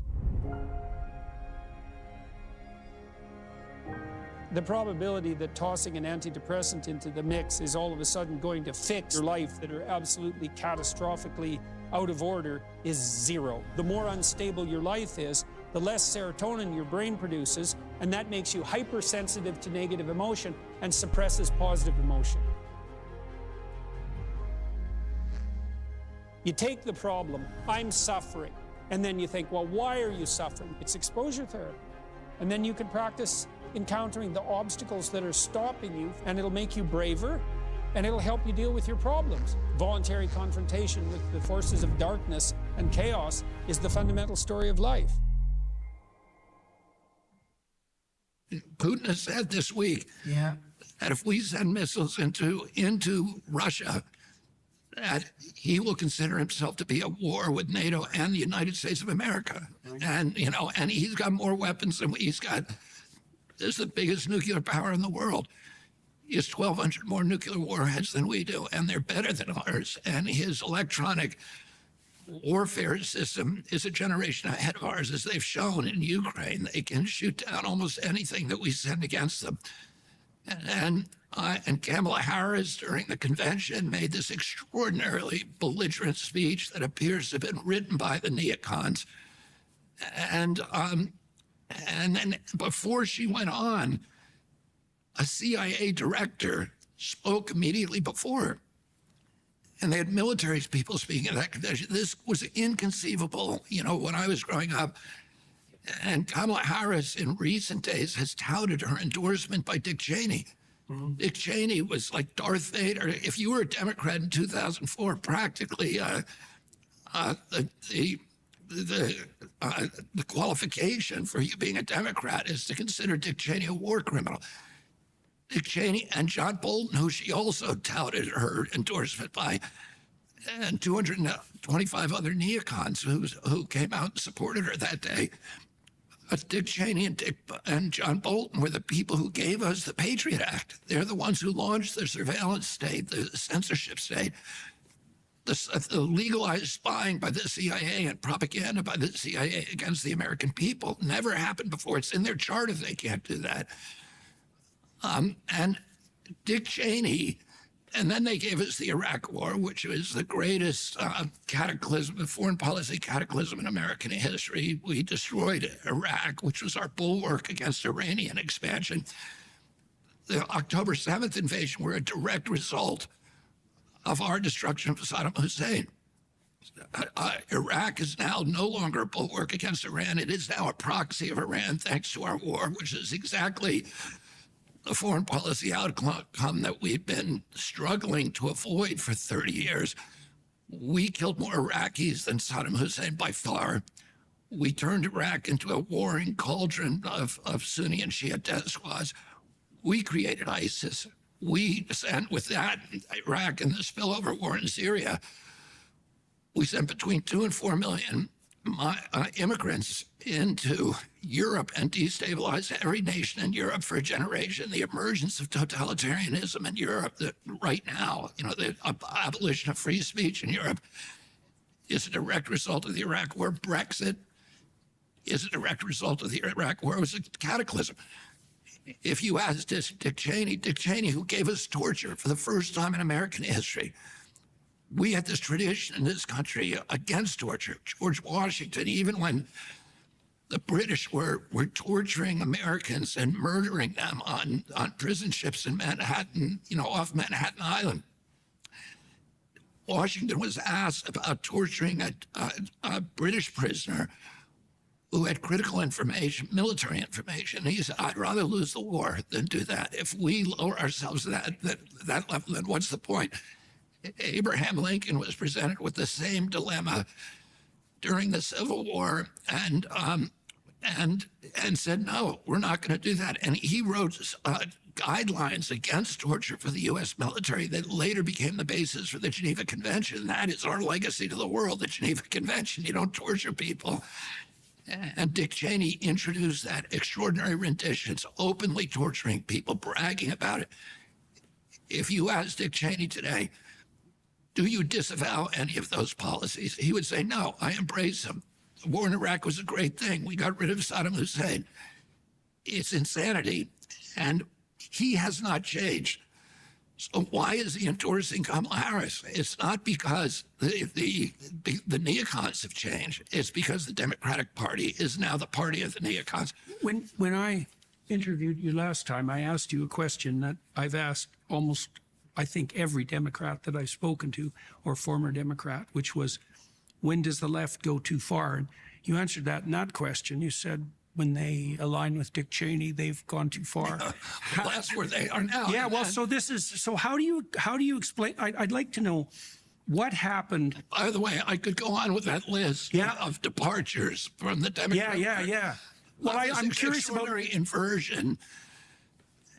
The probability that tossing an antidepressant into the mix is all of a sudden going to fix your life that are absolutely catastrophically out of order is zero. The more unstable your life is, the less serotonin your brain produces, and that makes you hypersensitive to negative emotion and suppresses positive emotion. You take the problem, I'm suffering, and then you think, well, why are you suffering? It's exposure therapy. And then you can practice encountering the obstacles that are stopping you, and it'll make you braver, and it'll help you deal with your problems. Voluntary confrontation with the forces of darkness and chaos is the fundamental story of life. Putin has said this week that if we send missiles into Russia, that he will consider himself to be at war with NATO and the United States of America. And, and he's got more weapons than he's got. This is the biggest nuclear power in the world. He has 1,200 more nuclear warheads than we do, and they're better than ours. And his electronic warfare system is a generation ahead of ours, as they've shown in Ukraine. They can shoot down almost anything that we send against them. And Kamala Harris, during the convention, made this extraordinarily belligerent speech that appears to have been written by the neocons. And then before she went on, a CIA director spoke immediately before her. And they had military people speaking at that convention. This was inconceivable. When I was growing up, And Kamala Harris in recent days has touted her endorsement by Dick Cheney. Dick Cheney was like Darth Vader. If you were a Democrat in 2004, practically the qualification for you being a Democrat is to consider Dick Cheney a war criminal. Dick Cheney and John Bolton, who she also touted her endorsement by, and 225 other neocons who came out and supported her that day. Dick Cheney and John Bolton were the people who gave us the Patriot Act. They're the ones who launched the surveillance state, the censorship state, the legalized spying by the CIA and propaganda by the CIA against the American people. Never happened before. It's in their charter. They can't do that. And Dick Cheney, and then they gave us the Iraq War, which was the greatest cataclysm, foreign policy cataclysm in American history. We destroyed Iraq, which was our bulwark against Iranian expansion. The October 7th invasion were a direct result of our destruction of Saddam Hussein. Iraq is now no longer a bulwark against Iran. It is now a proxy of Iran, thanks to our war, which is exactly the foreign policy outcome that we've been struggling to avoid for 30 years. We killed more Iraqis than Saddam Hussein by far. We turned Iraq into a warring cauldron of Sunni and Shia death squads. We created ISIS. We sent, with that, Iraq and the spillover war in Syria, we sent between 2 and 4 million immigrants into Europe and destabilized every nation in Europe for a generation. The emergence of totalitarianism in Europe that right now, the abolition of free speech in Europe is a direct result of the Iraq War. Brexit is a direct result of the Iraq War. It was a cataclysm. If you ask Dick Cheney, who gave us torture for the first time in American history, we had this tradition in this country against torture. George Washington, even when the British were torturing Americans and murdering them on prison ships in Manhattan, off Manhattan Island, Washington was asked about torturing a British prisoner who had critical information, military information. He said, I'd rather lose the war than do that. If we lower ourselves to that level, then what's the point? Abraham Lincoln was presented with the same dilemma during the Civil War and said, no, we're not going to do that. And he wrote guidelines against torture for the U.S. military that later became the basis for the Geneva Convention. That is our legacy to the world, the Geneva Convention. You don't torture people. And Dick Cheney introduced that, extraordinary renditions, openly torturing people, bragging about it. If you ask Dick Cheney today, do you disavow any of those policies? He would say, no, I embrace them. The war in Iraq was a great thing. We got rid of Saddam Hussein. It's insanity. And he has not changed. So why is he endorsing Kamala Harris? It's not because the neocons have changed. It's because the Democratic Party is now the party of the neocons. When I interviewed you last time, I asked you a question that I've asked almost, I think, every Democrat that I've spoken to, or former Democrat, which was, when does the left go too far? And you answered that in that question. You said, when they align with Dick Cheney, they've gone too far. Well, that's where they are now. Yeah, well, so how do you explain? I'd like to know what happened. By the way, I could go on with that list of departures from the Democratic Party. Yeah. Well, I'm curious about inversion.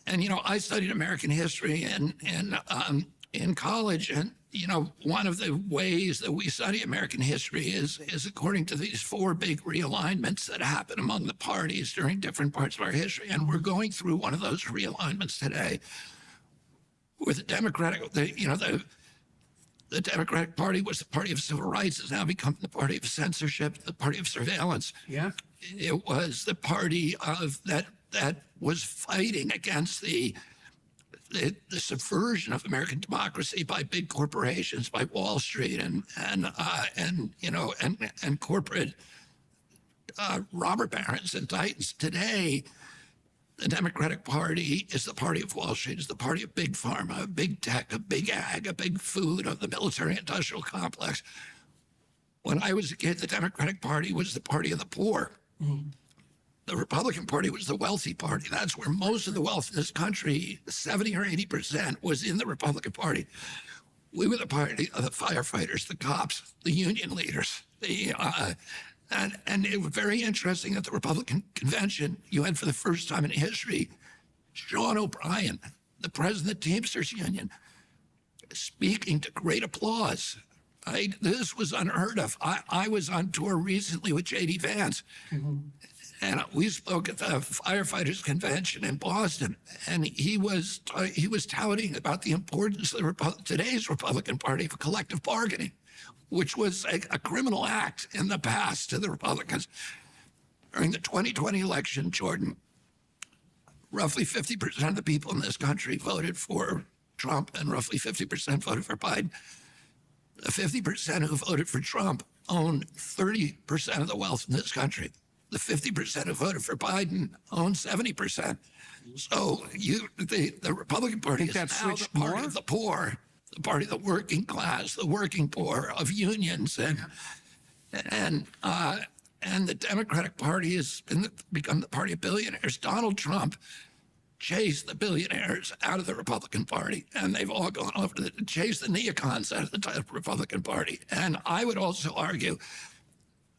And I studied American history in college, and one of the ways that we study American history is according to these 4 big realignments that happen among the parties during different parts of our history. And we're going through one of those realignments today, where the Democratic Party was the party of civil rights, has now become the party of censorship, the party of surveillance. Yeah. It was the party of that was fighting against the subversion of American democracy by big corporations, by Wall Street and corporate robber barons and titans. Today, the Democratic Party is the party of Wall Street, is the party of big pharma, of big tech, of big ag, of big food, of the military-industrial complex. When I was a kid, the Democratic Party was the party of the poor. Mm-hmm. the Republican Party was the wealthy party. That's where most of the wealth in this country, 70 or 80%, was in the Republican Party. We were the party of the firefighters, the cops, the union leaders. And it was very interesting at the Republican convention, you had for the first time in history, Sean O'Brien, the president of the Teamsters Union, speaking to great applause. This was unheard of. I was on tour recently with J.D. Vance, and we spoke at the firefighters convention in Boston, and he was touting about the importance of today's Republican Party for collective bargaining, which was a criminal act in the past to the Republicans. During the 2020 election, Jordan, roughly 50% of the people in this country voted for Trump, and roughly 50% voted for Biden. The 50% who voted for Trump own 30% of the wealth in this country. The 50% who voted for Biden own 70%. So the Republican Party is now the party of the poor, the party of the working class, the working poor, of unions, and the Democratic Party has become the party of billionaires. Donald Trump chased the billionaires out of the Republican Party, and they've all gone over to chase the neocons out of the Republican Party. And I would also argue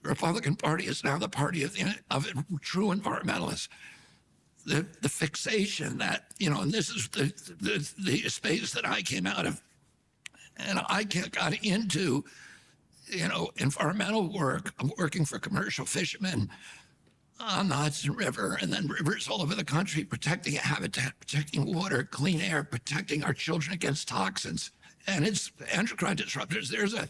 the Republican Party is now the party of true environmentalists. The fixation that, and this is the space that I came out of, and I got into, environmental work. I'm working for commercial fishermen on the Hudson River, and then rivers all over the country, protecting habitat, protecting water, clean air, protecting our children against toxins. And it's endocrine disruptors. There's a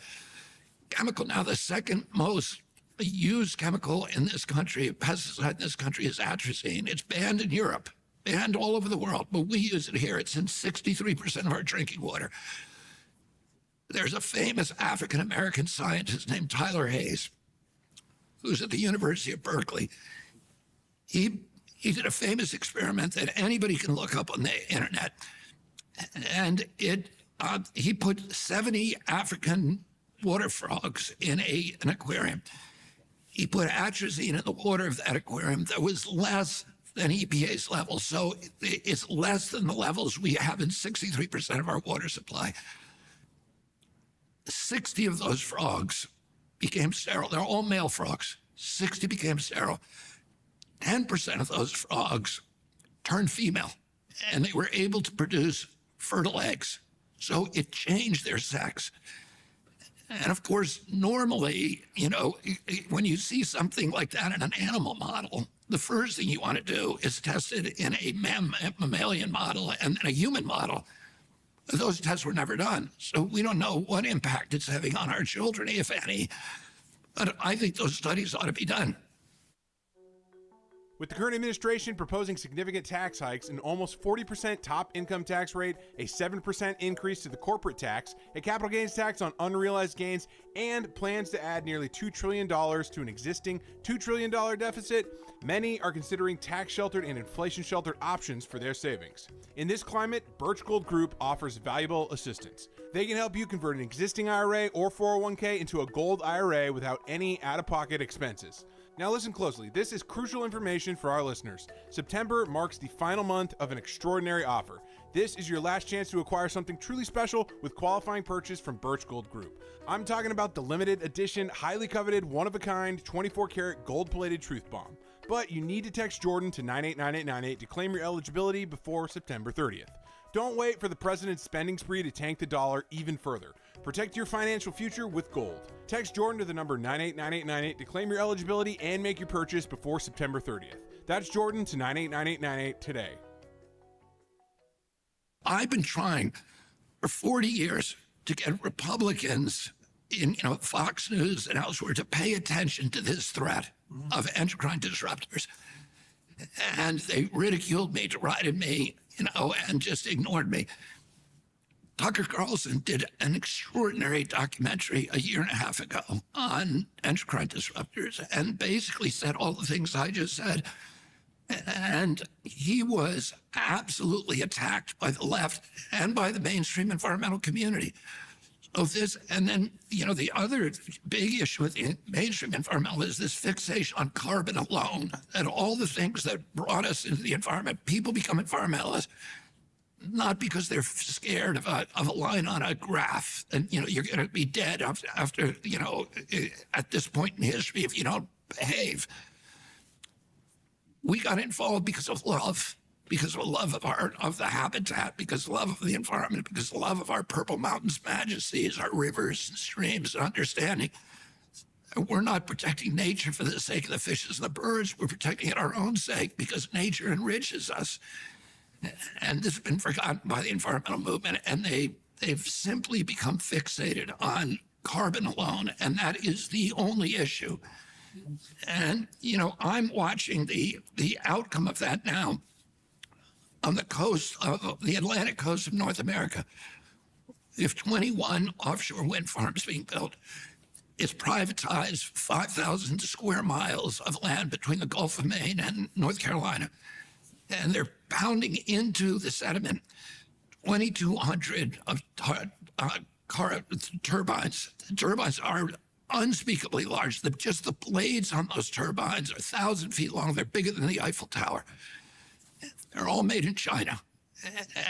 chemical now, the second most used chemical in this country, a pesticide in this country, is atrazine. It's banned in Europe, banned all over the world, but we use it here. It's in 63% of our drinking water. There's a famous African-American scientist named Tyler Hayes, who's at the University of Berkeley. He did a famous experiment that anybody can look up on the internet. And he put 70 African water frogs in an aquarium. He put atrazine in the water of that aquarium that was less than EPA's level. So it's less than the levels we have in 63% of our water supply. 60 of those frogs became sterile. They're all male frogs. 60 became sterile. 10% of those frogs turned female, and they were able to produce fertile eggs. So it changed their sex. And of course, normally, when you see something like that in an animal model, the first thing you want to do is test it in a mammalian model and then a human model. Those tests were never done. So we don't know what impact it's having on our children, if any. But I think those studies ought to be done. With the current administration proposing significant tax hikes, an almost 40% top income tax rate, a 7% increase to the corporate tax, a capital gains tax on unrealized gains, and plans to add nearly $2 trillion to an existing $2 trillion deficit, many are considering tax-sheltered and inflation-sheltered options for their savings. In this climate, Birch Gold Group offers valuable assistance. They can help you convert an existing IRA or 401k into a gold IRA without any out-of-pocket expenses. Now listen closely, this is crucial information for our listeners. September marks the final month of an extraordinary offer. This is your last chance to acquire something truly special with qualifying purchase from Birch Gold Group. I'm talking about the limited edition, highly coveted, one-of-a-kind, 24-karat gold-plated Truth Bomb. But you need to text Jordan to 989898 to claim your eligibility before September 30th. Don't wait for the president's spending spree to tank the dollar even further. Protect your financial future with gold. Text Jordan to the number 989898 to claim your eligibility and make your purchase before September 30th. That's Jordan to 989898 today. I've been trying for 40 years to get Republicans in Fox News and elsewhere to pay attention to this threat of endocrine disruptors. And they ridiculed me, derided me, and just ignored me. Tucker Carlson did an extraordinary documentary a year and a half ago on endocrine disruptors and basically said all the things I just said. And he was absolutely attacked by the left and by the mainstream environmental community. of this. And then, the other big issue with the mainstream environmental is this fixation on carbon alone, and all the things that brought us into the environment. People become environmentalists not because they're scared of a line on a graph, and you're going to be dead after at this point in history if you don't behave. We got involved because of love. Because of love of the habitat, because of love of the environment, because of love of our Purple Mountains majesties, our rivers and streams, and understanding. We're not protecting nature for the sake of the fishes and the birds. We're protecting it our own sake because nature enriches us. And this has been forgotten by the environmental movement, and they've simply become fixated on carbon alone, and that is the only issue. And, I'm watching the outcome of that now. On the coast of the Atlantic coast of North America, if 21 offshore wind farms being built, it's privatized 5,000 square miles of land between the Gulf of Maine and North Carolina. And they're pounding into the sediment 2,200 of turbines. The turbines are unspeakably large. Just the blades on those turbines are 1,000 feet long. They're bigger than the Eiffel Tower. They're all made in China.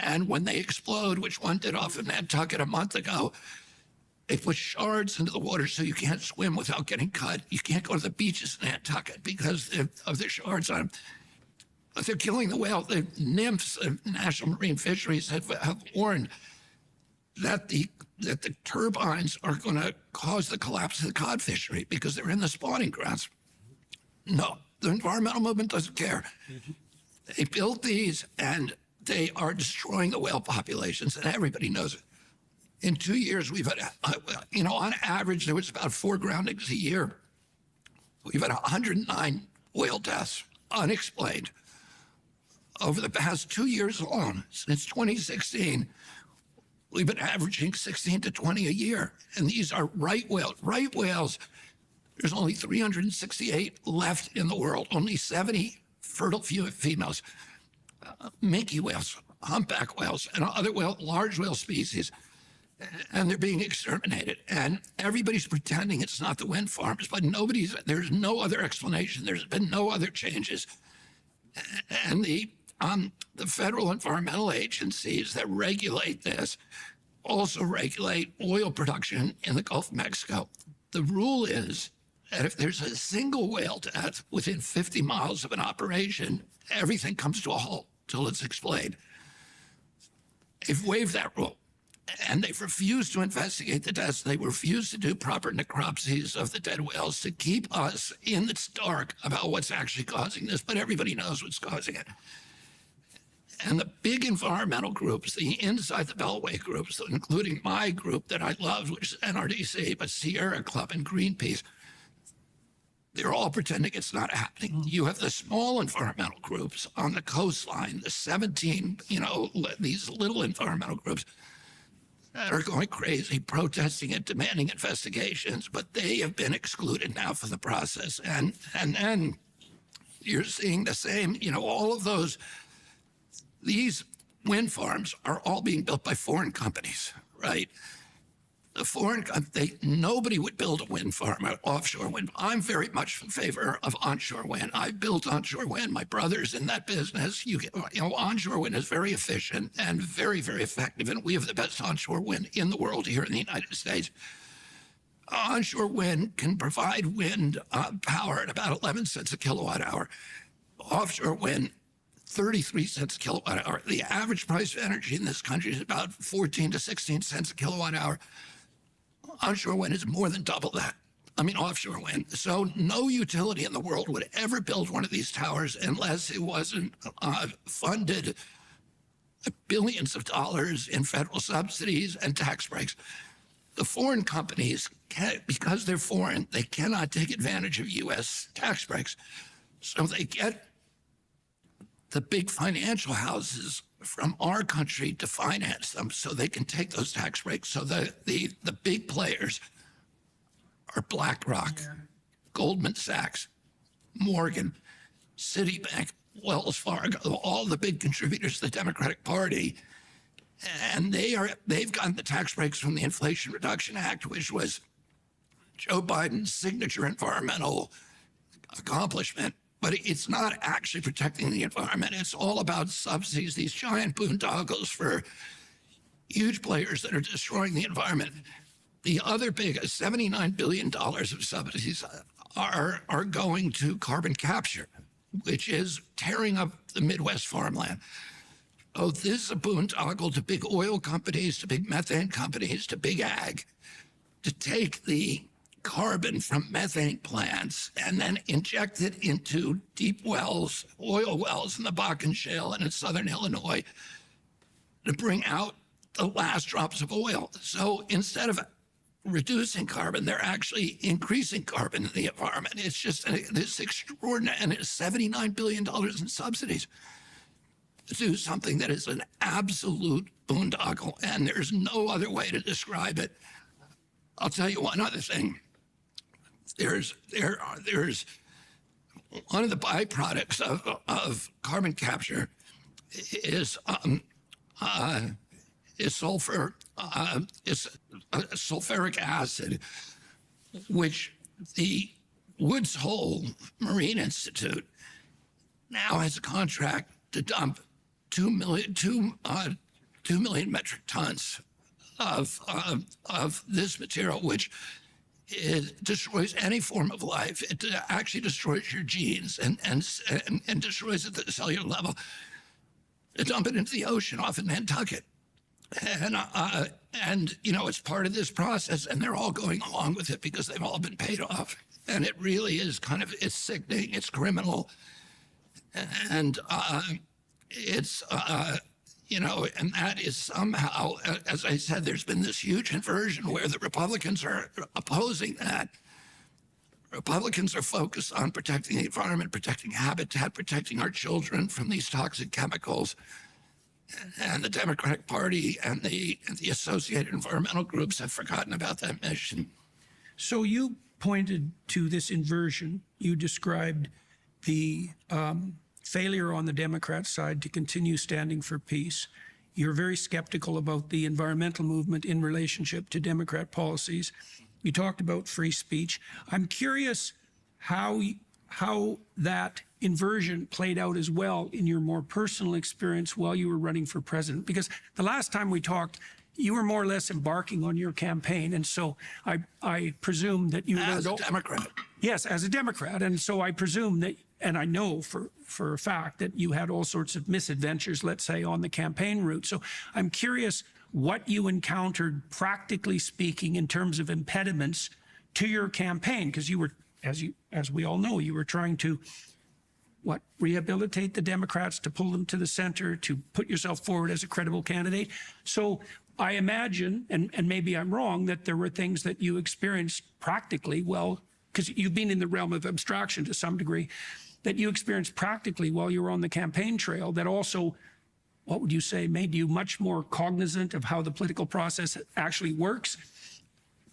And when they explode, which one did off in Nantucket a month ago, they put shards into the water so you can't swim without getting cut. You can't go to the beaches in Nantucket because of the shards on them. But they're killing the whale. The nymphs of National Marine Fisheries have warned that the turbines are going to cause the collapse of the cod fishery because they're in the spawning grounds. No, the environmental movement doesn't care. They built these, and they are destroying the whale populations, and everybody knows it. In 2 years, we've had, on average, there was about 4 groundings a year. We've had 109 whale deaths, unexplained. Over the past 2 years alone, since 2016, we've been averaging 16 to 20 a year, and these are right whales. Right whales, there's only 368 left in the world, only 70 fertile females, minke whales, humpback whales, and other large whale species, and they're being exterminated. And everybody's pretending it's not the wind farms, but there's no other explanation. There's been no other changes. And the federal environmental agencies that regulate this also regulate oil production in the Gulf of Mexico. The rule is that if there's a single whale death within 50 miles of an operation, everything comes to a halt till it's explained. They've waived that rule, and they've refused to investigate the deaths. They refuse to do proper necropsies of the dead whales to keep us in the dark about what's actually causing this, but everybody knows what's causing it. And the big environmental groups, the inside the Beltway groups, including my group that I love, which is NRDC, but Sierra Club and Greenpeace, they're all pretending it's not happening. You have the small environmental groups on the coastline, the 17, these little environmental groups that are going crazy, protesting and demanding investigations, but they have been excluded now from the process. And then you're seeing the same, all of these wind farms are all being built by foreign companies, right? Nobody would build a wind farm, an offshore wind. I'm very much in favor of onshore wind. I built onshore wind. My brother's in that business. Onshore wind is very efficient and very, very effective, and we have the best onshore wind in the world here in the United States. Onshore wind can provide wind power at about 11 cents a kilowatt hour. Offshore wind, 33 cents a kilowatt hour. The average price of energy in this country is about 14 to 16 cents a kilowatt hour. Onshore wind is more than double that. Offshore wind. So no utility in the world would ever build one of these towers unless it wasn't funded billions of dollars in federal subsidies and tax breaks. The foreign companies, because they're foreign, they cannot take advantage of U.S. tax breaks. So they get the big financial houses from our country to finance them so they can take those tax breaks. So the big players are BlackRock, Goldman Sachs, Morgan, Citibank, Wells Fargo, all the big contributors to the Democratic Party. And they've gotten the tax breaks from the Inflation Reduction Act, which was Joe Biden's signature environmental accomplishment. But it's not actually protecting the environment. It's all about subsidies, these giant boondoggles for huge players that are destroying the environment. The other big $79 billion of subsidies are going to carbon capture, which is tearing up the Midwest farmland. Oh, this is a boondoggle to big oil companies, to big methane companies, to big ag, to take the carbon from methane plants and then inject it into deep wells, oil wells in the Bakken Shale and in southern Illinois to bring out the last drops of oil. So instead of reducing carbon, they're actually increasing carbon in the environment. It's just this extraordinary, and it's $79 billion in subsidies to do something that is an absolute boondoggle, and there's no other way to describe it. I'll tell you one other thing. There's one of the byproducts of carbon capture is sulfuric acid, which the Woods Hole Marine Institute now has a contract to dump 2 million metric tons of this material, which destroys any form of life. It actually destroys your genes and destroys it at the cellular level. To dump it into the ocean off in Nantucket. And you know, it's part of this process, and they're all going along with it because they've all been paid off. And it really is it's sickening, it's criminal. And it's, you know, and that is somehow, as I said, there's been this huge inversion where the Republicans are opposing that. Republicans are focused on protecting the environment, protecting habitat, protecting our children from these toxic chemicals. And the Democratic Party and the associated environmental groups have forgotten about that mission. So you pointed to this inversion. You described the failure on the Democrat side to continue standing for peace. You're very skeptical about the environmental movement in relationship to Democrat policies. You talked about free speech. I'm curious how that inversion played out as well in your more personal experience while you were running for president. Because the last time we talked, you were more or less embarking on your campaign. And so I presume that you... As a Democrat. Yes, as a Democrat. And so I presume that, and I know for a fact that you had all sorts of misadventures, let's say, on the campaign route. So I'm curious what you encountered, practically speaking, in terms of impediments to your campaign, because you were, as we all know, you were trying to rehabilitate the Democrats, to pull them to the center, to put yourself forward as a credible candidate. So I imagine, and maybe I'm wrong, that there were things that you experienced practically, well, because you've been in the realm of abstraction to some degree, that you experienced practically while you were on the campaign trail that also, what would you say, made you much more cognizant of how the political process actually works,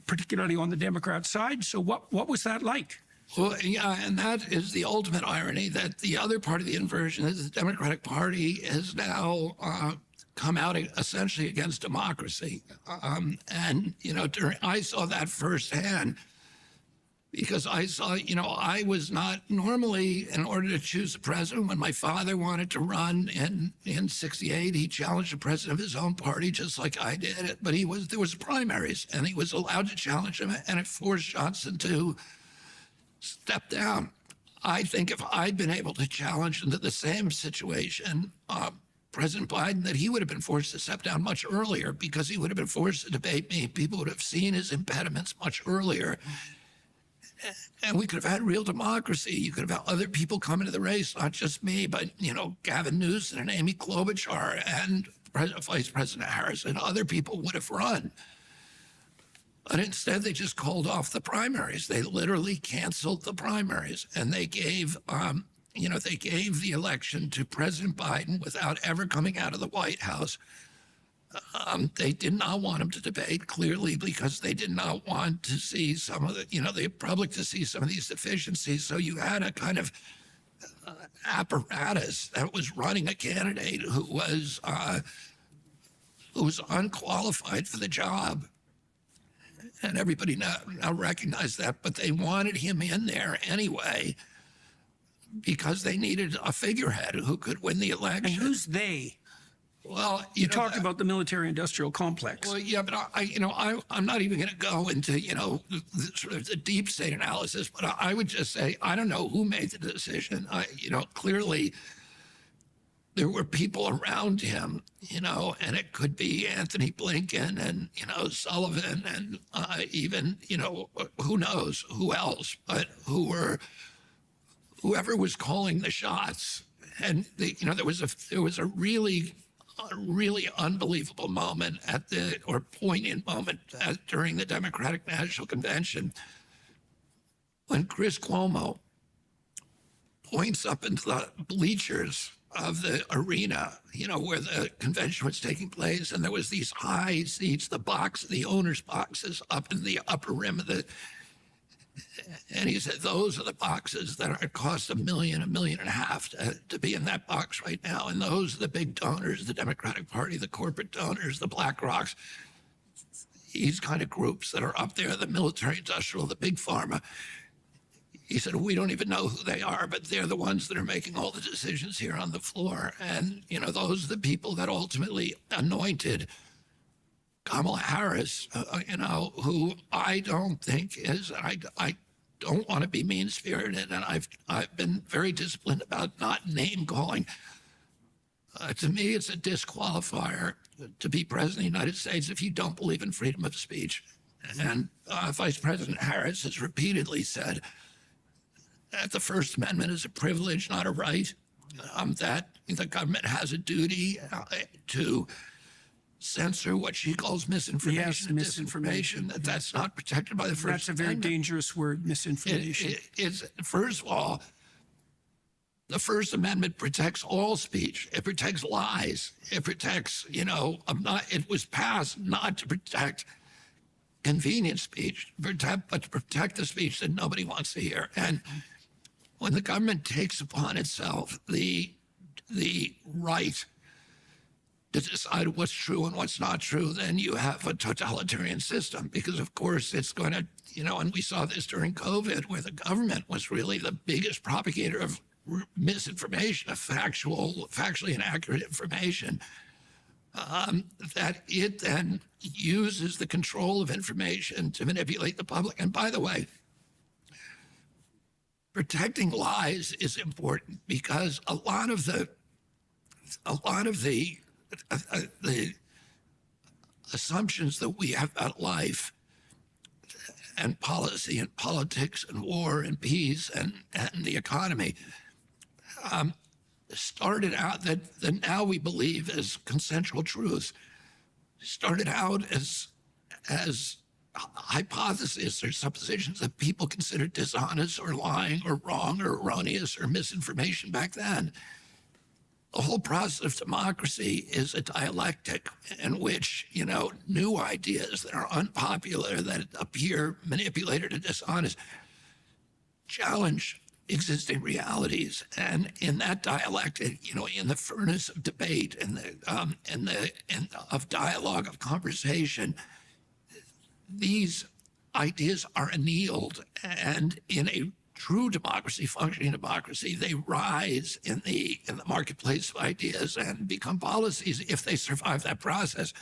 particularly on the Democrat side. So what was that like? Well, yeah, and that is the ultimate irony, that the other part of the inversion is the Democratic Party has now come out essentially against democracy. And, you know, I saw that firsthand because I saw, you know, I was not normally, in order to choose the president, when my father wanted to run in 68, he challenged the president of his own party just like I did. But there was primaries and he was allowed to challenge him, and it forced Johnson to step down. I think if I'd been able to challenge into the same situation, President Biden, that he would have been forced to step down much earlier because he would have been forced to debate me. People would have seen his impediments much earlier. And we could have had real democracy. You could have had other people come into the race, not just me, but, you know, Gavin Newsom and Amy Klobuchar and Vice President Harris and other people would have run. But instead, they just called off the primaries. They literally canceled the primaries, and they gave, they gave the election to President Biden without ever coming out of the White House. They did not want him to debate, clearly, because they did not want to see some of the public to see some of these deficiencies. So you had a kind of apparatus that was running a candidate who was who was unqualified for the job. And everybody now recognized that, but they wanted him in there anyway because they needed a figurehead who could win the election. And who's they? Well, you talked about the military-industrial complex. Well, yeah, but I'm not even going to go into, sort of the deep state analysis, but I would just say, I don't know who made the decision. Clearly there were people around him, and it could be Anthony Blinken and, Sullivan and even, who knows who else, but whoever was calling the shots. And, there was a really unbelievable moment poignant moment during the Democratic National Convention when Chris Cuomo points up into the bleachers of the arena, where the convention was taking place, and there was these high seats, the owners' boxes up in the upper rim of the. And he said, those are the boxes that are cost $1 million, $1.5 million to be in that box right now. And those are the big donors, the Democratic Party, the corporate donors, the BlackRocks, these kind of groups that are up there, the military industrial, the big pharma. He said, we don't even know who they are, but they're the ones that are making all the decisions here on the floor. And, those are the people that ultimately anointed Kamala Harris, who I don't think is, I don't want to be mean-spirited, and I've been very disciplined about not name-calling. To me, it's a disqualifier to be president of the United States if you don't believe in freedom of speech. And Vice President Harris has repeatedly said that the First Amendment is a privilege, not a right, that the government has a duty to censor what she calls misinformation and disinformation, that's not protected by the First Amendment. That's a very dangerous word, misinformation. It's, first of all, the First Amendment protects all speech. It protects lies. It protects, it was passed not to protect convenient speech, but to protect the speech that nobody wants to hear. And when the government takes upon itself the right to decide what's true and what's not true, then you have a totalitarian system, because of course it's going to, and we saw this during COVID, where the government was really the biggest propagator of misinformation, of factually inaccurate information, that it then uses the control of information to manipulate the public. And by the way, protecting lies is important, because a lot of the assumptions that we have about life and policy and politics and war and peace and the economy started out that now we believe as consensual truths, started out as hypotheses or suppositions that people considered dishonest or lying or wrong or erroneous or misinformation back then. The whole process of democracy is a dialectic in which, new ideas that are unpopular, that appear manipulated or dishonest, challenge existing realities. And in that dialectic, in the furnace of debate and of dialogue, of conversation, these ideas are annealed. And in a true democracy, functioning democracy, they rise in the marketplace of ideas and become policies if they survive that process.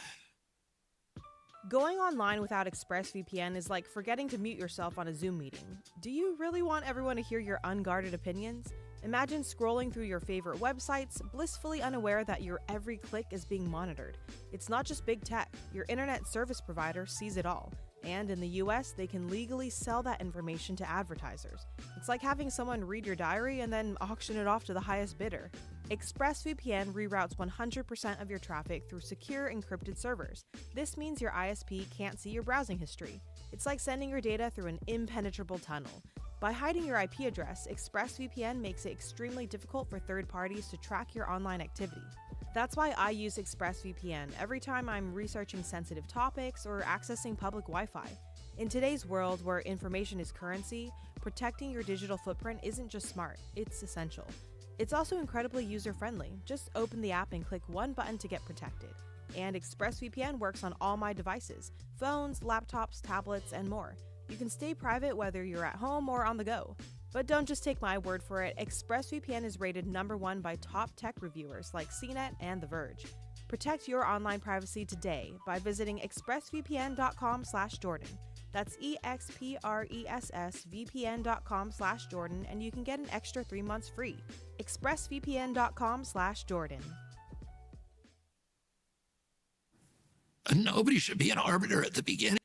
Going online without ExpressVPN is like forgetting to mute yourself on a Zoom meeting. Do you really want everyone to hear your unguarded opinions? Imagine scrolling through your favorite websites, blissfully unaware that your every click is being monitored. It's not just big tech. Your internet service provider sees it all. And in the US, they can legally sell that information to advertisers. It's like having someone read your diary and then auction it off to the highest bidder. ExpressVPN reroutes 100% of your traffic through secure encrypted servers. This means your ISP can't see your browsing history. It's like sending your data through an impenetrable tunnel. By hiding your IP address, ExpressVPN makes it extremely difficult for third parties to track your online activity. That's why I use ExpressVPN every time I'm researching sensitive topics or accessing public Wi-Fi. In today's world where information is currency, protecting your digital footprint isn't just smart, it's essential. It's also incredibly user-friendly. Just open the app and click one button to get protected. And ExpressVPN works on all my devices, phones, laptops, tablets, and more. You can stay private whether you're at home or on the go. But don't just take my word for it. ExpressVPN is rated #1 by top tech reviewers like CNET and The Verge. Protect your online privacy today by visiting expressvpn.com/Jordan. That's expressvpn.com/Jordan, and you can get an extra 3 months free. expressvpn.com/Jordan. Nobody should be an arbiter at the beginning.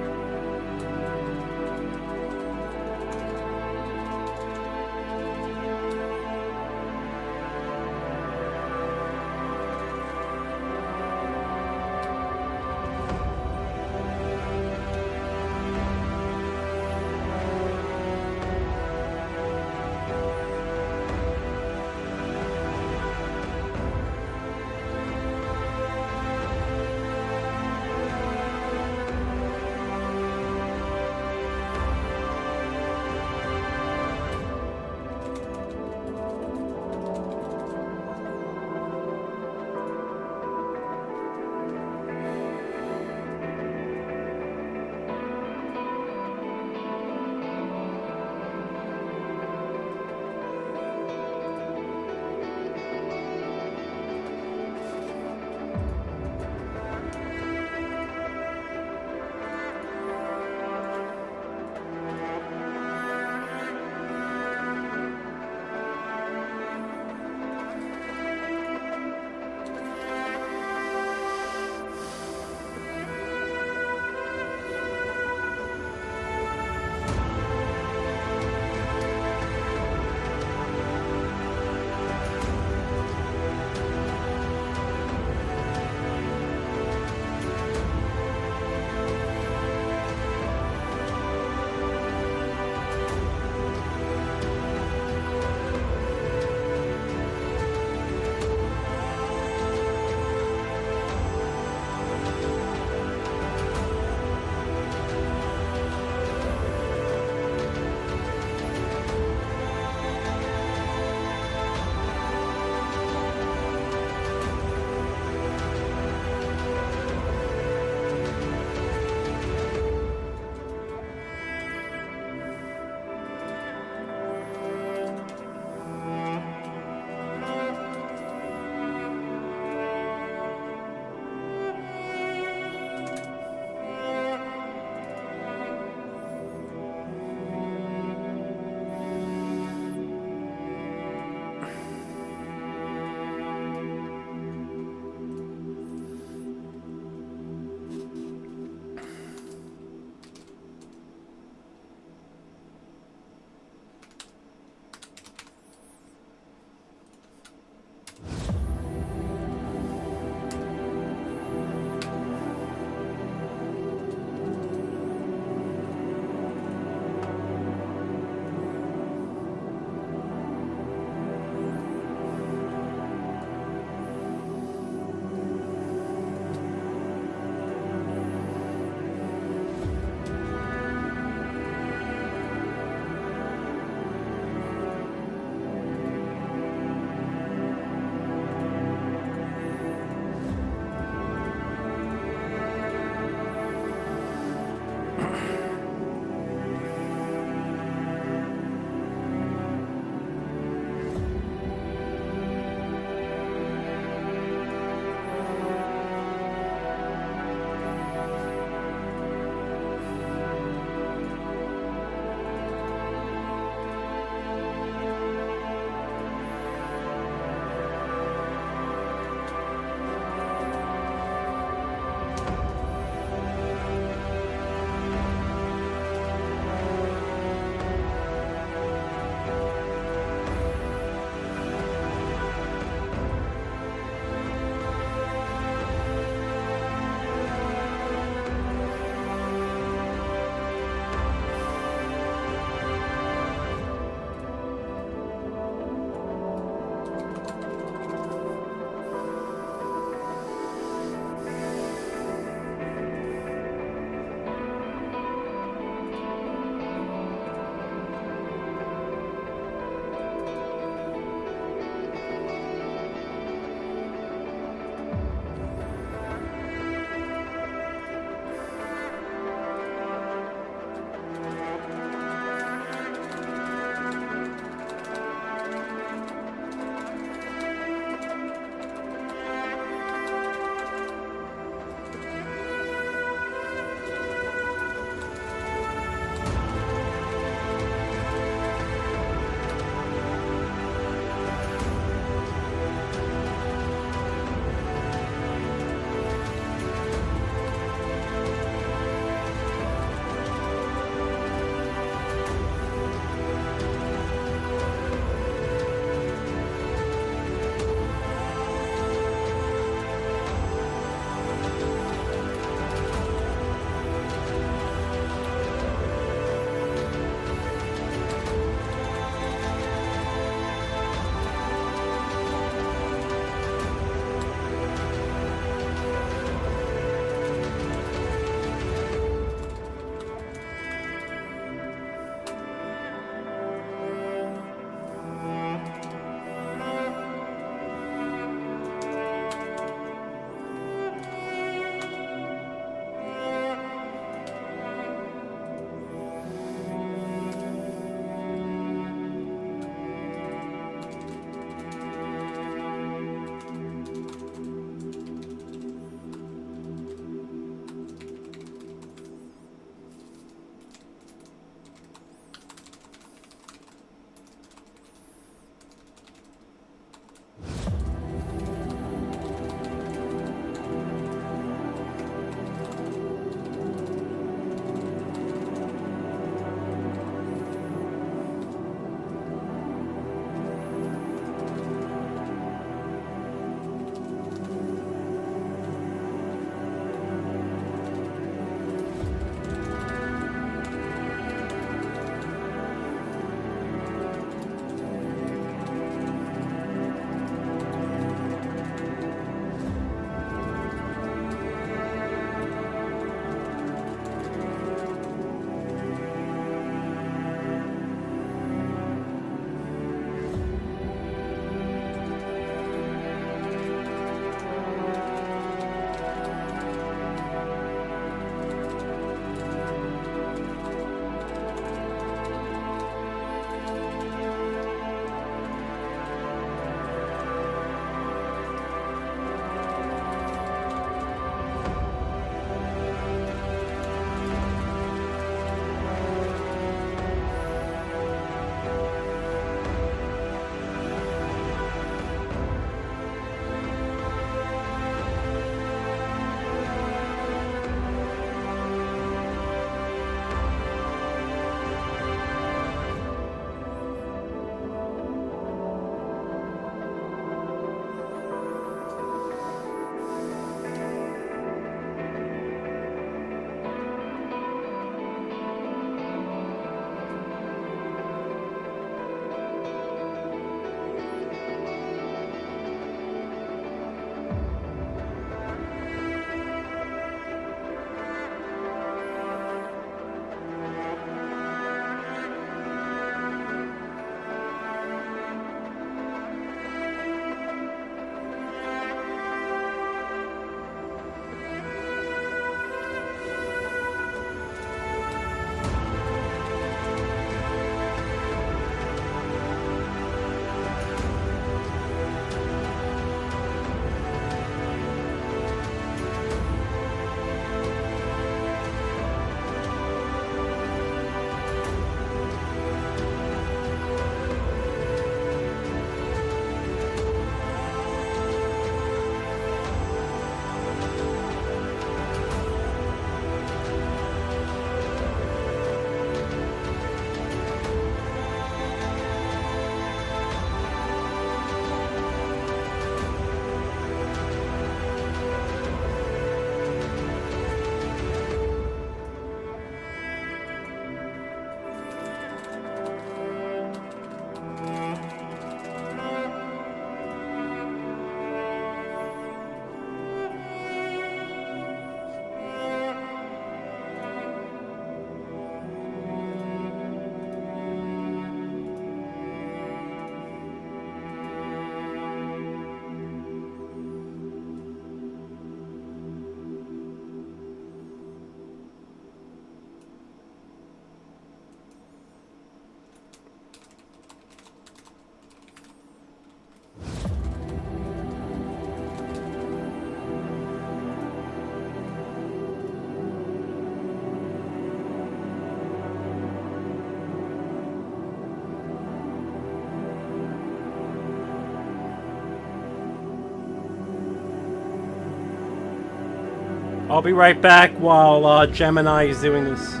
I'll be right back while Gemini is doing this.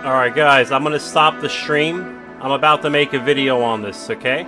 Alright guys, I'm gonna stop the stream. I'm about to make a video on this, okay?